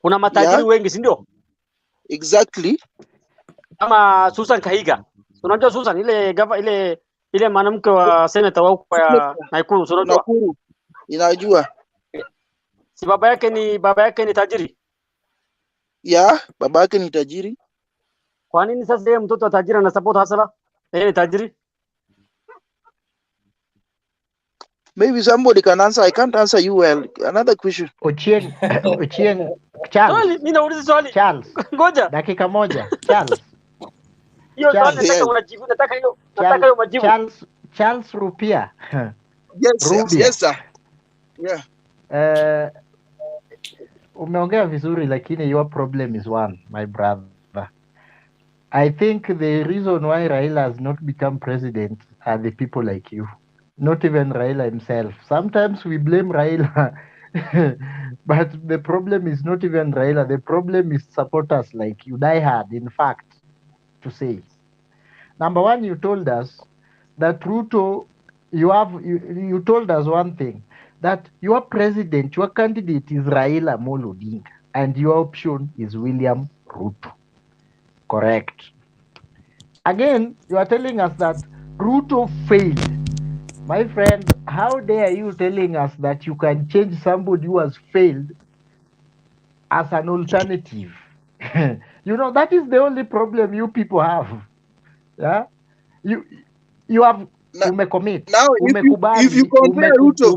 kuna matajiri wengi, si ndio? Exactly. Kama Susan Kahiga. Unajua Susan ile mwanamke wa senator wa huko ya Nakuru, unajua? Nakuru. Inajua. Si baba yake ni tajiri? Baba yake ni tajiri. Kwa nini sasa yeye mtoto wa tajiri ana support hasara? Yeye ni tajiri? Maybe somebody can answer. I can't answer you well. Another question. Ochieng, Charles. Mimi nauliza swali. Charles. Ngoja. Dakika moja. Charles. Hiyo swali nataka unajibu. Nataka hiyo majibu. Charles Rupia. Yes, sir. Yeah. Umeongea vizuri lakini your problem is one, my brother. I think the reason why Raila has not become president are the people like you. Not even Raila himself. Sometimes we blame Raila, but the problem is not even Raila. The problem is supporters like you, die hard, in fact, to say. Number one, you told us that Ruto, you told us one thing, that your president, your candidate is Raila Amolo Odinga, and your option is William Ruto. Correct. Again, you are telling us that Ruto failed. My friend, how dare you telling us that you can change somebody who has failed as an alternative? You know, that is the only problem you people have. Yeah? You have umecommit. Now, if you compare Ruto,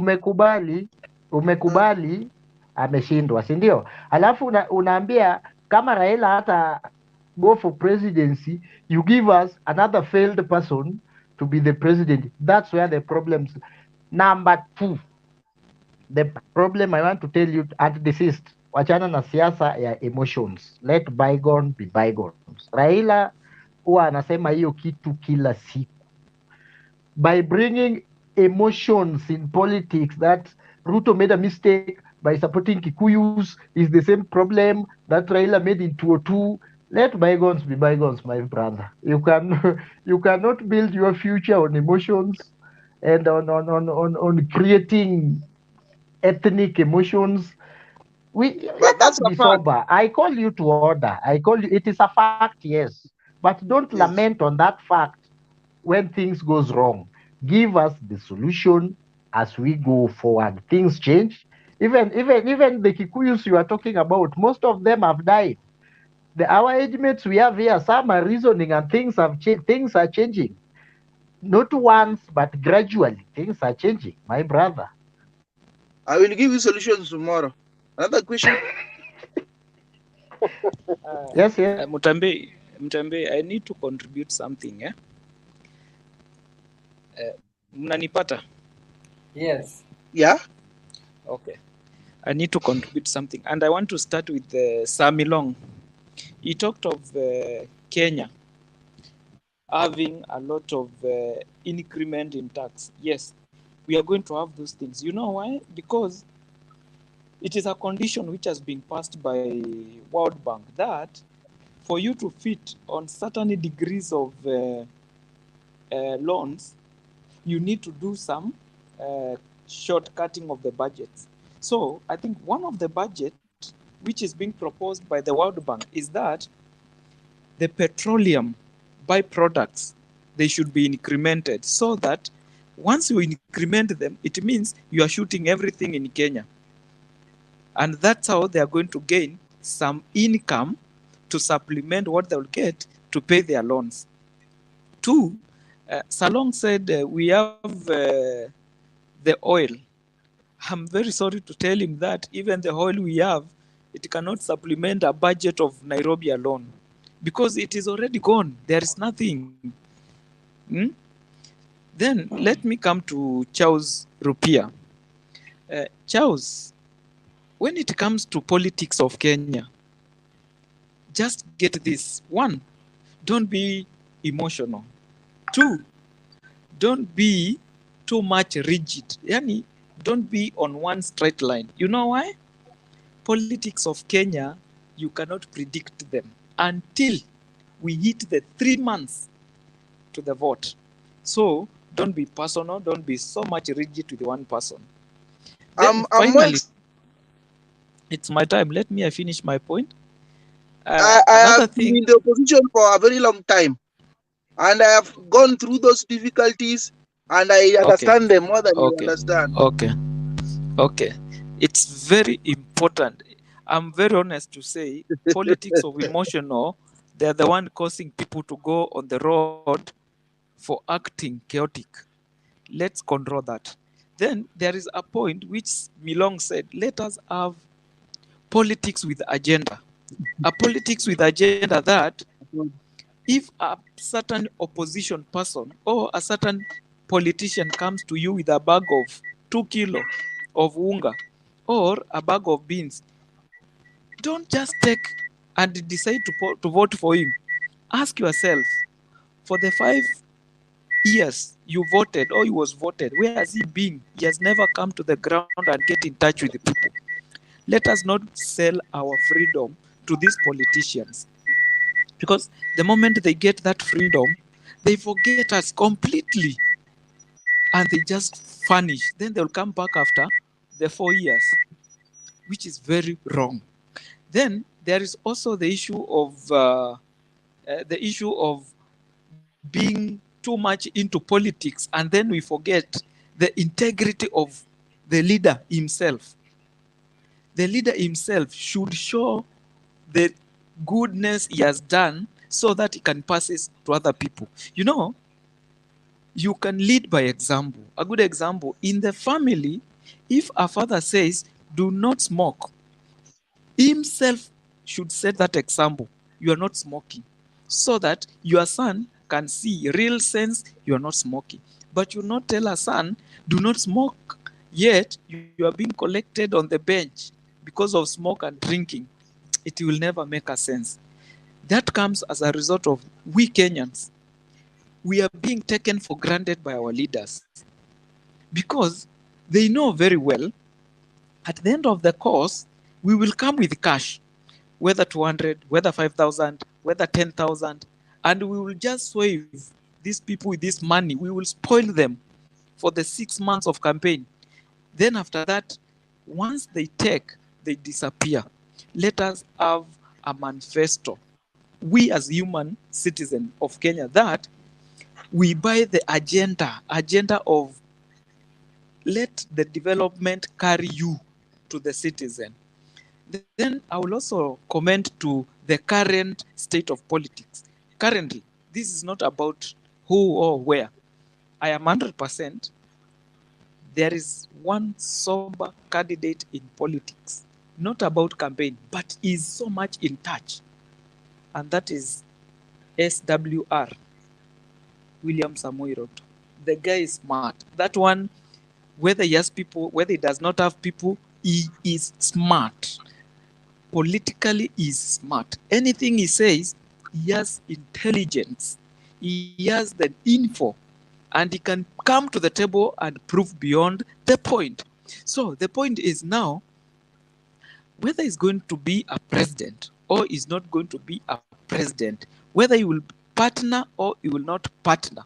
umekubali ameshindwa, si ndio? Alafu unaambia kama Raila hata go for presidency, you give us another failed person to be the president. That's where the problems. Number two, the problem I want to tell you at desist, wachana na siasa ya emotions. Let bygone be bygones. Raila huwa anasema hiyo kitu kila siku. By bringing emotions in politics, that Ruto made a mistake by supporting Kikuyus is the same problem that Raila made in 2002. Let bygones be bygones, my brother. You cannot build your future on emotions and on creating ethnic emotions. Let us be sober. I call you to order. I call you. It is a fact, yes, but don't lament on that fact when things goes wrong. Give us the solution as we go forward. Things change. Even the Kikuyus you are talking about, most of them have died. Our age mates we have here, some are reasoning and things have changed. Things are changing. Not once, but gradually. Things are changing, my brother. I will give you solutions tomorrow. Another question? Yes. Mutambi, Mtembe, I need to contribute something, eh? Mnanipata? Yes. Yeah. Okay. I need to contribute something. And I want to start with Sami Long. He talked of Kenya having a lot of increment in tax. Yes, we are going to have those things. You know why? Because it is a condition which has been passed by World Bank that for you to fit on certain degrees of loans, you need to do some shortcutting of the budgets. So I think one of the budget which is being proposed by the World Bank is that the petroleum byproducts, they should be incremented so that once you increment them, it means you are shooting everything in Kenya. And that's how they are going to gain some income to supplement what they'll get to pay their loans. Two, Salong said we have the oil. I'm very sorry to tell him that even the oil we have, it cannot supplement a budget of Nairobi alone because it is already gone. There is nothing. Then let me come to Charles Rupia. Charles, when it comes to politics of Kenya, just get this. One, don't be emotional. Two, don't be too much rigid. Yani, don't be on one straight line. You know why? Politics of Kenya, you cannot predict them until we hit the 3 months to the vote. So don't be personal. Don't be so much rigid with one person. Then finally, it's my time. Let me finish my point. I have been in the opposition for a very long time, and I have gone through those difficulties, and I understand them more than you understand. Okay. It's very important. I'm very honest to say, politics of emotional, they're the one causing people to go on the road for acting chaotic. Let's control that. Then there is a point which Milong said, let us have politics with agenda. A politics with agenda that if a certain opposition person or a certain politician comes to you with a bag of 2 kilo of unga or a bag of beans, don't just take and decide to vote for him. Ask yourself, for the 5 years you voted or he was voted, where has he been? He has never come to the ground and get in touch with the people. Let us not sell our freedom to these politicians, because the moment they get that freedom, they forget us completely and they just vanish. Then they'll come back after the 4 years, which is very wrong. Then there is also the issue of being too much into politics, and then we forget the integrity of the leader himself. The leader himself should show the goodness he has done so that he can pass it to other people. You know, you can lead by example. A good example, in the family, if a father says, do not smoke, himself should set that example. You are not smoking, so that your son can see real sense you are not smoking. But you not tell a son, do not smoke, yet you are being collected on the bench because of smoke and drinking. It will never make a sense. That comes as a result of we Kenyans. We are being taken for granted by our leaders because they know very well at the end of the course, we will come with cash, whether 200, whether 5,000, whether 10,000, and we will just save these people with this money. We will spoil them for the 6 months of campaign. Then after that, once they take, they disappear. Let us have a manifesto, we as human citizens of Kenya, that we buy the agenda of let the development carry you to the citizen. Then I will also comment to the current state of politics. Currently, this is not about who or where. I am 100%. There is one sober candidate in politics, not about campaign, but is so much in touch. And that is SWR, William Samoei Ruto. The guy is smart. That one, whether he has people, whether he does not have people, he is smart. Politically, he is smart. Anything he says, he has intelligence. He has the info, and he can come to the table and prove beyond the point. So the point is now, whether he's going to be a president or is not going to be a president, whether he will partner or he will not partner,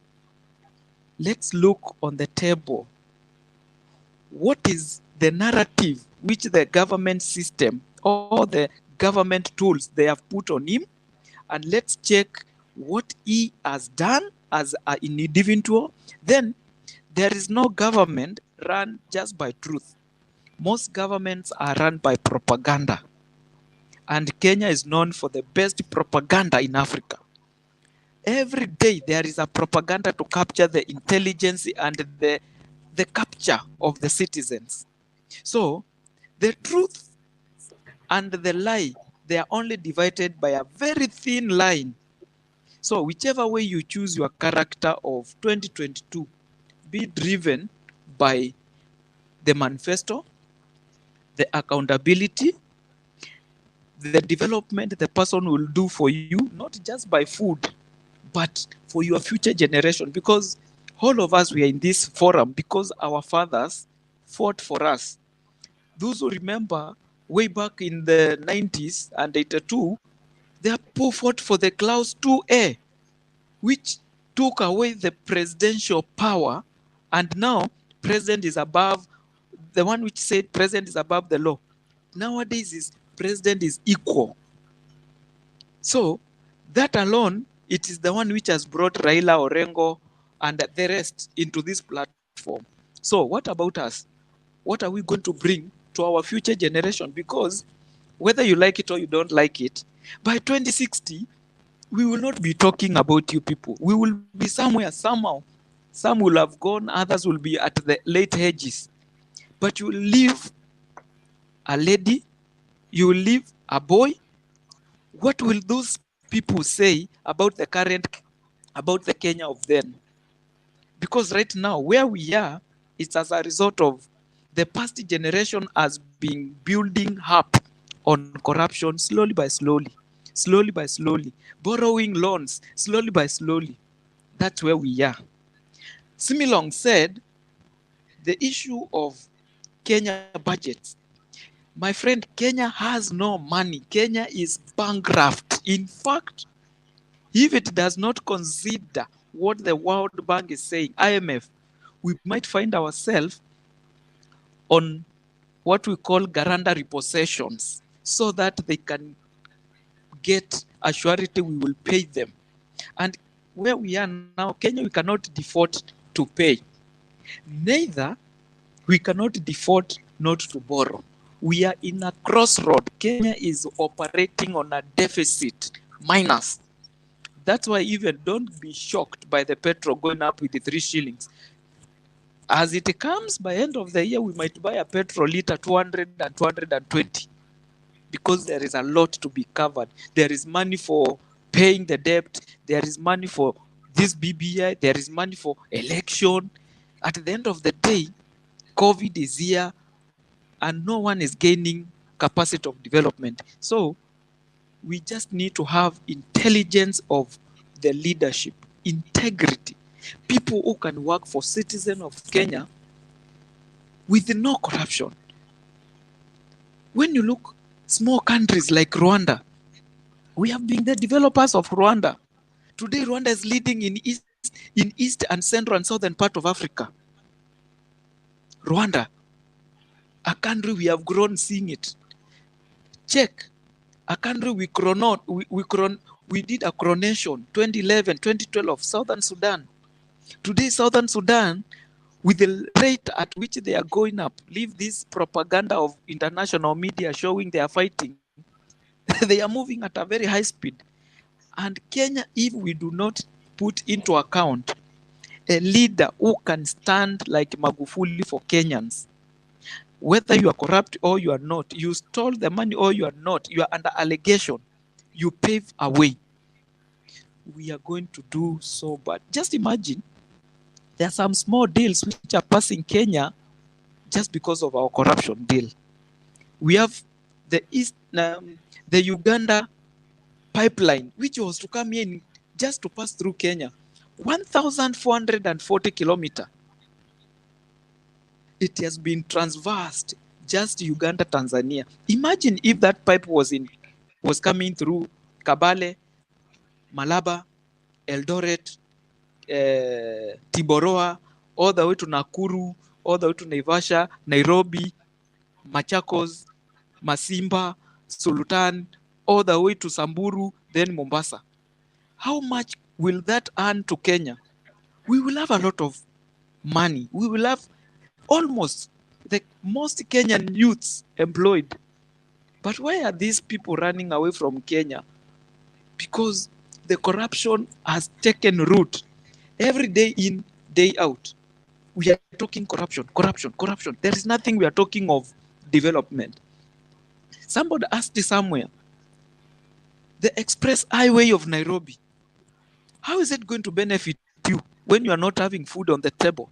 let's look on the table. What is the narrative which the government system or the government tools they have put on him? And let's check what he has done as an individual. Then there is no government run just by truth. Most governments are run by propaganda. And Kenya is known for the best propaganda in Africa. Every day there is a propaganda to capture the intelligence and the capture of the citizens. So the truth and the lie, they are only divided by a very thin line. So whichever way you choose your character of 2022, be driven by the manifesto, the accountability, the development the person will do for you, not just by food, but for your future generation. Because all of us, we are in this forum because our fathers fought for us. Those who remember way back in the 90s and 82, they fought for the Clause 2A, which took away the presidential power, and now president is above, the one which said president is above the law. Nowadays is president is equal. So that alone, it is the one which has brought Raila, Orengo, and the rest into this platform. So what about us? What are we going to bring to our future generation? Because whether you like it or you don't like it, by 2060, we will not be talking about you people. We will be somewhere, somehow. Some will have gone, others will be at the late ages. But you will leave a lady, you will leave a boy. What will those people say about the current, about the Kenya of then? Because right now, where we are, it's as a result of the past generation has been building up on corruption slowly by slowly, borrowing loans slowly by slowly. That's where we are. Similong said the issue of Kenya budgets. My friend, Kenya has no money. Kenya is bankrupt. In fact, if it does not consider what the World Bank is saying, IMF, we might find ourselves on what we call guarantor repossessions, so that they can get a surety we will pay them. And where we are now, Kenya, we cannot default to pay. Neither we cannot default not to borrow. We are in a crossroad. Kenya is operating on a deficit, minus. That's why even don't be shocked by the petrol going up with the 3 shillings. As it comes, by end of the year, we might buy a petrol liter 200 and 220, because there is a lot to be covered. There is money for paying the debt. There is money for this BBI. There is money for election. At the end of the day, COVID is here, and no one is gaining capacity of development. So we just need to have intelligence of the leadership, integrity, people who can work for citizens of Kenya with no corruption. When you look small countries like Rwanda, we have been the developers of Rwanda. Today, Rwanda is leading in East and Central and Southern part of Africa. Rwanda, a country we have grown seeing it. Check, a country we did a coronation 2011, 2012, Southern Sudan. Today, Southern Sudan, with the rate at which they are going up, leave this propaganda of international media showing they are fighting. They are moving at a very high speed. And Kenya, if we do not put into account a leader who can stand like Magufuli for Kenyans, whether you are corrupt or you are not, you stole the money or you are not, you are under allegation, you pave a way. we are going to do so bad. Just imagine, there are some small deals which are passing Kenya just because of our corruption deal. We have the Uganda pipeline, which was to come in just to pass through Kenya, 1,440 kilometers. It has been transversed just Uganda, Tanzania. Imagine if that pipe was coming through Kabale, Malaba, Eldoret, Tiboroa, all the way to Nakuru, all the way to Naivasha, Nairobi, Machakos, Masimba, Sultan, all the way to Samburu, then Mombasa. How much will that earn to Kenya? We will have a lot of money. We will have almost the most Kenyan youths employed. But why are these people running away from Kenya? Because the corruption has taken root. Every day in, day out, we are talking corruption, corruption, corruption. There is nothing we are talking of development. Somebody asked somewhere, the express highway of Nairobi, how is it going to benefit you when you are not having food on the table?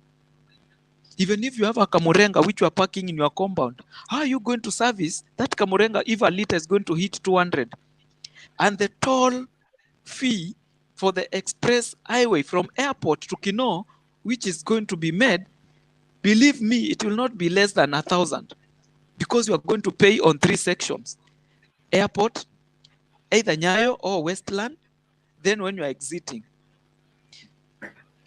Even if you have a kamurenga which you are parking in your compound, how are you going to service that kamurenga if a liter is going to hit 200? And the toll fee for the express highway from airport to Kinoo, which is going to be made, believe me, it will not be less than 1,000, because you are going to pay on 3 sections. Airport, either Nyayo or Westland, then when you are exiting.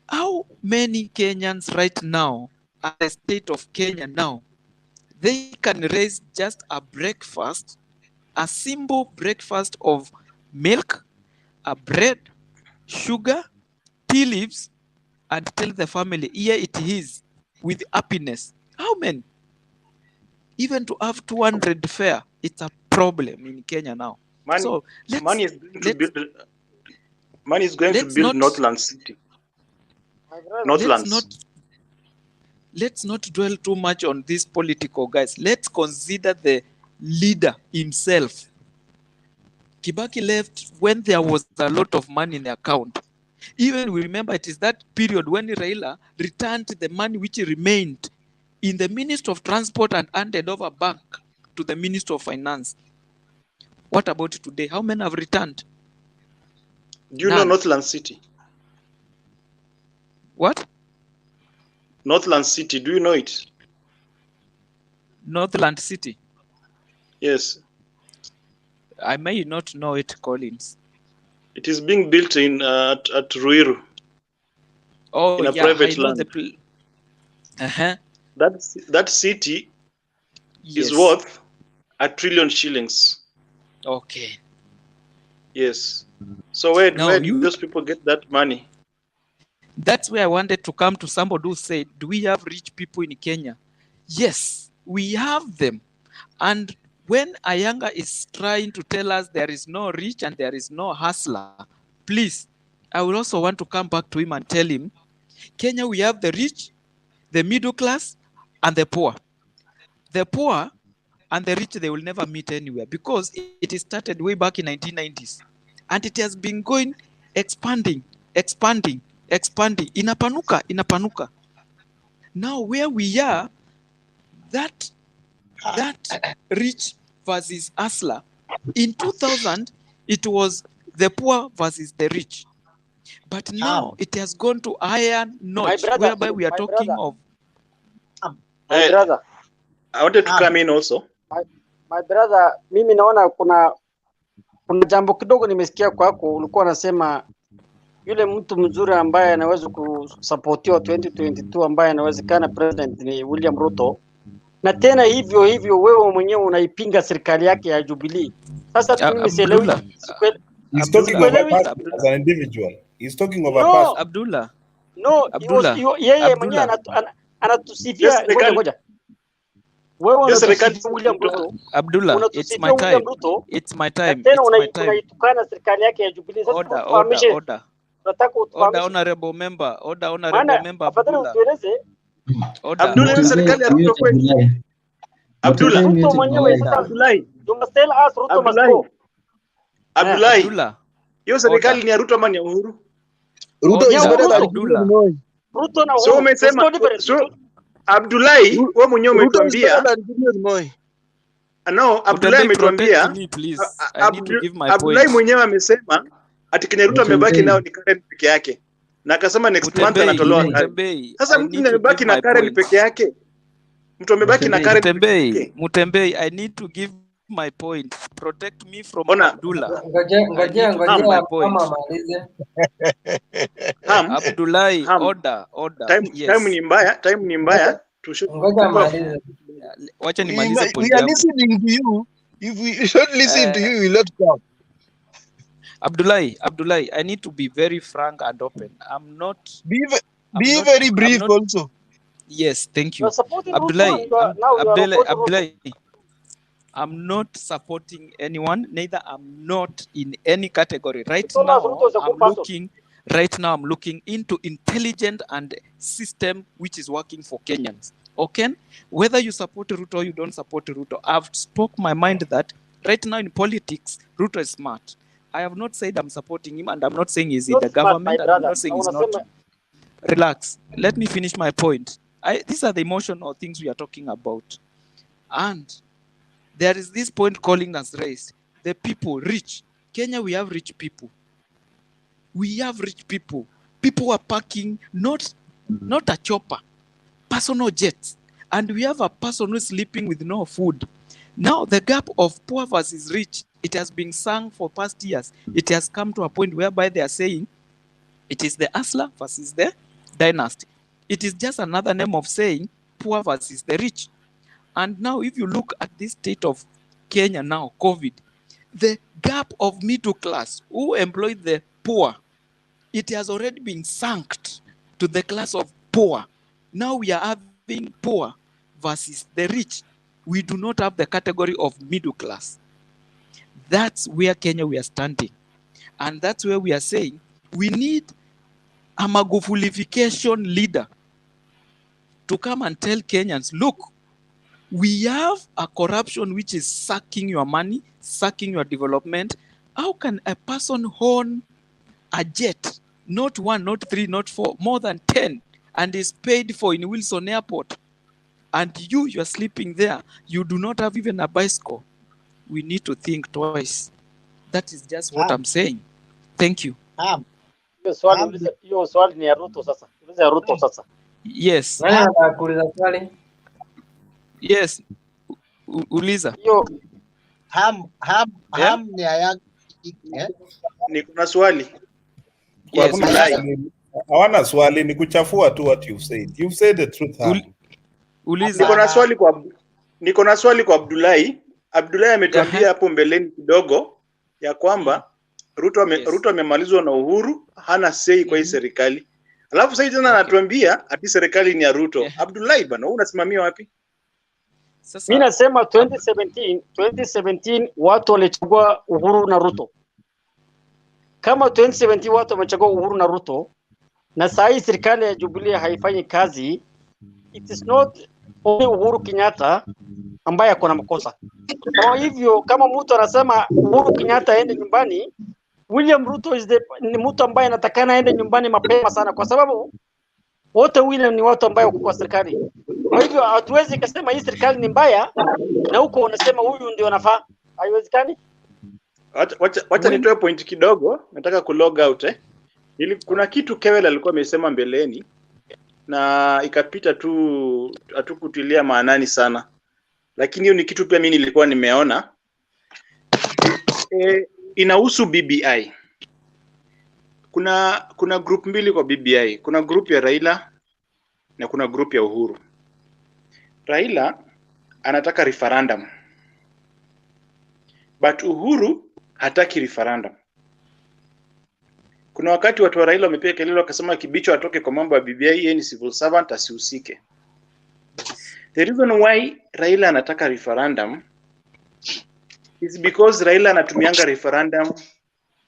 How many Kenyans right now, at the state of Kenya now, they can raise just a breakfast, a simple breakfast of milk, a bread, sugar, tea leaves, and tell the family, here it is, with happiness? How many? Even to have 200 fare, it's a problem in Kenya now. So money is going to build Northland City. Northlands. Let's not dwell too much on these political guys. Let's consider the leader himself. Kibaki left when there was a lot of money in the account. Even we remember it is that period when Raila returned the money which remained in the Ministry of Transport and handed over back to the Ministry of Finance. What about today? How many have returned? Do you know Northland City? What? Northland City, do you know it? Northland City? Yes. I may not know it, Collins. It is being built in at Ruiru. Oh, in a yeah, private I know land. the That city is Yes. worth 1 trillion shillings. Okay. Yes. So where Now, did those people get that money? That's where I wanted to come to somebody who said, do we have rich people in Kenya? Yes, we have them. And when Ayanga is trying to tell us there is no rich and there is no hustler, please, I will also want to come back to him and tell him, Kenya, we have the rich, the middle class, and the poor. The poor and the rich, they will never meet anywhere because it started way back in 1990s. And it has been going, expanding, inapanuka. Now where we are, that rich versus hustler, in 2000, it was the poor versus the rich. But now it has gone to iron notch, whereby we are talking of... My brother. I wanted to come in also. My brother, mimi naona kuna jambo kidogo nimesikia kwako, ulikuwa unasema yule mtu mzuri ambaye anaweza kusapotiwa 2022 ambaye anawezekana president ni William Ruto, na tena hivyo wewe mwenyewe unaipinga serikali yake ya Jubilee. Sasa mimi sielewi. He's talking of a person as an individual. He's talking of a No. person. Abdullah. No, yeye mwenyewe anatusifia ngoja. Wewe unatusifia William Ruto. Abdullah, it's my time. It's my time. Tena unaitukana serikali yake ya Jubilee. Sasa tufahamishe. Order. Tunataka utufahamishe. Honorable member. Abdullah. Afadhali utueleze. Abdullah, hiyo serikali ya Ruto kweli. Abdullah. Ruto mwenyewe sasa Abdullah. You must tell us Ruto must go. Abdullah. Hiyo serikali ni ya Ruto ama ni ya Uhuru? Ruto is better than Abdullah. Moi. Ruto na So Uhuru. There's umesema no difference. so Abdullahi wewe mwenyewe Ruto is better umetuambia than Gideon Moi. no, Abdullahi Mutembei, protect ametuambia me please. I need to give my Abdullahi point. mwenyewe amesema ati Kenya Ruto amebaki nao ni Karen peke yake. Na akasema next month anatolewa Karen. Mutembei, Sasa I mtu need to amebaki give na my Karen point. peke yake. Mtu amebaki na Karen peke yake. Mutembei, I need to give my point. Protect me from Ona, Abdullah. Ngojea my point. kama amalize. Abdullahi, order. Time ni mbaya. Ngoja amalize. Wacha nimalize We point are yangu. listening to you. If we don't listen to you, we let go. Abdullahi, I need to be very frank and open. I'm not. Be very brief also. Yes, thank you. You're supporting Abdullahi, Ruto. Now you are supporting Abdullahi, I'm not supporting anyone. Neither I'm not in any category. Right now, I'm looking into intelligent and system which is working for Kenyans. Okay? Whether you support Ruto or you don't support Ruto, I've spoke my mind that right now in politics, Ruto is smart. I have not said I'm supporting him, and I'm not saying he's in the government, and I'm not saying he's not. Relax. Let me finish my point. These are the emotional things we are talking about. And there is this point calling us race. The people, rich. Kenya, we have rich people. We have rich people. People are parking, not a chopper, personal jets. And we have a person who's sleeping with no food. Now, the gap of poor versus rich, it has been sung for past years. It has come to a point whereby they are saying it is the hustler versus the dynasty. It is just another name of saying poor versus the rich. And now, if you look at this state of Kenya now, COVID, the gap of middle class who employed the poor, it has already been sunk to the class of poor. Now we are having poor versus the rich. We do not have the category of middle class. That's where Kenya we are standing. And that's where we are saying we need a Magufulification leader to come and tell Kenyans, look, we have a corruption which is sucking your money, sucking your development. How can a person own a jet, not one, not three, not four, more than 10, and is paid for in Wilson Airport? And you are sleeping there. You do not have even a bicycle. We need to think twice. That is just what I'm saying. Thank you. Hiyo swali ni ya Ruto sasa. Uliza ya Ruto sasa. Yes. Nani anataka kuuliza swali? Yes. Uliza. Hiyo ham ni ayag. Ni kuna swali. Yes, hawana swali, ni kuchafua tu what you've said. You've said the truth. Uliza. Niko na swali kwa Abdullahi. Abdullahi ametuambia hapo mbeleni kidogo ya kwamba Ruto amemalizwa na Uhuru, hana say kwa hii serikali. Alafu sasa tena anatuambia ati serikali ni ya Ruto. Abdullahi bana, wewe unasimamia wapi? Mimi nasema 2017 watu walichagua Uhuru na Ruto. Kama 2017 watu wamechagua Uhuru na Ruto na saa hii serikali ya Jubilee haifanyi kazi, it is not only Uhuru Kenyatta ambaye ako na makosa. Kwa hivyo kama mtu anasema Uhuru Kenyatta aende nyumbani, William Ruto ni mtu ambaye anatakana aende nyumbani mapema sana, kwa sababu wote William ni watu ambao wako kwa serikali. Kwa hivyo hatuwezi kusema hii serikali ni mbaya na huko unasema huyu ndio anafaa. Haiwezekani. Wacha nitoe point kidogo, nataka ku log out Ili kuna kitu Kewel alikuwa amesema mbeleni na ikapita tu hatukutilia maanani sana. Lakini hiyo ni kitu pia mimi nilikuwa nimeona. Inahusu BBI. Kuna group mbili kwa BBI. Kuna group ya Raila na kuna group ya Uhuru. Raila anataka referendum. But Uhuru hataki referendum. Kuna wakati watu wa Raila wamepiga kelele wakasema Kibicho atoke kwa mambo ya BBI, yeye ni civil servant asihusike. The reason why Raila anataka referendum is because Raila anatumianga referendum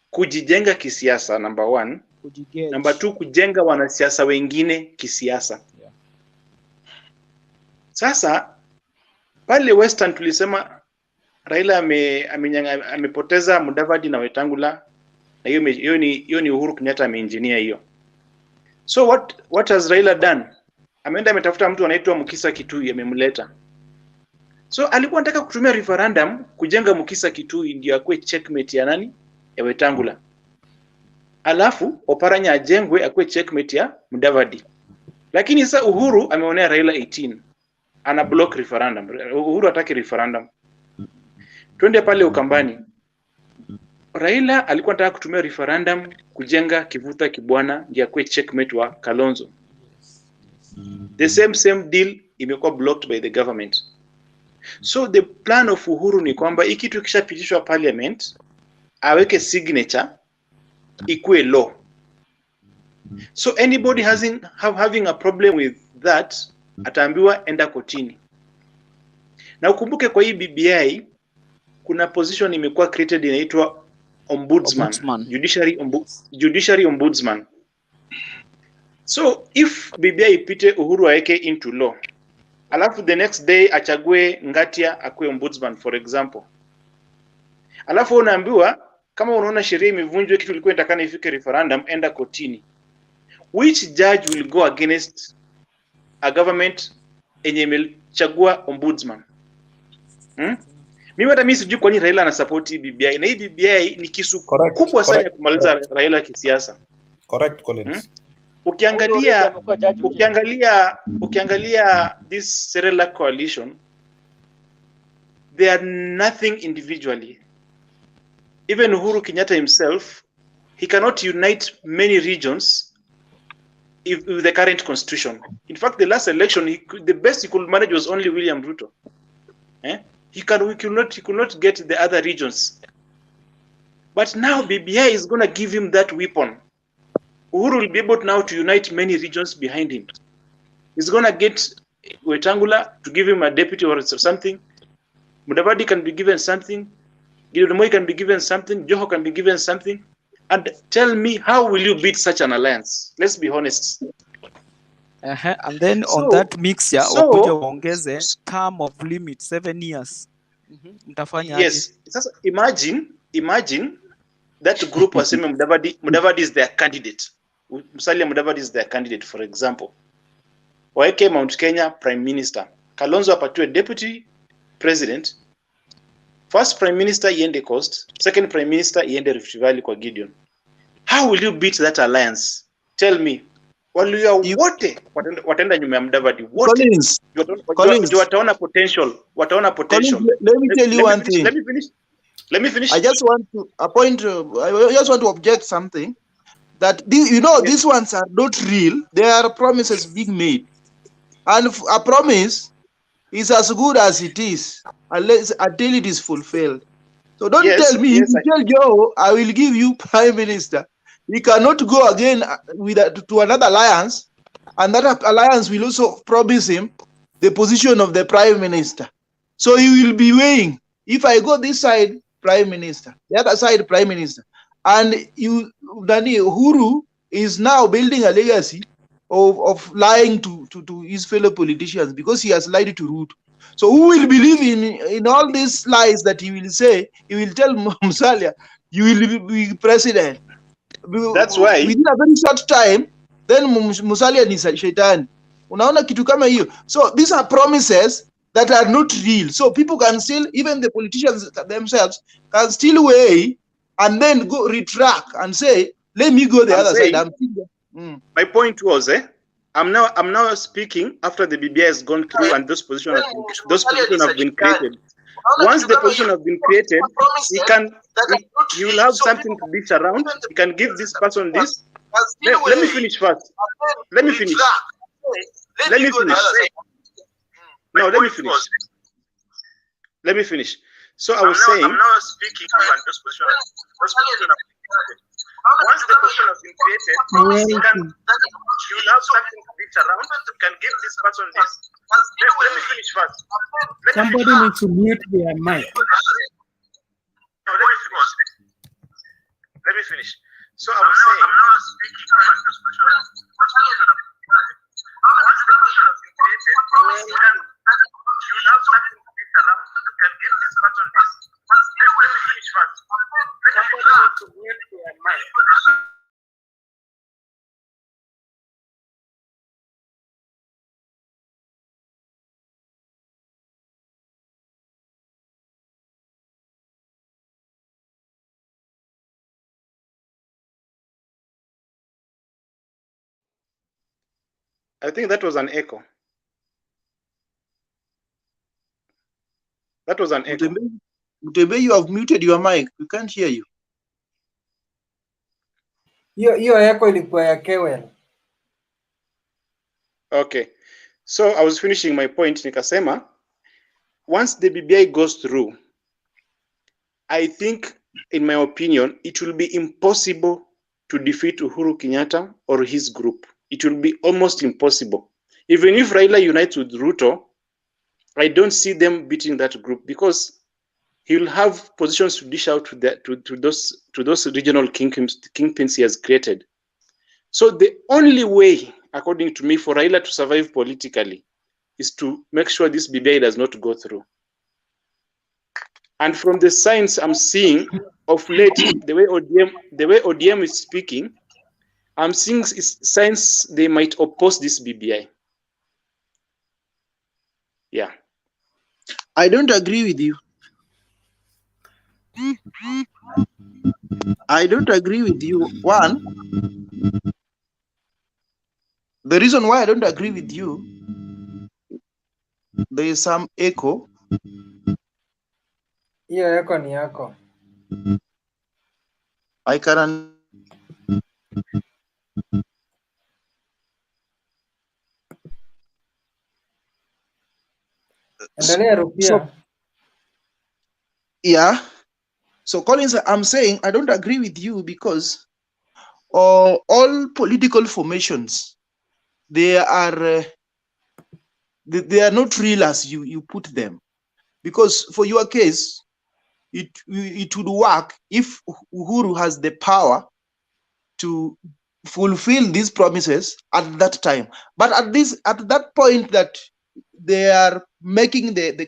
kujijenga kisiasa, number 1. Number 2, kujenga wanasiasa wengine kisiasa. Sasa pale Western tulisema Raila amepoteza Mudavadi na Wetangula Na hiyo ni Uhuru Kenyatta ameengineer hiyo. So what has Raila done? Ameenda ametafuta mtu anaitwa Mukisa Kitui, amemleta. So alikuwa anataka kutumia referendum kujenga Mukisa Kitui ndio akue checkmate ya nani? Ya Wetangula. Alafu Oparanya ajengwe akue checkmate ya Mudavadi. Lakini sasa Uhuru ameonea Raila 18. Ana block referendum. Uhuru hataki referendum. Twende pale Ukambani. Raila alikuwa anataka kutumia referendum kujenga Kivuta Kibwana ndio akue checkmate wa Kalonzo. The same deal imekuwa blocked by the government. So the plan of Uhuru ni kwamba hiki kitu kishapitishwa parliament, aweke signature, ikue law. So anybody having a problem with that, ataambiwa enda kotini. Na ukumbuke kwa hii BBI kuna position imekuwa created inaitwa ombudsman. Judiciary ombudsman. So if BBI ipite, Uhuru aweke into law, alafu the next day achague Ngatia akue ombudsman for example, alafu unaambiwa kama unaona sheria imevunjwa, kitu ilikuwa inatakana ifike referendum, enda kotini. Which judge will go against a government enye imechagua ombudsman? Mimi hata mimi sijui kwa nini Raila ana support BBI, na hii BBI ni kisu kubwa sana ya kumaliza Raila kisiasa. Correct, Collins. Ukiangalia this Serela coalition, they are nothing individually. Even Uhuru Kenyatta himself, he cannot unite many regions with the current constitution. In fact, the last election, the best he could manage was only William Ruto. He could not get the other regions. But now BBI is going to give him that weapon. Uhuru will be able now to unite many regions behind him. He's going to get Wetangula to give him a deputy or something. Mudavadi can be given something. Gideon Moi can be given something. Joho can be given something. And tell me, how will you beat such an alliance? Let's be honest. And then on that mixture, wakuja waongeze term of limit 7 years. Mtafanya yes. Sasa imagine that group was saying Mudavadi is their candidate. Musalia Mudavadi is their candidate, for example. Waeke Mount Kenya Prime Minister. Kalonzo apatiwe Deputy President. First Prime Minister iende Coast, second Prime Minister iende Rift Valley kwa Gideon. How will you beat that alliance? Tell me. Waluya wote wataenda nyuma ya Mudavadi. Wote wataona potential. Collins, let me tell you one thing. Let me finish. I just want to object something. That these ones are not real. They are promises being made, and a promise is as good as it is until it is fulfilled. So don't tell me, if you tell Joe, I will give you Prime Minister, he cannot go again to another alliance, and that alliance will also promise him the position of the Prime Minister. So he will be weighing, if I go this side, Prime Minister, the other side, Prime Minister. And Uhuru is now building a legacy of lying to his fellow politicians because he has lied to Ruto. So who will believe in all these lies that he will say? He will tell Musalia, you will be president. That's why within a very short time, then Musalia ni shetani. Unaona kitu kama hiyo. So these are promises that are not real. So people can still, even the politicians themselves, can still weigh and then go retract and say, let me go the other side. My point was, I'm now speaking after the BBI has gone through and those positions have been created. Once the position has been created, he will have something to dish around. He can give this person this. Let me finish first. Let me finish. No, let me finish. Let me finish. So I was saying, I'm now speaking on this position. Once the position has been created, you will have something to reach around. You can give this person this. Let me finish first. Somebody needs to mute their mic. No, let me finish. So I was saying, I'm now speaking on this position. Once the position has been created, you will have something to reach around. You can give this person this. Let me finish first. Somebody needs to mute their mic. I think that was an echo. That was an echo. Mutembe, you have muted your mic. We can't hear you. Hiyo echo ilikuwa ya Kewel. Okay. So I was finishing my point. Nikasema, once the BBI goes through, I think, in my opinion, it will be impossible to defeat Uhuru Kenyatta or his group. It will be almost impossible. Even if Raila unites with Ruto, I don't see them beating that group because he will have positions to dish out to those regional kingpins he has created. So the only way, according to me, for Raila to survive politically is to make sure this BBI does not go through. And from the signs I'm seeing of late, the way ODM is speaking, I'm seeing signs they might oppose this BBI. Yeah. I don't agree with you. I don't agree with you. One, the reason why I don't agree with you, there is some echo. Hiyo echo ni yako. I can Endelea Rupia. Yeah. So Collins, I'm saying I don't agree with you because all political formations, they are not real as you put them. Because for your case, it would work if Uhuru has the power to fulfill these promises at that time. But at that point that they are making the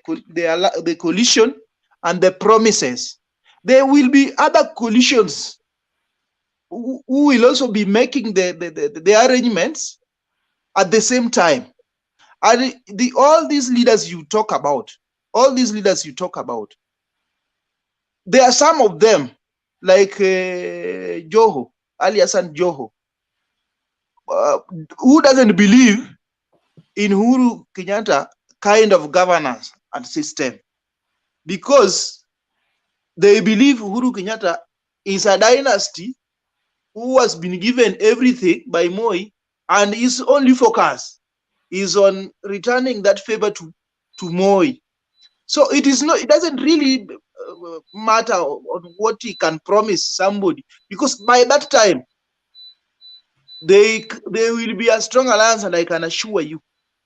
coalition and the promises, there will be other coalitions who will also be making the arrangements at the same time. And all these leaders you talk about, there are some of them, like Joho, Ali Hassan Joho, who doesn't believe in Uhuru Kenyatta kind of governance and system, because they believe Uhuru Kenyatta is a dynasty who has been given everything by Moi, and his only focus is on returning that favor to Moi. So it doesn't really matter on what he can promise somebody, because by that time they will be a strong alliance, and I can assure you,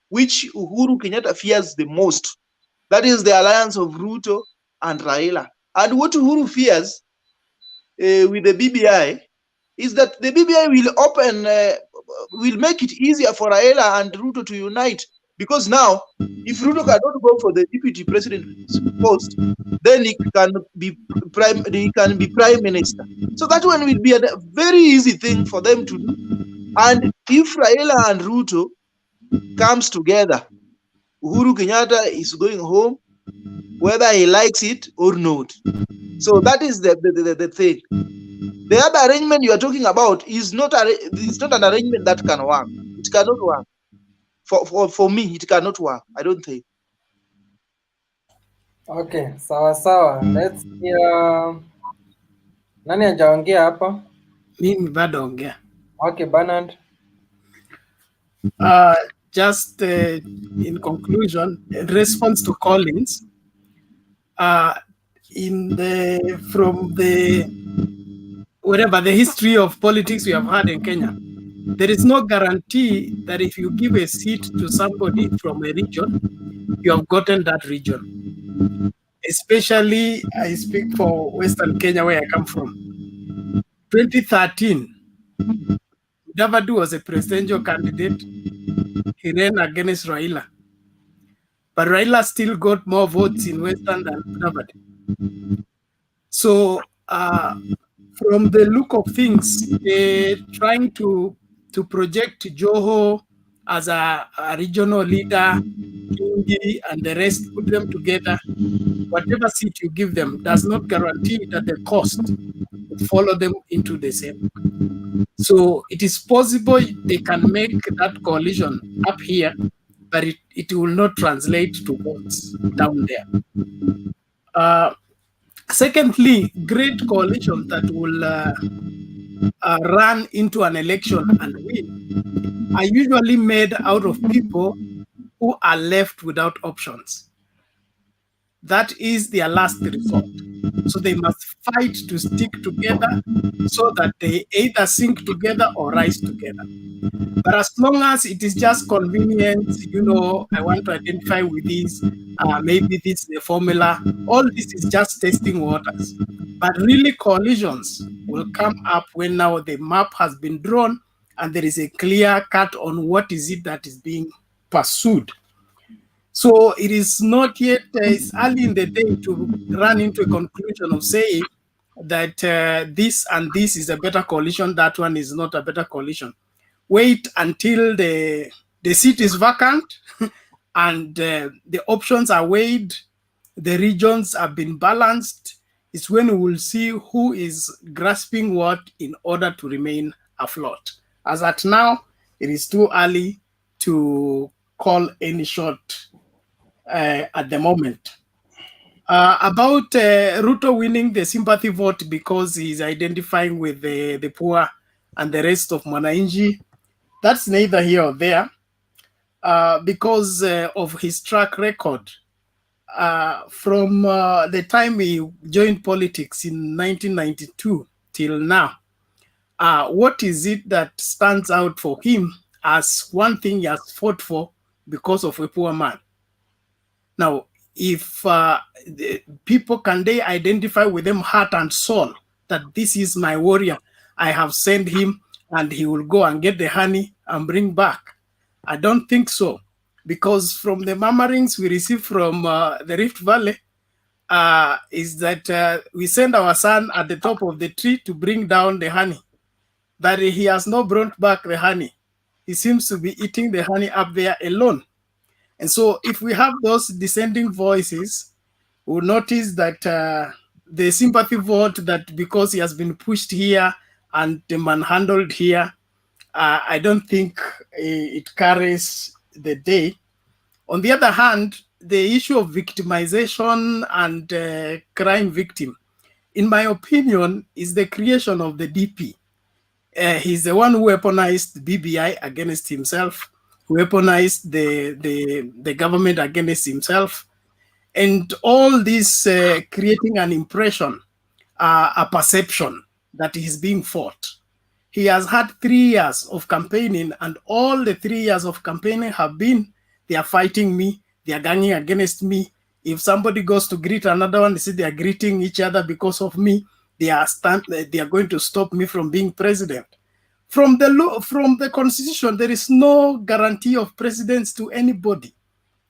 which Uhuru Kenyatta fears the most. That is the alliance of Ruto and Raila. And what Uhuru fears with the BBI is that the BBI will make it easier for Raila and Ruto to unite. Because now, if Ruto cannot go for the deputy president post, then he can be prime minister. So that one will be a very easy thing for them to do. And if Raila and Ruto comes together, Uhuru Kenyatta is going home, whether he likes it or not. So that is the thing. The other arrangement you are talking about is not an arrangement that can work. It cannot work. For me, it cannot work. I don't think. Okay, sawa. Let's hear. Nani hajaongea hapa? Mimi bado ongea. Okay, Bernard. Just in conclusion, in response to Collins, from the history of politics we have had in Kenya, there is no guarantee that if you give a seat to somebody from a region, you have gotten that region. Especially, I speak for Western Kenya, where I come from. 2013, Mudavadi was a presidential candidate. He ran against Raila. But Raila still got more votes in Western than Mudavadi. So, from the look of things, trying to project Joho as a regional leader, Kingi and the rest, put them together, whatever seat you give them does not guarantee that the cost will follow them into the same. So it is possible they can make that coalition up here, but it will not translate to votes down there. Secondly, great coalitions that will run into an election and win are usually made out of people who are left without options. That is their last resort. So they must fight to stick together so that they either sink together or rise together. But as long as it is just convenient, I want to identify with this, maybe this is the formula, all this is just testing waters. But really coalitions will come up when now the map has been drawn and there is a clear cut on what is it that is being pursued. So it is not yet, it's early in the day to run into a conclusion of saying that this and this is a better coalition, that one is not a better coalition. Wait until the seat is vacant and the options are weighed, the regions have been balanced. It's when we will see who is grasping what in order to remain afloat. As at now, it is too early to call any shot at the moment. About Ruto winning the sympathy vote because he's identifying with the poor and the rest of Mwananchi, that's neither here or there. Because of his track record. From the time he joined politics in 1992 till now, what is it that stands out for him as one thing he has fought for because of a poor man? Now, if people can they identify with them heart and soul that this is my warrior, I have sent him and he will go and get the honey and bring back. I don't think so, because from the murmurings we receive from the Rift Valley is that we send our son at the top of the tree to bring down the honey, but he has not brought back the honey. He seems to be eating the honey up there alone. And so if we have those dissenting voices, we'll notice that the sympathy vote that because he has been pushed here and manhandled here, I don't think it carries the day. On the other hand, the issue of victimization and crime victim, in my opinion, is the creation of the DP. He's the one who weaponized BBI against himself, weaponized the government against himself, and all this creating an impression, a perception that he's being fought. He has had 3 years of campaigning, and all the 3 years of campaigning have been, they are fighting me, they are ganging against me. If somebody goes to greet another one, they say they are greeting each other because of me. They are going to stop me from being president. From the constitution, there is no guarantee of presidents to anybody.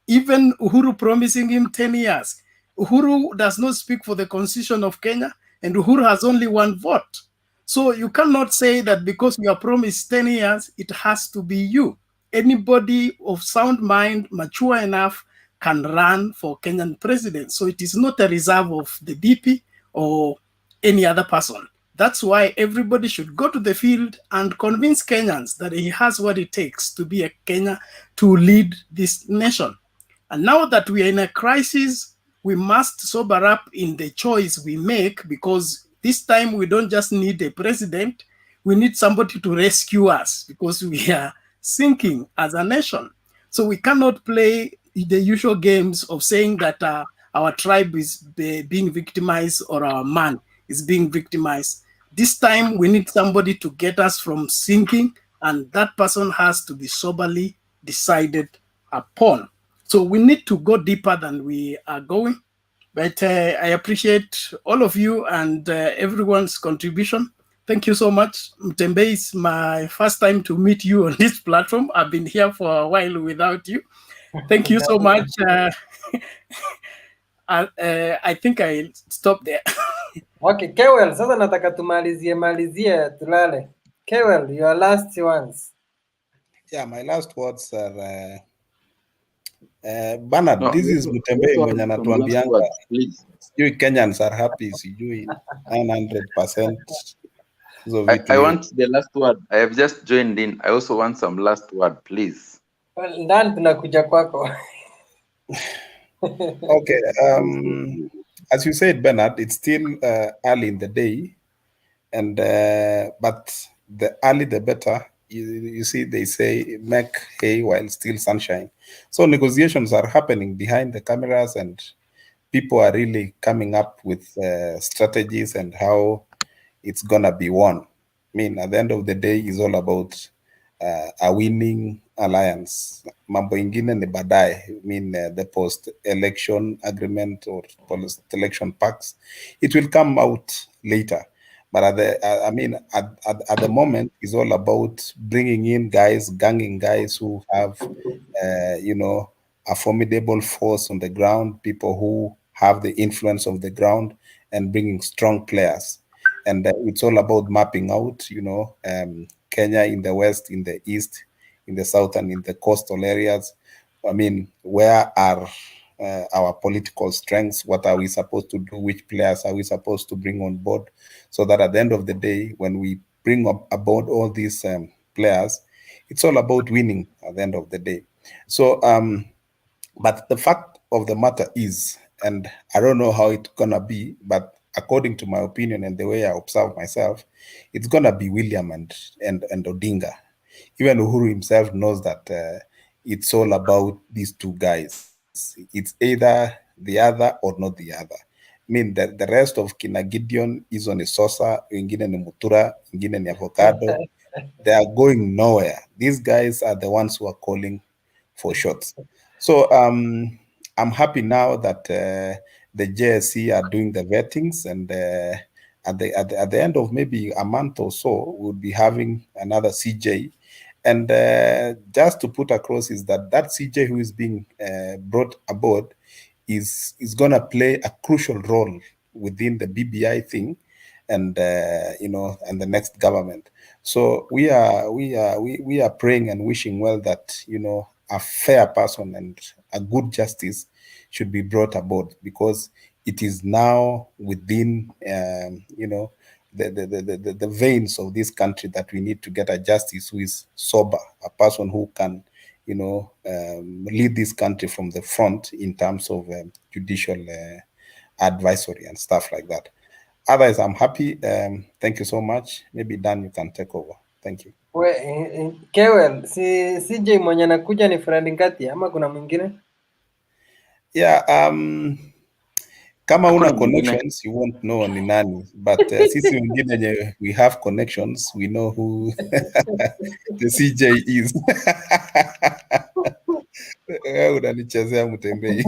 Even Uhuru promising him 10 years. Uhuru does not speak for the constitution of Kenya, and Uhuru has only 1 vote. So you cannot say that because you are promised 10 years, it has to be you. Anybody of sound mind, mature enough, can run for Kenyan president. So it is not a reserve of the DP or any other person. That's why everybody should go to the field and convince Kenyans that he has what it takes to be a Kenya, to lead this nation. And now that we are in a crisis, we must sober up in the choice we make, because this time we don't just need a president, we need somebody to rescue us because we are sinking as a nation. So we cannot play the usual games of saying that our tribe is being victimized or our man is being victimized. This time we need somebody to get us from sinking, and that person has to be soberly decided upon. So we need to go deeper than we are going. But I appreciate all of you and everyone's contribution. Thank you so much. Mtembe, it's my first time to meet you on this platform. I've been here for a while without you. Thank you so much. I think I'll stop there. Okay, Kewel, sasa nataka malizie tulale. Kewel, your last ones. Yeah, my last words are Bernard, No, this is Mutembe mwenye anatuambianga please. sijui Kenyans are happy, sijui 900%. I want the last word. I have just joined in. I also want some last word, please. Dan, tunakuja kwako. Okay. As you said, Bernard, it's still early in the day, and but the early the better. You see, they say make hay while still sunshine. So negotiations are happening behind the cameras, and people are really coming up with strategies and how it's gonna be won. I mean, at the end of the day, it's all about a winning alliance. Mambo ingine ni baadaye. I mean, the post-election agreement or post-election pacts, it will come out later. But at the moment, it's all about bringing in guys, ganging guys who have, a formidable force on the ground, people who have the influence of the ground, and bringing strong players. And it's all about mapping out, Kenya in the west, in the east, in the south, and in the coastal areas. I mean, where are our political strengths? What are we supposed to do? Which players are we supposed to bring on board? So that at the end of the day, when we bring aboard all these players, it's all about winning at the end of the day. So, but the fact of the matter is, and I don't know how it's gonna be, but according to my opinion and the way I observe myself, it's gonna be William and Odinga. Even Uhuru himself knows that it's all about these two guys. It's either the other or not the other. I mean, the rest of Kina Gideon is on a saucer, ingine ni mutura, ingine ni avocado. They are going nowhere. These guys are the ones who are calling for shots. So I'm happy now that the JSC are doing the vettings, and at the end of maybe a month or so, we'll be having another CJ. And just to put across is that CJ who is being brought aboard is going to play a crucial role within the BBI thing, and and the next government. So we are praying and wishing well that a fair person and a good justice should be brought aboard, because it is now within the veins of this country that we need to get a justice who is sober, a person who can lead this country from the front in terms of judicial advisory and stuff like that. Otherwise, I'm happy. Thank you so much. Maybe Dan, you can take over. Thank you. Kewel, si CJ mwenye anakuja ni Friend Ngati ama kuna mwingine? Yeah, kama una connections, you won't know ni nani, but sisi wengine we have connections, we know who the CJ is. Unanichezea Mutembei.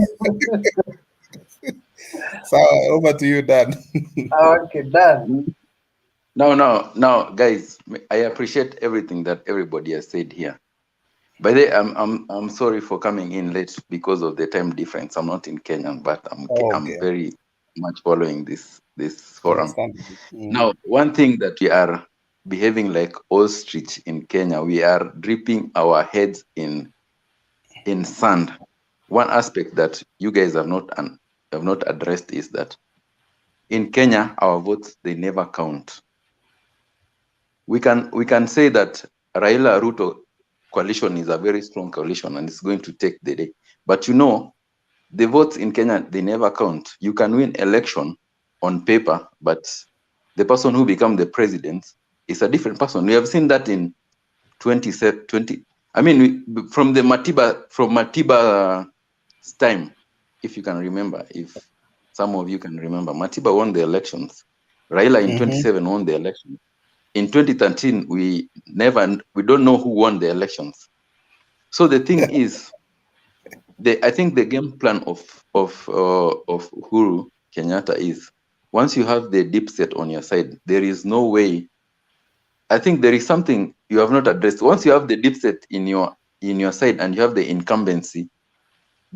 So over to you, Dan. Okay, Dan. Now, guys, I appreciate everything that everybody has said here. By the way, I'm sorry for coming in late because of the time difference. I'm not in Kenya, but I'm very much following this forum. Now, one thing that we are behaving like ostrich in Kenya, we are dripping our heads in sand. One aspect that you guys have not addressed is that in Kenya, our votes, they never count. We can say that Raila Ruto coalition is a very strong coalition and it's going to take the day. But the votes in Kenya, they never count. You can win election on paper, but the person who becomes the president is a different person. We have seen that in 2020. I mean, from Matiba's time, if you can remember, if some of you can remember, Matiba won the elections. Raila in 27 won the elections. In 2013, we don't know who won the elections. So the thing is, I think the game plan of Uhuru Kenyatta is, once you have the deep set on your side, there is no way. I think there is something you have not addressed. Once you have the deep set in your side and you have the incumbency,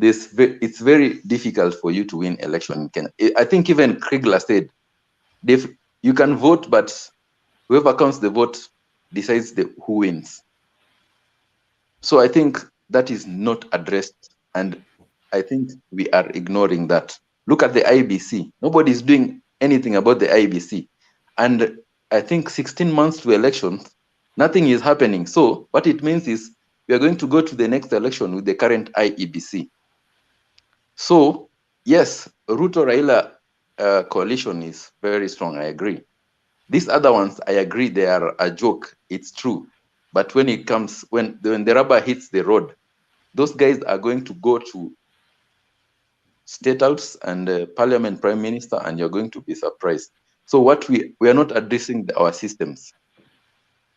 it's very difficult for you to win election in Kenya. I think even Kriegler said, you can vote, but whoever counts the vote decides who wins. So I think that is not addressed, and I think we are ignoring that. Look at the IBC. Nobody is doing anything about the IBC. And I think 16 months to elections, nothing is happening. So what it means is we are going to go to the next election with the current IEBC. So yes, Ruto Raila coalition is very strong. I agree. These other ones, I agree, they are a joke. It's true. But when it comes, when the rubber hits the road, those guys are going to go to state house and parliament, prime minister, and you're going to be surprised. So what we are not addressing our systems.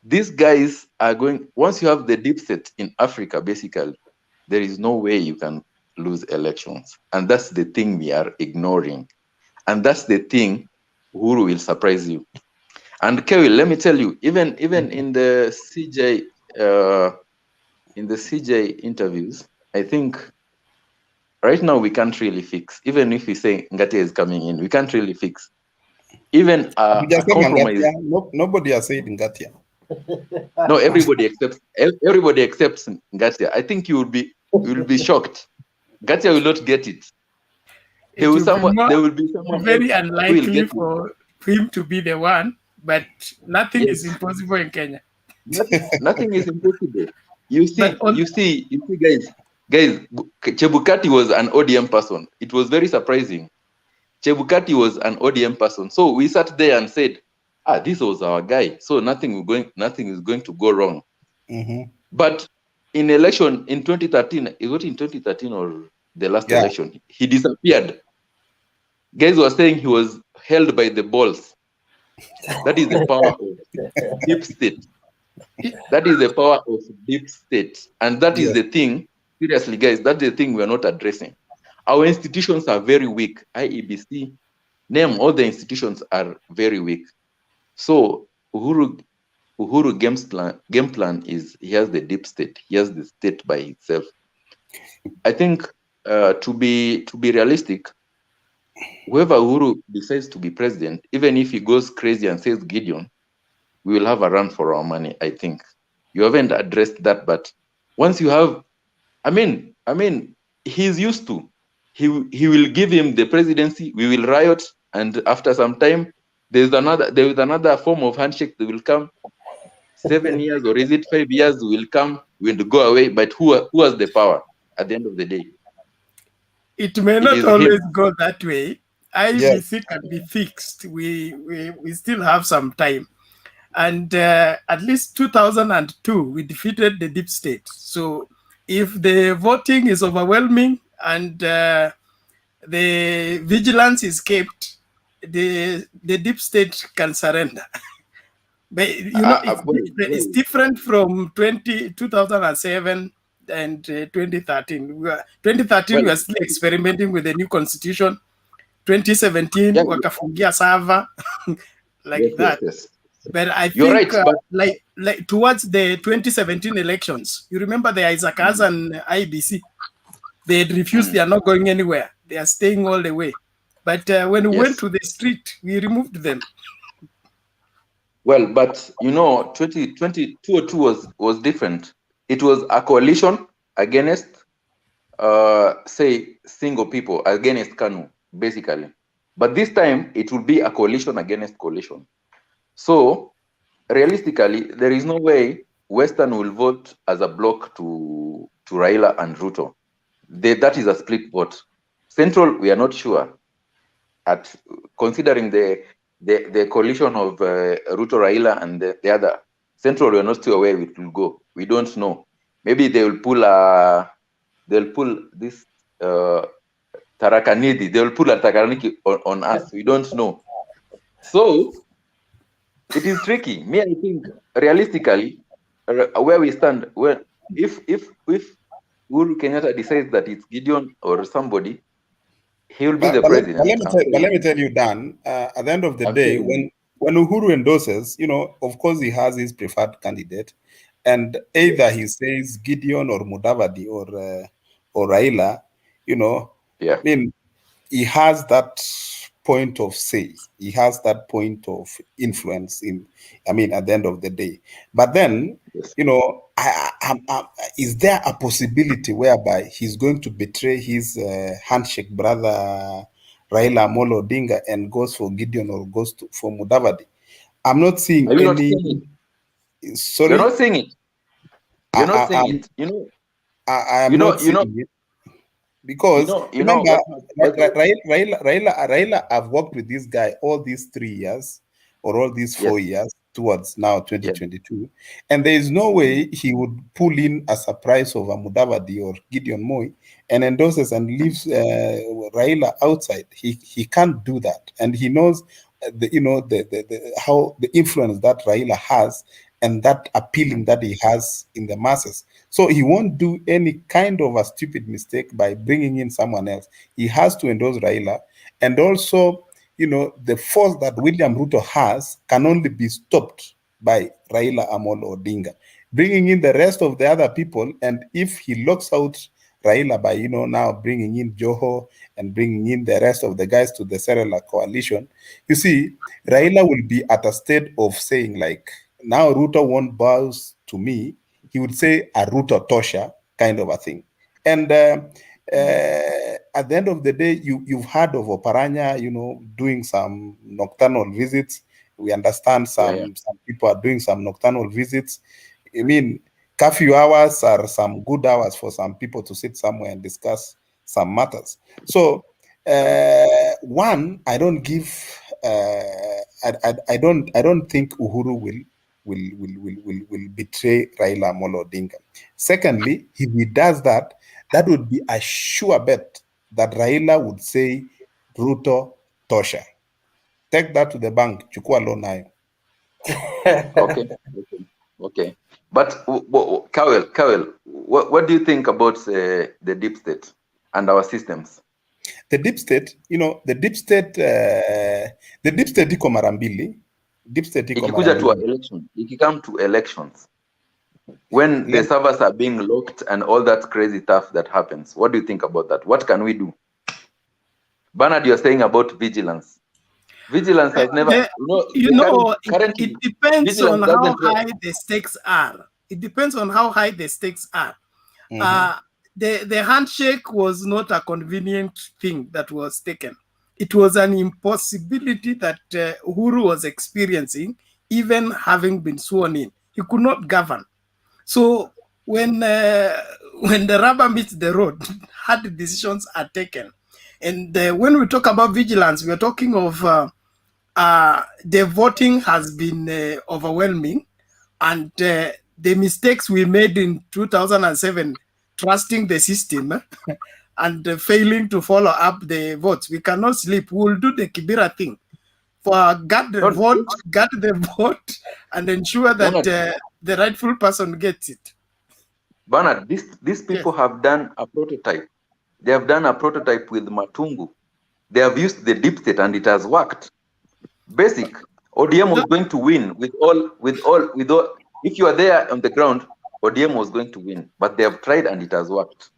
These guys are going, once you have the deep state in Africa, basically, there is no way you can lose elections. And that's the thing we are ignoring. And that's the thing Uhuru will surprise you. And Kevin, let me tell you, even in the CJ interviews, I think right now we can't really fix. Even if we say Ngatia is coming in, we can't really fix. Even a compromise. Nobody has said Ngatia. No, everybody accepts Ngatia. I think you will be shocked. Ngatia will not get it. There will be someone very else unlikely for him to be the one, but nothing is impossible in Kenya. Nothing is impossible. You see, guys, Chebukati was an ODM person. It was very surprising. Chebukati was an ODM person. So we sat there and said, this was our guy. So nothing is going to go wrong. Mm-hmm. But in election in 2013, it was in 2013 or the last election, he disappeared. Guys were saying he was held by the balls. That is the power of deep state. That is the power of deep state. And that is the thing, seriously, guys, that's the thing we're not addressing. Our institutions are very weak. IEBC, name all the institutions are very weak. So Uhuru game plan is he has the deep state. He has the state by itself. I think to be realistic, whoever Uhuru decides to be president, even if he goes crazy and says Gideon, we will have a run for our money. I think you haven't addressed that, but once you have, I mean, he's used to. He will give him the presidency. We will riot, and after some time, there is another form of handshake that will come. 7 years, or is it 5 years? Will come, will go away. But who has the power at the end of the day? It may not always go that way. IBC can be fixed. We still have some time. And at least 2002, we defeated the deep state. So if the voting is overwhelming and the vigilance is kept, the deep state can surrender. But it's different from 2007 and 2013. 2013, we were still experimenting with the new constitution. 2017, wakafungia server, like that. Yes. But I think like towards the 2017 elections, you remember the Isaac Azan IBC, they had refused, they are not going anywhere. They are staying all the way. But when we went to the street, we removed them. Well, but 2022 was different. It was a coalition against, say, single people, against KANU, basically. But this time, it will be a coalition against coalition. So, realistically, there is no way Western will vote as a bloc to Raila and Ruto. That is a split vote. Central, we are not sure. Considering the coalition of Ruto, Raila, and the other, Central, we are not sure where it will go. We don't know. Maybe they will pull this Tarakanidi. They will pull a Tarakanidi on us. We don't know. So it is tricky. Me, I think realistically, where we stand, if Uhuru Kenyatta decides that it's Gideon or somebody, he will be the president. But let me tell you, Dan, at the end of the day, when Uhuru endorses, of course he has his preferred candidate, and either he says Gideon or Mudavadi or Raila, I mean, he has that point of say. He has that point of influence at the end of the day. But then, is there a possibility whereby he's going to betray his handshake brother Raila Amolo Odinga and goes for Gideon or goes for Mudavadi? I'm not seeing Are you not any. seeing it? Sorry, You're not seeing it. You're not seeing it. I am not seeing it because remember, Raila, I've worked with this guy all these 3 years or all these 4 years towards now 2022, and there is no way he would pull in a surprise of a Mudavadi or Gideon Moi and endorses and leaves Raila outside. He can't do that, and he knows how the influence that Raila has and that appealing that he has in the masses. So he won't do any kind of a stupid mistake by bringing in someone else. He has to endorse Raila. And also, the force that William Ruto has can only be stopped by Raila Amolo Odinga. Bringing in the rest of the other people, and if he locks out Raila by, now bringing in Joho and bringing in the rest of the guys to the Serela coalition, you see, Raila will be at a state of saying like, now Ruto won't bow to me. He would say a Ruto Tosha kind of a thing. And at the end of the day, you've heard of Oparanya, doing some nocturnal visits. We understand some people are doing some nocturnal visits. I mean, curfew hours are some good hours for some people to sit somewhere and discuss some matters. So, one, I don't give. I don't think Uhuru will betray Raila Amolo Odinga. Secondly, if he does that, that would be a sure bet that Raila would say Ruto Tosha. Take that to the bank. Chukua loan nayo. Okay. But Kawel, what do you think about the deep state and our systems? The deep state, the deep state iko mara mbili. Deep state iko mara mbili. Ikikam to elections, when the servers are being locked and all that crazy stuff that happens, what do you think about that? What can we do? Bernard, you're saying about vigilance. Vigilance has never, currently, it depends on how high the stakes are. It depends on how high the stakes are. The handshake was not a convenient thing that was taken. It was an impossibility that Uhuru was experiencing, even having been sworn in. He could not govern. So when the rubber meets the road, hard decisions are taken. And when we talk about vigilance, we are talking of the voting has been overwhelming, and the mistakes we made in 2007, trusting the system and failing to follow up the votes. We cannot sleep. We will do the Kibera thing. Guard the vote, and ensure that the rightful person gets it. Bernard, these people have done a prototype. They have done a prototype with Matungu. They have used the deep state and it has worked. Basic. ODM was going to win with all. If you are there on the ground, ODM was going to win, but they have tried and it has worked.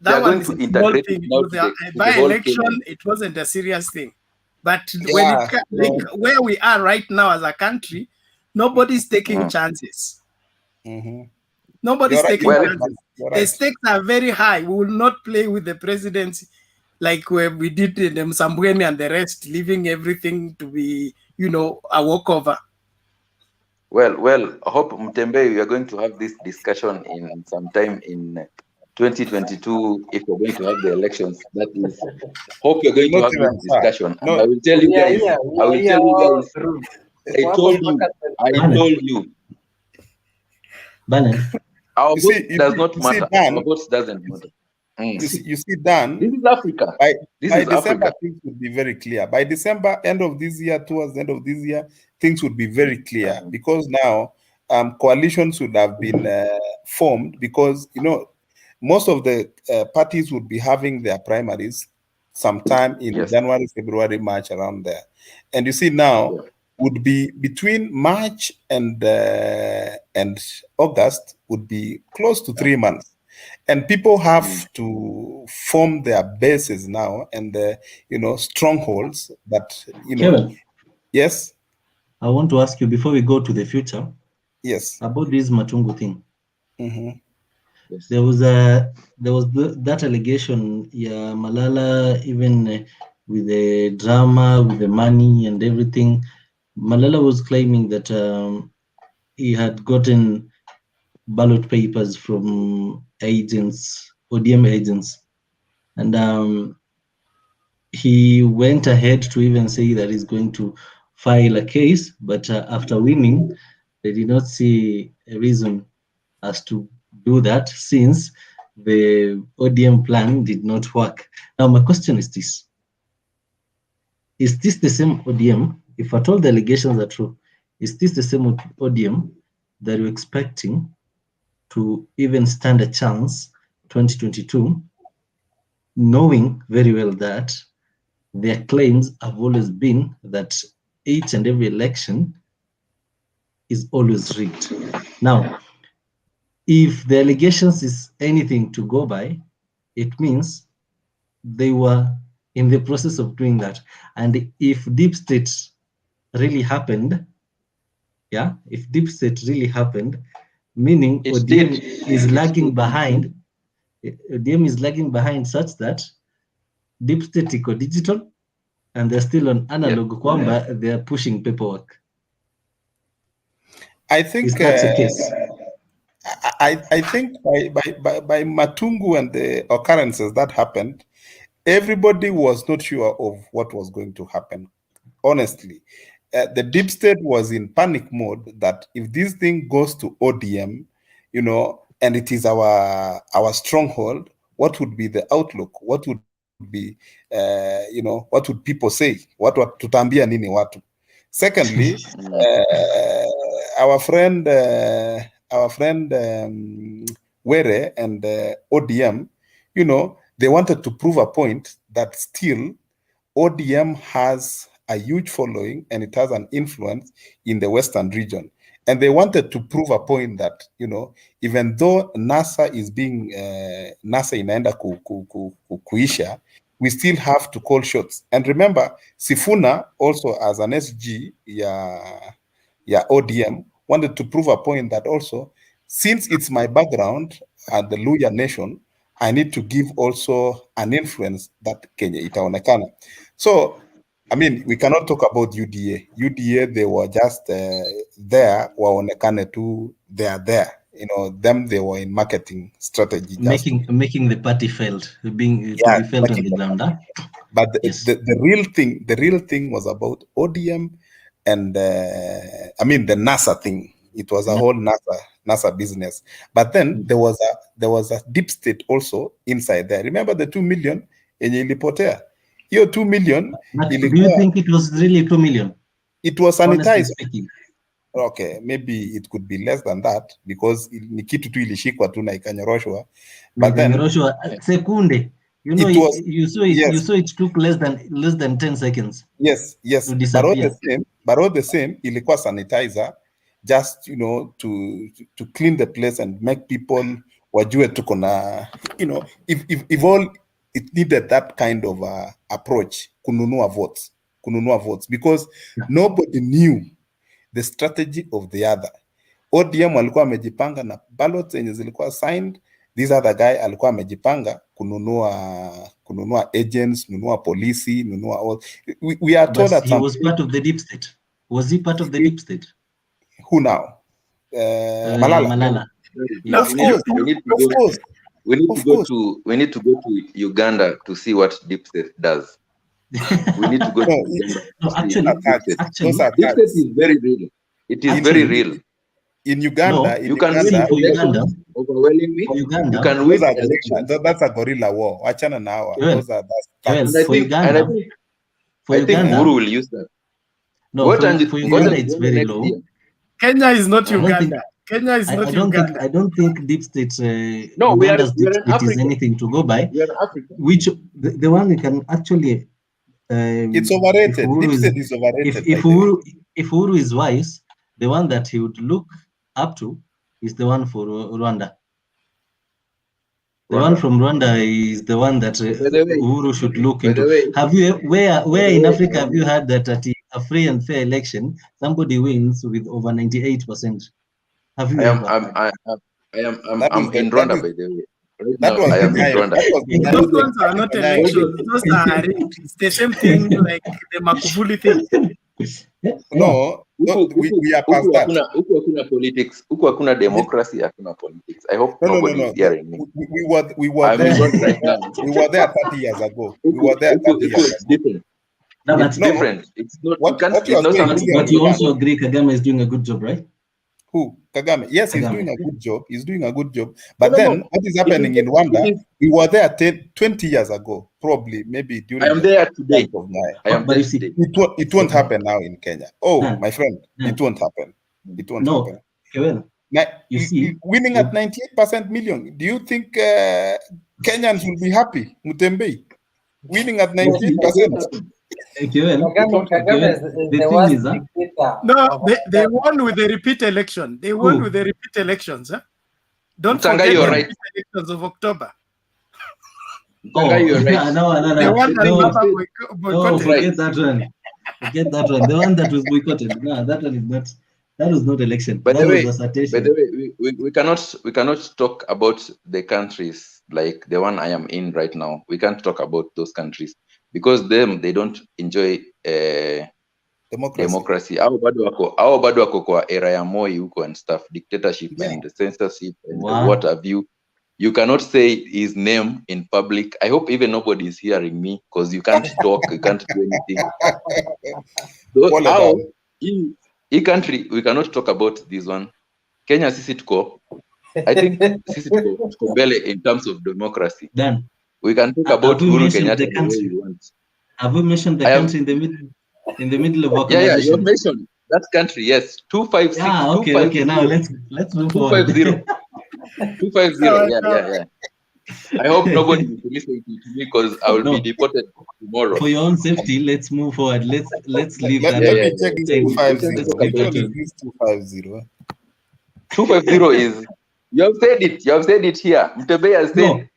They are going to integrate it now to the whole election. It wasn't a serious thing, but where we are right now as a country, nobody's taking chances. Nobody's taking chances. The stakes are very high. We will not play with the presidency like we did in Msambweni and the rest, leaving everything to be, a walkover. Well, I hope Mtembe, we are going to have this discussion in sometime in 2022 if we're going to have the elections. That is, hope you're going to have this discussion. And I will tell you guys, I told you. Our vote does not matter. Our vote doesn't matter. You see, Dan, this is Africa. By December, things would be very clear. By December, end of this year, towards the end of this year, things would be very clear because now coalitions would have been formed because, most of the parties would be having their primaries sometime in January, February, March, around there. And you see now would be between March and August would be close to 3 months. And people have to form their bases now and strongholds that, Kevin, Yes? I want to ask you before we go to the future. Yes. About this Matungu thing. Yes. There was that allegation, Malala, even with the drama, with the money and everything, Malala was claiming that he had gotten ballot papers from agents, ODM agents, and he went ahead to even say that he's going to file a case, but after winning, they did not see a reason as to do that since the ODM plan did not work. Now, my question is this. Is this the same ODM? If at all the allegations are true, is this the same ODM that you're expecting to even stand a chance 2022, knowing very well that their claims have always been that each and every election is always rigged? Now, if the allegations is anything to go by, it means they were in the process of doing that. And if deep state really happened, if deep state really happened, meaning ODM is lagging behind. ODM is lagging behind such that deep state eco digital and they're still on analog, kwamba they're pushing paperwork. I think is that the case? I think by Matungu and the occurrences that happened, everybody was not sure of what was going to happen. Honestly, the deep state was in panic mode that if this thing goes to ODM, and it is our stronghold, what would be the outlook? What would be, what would people say? What tutambia nini watu? Secondly, our friend Were and ODM, they wanted to prove a point that still ODM has a huge following and it has an influence in the Western region. And they wanted to prove a point that, even though NASA is being, NASA inaenda kuisha, we still have to call shots. And remember, Sifuna also as an SG, ODM, wanted to prove a point that also, since it's my background and the Luya nation, I need to give also an influence that Kenya itaonekana. So, I mean, we cannot talk about UDA. UDA, they were just there, waonekane tu, they are there. Them, they were in marketing strategy. Making the party failed, to be felt on the ground. Huh? But the real thing was about ODM and, the NASA thing. It was a whole NASA business. But then there was a deep state also inside there. Remember the 2 million yenye ilipotea? Hiyo 2 million. Do you think it was really 2 million? It was sanitized. Okay, maybe it could be less than that because ni kitu tu ilishikwa tu na ikanyoroshwa. But then sekunde. You saw it took less than 10 seconds. Yes. But all the same, ilikuwa sanitizer, just to clean the place and make people wajue tuko na, if all it needed that kind of approach, kununua votes, because nobody knew the strategy of the other. ODM walikuwa amejipanga na ballots zenye zilikuwa signed. This other guy alikuwa amejipanga kununua agents, nunua polisi, nunua all. We are told that he was part of the deep state. Was he part of the deep state? Who now? Malala. Of course. We need to go to Uganda to see what deep state does. We need to go to Uganda. Actually, deep state is very real. It is very real. In Uganda, you can win Uganda. Overwhelmingly, you can win elections. That's a guerrilla war. Wachana na hawa. I think Uhuru will use that. No, for Uganda, it's very low. Kenya is not Uganda. Kenya is not Uganda. I don't think deep state. No, we are is anything to go by. We are Africa. Which the one we can actually. It's overrated. Deep state is overrated. If Uhuru is wise, the one that he would look up to is the one for Rwanda. The one from Rwanda is the one that Uhuru should look into. Have you where in Africa have you heard that at a free and fair election somebody wins with over 98%? Have you? I'm in Rwanda, by the way. I am in Rwanda. Those ones are not elections. Those are it's the same thing like the Makufuli thing. No, we are past that. Huku hakuna politics. Huku hakuna democracy, hakuna politics. I hope nobody is hearing me. We were there. Right now. We were there 30 years ago. We were there 30 years it's different. No, It's different. It's not. What you are saying, but you also agree Kagame is doing a good job, right? Who? Kagame? Yes, Kagame. He's doing a good job. He's doing a good job. But then, what is happening in Rwanda? We were there 20 years ago, probably, maybe during. I am there today. I am there today. It won't happen now in Kenya. Oh, my friend, it won't happen. It won't happen. Well, you see, winning at 98% million. Do you think Kenyans will be happy? Mutembe winning at 98%. No, they won with the repeat election. They won with the repeat elections. Huh? Don't forget the repeat elections of October. You're right. No, the one that boycotted. Forget that one. Forget that one. The one that was boycotted. No, that one is not. That was not election. By the way, we cannot talk about the countries like the one I am in right now. We can't talk about those countries because they don't enjoy democracy. Our bado wako kwa era ya Moi huko and stuff, dictatorship and the censorship and what have you. You cannot say his name in public. I hope even nobody is hearing me because you can't talk, you can't do anything. So, in country, we cannot talk about this one. Kenya sisi tuko. I think sisi tuko mbele in terms of democracy. Done. We can talk about Uhuru Kenyatta the way we want. Have we mentioned the country in the middle of organization? Yeah, you mentioned that country. Yes, 256. Okay. Now let's move forward. 250. Yeah. I hope nobody will listen to me because I will be deported tomorrow. For your own safety, let's move forward. Let's leave that. Let me check this 250. 250 is. You have said it. You have said it here. Mtebe has said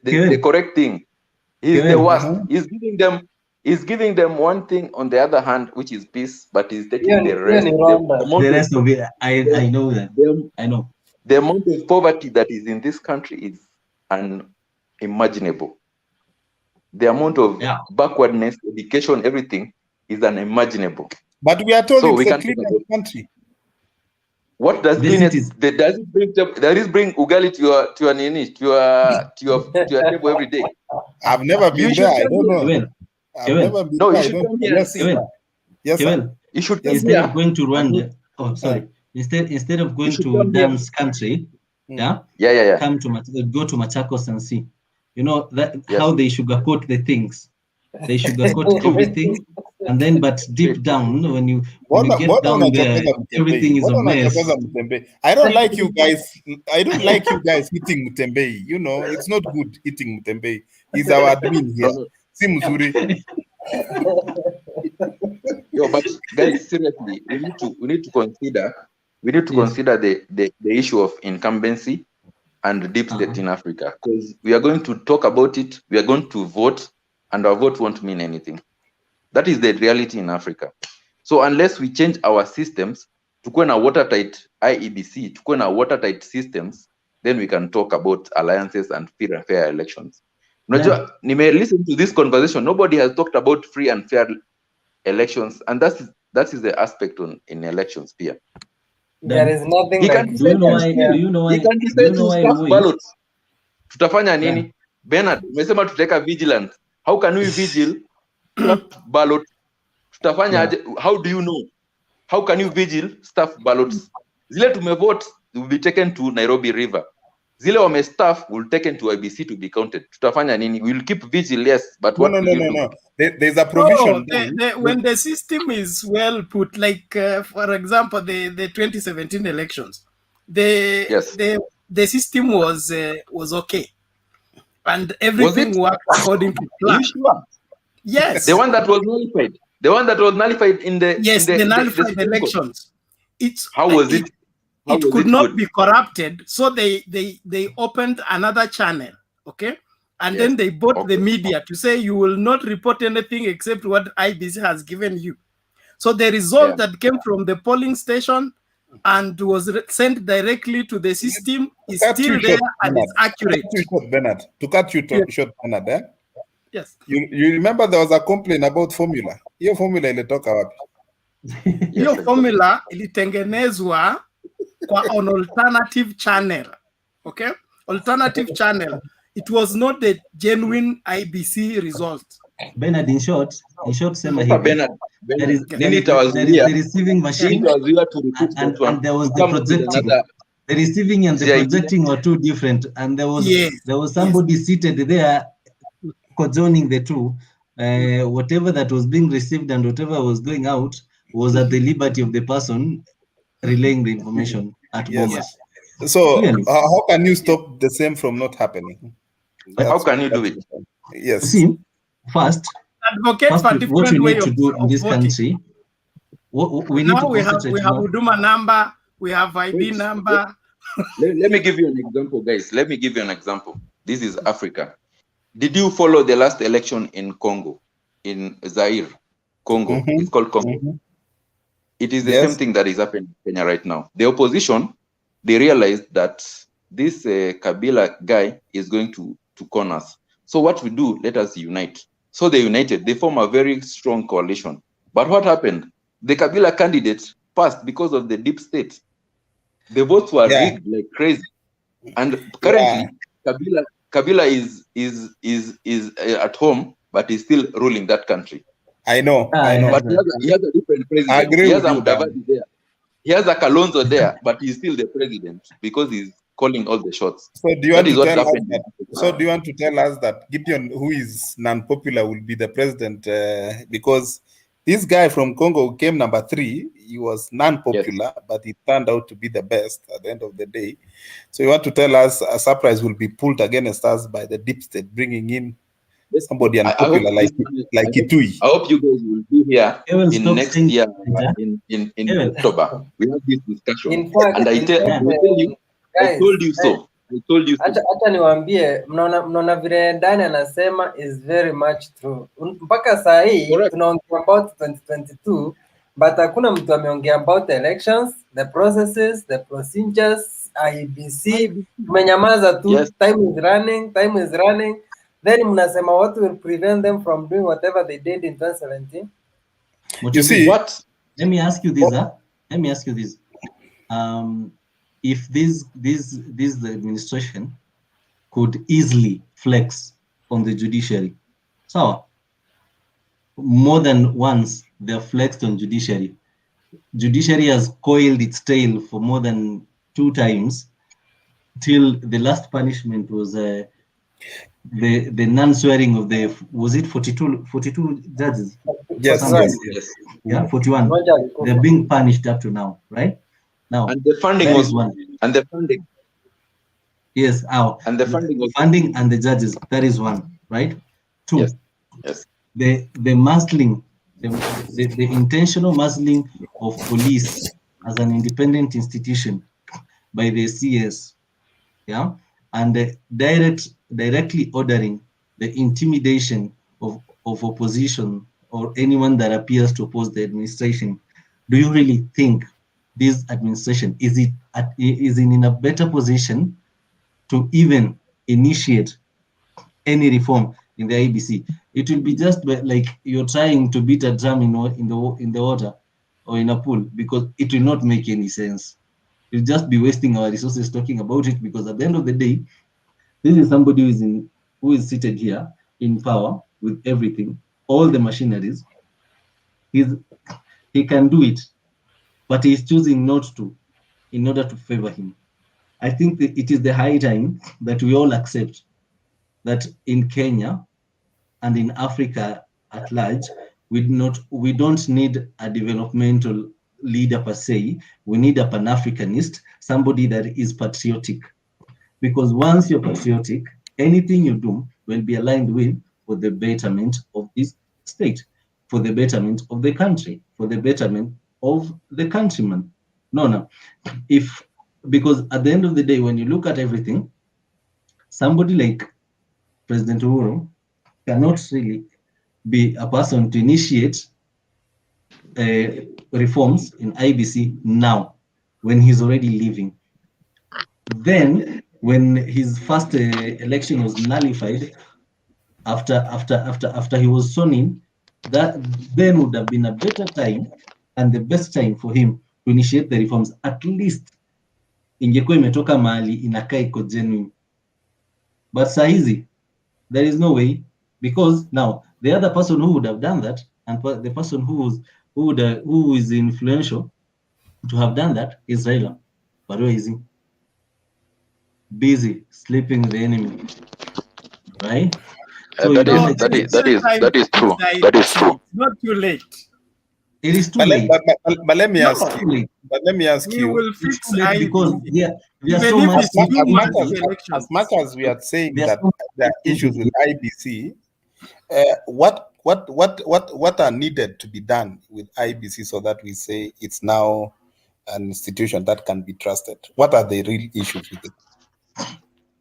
the correct thing. He's the worst. He's giving them one thing on the other hand, which is peace, but he's taking the rest. The rest of it, I know that. I know. The amount of poverty that is in this country is unimaginable. The amount of backwardness, education, everything is unimaginable. But we are told it's a clean country. What does cleanness? Does it bring ugali to your table every day? I've never been there. I don't know. I've never been there. You should come here. Yes, sir. You should instead of going to Rwanda. Oh, sorry. Instead of going to Dam's country, come to go to Machakos and see. You know how they sugarcoat the things. They sugarcoat everything, and then but deep down, when you get down there, everything is a mess. I don't like you guys. I don't like you guys eating mutembe. You know, it's not good eating mutembe. He's our admin here. Si mzuri. Yo, but guys, seriously, we need to consider the issue of incumbency and deep state in Africa, because we are going to talk about it, we are going to vote, and our vote won't mean anything. That is the reality in Africa. So unless we change our systems, tukuwe na watertight IEBC, tukuwe na watertight systems, then we can talk about alliances and fair elections. Nime listen to this conversation, nobody has talked about free and fair elections, and that is the aspect in elections here. There is nothing he like can decide to stuff ballots. Tutafanya nini? Bernard, umesema tutaweka vigilant. How can we vigil stuff ballot? Tutafanya aje? How do you know? How can you vigil stuff ballots? Zile tumevote will be taken to Nairobi River. Zile wame staff will taken to IBC to be counted. Tutafanya nini? We will keep vigil, yes, but what? No. There's a provision. When the system is well put, like for example, the 2017 elections, the system was okay, and everything worked according to plan. Sure? Yes. The one that was nullified. The one that was nullified in the the nullified elections. How was it? It could not be corrupted, so they opened another channel, okay? And then they bought the media to say you will not report anything except what IBC has given you. So the result that came from the polling station and was sent directly to the system is still there and is accurate. To cut you short, Bernard, Yes. You remember there was a complaint about formula. Your formula ilitoka wapi? Hiyo formula ilitengenezwa kwa an alternative channel. Okay? Alternative channel. It was not the genuine IBC result. Bernard, in short, sema Sasa hivi. Bernard, There is nilitawazuia the receiving machine nilitawazuia to repeat that one. and there was the Come with projecting. another The receiving and the idea. projecting were two different, and there was somebody seated there conjoining the two. Whatever that was being received and whatever was going out was at the liberty of the person relaying the information at Bomas. So Clearly. how can you stop the same from not happening? How can you do it? Yes. See, first, advocate for what different we way need to do in this country, we need to we have concentrate more. Huduma number, we have ID number. Let me give you an example, guys. Let me give you an example. This is Africa. Did you follow the last election in Congo, in Zaire, Congo? It's called Congo. It is the same thing that is happening in Kenya right now. The opposition, they realized that this Kabila guy is going to con us. So what we do, let us unite. So they united. They form a very strong coalition. But what happened? The Kabila candidate passed because of the deep state. The votes were rigged like crazy. And currently, Kabila is at home, but he's still ruling that country. I know. But he has a different president. I agree he has with a you, Mudavadi there. He has a Kalonzo there, but he's still the president because he's calling all the shots. So do you want to tell us happening. do you want to tell us that Gideon, who is non-popular, will be the president? Because this guy from Congo who came number 3, he was non-popular, but he turned out to be the best at the end of the day. So you want to tell us a surprise will be pulled against us by the deep state, bringing in somebody unpopular like Itui. I hope you guys will be here in next year in October. We have this discussion. In fact, and I told you so. I told you so. Acha niwaambie, mnaona vile Dani anasema is very much true. Mpaka saa hii tunaongea about 2022, but hakuna mtu ameongea about elections, the processes, the procedures, IBC. Tumenyamaza tu. Yes. Time is running. Then mnasema what will prevent them from doing whatever they did in 2017? You see what? Let me ask you this. Let me ask you this. If this administration could easily flex on the judiciary, so more than once they've flexed on judiciary. Judiciary has coiled its tail for more than 2 times, till the last punishment was the non-swearing of the, was it 42 judges? Yes. Yeah, 41. They're being punished up to now, right? Now, and the funding was one. And the funding. Yes, and the funding was funding and the judges. That is one, right? 2. Yes. The muscling, the intentional muscling of police as an independent institution by the CS, yeah, and directly ordering the intimidation of opposition or anyone that appears to oppose the administration. Do you really think this administration is in a better position to even initiate any reform in the IBC? It will be just like you're trying to beat a drum in the water or in a pool, because it will not make any sense. We'll just be wasting our resources talking about it, because at the end of the day, this is somebody who is seated here in power with everything, all the machineries. He can do it, but he's choosing not to in order to favor him. I think that it is the high time that we all accept that in Kenya and in Africa at large, we don't need a developmental leader per se. We need a Pan-Africanist, somebody that is patriotic. Because once you're patriotic, anything you do will be aligned with for the betterment of this state, for the betterment of the country, for the betterment of the countryman. No. Because at the end of the day, when you look at everything, somebody like President Uhuru cannot really be a person to initiate reforms in IBC now, when he's already leaving. Then, when his first election was nullified, after he was sworn in, that then would have been a better time and the best time for him to initiate the reforms, at least ingekuwa imetoka mahali inakaa iko genuine. But saa hizi, there is no way, because now the other person who would have done that, and the person who is influential to have done that is Raila. But where is he? Busy sleeping with the enemy, right? So that is true. That is true. Not too late. It is too late. But let me ask No. you. But let me ask We you. will fix IBC. Because we are Even so if much. it's 2 months to elections. As much as we are saying that there are issues with IBC, what are needed to be done with IBC so that we say it's now an institution that can be trusted? What are the real issues with it?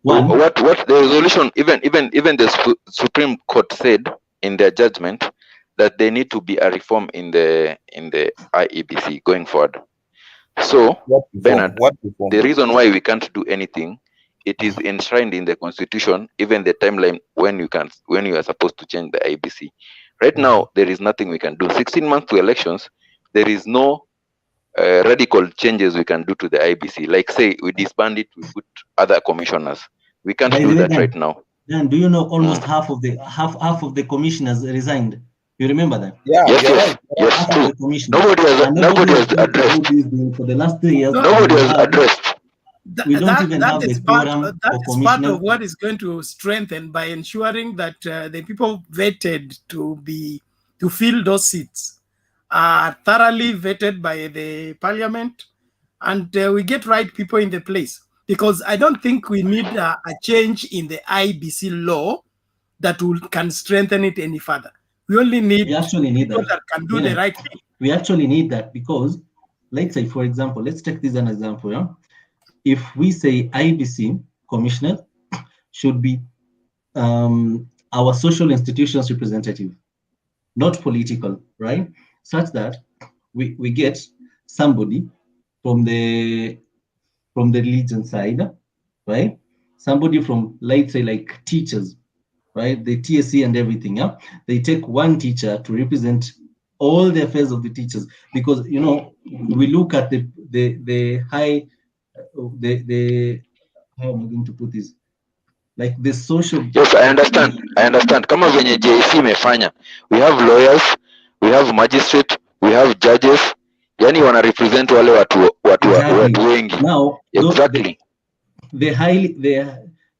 What the resolution, even the Supreme Court said in their judgment that there need to be a reform in the IEBC going forward. So, Bernard, the reason why we can't do anything, it is enshrined in the Constitution, even the timeline when you are supposed to change the IEBC. Right now, there is nothing we can do. 16 months to elections, there is no radical changes we can do to the IEBC. Like say we disband it, we put other commissioners. We can't do that right now. Dan, do you know almost half of the commissioners resigned? You remember that? Yeah, yes, true. Nobody has addressed. For the last 3 years, nobody has addressed. We don't even have the quorum for That's part commissioners. of what is going to strengthen by ensuring that the people vetted to fill those seats are thoroughly vetted by the parliament, and we get right people in the place. Because I don't think we need a change in the IBC law that can strengthen it any further. We only need people that can do the right thing. We actually need that because, let's say, for example, let's take this as an example. Yeah? If we say IBC commissioner should be our social institutions representative, not political, right? Such that we get somebody from the religion side, right? Somebody from, let's say, like teachers, right? The TSC and everything, yeah? They take one teacher to represent all the affairs of the teachers, because, you know, we look at the high, how am I going to put this? Like the social... Yes, I understand. Kama venye JC imefanya. We have lawyers, we have magistrate, we have judges. Yani wana represent wale watu wengi. Now, exactly.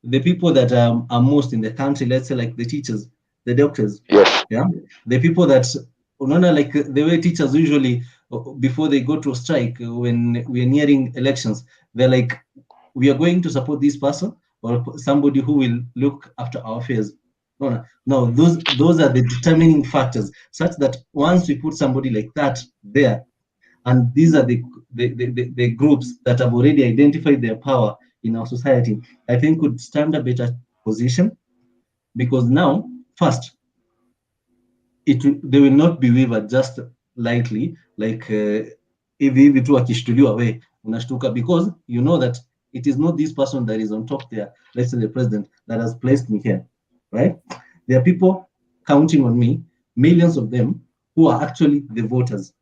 The people that are most in the country, let's say like the teachers, the doctors. Yes. Yeah. The people that, like the way teachers usually, before they go to a strike, when we are nearing elections, they're like, we are going to support this person or somebody who will look after our affairs. No, those are the determining factors, such that once we put somebody like that there, and these are the groups that have already identified their power in our society, I think could stand a better position, because now, first, they will not be wavered just lightly, like hivi tu akishtuliwa we unashtuka, because you know that it is not this person that is on top there, let's say the president, that has placed me here, right? There are people counting on me, millions of them, who are actually the voters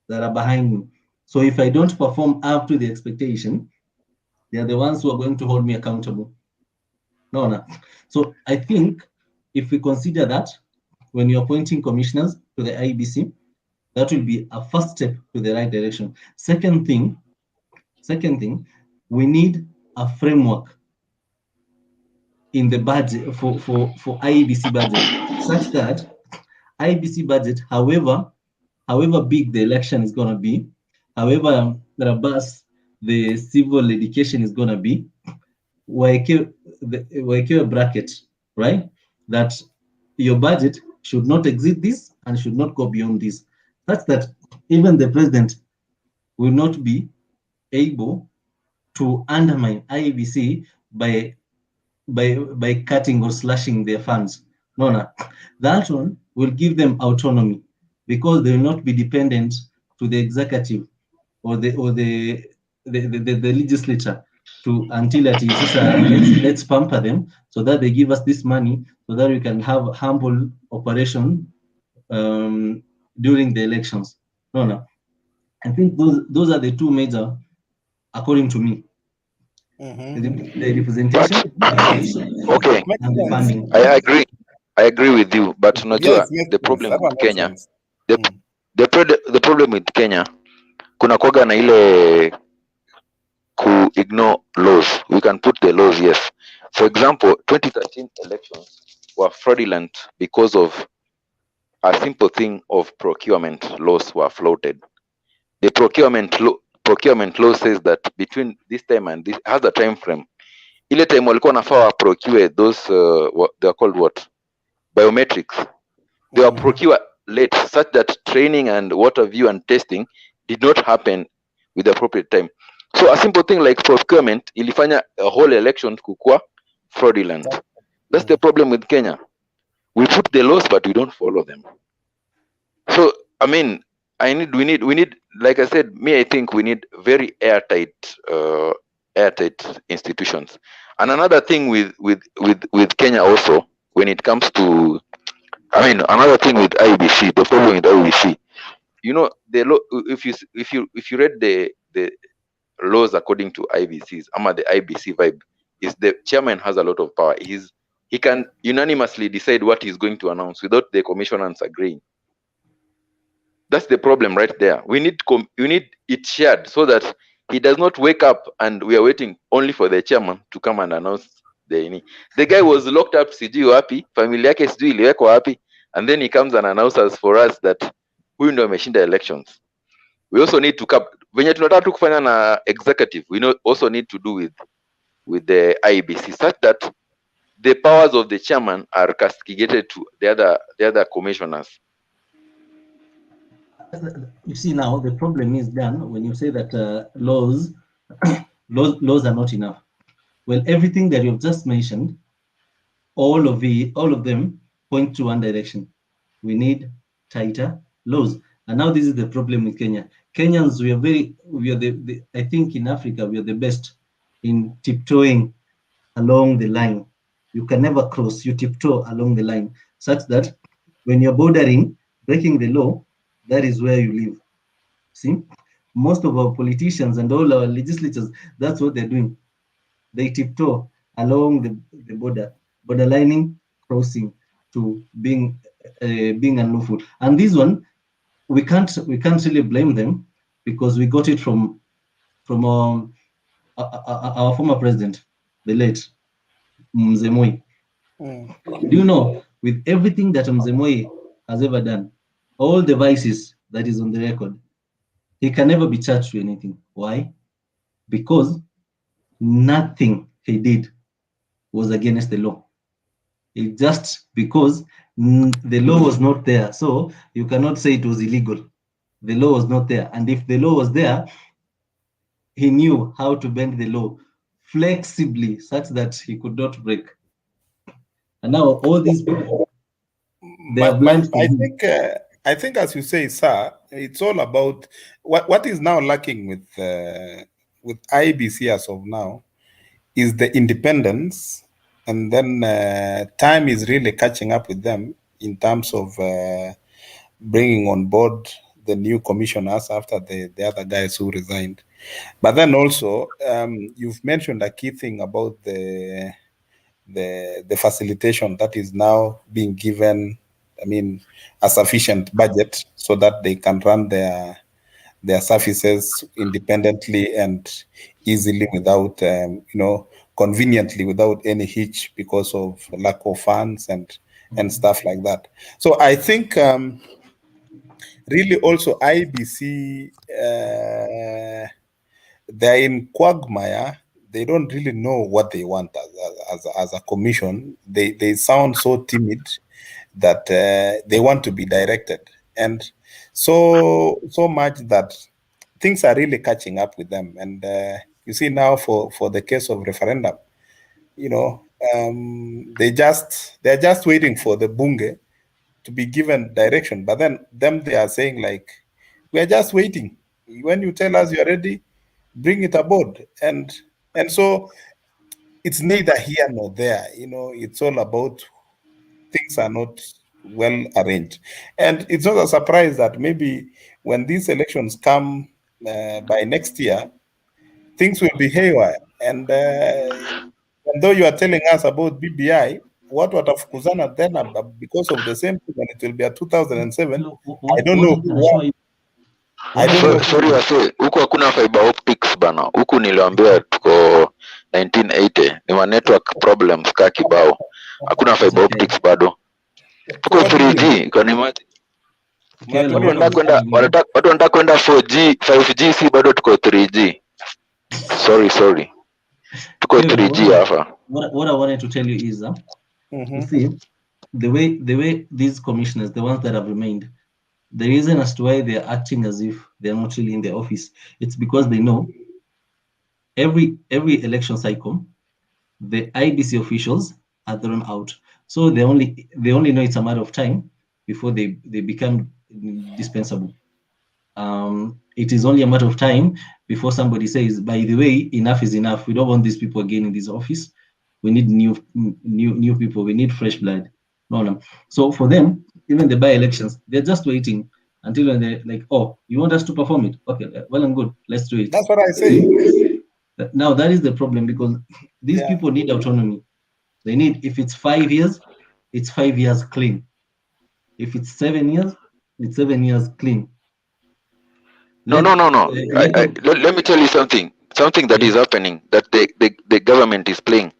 that are behind me. So if I don't perform up to the expectation, they are the ones who are going to hold me accountable. No. So I think if we consider that when you're appointing commissioners to the IEBC, that will be a first step to the right direction. Second thing, we need a framework in the budget for IEBC budget, such that IEBC budget, however big the election is going to be, however robust the civil education is going to be, waekewe bracket, right? That your budget should not exceed this and should not go beyond this, such that even the president will not be able to undermine IEBC by cutting or slashing their funds. No. That one will give them autonomy, because they will not be dependent to the executive or the legislature until at least let's pamper them so that they give us this money so that we can have humble operation during the elections. No. I think those are the two major, according to me. The representation Okay, and the funding. I agree with you, but unajua Yes, the please. problem That with one makes Kenya, sense. the problem with Kenya, kuna kuwaga na ile ku ignore laws. We can put the laws, yes. For example, 2013 elections were fraudulent because of a simple thing of procurement laws were floated. The procurement law says that between this time and this has a time frame. Ile time walikuwa nafaa procure those they are called what? Biometrics. They were procured late, such that training and what have you and testing did not happen with the appropriate time. So a simple thing like procurement ilifanya a whole election kukua fraudulent. That's the problem with Kenya. We put the laws but we don't follow them. So I mean, we need like I said, I think we need very airtight institutions. And another thing with Kenya also, when it comes to, another thing with IBC, the problem with IBC, the law. If you read the laws according to IBCs, the IBC vibe is the chairman has a lot of power. He can unanimously decide what he's going to announce without the commissioners agreeing. That's the problem right there. We need it shared so that he does not wake up and we are waiting only for the chairman to come and announce the guy was locked up sijui wapi, familia yake sijui iliwekwa wapi, and then he comes and announces for us that huyu ndo ameshinda elections. We also need to venye tunataka tu kufanya na executive, we also need to do with the IBC such that the powers of the chairman are castigated to the other commissioners. You see, now the problem is done when you say that laws are not enough. Well, everything that you've just mentioned, all of them point to one direction. We need tighter laws. And now this is the problem with Kenya. Kenyans, we are I think in Africa, we are the best in tiptoeing along the line. You can never cross, you tiptoe along the line, such that when you're bordering, breaking the law, that is where you live. See, most of our politicians and all our legislatures, that's what they're doing. They tiptoe along the borderlining, crossing to being unlawful. And this one, we can't really blame them because we got it from our former president, the late Mzee Moi. Do you know, with everything that Mzee Moi has ever done, all the vices that is on the record, he can never be charged with anything. Why? Because nothing he did was against the law. It's just because the law was not there. So you cannot say it was illegal. The law was not there. And if the law was there, he knew how to bend the law flexibly such that he could not break. And now all these people, they are blind to him. I think, as you say, sir, it's all about what is now lacking with IBC as of now is the independence, and then time is really catching up with them in terms of bringing on board the new commissioners after the other guys who resigned. But then also, you've mentioned a key thing about the facilitation that is now being given, a sufficient budget so that they can run their services independently and easily without, conveniently without any hitch because of lack of funds and stuff like that. So I think really also IBC, they're in quagmire. They don't really know what they want as a commission. They sound so timid that they want to be directed, and so much that things are really catching up with them. And you see now for the case of referendum, they're just waiting for the bunge to be given direction. But then they are saying like, we are just waiting. When you tell us you're ready, bring it aboard. And so it's neither here nor there. It's all about things are not well arranged. And it's not a surprise that maybe when these elections come by next year, things will be haywire. And though you are telling us about BBI, what watafukuzana then because of the same thing, and it will be at 2007. I don't know who won. I don't know. Sorry wase, huku hakuna fiber optics bana. Huku niliambiwa tuko 1980. Ni ma network problems ka kibao. Hakuna fiber optics bado. Tuko 3G, kwani maji. Watu wanataka kwenda 4G, 5G, si bado tuko 3G. Sorry. Tuko 3G hapa. What I wanted to tell you is, you see, the way these commissioners, the ones that have remained, the reason as to why they are acting as if they are not really in the office, it's because they know every election cycle, the IBC officials are thrown out. So they only know it's a matter of time before they become dispensable. It is only a matter of time before somebody says, by the way, enough is enough. We don't want these people again in this office. We need new people. We need fresh blood. No. So for them, even the by-elections, they're just waiting until when they're like, oh, you want us to perform it? Okay, well and good. Let's do it. That's what I say. Now that is the problem, because these people need autonomy. They need, if it's 5 years, it's 5 years clean. If it's 7 years, it's 7 years clean. No. Let me tell you something that is happening, that the government is playing.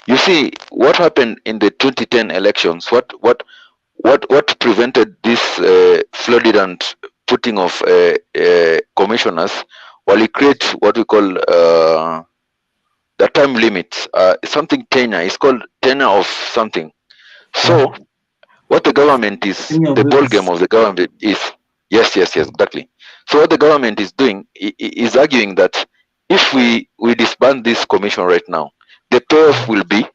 You see what happened in the 2010 elections. What prevented this fraudulent putting of commissioners? While you create what we call the time limits, something tenure. It's called tenure of something. So what the government is, the ball game of the government is, yes, exactly. So what the government is doing is arguing that if we disband this commission right now, the payoff will be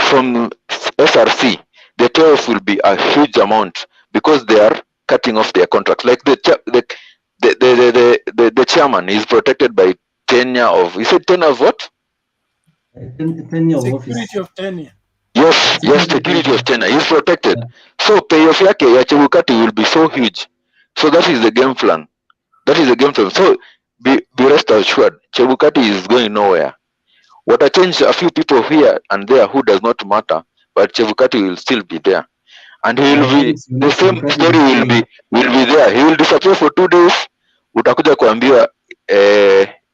from SRC. The payoff will be a huge amount because they are cutting off their contracts. Like the chairman is protected by tenure of. You said tenure of what? Security of tenure. Yes, security of tenure is protected. So payoff yake ya Chebukati will be so huge. So that is the game plan. So be rest assured, Chebukati is going nowhere. What I change a few people here and there who does not matter, but Chebukati will still be there, and he will be the same story will be there. He will disappear for 2 days. Utakuja kuambiwa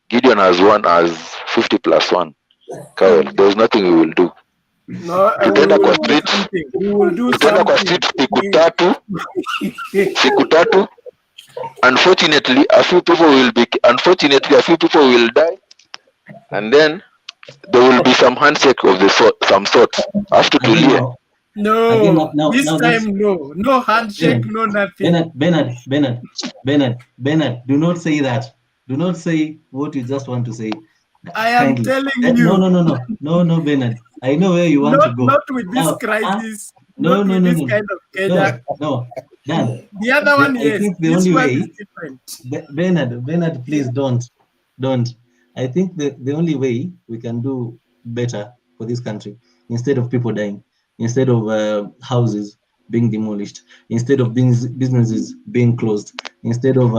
Gideon has won as 50 plus 1. Kyle, there's nothing we will do. No, tutaenda kwa street siku tatu. Unfortunately a few people will die, and then there will be some handshake of some sort after tulie. No, this time no handshake, no nothing. Bernard, do not say that. Do not say what you just want to say. I am telling you. No, Bernard. I know where you want to go. Not with this crisis. Not with this kind of Kenya. No. Dan, the other one, yes. I think the only way, Bernard, please don't. I think the only way we can do better for this country, instead of people dying, instead of houses being demolished, instead of businesses being closed, instead of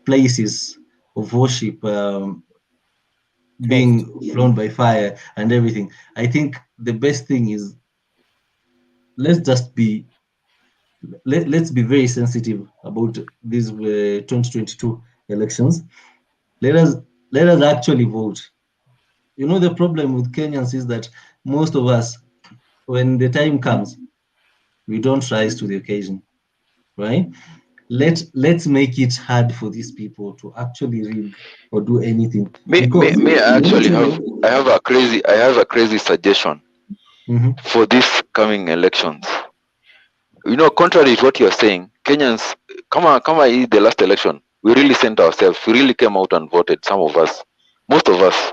places of worship being flown by fire and everything, I think the best thing is let's be very sensitive about these 2022 elections. Let us actually vote. You know, the problem with Kenyans is that most of us, when the time comes, we don't rise to the occasion, right? Let's make it hard for these people to actually read or do anything. I have a crazy suggestion for these coming elections. You know, contrary to what you're saying, Kenyans, come on, the last election, we really sent ourselves. We really came out and voted. Some of us, most of us.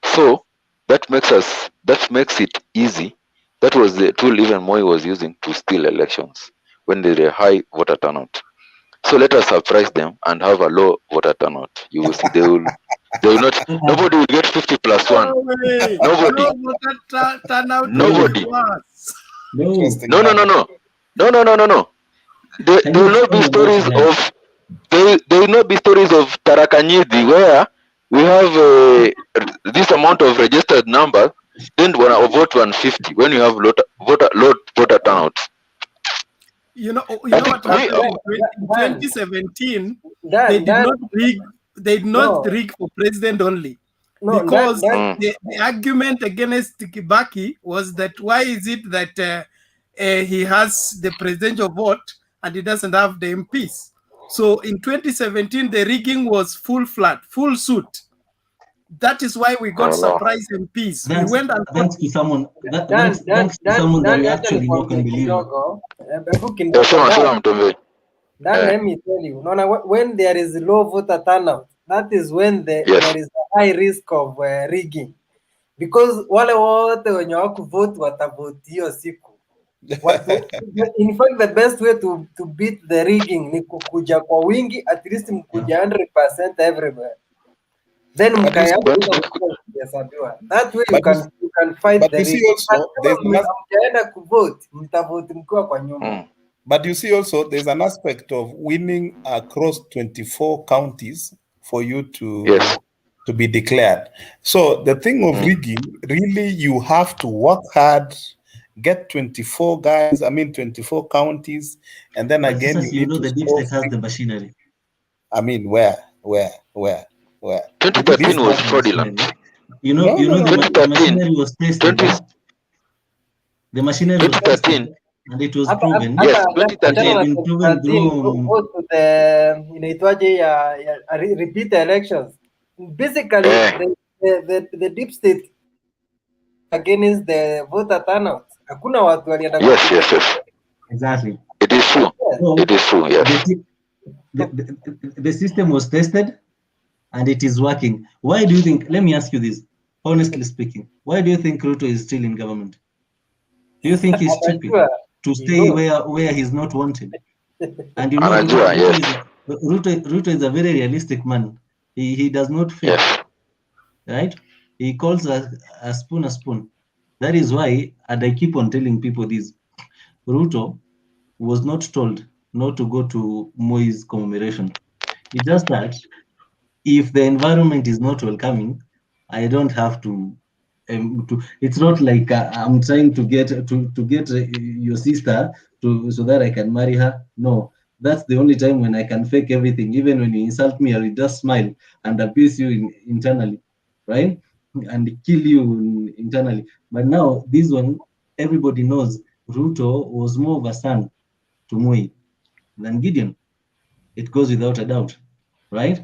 So that makes it easy. That was the tool even Moi was using to steal elections when there were high voter turnout. So let us surprise them and have a low voter turnout. You will see they will not. Nobody will get 50 plus 1. Nobody. No. There will not be stories of there will not be stories of Tarakanyidi where we have this amount of registered numbers, then when I vote 150 when you have voter turnout. You know what happened in 2017? They did not rig for president only. Because the argument against Kibaki was that why is it that he has the presidential vote and he doesn't have the MPs? So in 2017, the rigging was full suit. That is why we got surprise MPs. Thanks, We went and thanks to someone. Thanks to someone that we actually know can believe. Let me tell you, when there is low voter turnout, that is when there is a high risk of rigging, because wale wote wenye wakuvote watavote hiyo siku. In fact, the best way to beat the rigging ni kukuja kwa wingi, at least mkuja 100% everywhere. Then that way you can fight the rigging. Mkienda kuvote, mtavote mkiwa kwa nyumba. But you see also there's an aspect of winning across 24 counties for you to be declared. So the thing of rigging, really you have to work hard, get 24 guys, 24 counties, and then again you know the deep state has the machinery. I mean, where? 2013 was fraudulent. The machinery was tested. The machinery was tested. And it was proven. Yes, 2013. Repeat elections. Basically, the deep state against the voter turnout. Hakuna watu walienda. Yes. Exactly. It is true. It is true. Yes. The system was tested, and it is working. Why do you think? Let me ask you this. Honestly speaking, why do you think Ruto is still in government? Do you think he's stupid to stay where he's not wanted? And you know, Ruto is a very realistic man. He does not fail, right? He calls a spoon a spoon. That is why, and I keep on telling people this, Ruto was not told not to go to Moi's commemoration. It's just that if the environment is not welcoming, I don't have to. It's not like I'm trying to get your sister so that I can marry her. No, that's the only time when I can fake everything. Even when you insult me, I will just smile and abuse you internally, right? And kill you internally. But now this one, everybody knows Ruto was more of a son to Moi than Gideon. It goes without a doubt, right?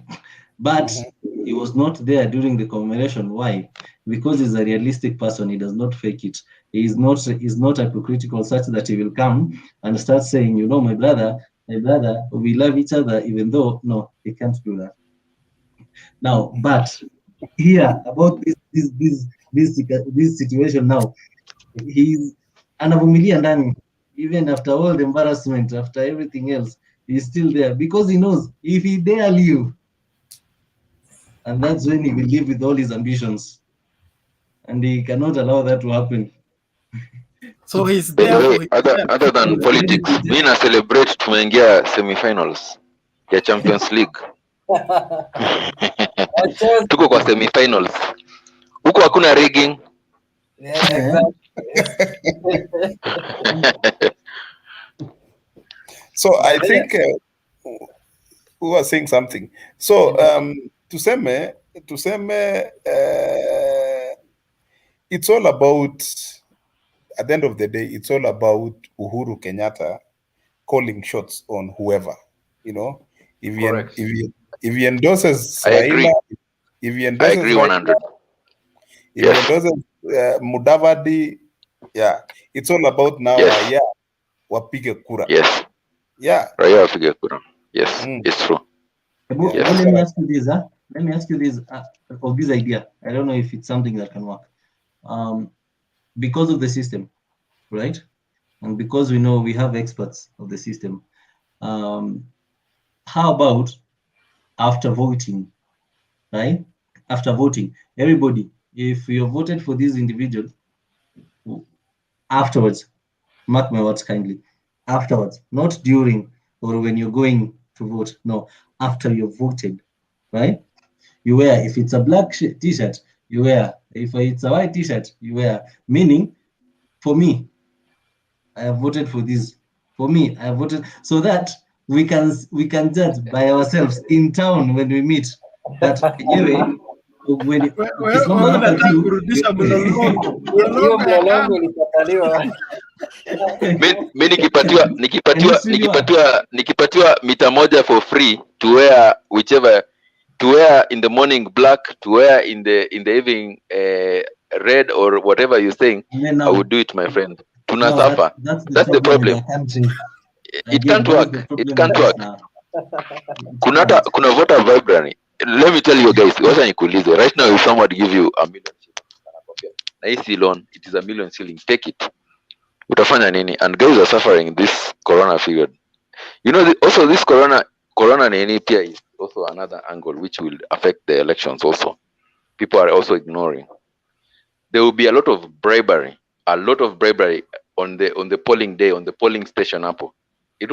But he was not there during the commemoration. Why? Because he's a realistic person. He does not fake it. He's not hypocritical such that he will come and start saying, you know, my brother, we love each other, even though, no, he can't do that. Now, but here about this situation now, he's anavumilia ndani, even after all the embarrassment, after everything else, he's still there because he knows if he dare leave, and that's when he will live with all his ambitions, and he cannot allow that to happen. So he's there. Other than politics, mimi na celebrate tumeingia semifinals ya Champions League. Tuko kwa semifinals. Huko hakuna rigging. So I think we were saying something. So tuseme it's all about, at the end of the day, it's all about Uhuru Kenyatta calling shots on whoever, you know. If he endorses Raila, if he endorses, I agree 100. If he endorses Mudavadi, it's all about now. Wapige kura. Yes. Yeah. Raia wapige kura. Yes, it's true. Yes. Let me ask you this. Let me ask you this of this idea. I don't know if it's something that can work. Because of the system, right? And because we know we have experts of the system. How about after voting, right? After voting, everybody, if you voted for this individual, afterwards, mark my words kindly, afterwards, not during or when you're going to vote. No, after you've voted, right? You wear, if it's a black t-shirt, you wear. If it's a white t-shirt, you wear. Meaning, for me, I have voted for this. For me, I have voted so that we can judge by ourselves in town when we meet that anyway, when ukisimama hapa unataka juu kurudisha mlolongo mlolongo ya mlolongo KANU. ulikataliwa. Mi nikipatiwa mita moja for free to wear whichever, to wear in the morning black, to wear in the evening red or whatever you're saying, I would do it, my friend. Tunasafa. That's That's the problem. It can't work. It can't work. Kuna voter vibrary. Let me tell you guys, wacha nikuulize. Right now, if someone give you $1 million, na hii loan, it is $1 million shillings. Take it. Utafanya nini? And guys are suffering this corona period. You know, also this corona nini pia is also another angle which will affect the elections also. People are also ignoring. There will be a lot of bribery on the polling day, on the polling station hapo. It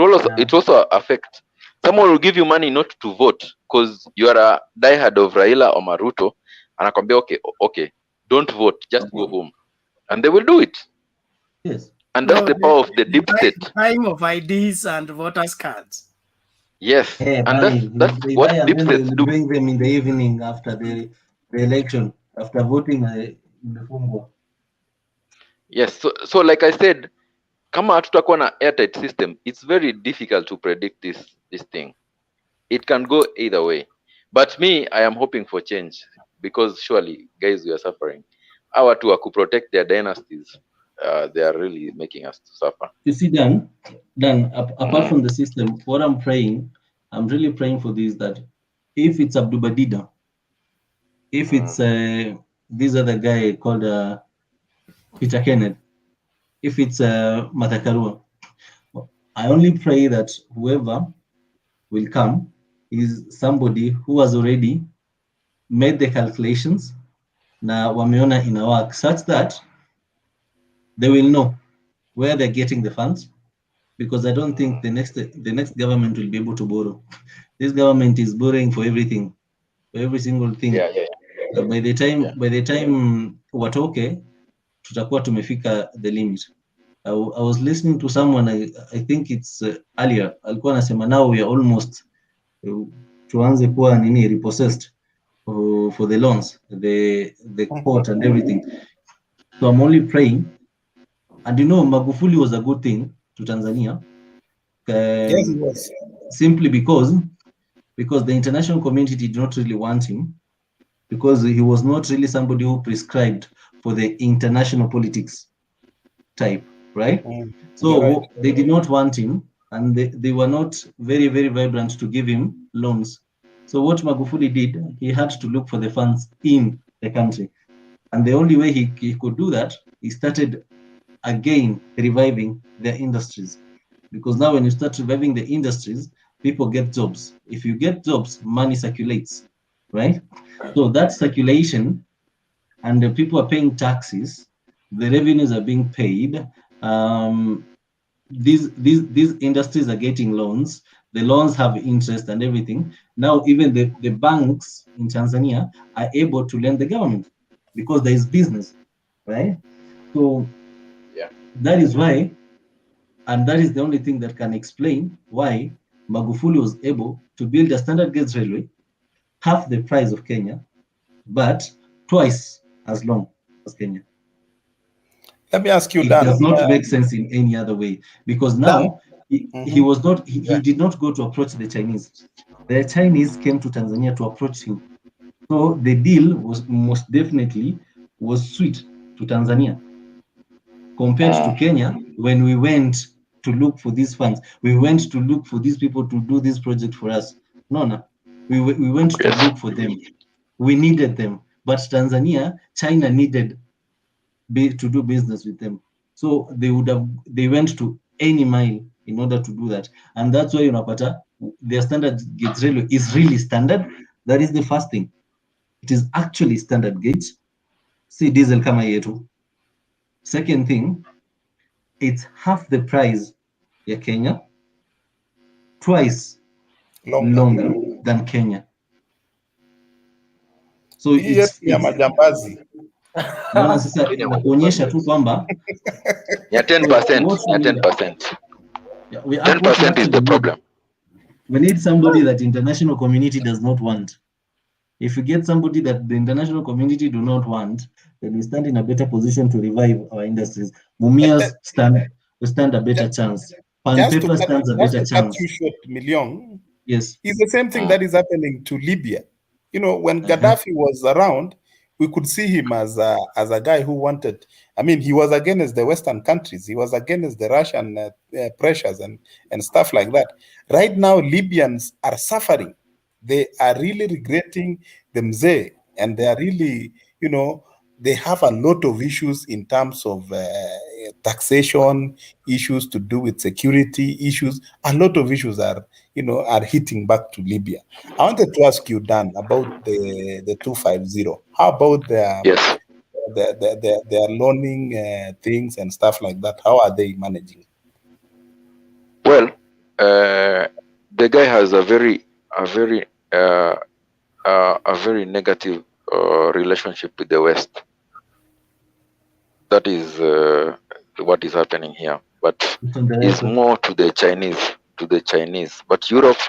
also affect. Someone will give you money not to vote because you are a diehard of Raila or Ruto, anakwambia okay, don't vote, just go home, and they will do it. Yes. And that's the power of the deep state. Time of IDs and voters cards. Yes, Hey, and that's they what buy and deep then states they do. bring them in the evening after the election, after voting imefungwa. Yes, so like I said, kama hatutakuwa na airtight system, it's very difficult to predict this thing. It can go either way. But me, I am hoping for change because surely, guys, we are suffering. Our to protect their dynasties, they are really making us to suffer. You see, Dan, apart from the system, what I'm really praying for this, that if it's Abdubadida, if it's this other guy called Peter Kenneth, if it's Matakarua, I only pray that whoever will come is somebody who has already made the calculations na wameona ina work such that they will know where they're getting the funds, because I don't think the next government will be able to borrow. This government is borrowing for everything, for every single thing. By the time watoke, tutakuwa tumefika the limit. I was listening to someone, I think it's earlier, alikuwa anasema now we are almost tuanze kuwa nini repossessed for the loans, the court and everything. So I'm only praying, and you know Magufuli was a good thing to Tanzania. Yes, it was. Simply because the international community did not really want him, because he was not really somebody who prescribed for the international politics type, right? So Right. they did not want him, and they were not very, very vibrant to give him loans. So what Magufuli did, he had to look for the funds in the country. And the only way he could do that, he started again reviving their industries. Because now when you start reviving the industries, people get jobs. If you get jobs, money circulates, right? So that circulation, and the people are paying taxes, the revenues are being paid. These industries are getting loans. The loans have interest and everything. Now even the banks in Tanzania are able to lend the government because there is business, right? So that is why, and that is the only thing that can explain why Magufuli was able to build a standard gauge railway, half the price of Kenya, but twice as long as Kenya. Let me ask you, It Dan. does not make sense in any other way, because now he was not. He did not go to approach the Chinese. The Chinese came to Tanzania to approach him. So the deal was most definitely sweet to Tanzania compared to Kenya. When we went to look for these funds, we went to look for these people to do this project for us. No, we went to look for them. We needed them, but Tanzania, China needed to do business with them. So they went to any mile in order to do that. And that's why unapata their standard gauge railway is really standard. That is the first thing. It is actually standard gauge. See diesel kama yetu. Second thing, it's half the price ya Kenya, twice longer than Kenya. So Yes, ya majambazi. Unaona sasa inaonyesha tu kwamba ya 10%, ya 10%. Yeah, 10% is the problem. We need somebody that international community does not want. If we get somebody that the international community do not want, then we stand in a better position to revive our industries. Mumias stand a better chance. Pan paper stands a better chance. Cut you short, Million. Yes. It's the same thing that is happening to Libya. You know, when Gaddafi was around, we could see him as a guy who wanted, I mean, he was against the Western countries. He was against the Russian pressures and stuff like that. Right now, Libyans are suffering. They are really regretting the mzee, and they are really, you know, they have a lot of issues in terms of taxation, issues to do with security issues. A lot of issues are, you know, are hitting back to Libya. I wanted to ask you, Dan, about the 250. How about their loaning things and stuff like that? How are they managing? Well, the guy has a very negative relationship with the West. That is what is happening here. But it's more to the Chinese. But Europe,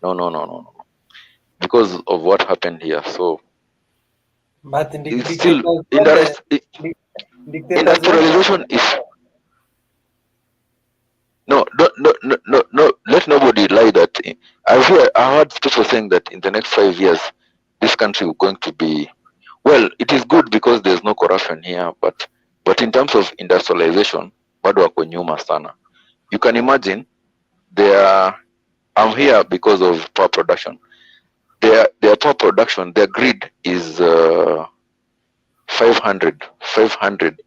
no. Because of what happened here. So but it's still industrialization is no. Let nobody lie that. I heard people saying that in the next 5 years, this country is going to be, well, it is good because there's no corruption here, but in terms of industrialization, bado wako nyuma sana. You can imagine I'm here because of power production. Their power production, their grid is 500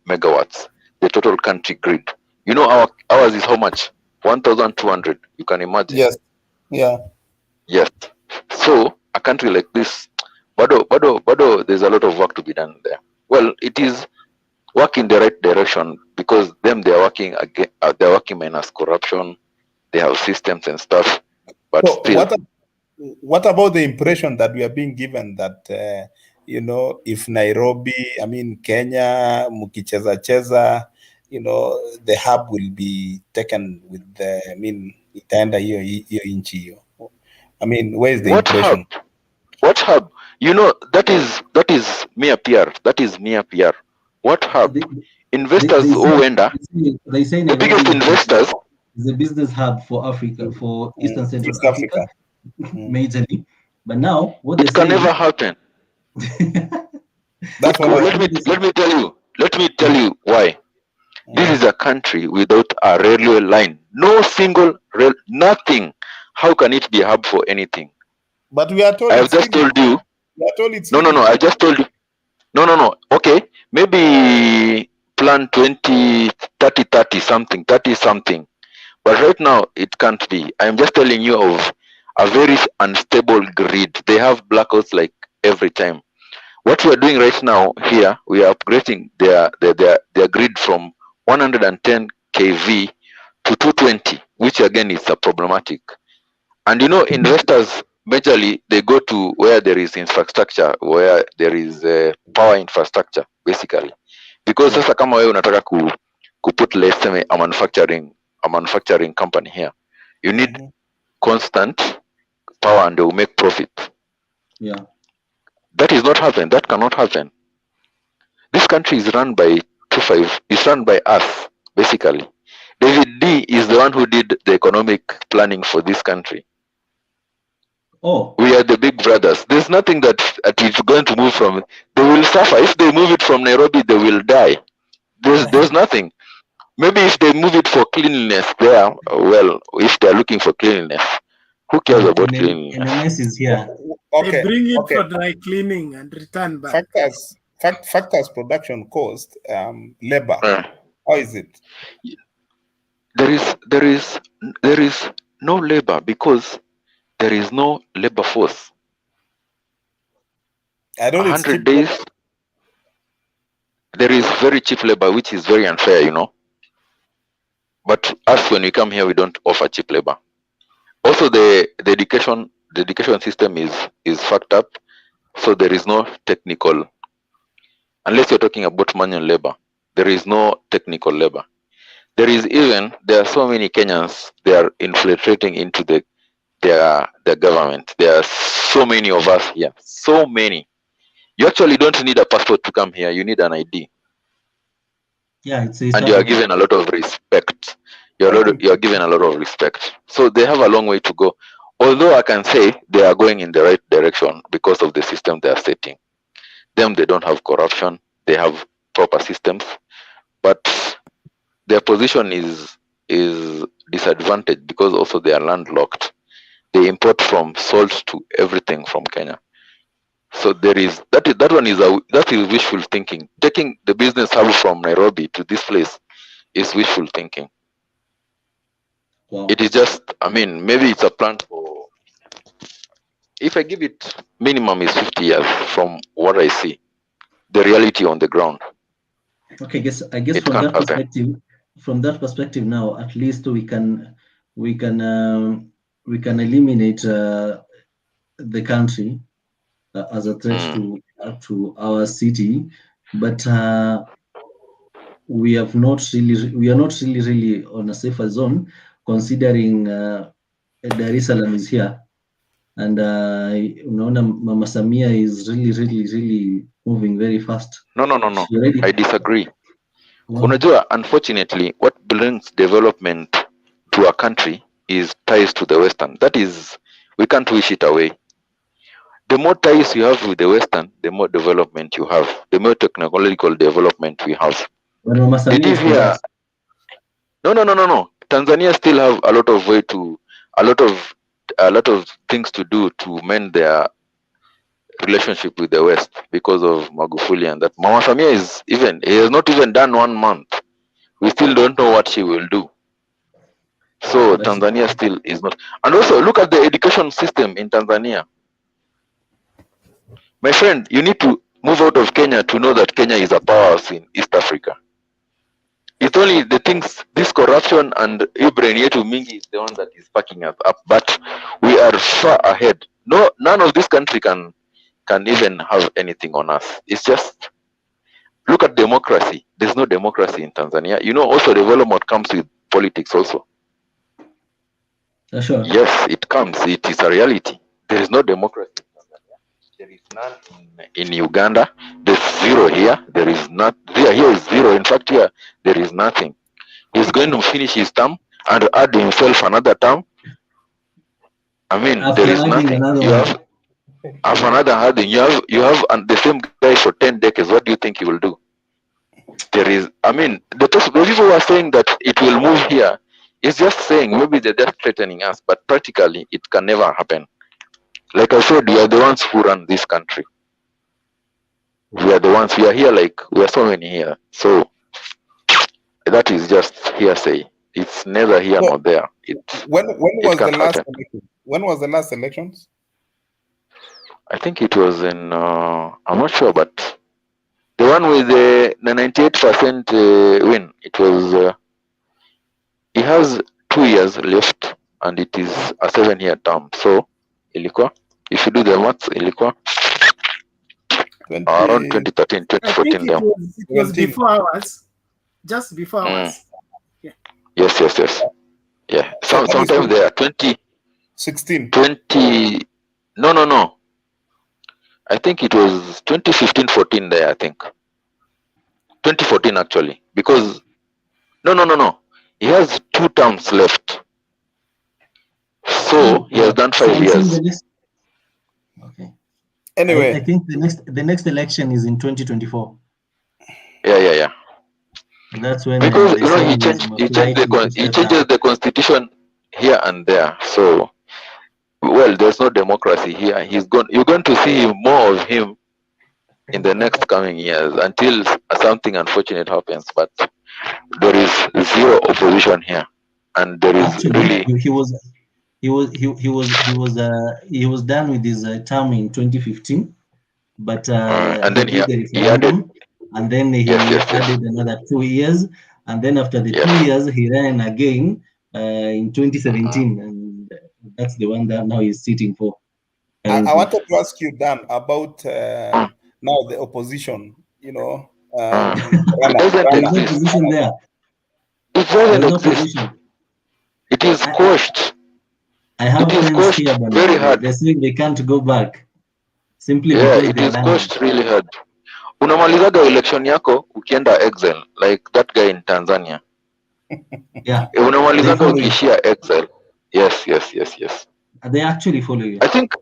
megawatts, the total country grid. You know ours is how much? 1,200. You can imagine. Yes. Yeah. Yes. So a country like this, bado, there's a lot of work to be done there. Well, it is working in the right direction because they are working again. They're working minus corruption. They have systems and stuff. But so still, what about the impression that we are being given that you know, if Nairobi, I mean Kenya, mukicheza, you know, the hub will be taken with the, I mean, itaenda hiyo inchi hiyo. I mean, where is the impression? What hub? You know, that is mere PR. That is mere PR. What hub? Investors who enter. They say the biggest investors. Is a business hub for Africa, for East and Central Africa, majorly. But now, what it can never happen. That's what let me tell you why. This is a country without a railway line. No single rail, nothing. How can it be a hub for anything? But we are told. I have just told you. We are told it's no. I just told you. No. Okay, maybe plan 20, 30 something. But right now it can't be. I am just telling you of a very unstable grid. They have blackouts like every time. What we are doing right now here, we are upgrading their grid from 110 kV to 220, which again is a problematic. And you know, investors majorly they go to where there is infrastructure, where there is power infrastructure, basically. Because sasa kama wewe unataka put, let's say, a manufacturing company here, you need constant power and they will make profit. Yeah. That is not happen. That cannot happen. This country is run by 25. It's run by us, basically. David D is the one who did the economic planning for this country. Oh. We are the big brothers. There's nothing that is going to move from. They will suffer. If they move it from Nairobi, they will die. There's nothing. Maybe if they move it for cleanliness there, well, if they're looking for cleanliness, who cares about cleanliness? NMS is here. Okay. They bring it for dry cleaning and return back. Factors production cost, labor. How is it? There is no labor because there is no labor force. I don't 100 days. There is very cheap labor, which is very unfair, you know. But us, when we come here, we don't offer cheap labor. Also, the education system is fucked up. So there is no technical, unless you're talking about manual labor. There is no technical labor. There are so many Kenyans, they are infiltrating into their government. There are so many of us here, so many. You actually don't need a passport to come here. You need an ID. Yeah, it's and you are given a lot of respect. You are given a lot of respect. So they have a long way to go. Although I can say they are going in the right direction because of the system they are setting. They don't have corruption. They have proper systems, but their position is disadvantaged because also they are landlocked. They import from salt to everything from Kenya. So that is wishful thinking. Taking the business hub from Nairobi to this place is wishful thinking. Wow. It is just, I mean, maybe it's a plan for, if I give it minimum is 50 years from what I see, the reality on the ground. Okay, I guess from that perspective now, at least we can eliminate the country as a threat to our city, but we are not really on a safer zone, considering Dar es Salaam is here, and unaona Mama Samia is really moving very fast. No. I disagree. Unajua, unfortunately, what brings development to a country is ties to the Western. That is, we can't wish it away. The more ties you have with the Western, the more development you have, the more technological development we have. But Mama Samia is correct. No. Tanzania still have a lot of things to do to mend their relationship with the West because of Magufuli and that. Mama Samia he has not even done 1 month. We still don't know what she will do. So Tanzania still is not. And also look at the education system in Tanzania. My friend, you need to move out of Kenya to know that Kenya is a powerhouse in East Africa. It's only the things, this corruption and Ibrahim Yetu Mingi is the one that is backing us up. But we are far ahead. No, none of this country can even have anything on us. It's just, look at democracy. There's no democracy in Tanzania. You know, also development comes with politics also. Sure. Yes, it comes. It is a reality. There is no democracy in Tanzania. There is none in Uganda. There's zero here. There is not. Here is zero. In fact, here there is nothing. He's going to finish his term and add himself another term. I mean, there is nothing. You have another adding. You have the same guy for 10 decades. What do you think he will do? There is. I mean, the people who are saying that it will move here. It's just saying maybe they're just threatening us, but practically it can never happen. Like I said, we are the ones who run this country. We are the ones. We are here, like we are so many here. So that is just hearsay. It's neither here nor there. When was the last election? When was the last elections? I think it was in. I'm not sure, but the one with the 98% win. It was. He has 2 years left, and it is a 7-year term. So, ilikuwa, if you do the maths, ilikuwa around 2013, 2014. I think it was before ours, just before ours. Yeah. Yes. Yeah. Sometimes they are 2016. 20. No. I think it was 2015, 14 there. I think 2014 actually, because no. He has 2 terms left. So he has done 5 years. Okay. Anyway, I think the next election is in 2024. Yeah. That's when because he changes the constitution here and there. So there's no democracy here. You're going to see more of him in the next coming years until something unfortunate happens. But there is zero opposition here, and there is actually he was done with his term in 2015, but and then he added, and then he added another 2 years, and then after the 2 years he ran again in 2017, and That's the one that now he's sitting for. I wanted to ask you, Dan, about now the opposition. You know, There's no opposition there. It doesn't There's no exist. opposition. It is squashed. I have It is friends squashed here, but very hard. they're saying they can't go back simply Yeah, because it they are is running. squashed really hard. Unamalizaga election yako ukienda exile, like that guy in Tanzania. Yeah. Unamalizaga They follow you. ukishia exile. Yes. They actually follow you. I think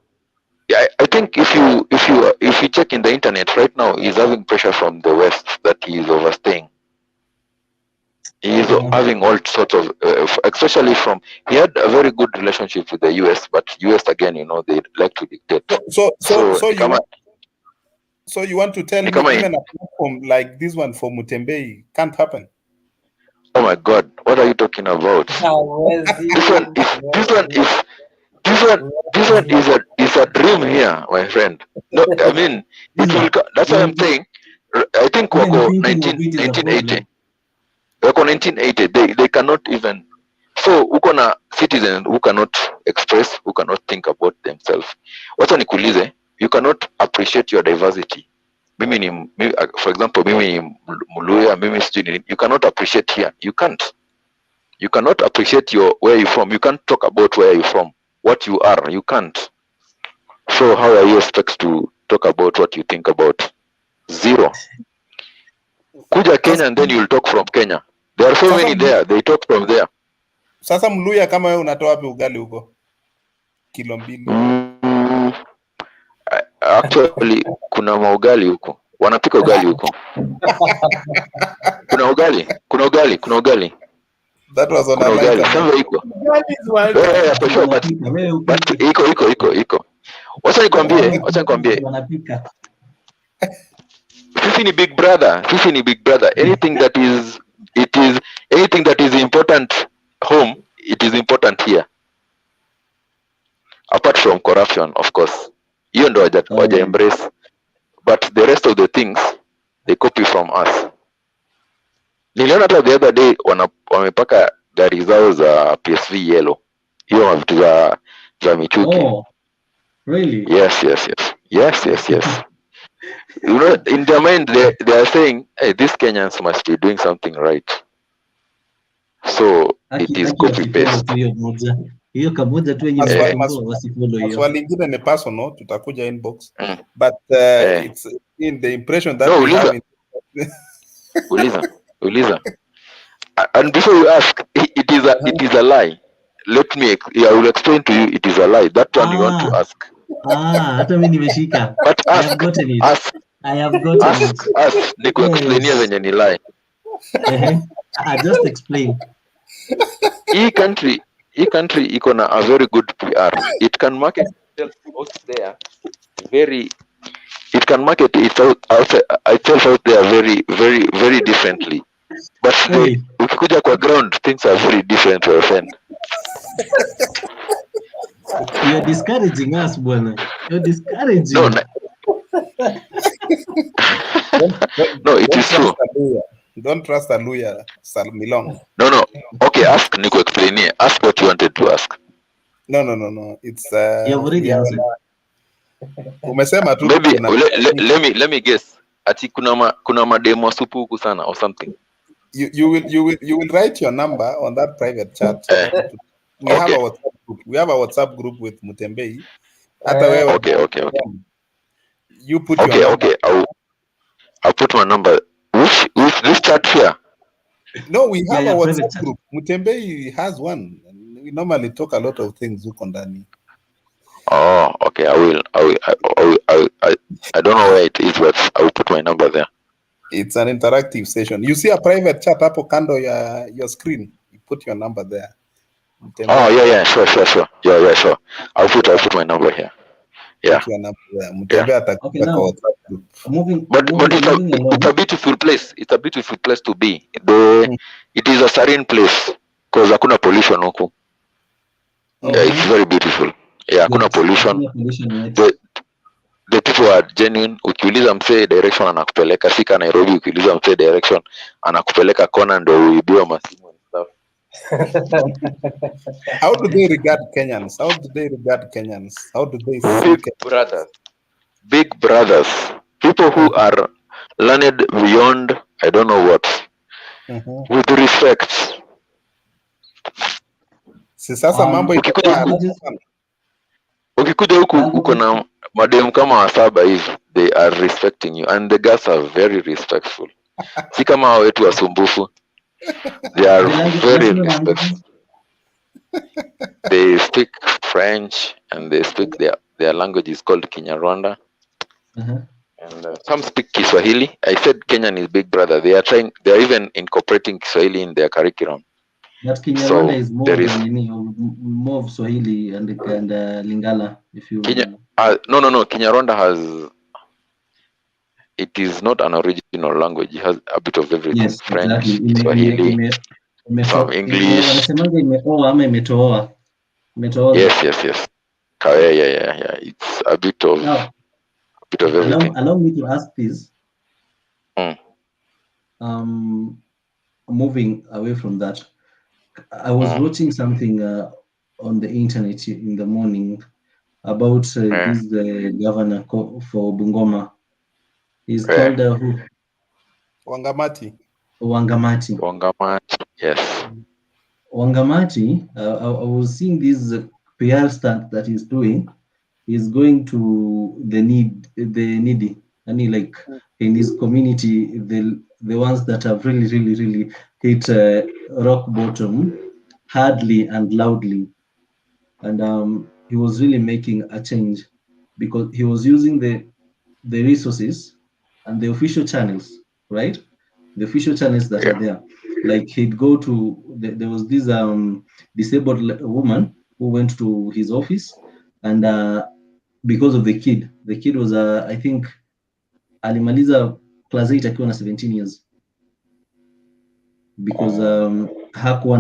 if you check in the internet right now, he's having pressure from the West that he is overstaying. He is having all sorts of, especially from. He had a very good relationship with the US, but US again, you know, they like to dictate. So you want to tell me even a platform like this one for Mutembei can't happen? Oh my God, what are you talking about? This one is a dream here, my friend. No, I mean, it will. That's what I'm saying. I think wako 1980. Wako 1980. They cannot even. So uko na citizens who cannot express, who cannot think about themselves. Wacha nikuulize, you cannot appreciate your diversity. For example, mimi ni Mluya, mimi sijui, you cannot appreciate here. You can't. You cannot appreciate where you're from. You can't talk about where you're from, what you are. You can't. So how are you expected to talk about what you think about? Zero. Kuja Kenya and then you'll talk from Kenya. There are so many there. They talk from there. Sasa Mluya kama wewe unatoa wapi ugali huko? Kilo 2. Actually, kuna maugali huko. Wanapika ugali huko. Kuna ugali. That was on a lighter. But iko. Wacha nikwambie. Sisi ni big brother. Anything that is important home, it is important here. Apart from corruption, of course. Hiyo ndo waja embrace. But the rest of the things, they copy from us. Niliona hata the other day wamepaka gari zao za PSV yellow. Hiyo vitu za michuki. Oh, really? Yes. You know, in their mind, they are saying, hey, these Kenyans must be doing something right. So it is copy paste. Hiyo kamoja tu yenye wasifollow hiyo. Swali lingine ni personal, tutakuja inbox. But it's in the impression that we have. Uliza. And before you ask, it is a lie. I will explain to you, it is a lie. That one you want to ask. Hata mimi nimeshika. But I have gotten it. Ask. Niko explainia venye ni lie. I just explain. Hii country iko na a very good PR. It can market itself out there it can market itself out there very differently. But ukikuja kwa ground, things are very different, my friend. You're discouraging us, bwana. You're discouraging. No, it is true. Don't trust a lawyer, Milong. No. Okay, ask Nico explain. Ask what you wanted to ask. No. It's you've already answered. Umesema tu. Maybe let me guess. Ati kuna mademo supu huku sana or something. You will write your number on that private chat. We have a WhatsApp group. We have a WhatsApp group with Mutembei. Okay. You put your number. Okay. I'll put my number. Which this chat here? No, we have a WhatsApp group. Mutembei has one. We normally talk a lot of things huko ndani. Oh, okay. I will. I don't know where it is, but I will put my number there. It's an interactive session. You see a private chat hapo kando your screen. You put your number there. Mutembei. Oh yeah, sure. Yeah, sure. I'll put my number here. Yeah. Put your number there. Mutembei atakupa kwa WhatsApp group. But it's a beautiful place. It's a beautiful place to be. It is a serene place because hakuna pollution huku. Yeah, it's very beautiful. Yeah, hakuna pollution. The people are genuine. Ukiuliza msee direction anakupeleka. Sika Nairobi ukiuliza msee direction anakupeleka kona ndio uibiwa masimu and stuff. How do they regard Kenyans? How do they regard Kenyans? How do they see Big brothers. Big brothers. People who are learned beyond I don't know what. With respect. Si sasa mambo ukikuja huku uko na madem kama wasaba hivi, they are respecting you and the girls are very respectful. Si kama hao wetu wasumbufu. They are very respectful. They speak French and they speak their language is called Kinyarwanda. And some speak Kiswahili. I said Kenyan is big brother. They are even incorporating Kiswahili in their curriculum. But Kinyarwanda is more of Swahili and Lingala. If you no. Kinyarwanda has. It is not an original language. It has a bit of everything. Yes, French, exactly. Swahili, some English. Yes. Yeah. It's a bit of everything. Allow me to ask this. Moving away from that, I was watching something on the internet in the morning about this governor for Bungoma. He's called who? Wangamati. Wangamati, yes. Wangamati, I was seeing this PR stunt that he's doing. He's going to the needy, and like in his community, the ones that have really hit rock bottom hardly and loudly. And he was really making a change because he was using the resources and the official channels, right? The official channels that are there. Like he'd go to, there was this disabled woman who went to his office, and because of the kid was I think alimaliza class 8 akiwa na 17 years because hakuwa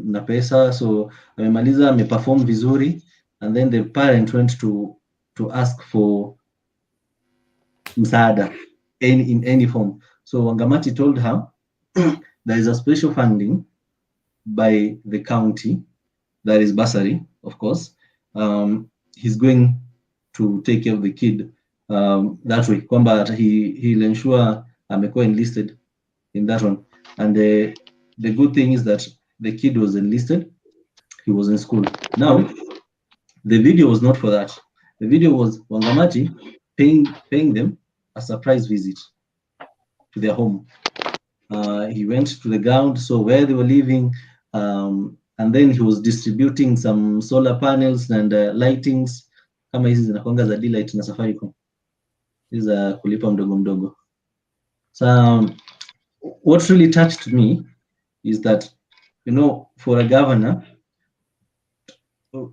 na pesa, so amemaliza, ameperform vizuri, and then the parent went to ask for msaada in any form. So Wangamati told her there is a special funding by the county, that is bursary, of course. He's going to take care of the kid that way, kwamba he'll ensure amekuwa enlisted in that one. And the good thing is that the kid was enlisted, he was in school. Now, the video was not for that. The video was Wangamati paying them a surprise visit to their home. He went to the ground, so where they were living, and then he was distributing some solar panels and lightings kama hizi zinakuanga za D-Light na Safaricom, hizi za kulipa mdogo mdogo. So what really touched me is that, you know, for a governor,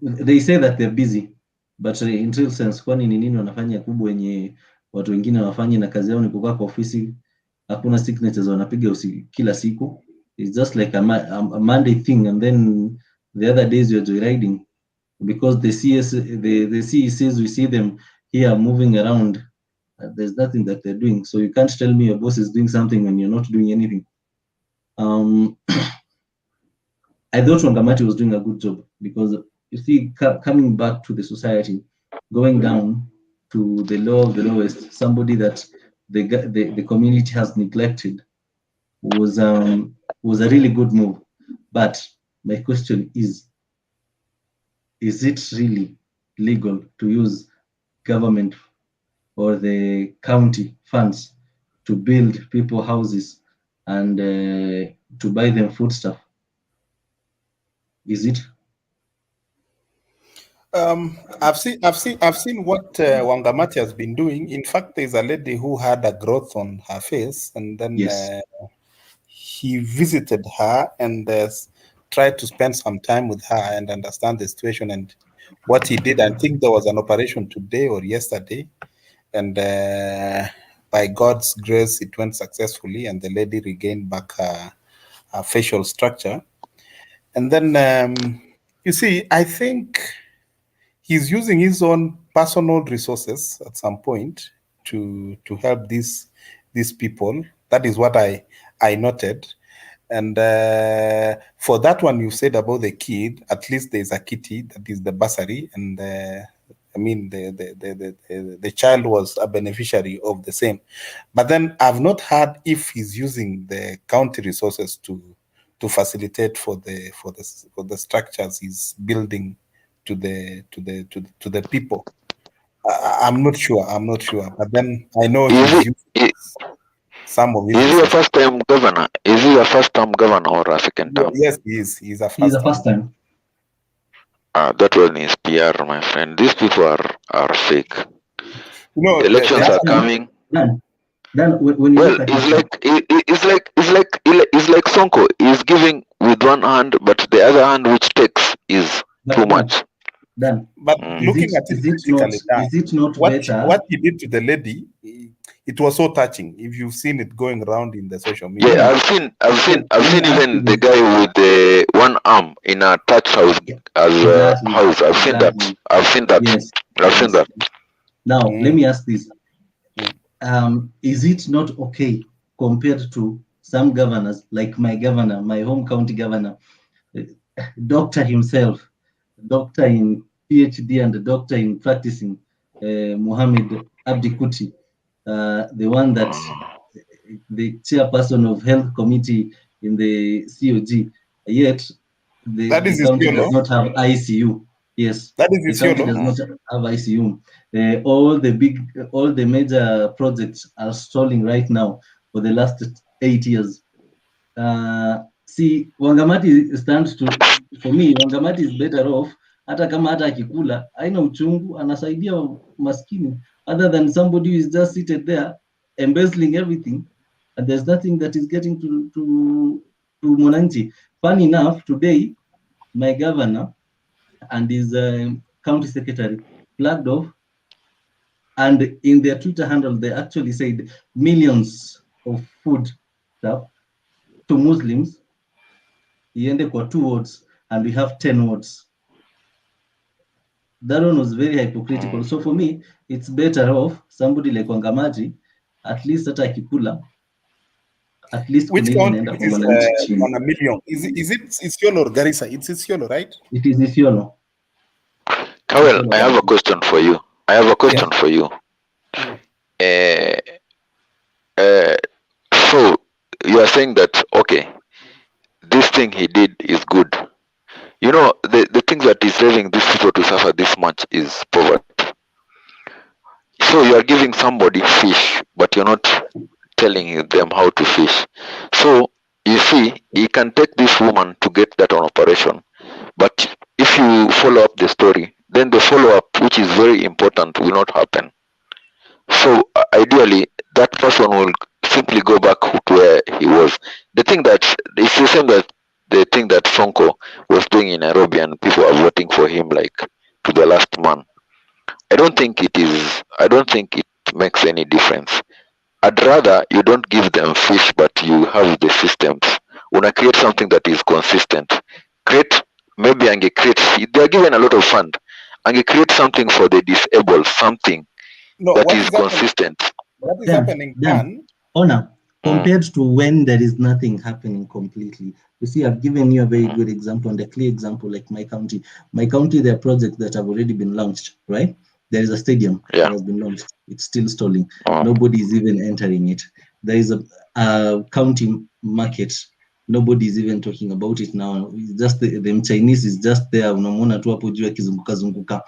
they say that they're busy, but in real sense, kwani ni nini wanafanya kubwa wenye watu wengine wafanye na kazi yao ni kukaa kwa ofisi, hakuna signatures wanapiga kila siku. It's just like a Monday thing, and then the other days you're joyriding because the CE says we see them here moving around. There's nothing that they're doing, so you can't tell me your boss is doing something when you're not doing anything. I thought Wangamati was doing a good job because you see, coming back to the society, going down to the low of the lowest, somebody that the community has neglected was a really good move. But my question is it really legal to use government or the county funds to build people houses and to buy them foodstuff? Is it? I've seen what Wangamati has been doing. In fact, there's a lady who had a growth on her face, and then he visited her and tried to spend some time with her and understand the situation and what he did. I think there was an operation today or yesterday, and by God's grace, it went successfully, and the lady regained back her facial structure. And then, you see, I think he's using his own personal resources at some point to help these people. That is what I noted. And for that one you said about the kid, at least there's a kitty that is the bursary, and I mean the child was a beneficiary of the same. But then I've not heard if he's using the county resources to facilitate for the structures he's building to the people. I'm not sure. But then I know he's using some of his. Is he a first-time governor? Is he a first-time governor or a second term? Yes, he is. He's a first time. That one is PR, my friend. These people are fake. The elections are coming. Then when you look at it's like Sonko is giving with one hand, but the other hand which takes is too much. Then, but looking at it critically, is it not better? What he did to the lady, it was so touching. If you've seen it going around in the social media. Yeah, I've seen even the guy with the one arm in a touch house house. I've seen that. Yes. Now let me ask this: is it not okay compared to some governors, like my governor, my home county governor, doctor himself, doctor in PhD and the doctor in practicing, Mohammed Abdi Kuti, the one that the chairperson of health committee in the COG, yet the county does not have ICU. Yes, that is the county does not have ICU. All the major projects are stalling right now for the last 8 years. See, Wangamati stands to, for me, Wangamati is better off. Hata kama hata akikula haina uchungu, anasaidia maskini, other than somebody who is just seated there embezzling everything, and there's nothing that is getting to Mwananchi. Funny enough, today my governor and his county secretary flagged off, and in their Twitter handle they actually said millions of food stuff to Muslims iende kwa 2 wards and we have 10 wards. That one was very hypocritical. So for me, it's better off somebody like Wangamati, at least hata akikula, at least which county it is on a million. Is it Isiolo or Garissa? It's Isiolo, right? It is Isiolo. Kawel, I have a question for you. So you are saying that, okay, this thing he did is good. You know, the thing that is driving these people to suffer this much is poverty. So you are giving somebody fish, but you're not telling them how to fish. So you see, he can take this woman to get that on operation. But if you follow up the story, then the follow-up, which is very important, will not happen. So ideally, that person will simply go back to where he was. The thing that, it's the same that the thing that Sonko was doing in Nairobi, and people are voting for him like to the last man. I don't think it makes any difference. I'd rather you don't give them fish, but you have the systems. When I create something that is consistent, maybe they are given a lot of fund, and create something for the disabled, something that is consistent. What is happening, Honor, compared to when there is nothing happening completely. You see, I've given you a very good example and a clear example, like my county. My county, there are projects that have already been launched, right? There is a stadium that has been launched. It's still stalling. Nobody is even entering it. There is a county market. Nobody is even talking about it now. It's just the Chinese is just there. Unamwona tu hapo juu akizunguka.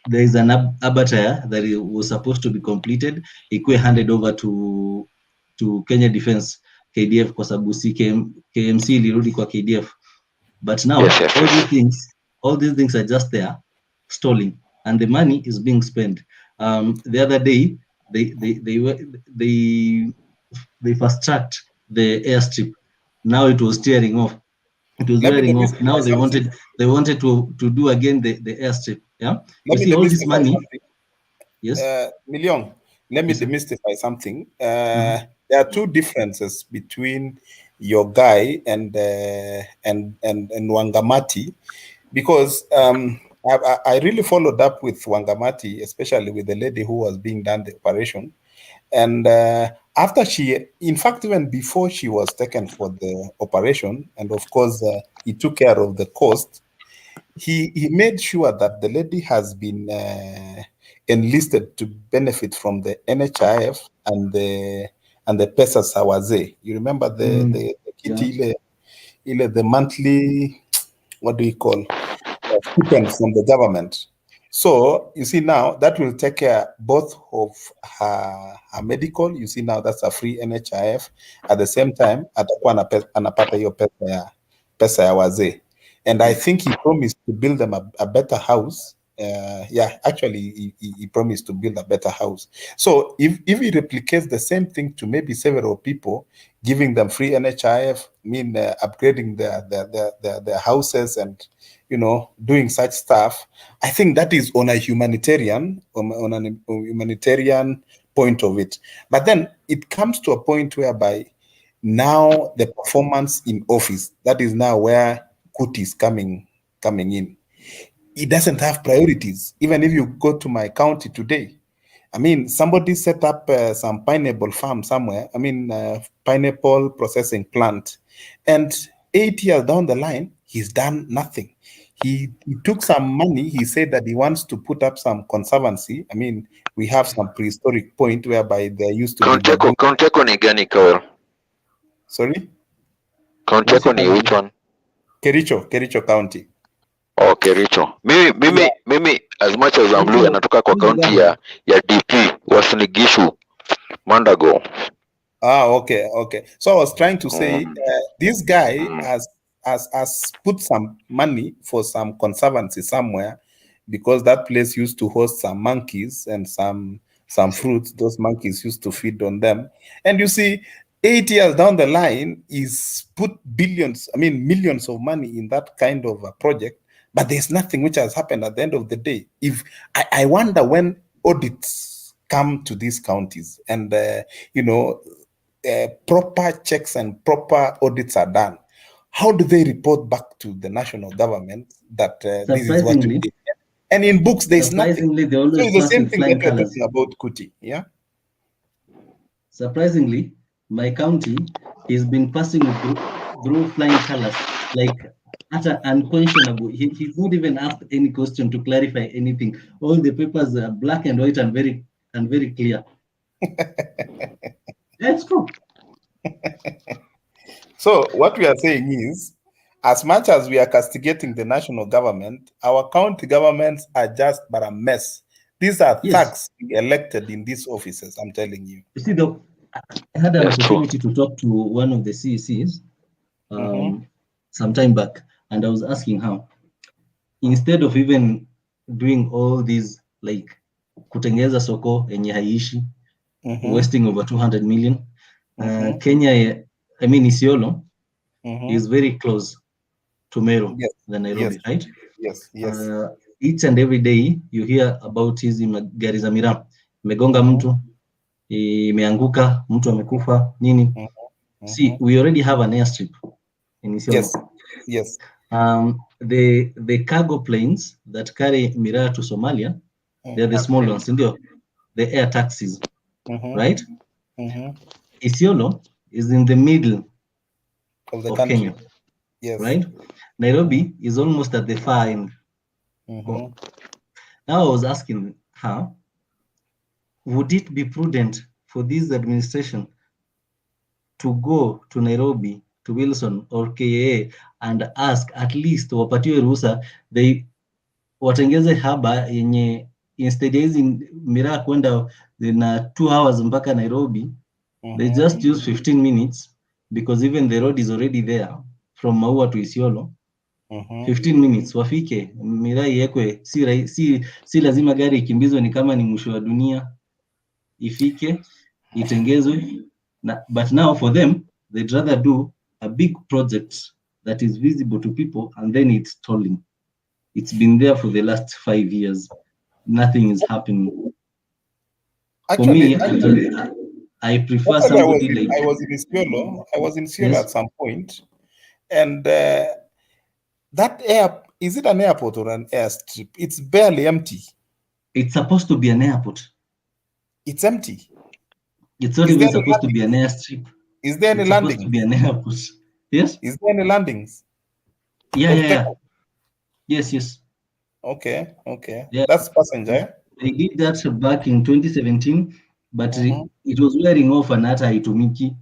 There is an abattoir that was supposed to be completed. Ikuwe handed over to Kenya Defense, KDF, kwa sababu KMC ilirudi kwa KDF. But now all these things are just there, stalling, and the money is being spent. The other day, they fast-tracked the airstrip. Now it was tearing off. It was wearing off. Now they wanted to do again the airstrip. Yeah. You see all this money. Something. Yes. Million. Let me demystify something. There are two differences between your guy and Wangamati, because I really followed up with Wangamati, especially with the lady who was being done the operation, and after in fact, even before she was taken for the operation, and of course, he took care of the cost, he made sure that the lady has been enlisted to benefit from the NHIF and the pesa za wazee. You remember the kiti ile the monthly, what do you call, stipend from the government. So you see now that will take care both of her medical. You see now that's a free NHIF. At the same time, atakuwa anapata hiyo pesa ya wazee. And I think he promised to build them a better house. Actually, he promised to build a better house. So if he replicates the same thing to maybe several people, giving them free NHIF, upgrading their houses and, you know, doing such stuff, I think that is on a humanitarian point of it. But then it comes to a point whereby now the performance in office, that is now where Kuti is coming in. It doesn't have priorities. Even if you go to my county today, I mean, somebody set up some pineapple farm somewhere. I mean, pineapple processing plant, and 8 years down the line, he's done nothing. He took some money. He said that he wants to put up some conservancy. I mean, we have some prehistoric point whereby there used to be. County yako ni gani, Kawel? Sorry? County yako ni which one? Kericho County. Oh, Kericho. Mimi as much as I'm blue, anatoka kwa county ya DP, Wasinigishu, Mandago. Okay. So I was trying to say, this guy has put some money for some conservancy somewhere, because that place used to host some monkeys and some fruits. Those monkeys used to feed on them. And you see, 8 years down the line, is put millions of money in that kind of a project, but there's nothing which has happened at the end of the day. If I wonder when audits come to these counties and proper checks and proper audits are done, how do they report back to the national government that this is what you did? And in books, there's nothing. They So always it's the pass same with thing flying that we're colors. talking about Kuti, yeah? Surprisingly, my county has been passing through flying colors, like utter unquestionable. He's not even asked any question to clarify anything. All the papers are black and white and very clear. That's true. So what we are saying is, as much as we are castigating the national government, our county governments are just but a mess. These are thugs elected in these offices, I'm telling you. You see, I had an opportunity to talk to one of the CECs some time back, and I was asking how, instead of even doing all these, like kutengeza soko enye haishi, wasting over 200 million, Kenya, I mean Isiolo, is very close to Meru than Nairobi, right? Yes. Each and every day you hear about hizi gari za miraa, imegonga mtu, imeanguka, mtu amekufa, nini. See, we already have an airstrip in Isiolo. Yes. The cargo planes that carry miraa to Somalia, they're the small ones, the air taxis, right? Isiolo is in the middle of the country. Kenya, right? Nairobi is almost at the far end. Now I was asking her, would it be prudent for this administration to go to Nairobi, to Wilson or KAA and ask at least wapatiwe ruhusa, they watengeze haba yenye instead ya hizi miraa kwenda na 2 hours mpaka Nairobi, they just use 15 minutes, because even the road is already there from Maua to Isiolo. 15 minutes wafike, miraa iwekwe, si lazima gari ikimbizwe, ni kama ni mwisho wa dunia, ifike itengezwe. But now for them, they'd rather do a big project that is visible to people, and then it's tolling. It's been there for the last 5 years. Nothing is happening. Actually, for me, I prefer somebody like... I was in Isiolo at some point, and that is it an airport or an airstrip? It's barely empty. It's supposed to be an airport. It's empty. It's not even supposed to be an airstrip. Is there any It's landing? supposed to be an airport. Yes? Is there any landings? Yeah. Yes. Okay. Yeah. That's passenger. They did that back in 2017, but it was wearing off and hata haitumiki.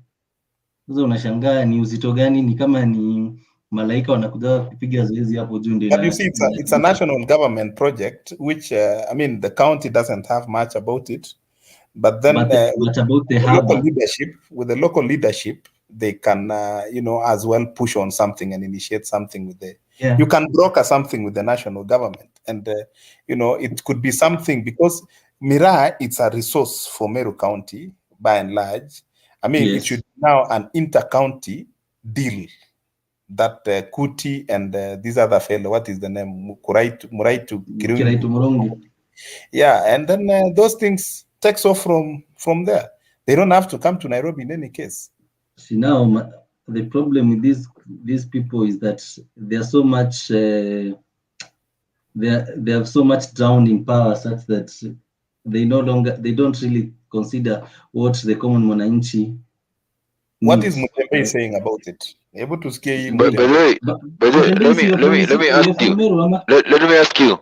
Sasa unashangaa ni uzito gani, ni kama ni malaika wanakuja kupiga zoezi hapo juu ndio. But you see, it's a national government project, which I mean, the county doesn't have much about it. But then, what about the local leadership? With the local leadership, they can, as well push on something and initiate something with the. Yeah. You can broker something with the national government, and it could be something because Miraa, it's a resource for Meru County by and large. I mean, It should be now an inter-county deal that Kuti and this other fellow, what is the name? Muraitu Murongi. Yeah, and then those things takes off from there. They don't have to come to Nairobi in any case. See, now the problem with these people is that they are so much they have so much drowning power such that they don't really consider what the common mwananchi. What is Mutembe saying about it? Able to scare him. But let me ask you. Let me ask you.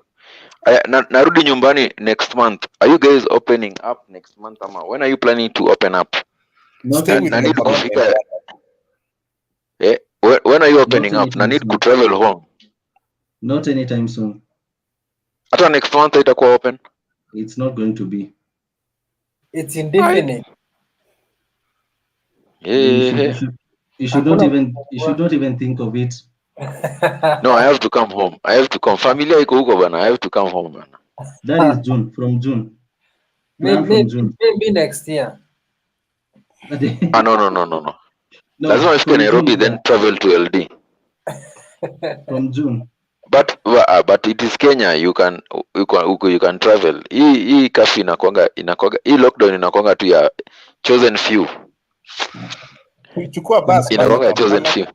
Narudi nyumbani next month. Are you guys opening up next month? When are you planning to open up? When are you opening up? I need to travel home. Not anytime soon. Hata next month itakuwa open? It's not going to be. It's indefinite. You should not even think of it. No, I have to come home. Familia iko huko bana. I have to come home bana. That is June. From June. Maybe next year. No. Lazima ifike Nairobi then travel to LD. From June. But it is Kenya. You can travel. Hii kafi inakwanga hii lockdown inakwanga tu ya chosen few. Kuchukua bus inakwanga ya chosen few.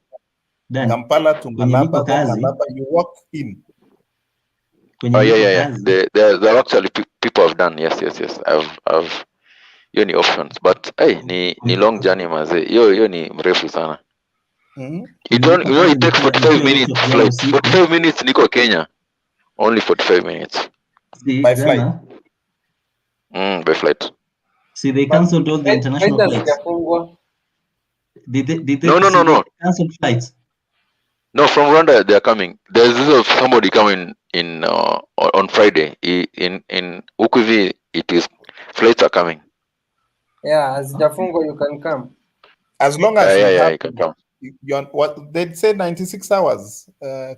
Kampala to Malaba, you walk in. Yeah. There are actually people have done. Yes. I've ni options, but ni long journey maze. Hiyo ni mrefu sana. It takes 45 minutes flight. 45 minutes niko Kenya. Only 45 minutes. By flight. By flight. See, they cancelled all the international flights. Did they No. cancel flights? No, from Rwanda they are coming. There's somebody coming in on Friday. In Ukuvi, it is flights are coming. Yeah, as Jafungo, you can come. As long as you can come. What they say 96 hours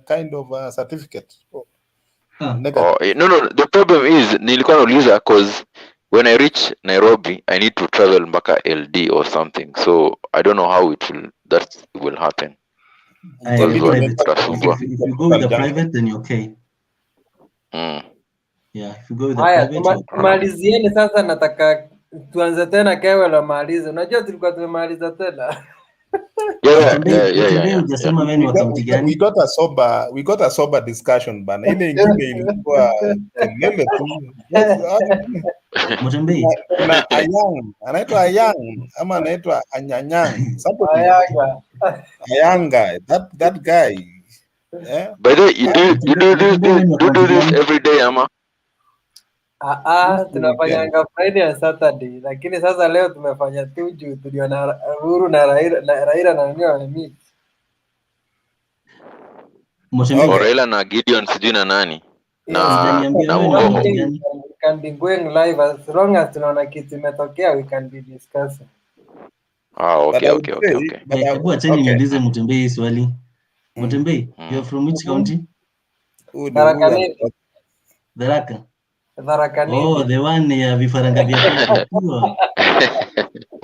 kind of certificate. No. The problem is nilikuwa nauliza because when I reach Nairobi, I need to travel mpaka LD or something. So I don't know how that will happen. If you go with the private, then you're okay. Yeah, if you go with the private. Tumalizieni sasa, nataka tuanze tena kewe la malize. Unajua tulikuwa tumemaliza tena. We got a sober discussion bana. Ile ingine ilikuwa kelele tu. Mutembei. Na Ayang, anaitwa Ayang ama anaitwa Anyanyang. Ayanga, that guy. Yeah. By the way, you do this every day, ama? Tunafanyanga Friday and Saturday, lakini sasa leo tumefanya tu juu tuliona Uhuru na Raila na nini wamemit. Raila na Gideon sijui na nani na Muhoho. We can be going live as long as tunaona kitu imetokea, we can be discussing. Okay. Hebu acheni niulize Mutembei swali. Mutembei, you are from which county? Tharaka. Oh, the one ya vifaranga vya kuku.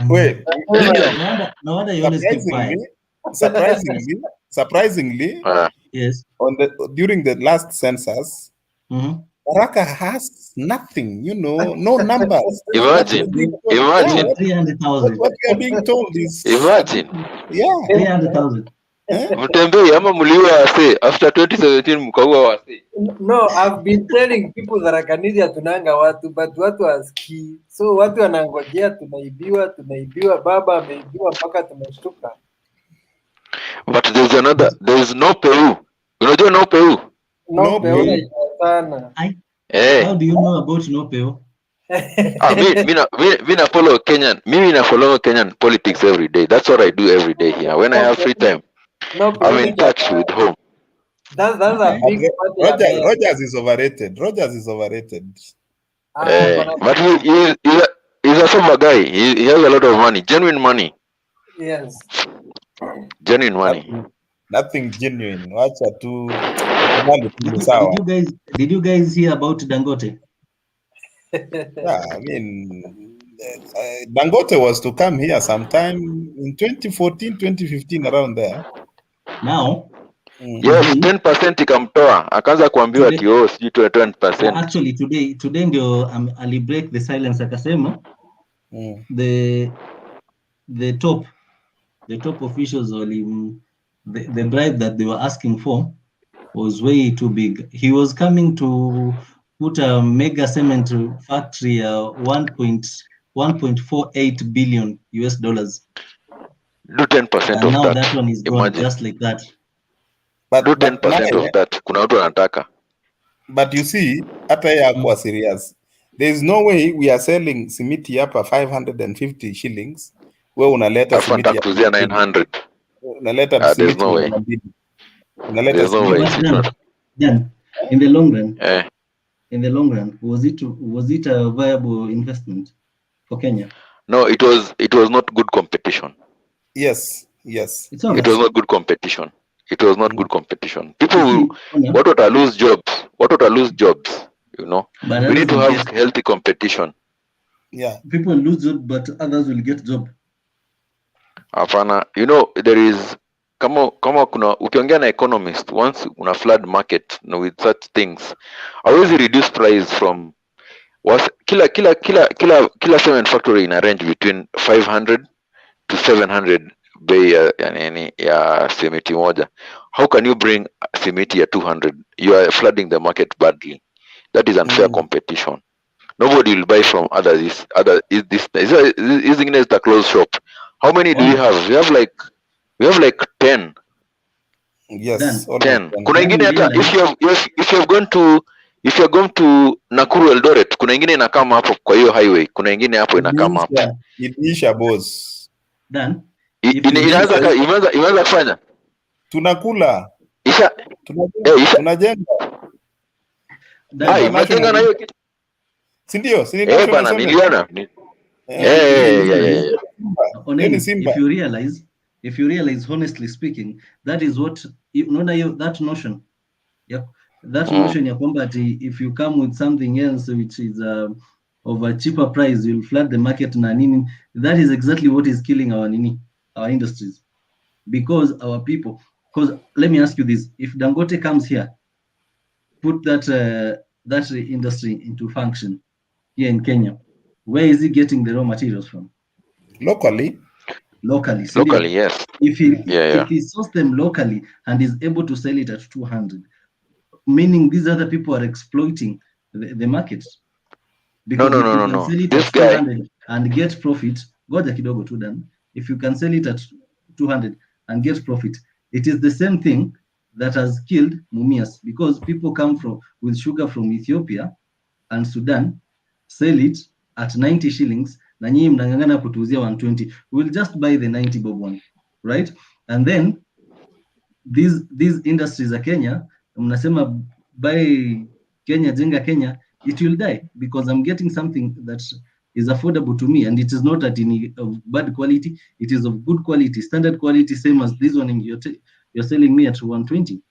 Wait. No wonder you always keep quiet. Surprisingly, yes. During the last census, Tharaka has nothing, no numbers. Imagine. 300,000. What we are being told is 300,000. Yeah. 300,000. Mtembei ama mliwa wase after 2017 mkaua wase. No, I've been telling people that Kanisa hatunanga watu, but watu wasikii. So watu wanangojea, tunaibiwa, baba ameibiwa mpaka tumeshtuka. But there's no Peru. Unajua no Peru? No Peru sana. How do you know about no Peru? Me na follow Kenyan. Mimi na follow Kenyan politics every day. That's what I do every day here. When I have free time, I'm in touch with home. That's a big party. Rogers is overrated. Rogers is overrated. But he's a sober guy. He has a lot of money, genuine money. Yes. Genuine money. Nothing genuine. Wacha tu. Did you guys hear about Dangote? Yeah, I mean, Dangote was to come here sometime in 2014, 2015, around there. Now, yes, 10% ikamtoa akaanza kuambiwa ati sijui 20%. Actually today ndio ali break the silence akasema the top officials the bribe that they were asking for was way too big. He was coming to put a mega cement factory 1.48 billion US dollars. Do 10% and of now that. That one is gone just like that. But do 10% of that. Kuna watu wanataka. But you see, hata yeye hakuwa serious. There is no way we are selling simiti hapa 550 shillings. Wewe unaleta simiti hapa 900. Unaleta simiti no way. Unaleta no way. Then in the long run, was it a viable investment for Kenya? No, it was not good competition. Yes. It was not good competition. It was not good competition. People will what lose jobs. You know, we need to have healthy competition. Yeah, people lose jobs, but others will get job. Hapana, you know, there is kama kuna ukiongea na economist, once una flood market with such things, always reduce price from kila cement factory in a range between 500 to 700 bei ya simiti moja. How can you bring simiti ya 200? You are flooding the market badly. That is unfair competition. Nobody will buy from this is a closed shop. How many do we have? We have like 10. Yes, 10. Kuna ingine hata if you have gone to Nakuru Eldoret, kuna ingine inakama hapo kwa hiyo highway. Kuna ingine hapo inakama hapo. Ilisha boss. Dan imeanza kufanya. Tunakula. Tunajenga. Imejenga na hiyo kitu. Si ndio? Bana niliona. If you realize, honestly speaking, that is what that notion. That notion ya kwamba if you come with something else which is of a cheaper price, you'll flood the market na nini. That is exactly what is killing our industries, because our people. Because let me ask you this: if Dangote comes here, put that industry into function here in Kenya, where is he getting the raw materials from? Locally, yes. If he sources them locally and is able to sell it at 200, meaning these other people are exploiting the markets. Because if you can sell it at 200 and get profit, goja kidogo tu dan. If you can sell it at 200 and get profit, it is the same thing that has killed Mumias, because people come with sugar from Ethiopia and Sudan, sell it at 90 shillings, na nyinyi mnang'ang'ana kutuuzia 120. We'll just buy the 90 bob one, right? And then these industries are Kenya, mnasema buy Kenya, jenga Kenya, it will die because I'm getting something that is affordable to me, and it is not at any of bad quality, it is of good quality, standard quality, same as this one you're selling me at 120.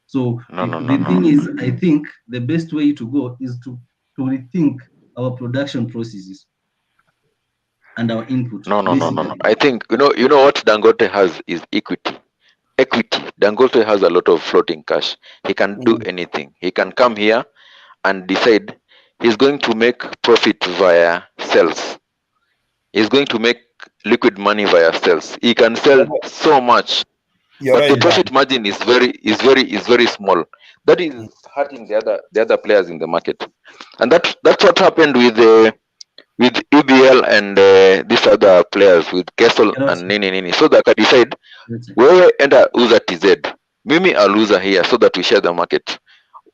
So the thing is, I think the best way to go is to rethink our production processes and our input. No. I think you know what Dangote has is equity. Dangote has a lot of floating cash. He can do anything. He can come here and decide he's going to make profit via sales. He's going to make liquid money via sales. He can sell so much. You're but the right, profit Dan. margin is very small. That is hurting the other players in the market, and that's what happened with EBL and these other players with Kessel and Nini. So that I decide wewe enda uza TZ, mimi I'll uza here, so that we share the market.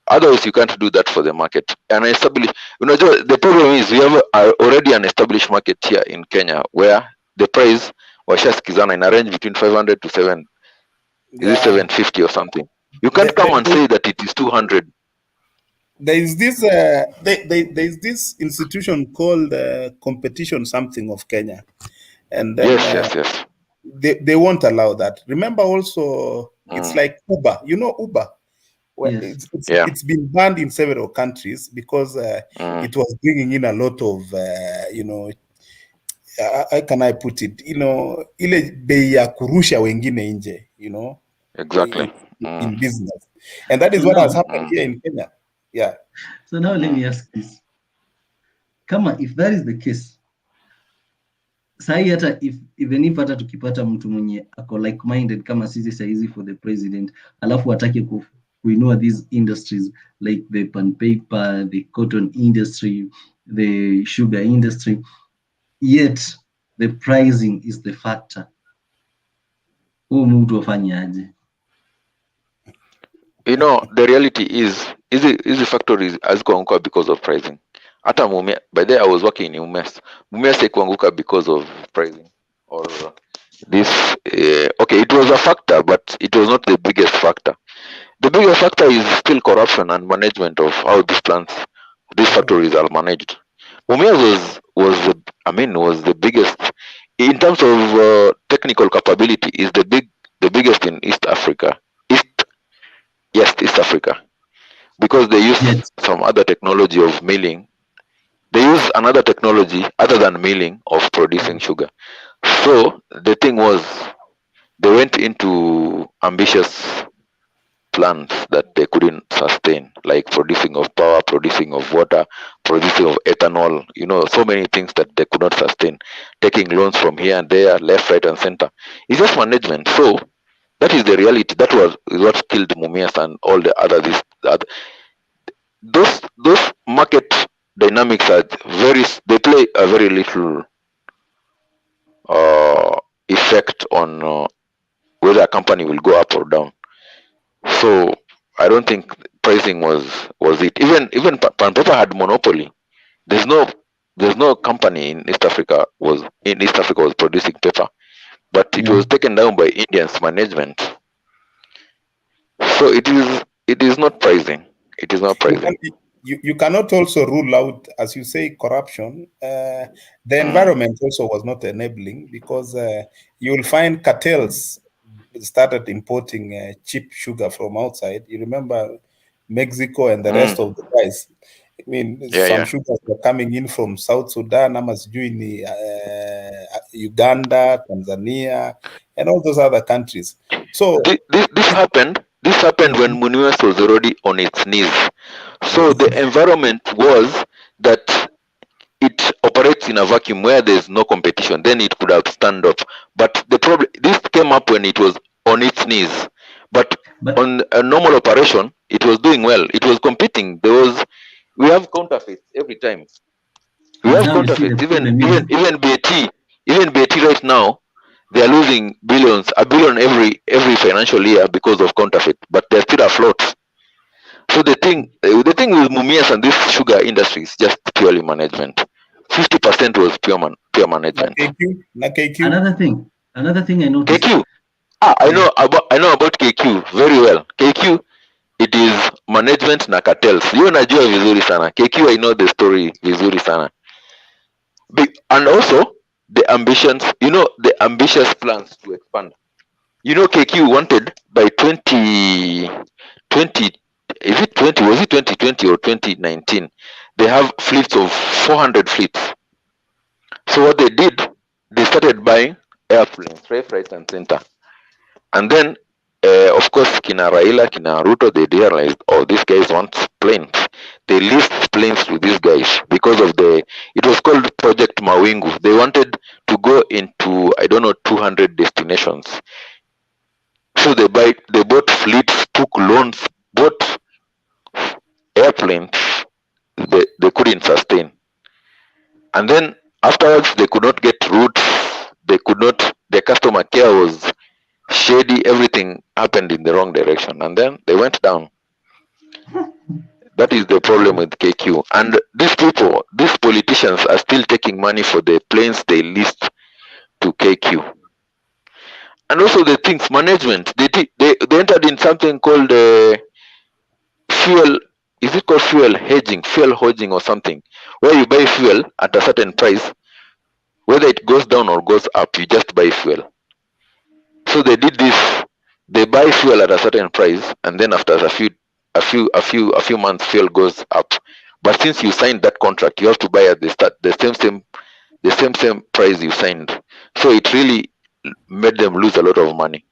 Otherwise you can't do that for the market. And establish, the problem is we have already an established market here in Kenya where the price washaskizana in a range between 500 to 7, is it 750 or something. You can't come and say that it is 200. There is this institution called Competition Something of Kenya, and then yes. They won't allow that. Remember also, it's like Uber. You know Uber. Well, it's been banned in several countries because it was bringing in a lot of how can I put it? Ile bei ya kurusha wengine nje, exactly in business, and that is what has happened here in Kenya. Yeah. So now let me ask this. If that is the case, sahi hata even if hata tukipata mtu mwenye ako like minded kama sisi saizi for the president, alafu atake kuinua these industries like the pan paper, the cotton industry, the sugar industry, yet the pricing is the factor. Huyu mtu afanye aje? The reality is easy factories hazikuanguka because of pricing. Hata Mumias, by the way, I was working in Mumias. Mumias haikuanguka because of pricing or this. Okay, it was a factor, but it was not the biggest factor. The biggest factor is still corruption and management of how these factories are managed. Mumias was the biggest in terms of technical capability. Is the biggest in East Africa. East Africa, because they use some other technology of milling. They use another technology other than milling of producing sugar. So the thing was, they went into ambitious plans that they couldn't sustain, like producing of power, producing of water, producing of ethanol, so many things that they could not sustain, taking loans from here and there, left, right, and center. It's just management. So that is the reality. That was what killed Mumias and all the other those market dynamics are they play a very little effect on whether a company will go up or down. So I don't think pricing was it. Even Pan Paper had monopoly. There's no company in East Africa was producing paper, but it was taken down by Indians management. So it is not pricing. It is not pricing. You cannot also rule out, as you say, corruption. The environment also was not enabling, because you will find cartels started importing cheap sugar from outside. You remember Mexico and the rest of the guys. I mean, some sugars were coming in from South Sudan, in Uganda, Tanzania, and all those other countries. So this happened when Mumias was already on its knees. So the environment was that it operates in a vacuum where there's no competition. Then it could have stand up. But the problem, this came up when it was on its knees. But on a normal operation, it was doing well. It was competing. We have counterfeits every time. We have counterfeits. Even BAT right now, they are losing a billion every financial year because of counterfeit, but they're still afloat. So the thing with Mumias and this sugar industry is just purely management. 50% was pure management. Another thing I noticed. KQ. I know about KQ very well. KQ, it is management na cartels. You najua vizuri sana. KQ, I know the story vizuri sana. And also the ambitions, the ambitious plans to expand. KQ wanted by 2020, is it 20? Was it 2020 or 2019? They have fleets of 400 fleets. So what they did, they started buying airplanes, right and center. And then, of course, Kina Raila, Kina Ruto, they realized, these guys want planes. They leased planes to these guys because of it was called Project Mawingu. They wanted to go into, 200 destinations. So they bought fleets, took loans, bought airplanes they couldn't sustain. And then afterwards they could not get routes, their customer care was shady, everything happened in the wrong direction, and then they went down. That is the problem with KQ. And these politicians are still taking money for the planes they leased to KQ. And also the things, management, they entered in something called fuel, is it called fuel hedging or something, where you buy fuel at a certain price, whether it goes down or goes up, you just buy fuel. So they did this, they buy fuel at a certain price, and then after a few months fuel goes up. But since you signed that contract, you have to buy at the start the same price you signed. So it really made them lose a lot of money.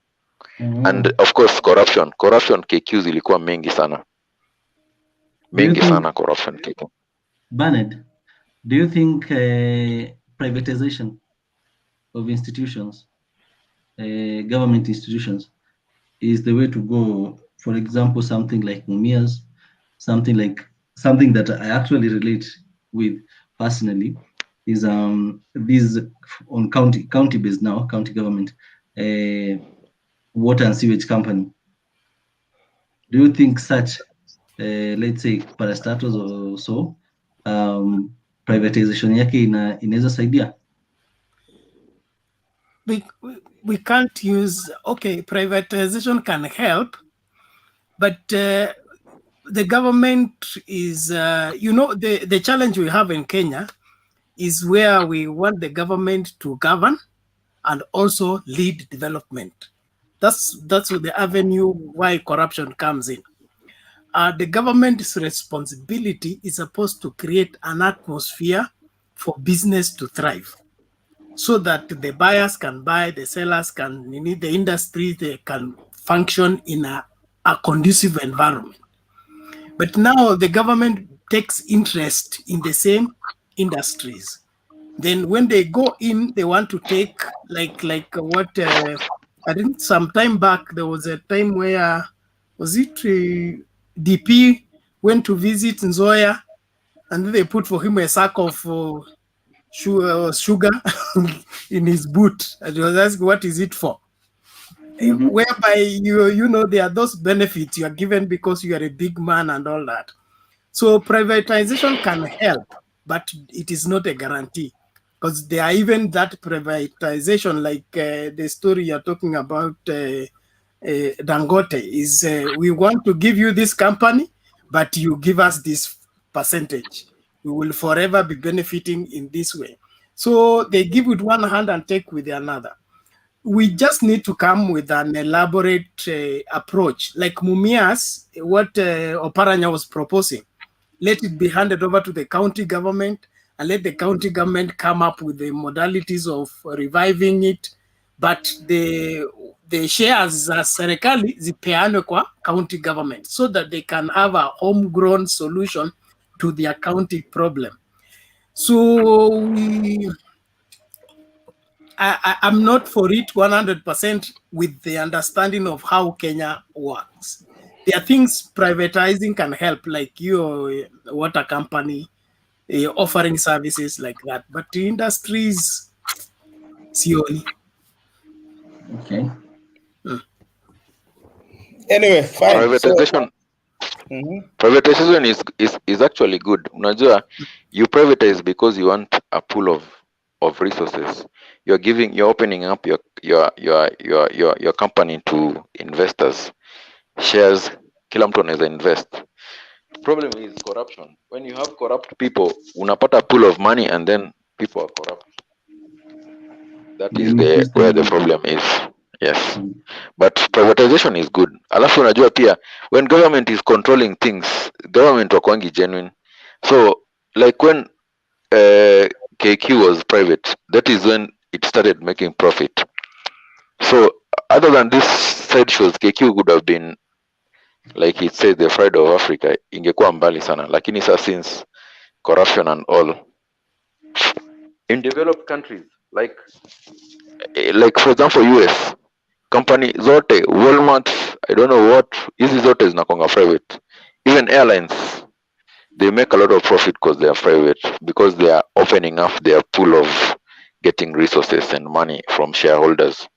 And of course corruption KQ zilikuwa mengi sana corruption KQ. Bernard, do you think privatization of institutions, government institutions, is the way to go? For example, something like Mumias, something that I actually relate with personally is these on county based now, county government, water and sewage company. Do you think such, let's say parastatus or so, privatization yake inaweza saidia? We can't use, okay, privatization can help, but the government is, the challenge we have in Kenya is where we want the government to govern and also lead development. That's the avenue why corruption comes in. The government's responsibility is supposed to create an atmosphere for business to thrive, so that the buyers can buy, the sellers can, the industry, they can function in a conducive environment. But now the government takes interest in the same industries. Then when they go in, they want to take like what I think some time back there was a time where DP went to visit Nzoia, and they put for him a sack of sugar in his boot, and he was asking, what is it for? Whereby there are those benefits you are given because you are a big man and all that. So privatization can help, but it is not a guarantee, because there are even that privatization, like the story you're talking about, Dangote, is we want to give you this company, but you give us this percentage. We will forever be benefiting in this way. So they give with one hand and take with the another. We just need to come with an elaborate approach, like Mumias, what Oparanya was proposing. Let it be handed over to the county government, and let the county government come up with the modalities of reviving it. But the shares za serikali zipeanwe kwa county government, so that they can have a homegrown solution to their county problem. So I'm not for it 100% with the understanding of how Kenya works. There are things privatizing can help, like your water company offering services like that. But the industries, sioni. Okay. Anyway, fine. Privatization. Privatization is actually good. Unajua, you privatize because you want a pool of resources. You're opening up your company to investors. Shares, kila mtu anaweza invest. The problem is corruption. When you have corrupt people, unapata a pool of money and then people are corrupt. That is where the problem is. Yes. But privatization is good. Alafu unajua pia, when government is controlling things, government wakwangi genuine. So like when KQ was private, that is when it started making profit. So other than this side shows, KQ would have been, like it said, the pride of Africa, ingekuwa mbali sana. Lakini sasa since corruption and all, in developed countries, like for example US, company zote, Walmart, I don't know what, hizi zote zinakuanga private. Even airlines, they make a lot of profit because they are private, because they are opening up their pool of getting resources and money from shareholders.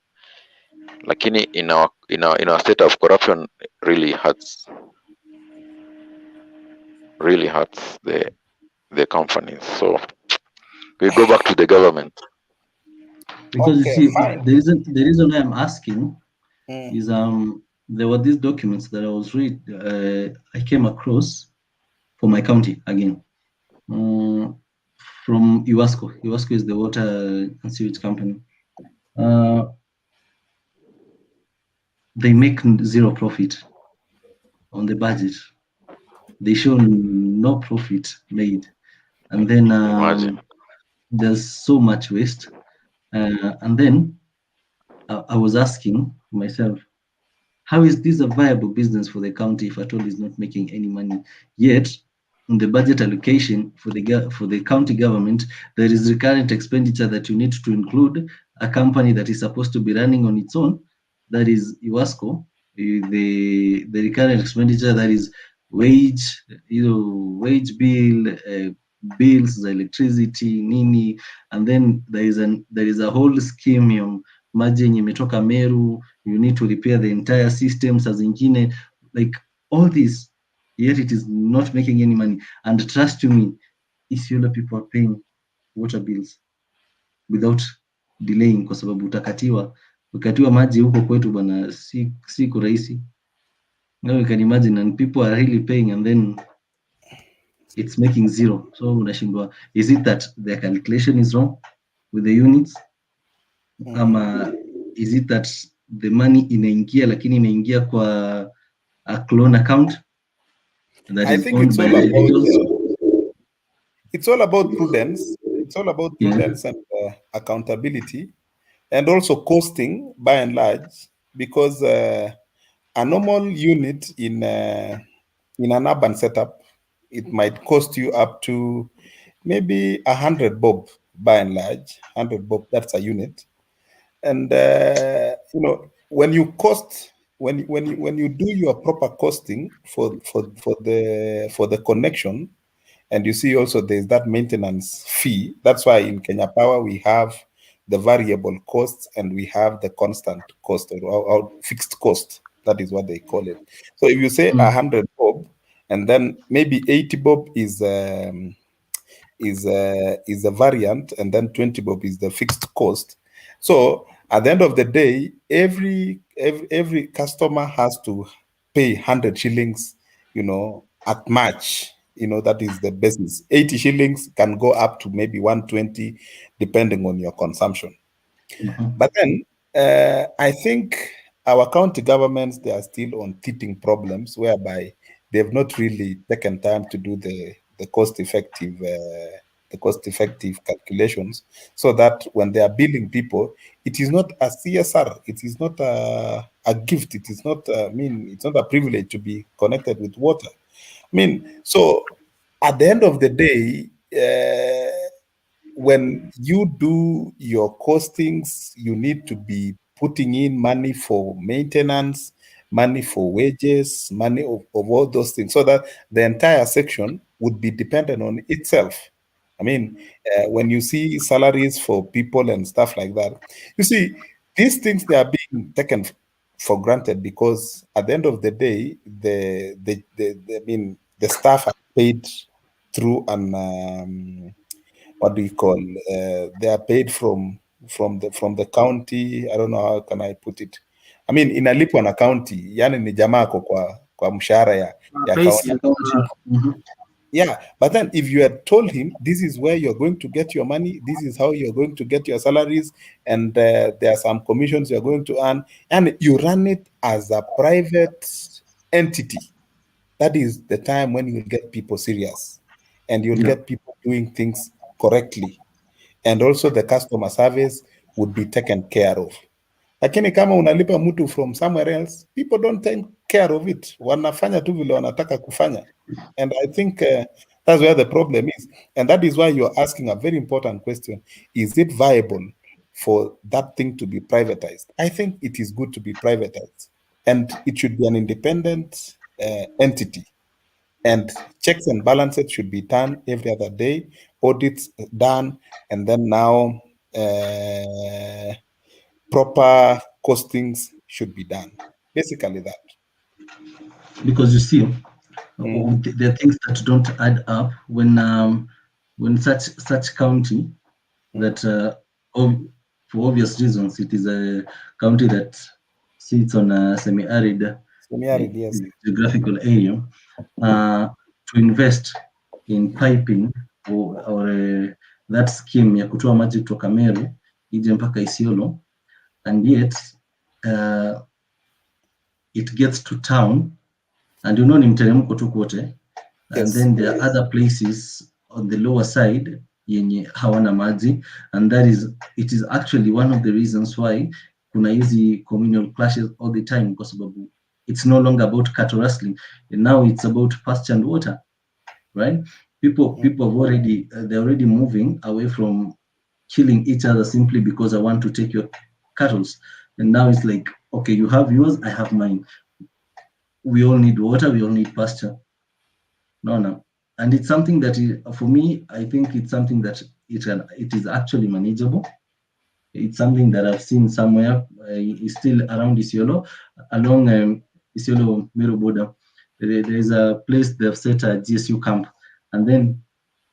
Lakini in our state of corruption really hurts the companies. So we go back to the government. Because Okay, you see, fine. the reason I'm asking is there were these documents that I came across for my county again, from Iwasco. Iwasco is the water and sewage company. They make zero profit on the budget. They show no profit made, and then there's so much waste. And then I was asking myself, how is this a viable business for the county if at all is not making any money? Yet, in the budget allocation for the county government, there is recurrent expenditure that you need to include a company that is supposed to be running on its own, that is Iwasco, the recurrent expenditure that is wage bill, bills, the electricity, nini, and then there is a whole scheme maji yenye imetoka Meru, you need to repair the entire system, saa zingine, like all this, yet it is not making any money. And trust me, Isiolo people are paying water bills without delaying, kwa sababu ukatiwa maji huko kwetu bana, si kurahisi. Now you can imagine, and people are really paying, and then it's making zero. So unashindwa, is it that their calculation is wrong with the units? Ama is it that the money inaingia lakini inaingia kwa a clone account that I is think owned by individuals? it's all about prudence. It's all about prudence and accountability, and also costing by and large, because a normal unit in an urban setup, it might cost you up to maybe 100 bob by and large. 100 bob, that's a unit. And when you cost, when you do your proper costing for the connection, and you see also there's that maintenance fee. That's why in Kenya Power we have the variable costs and we have the constant cost, or fixed cost. That is what they call it. So if you say 100 bob, and then maybe 80 bob is a variant, and then 20 bob is the fixed cost. So at the end of the day, every customer has to pay 100 shillings, at March. That is the business. 80 shillings can go up to maybe 120, depending on your consumption. But then I think our county governments, they are still on teething problems, whereby they've not really taken time to do the cost-effective calculations, so that when they are billing people, it is not a CSR, it is not a gift, it is not it's not a privilege to be connected with water. So at the end of the day, when you do your costings, you need to be putting in money for maintenance, money for wages, money of all those things, so that the entire section would be dependent on itself. When you see salaries for people and stuff like that, you see, these things, they are being taken for granted, because at the end of the day, the staff are paid through an what do you call? They are paid from the county. I don't know how can I put it. Inalipwa na county, yani ni jamaa kwa mshahara ya county. Yeah, but then if you had told him, this is where you're going to get your money, this is how you're going to get your salaries, and there are some commissions you're going to earn, and you run it as a private entity, that is the time when you'll get people serious, and you'll get people doing things correctly, and also the customer service would be taken care of. Lakini kama unalipa mtu from somewhere else, people don't take care of it. Wanafanya tu vile wanataka kufanya. And I think that's where the problem is. And that is why you're asking a very important question. Is it viable for that thing to be privatized. I think it is good to be privatized, and it should be an independent entity. And checks and balances should be done every other day, audits done, and then now proper costings should be done. Basically that. Because you see, there are things that don't add up when such county that for obvious reasons it is a county that sits on a semi-arid yes, geographical area, to invest in piping or that scheme ya kutoa maji kutoka Meru ije mpaka Isiolo, and yet it gets to town, and you know ni mteremko tu kote, and then there are other places on the lower side yenye hawana maji, and it is actually one of the reasons why kuna hizi communal clashes all the time, kwa sababu it's no longer about cattle rustling, and now it's about pasture and water, right? People have already they're already moving away from killing each other simply because I want to take your cattle, and now it's like, okay, you have yours, I have mine. We all need water, we all need pasture. No. And it's something that for me, I think it's something that it is actually manageable. It's something that I've seen somewhere. It's still around Isiolo, along Isiolo Meru border. There is a place they've set a GSU camp, and then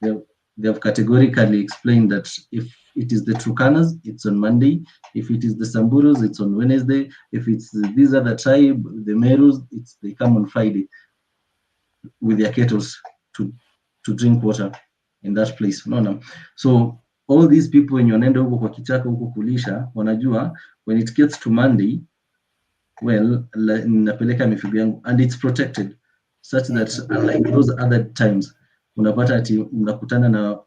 they have categorically explained that if it is the Turkanas, it's on Monday. If it is the Samburus, it's on Wednesday. If it's these other tribe, the Merus, they come on Friday with their kettles to drink water in that place. No. So all these people wenye wanaenda huko kwa kichaka huko kulisha, wanajua when it gets to Monday, well, napeleka mifugo yangu, and it's protected such that unlike those other times, unapata ati mnakutana na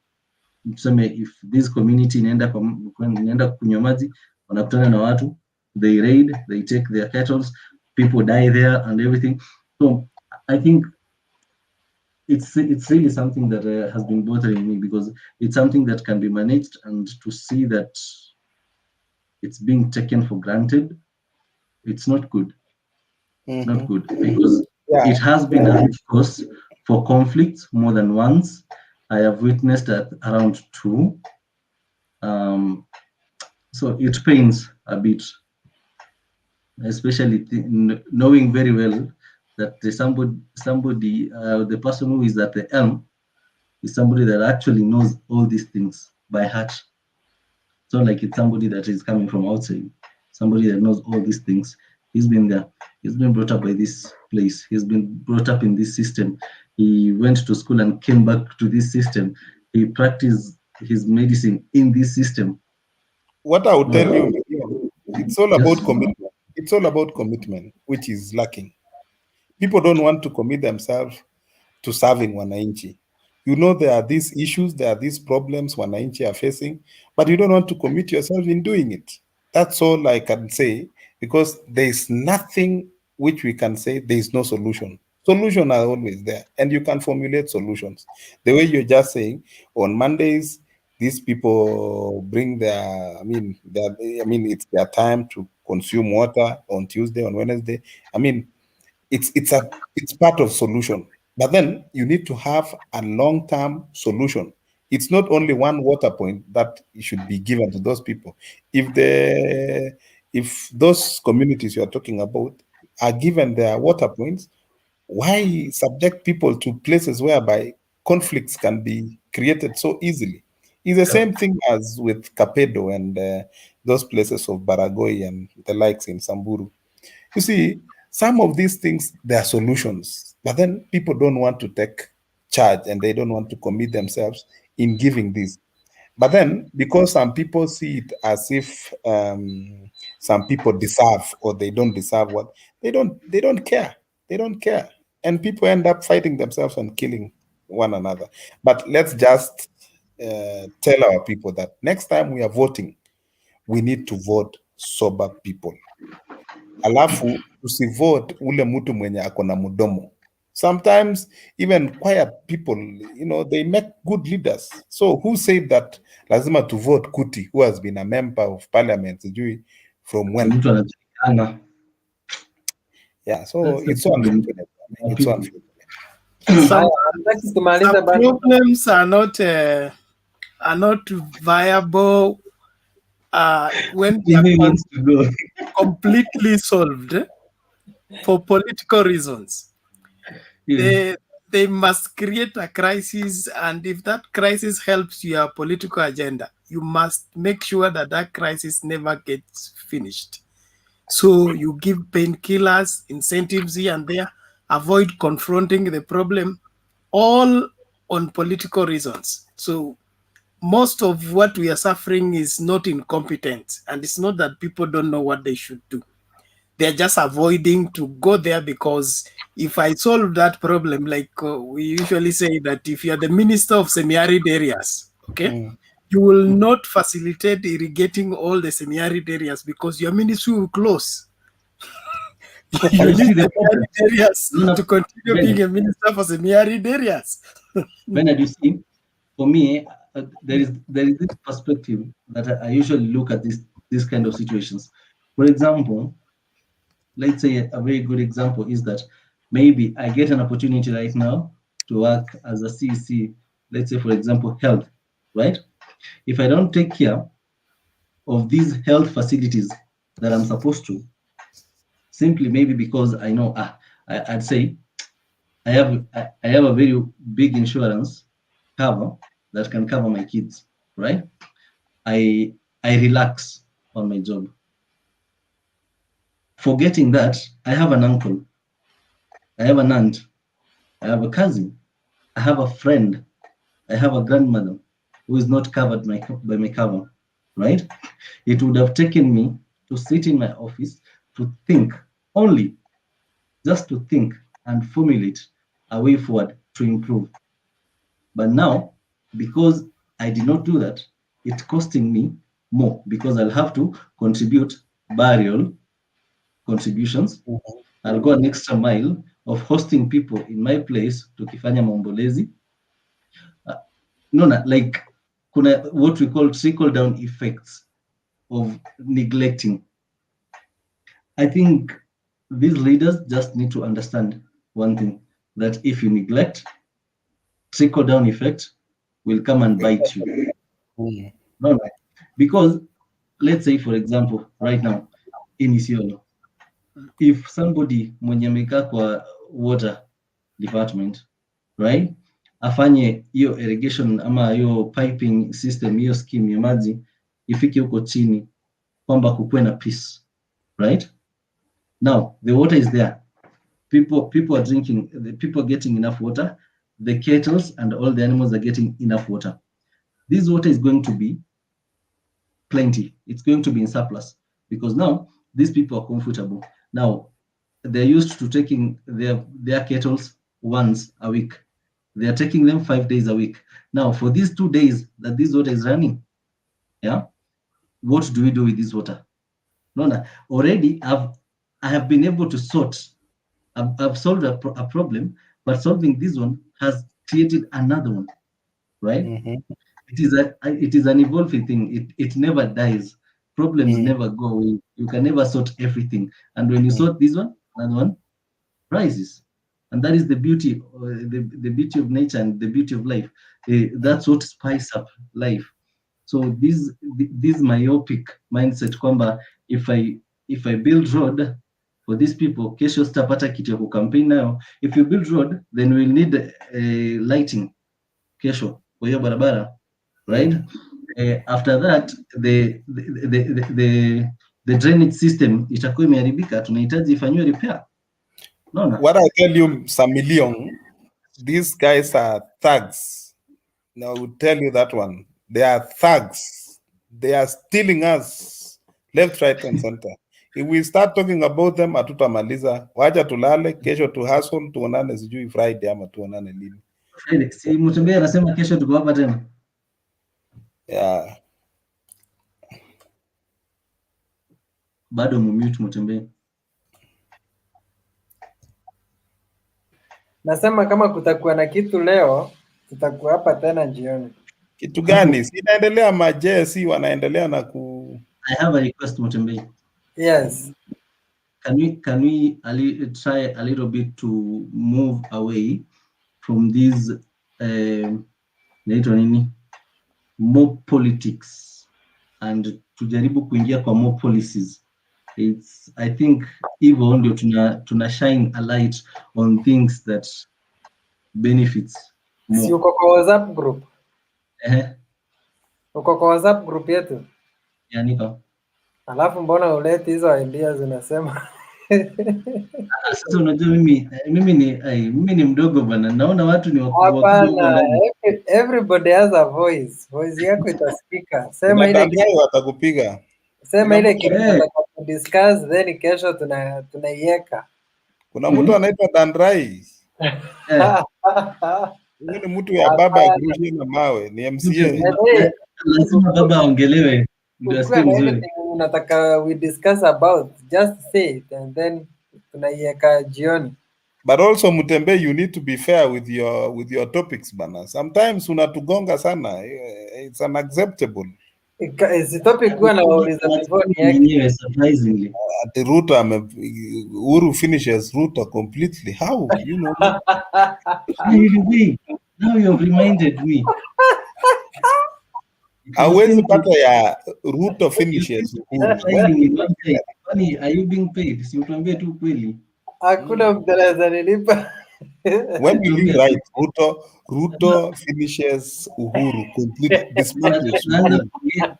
tuseme, if this community inaenda kunywa maji, wanakutana na watu, they raid, they take their kettles, people die there and everything. So I think it's really something that has been bothering me, because it's something that can be managed, and to see that it's being taken for granted, it's not good. It's not good, because it has been a root cause for conflicts more than once. I have witnessed at around 2. So it pains a bit, especially knowing very well that somebody, the person who is at the helm is somebody that actually knows all these things by heart. It's not like it's somebody that is coming from outside, somebody that knows all these things. He's been there. He's been brought up by this place. He's been brought up in this system. He went to school and came back to this system. He practiced his medicine in this system. What I will tell you, it's all about commitment. It's all about commitment, which is lacking. People don't want to commit themselves to serving wananchi. You know, there are these issues, there are these problems wananchi are facing, but you don't want to commit yourself in doing it. That's all I can say, because there is nothing which we can say there is no solution. Solutions are always there, and you can formulate solutions. The way you're just saying, on Mondays, these people bring it's their time to consume water. On Tuesday, on Wednesday, it's part of solution. But then you need to have a long-term solution. It's not only one water point that should be given to those people. If those communities you are talking about are given their water points, why subject people to places whereby conflicts can be created so easily? It's the same thing as with Kapedo and those places of Baragoi and the likes in Samburu. You see, some of these things, they are solutions, but then people don't want to take charge and they don't want to commit themselves in giving this. But then, because some people see it as if some people deserve or they don't deserve what, they don't care. They don't care. And people end up fighting themselves and killing one another. But let's just tell our people that next time we are voting, we need to vote sober people. Alafu usivote ule mtu mwenye ako na mudomo. Sometimes even quiet people, they make good leaders. So who said that lazima to vote Kuti, who has been a member of parliament from when? Yeah, so it's so unfortunate. It's so unfortunate. Some problems are not viable when they are completely solved for political reasons. They must create a crisis, and if that crisis helps your political agenda, you must make sure that that crisis never gets finished. So you give painkillers, incentives here and there, avoid confronting the problem, all on political reasons. So most of what we are suffering is not incompetence, and it's not that people don't know what they should do. They're just avoiding to go there, because if I solve that problem, like we usually say that if you're the minister of semi-arid areas, okay, you will not facilitate irrigating all the semi-arid areas because your ministry will close. You need semi-arid areas to continue being a minister for semi-arid areas. Bernard, you see, for me, there is this perspective that I usually look at this kind of situations. For example, let's say a very good example is that maybe I get an opportunity right now to work as a CEC, let's say, for example, health, right? If I don't take care of these health facilities that I'm supposed to, simply maybe because I know, I'd say, I have a very big insurance cover that can cover my kids, right? I relax on my job, forgetting that I have an uncle, I have an aunt, I have a cousin, I have a friend, I have a grandmother who is not covered by my cover, right? It would have taken me to sit in my office to think, only just to think and formulate a way forward to improve. But now, because I did not do that, it's costing me more because I'll have to contribute burial contributions. I'll go an extra mile of hosting people in my place tukifanya maombolezi. Like kuna what we call trickle down effects of neglecting. I think these leaders just need to understand one thing, that if you neglect, trickle down effect will come and bite you. No, because let's say, for example, right now in Isiolo, if somebody mwenye amekaa kwa water department, right, afanye hiyo irrigation ama hiyo piping system, hiyo scheme ya maji ifike huko chini, kwamba kukuwe na peace, right? Now the water is there, people are drinking, the people are getting enough water, the kettles and all the animals are getting enough water. This water is going to be plenty, it's going to be in surplus, because now these people are comfortable. Now they're used to taking their kettles once a week. They are taking them 5 days a week. Now for these 2 days that this water is running, yeah, what do we do with this water? No, already I have been able to sort. I've solved a problem, but solving this one has created another one, right? It is an evolving thing. It never dies. Problems never go away. You can never sort everything. And when you sort this one, another one rises. And that is the beauty, the beauty of nature and the beauty of life. That's what spice up life. So this myopic mindset kwamba if I build road for these people, kesho sitapata kitu ya kucampaign nayo. If you build road, then we'll need lighting kesho kwa hiyo barabara, right? After that the drainage system itakuwa imeharibika, tunahitaji ifanywe repair. What I tell you, Samilion, these guys are thugs. Now I will tell you that one. They are thugs. They are stealing us left, right, and center. If we start talking about them, hatutamaliza. Wacha tulale, kesho tu hustle, tuonane sijui Friday ama tuonane lini. Felix, si Mutembea anasema kesho tuko hapa tena. Yeah. Bado mumute Mutembea. Nasema kama kutakuwa na kitu leo, tutakuwa hapa tena jioni. Kitu gani? Si inaendelea majesi wanaendelea na ku I have a request, Mutembei. Yes. Can we try a little bit to move away from these more politics and tujaribu kuingia kwa more policies. I think hivyo ndio tuna shine a light on things that benefits more. Si uko kwa WhatsApp group? Uko kwa WhatsApp group yetu? Ya niko. Alafu mbona uleti hizo ideas zinasema? Sasa unajua mimi ni mdogo bana. Naona watu ni wakubwa. Hapana, everybody has a voice. Voice yako itasikika. Sema ile kitu watakupiga. Sema ile kitu tunataka discuss, then kesho tunaiweka. Kuna mtu anaitwa Dandrai. Huyu ni mtu ya baba akurushia na mawe, ni MCA. Lazima baba aongelewe ndio asikie mzuri. Unataka we discuss about, just say it and then tunaiweka jioni. But also Mutembei, you need to be fair with your topics bana. Sometimes unatugonga sana. It's unacceptable. Is topic kwa na wauliza before ni surprisingly. The Ruto Uhuru finishes Ruto completely. How? You know. Now you have reminded me. Hawezi pata ya Ruto finishes Uhuru. Funny, are you being paid? Si utuambie tu kweli. Hakuna mtu anaweza nilipa. When will you write Ruto finishes Uhuru completely dismantles Uhuru?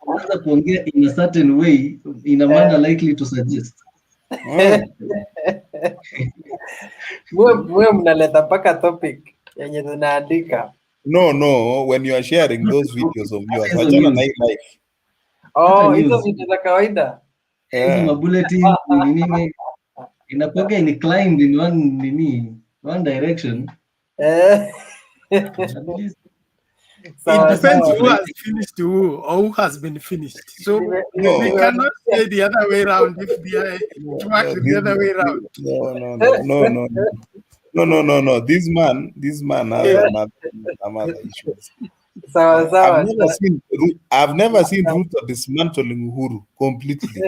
Unaanza kuongea in a certain way in a manner likely to suggest. Mwe mnaleta mpaka topic yenye tunaandika. No, when you are sharing those videos of yours, wachana na hii life. Oh, hizo vitu za kawaida. Hizo mabulletin nini inakuwa inclined in one direction. It depends who has finished who or who has been finished. So we cannot say the other way around if they are the other way around. No. This man has another issues. I've never seen Ruto dismantling Uhuru completely.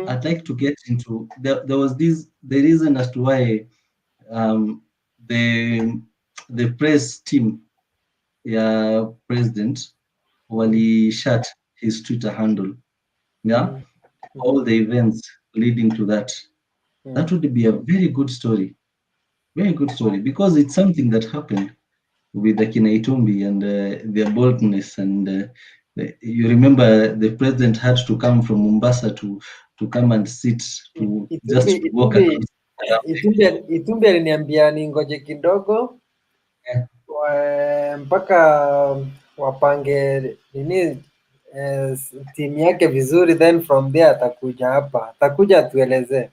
I'd like to get into there was the reason as to why the press team president wali shut his Twitter handle. All the events leading to that. That would be a very good story because it's something that happened with the Kina Itumbi and their boldness and you remember the president had to come from Mombasa to come and sit to just walk around. Itumbi aliniambia ningoje kidogo mpaka wapange timu yake vizuri, then from there atakuja atuelezee.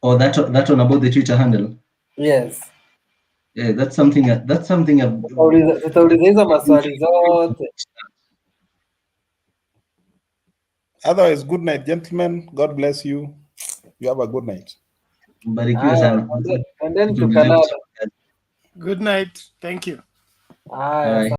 Oh, that one about the Twitter handle. Yes. Yeah, that's something. Tutauliza hizo maswali zote. Otherwise, good night, gentlemen. God bless you. You have a good night. Mbarikiwe sana. And then tukalala. Good night. Thank you. Bye.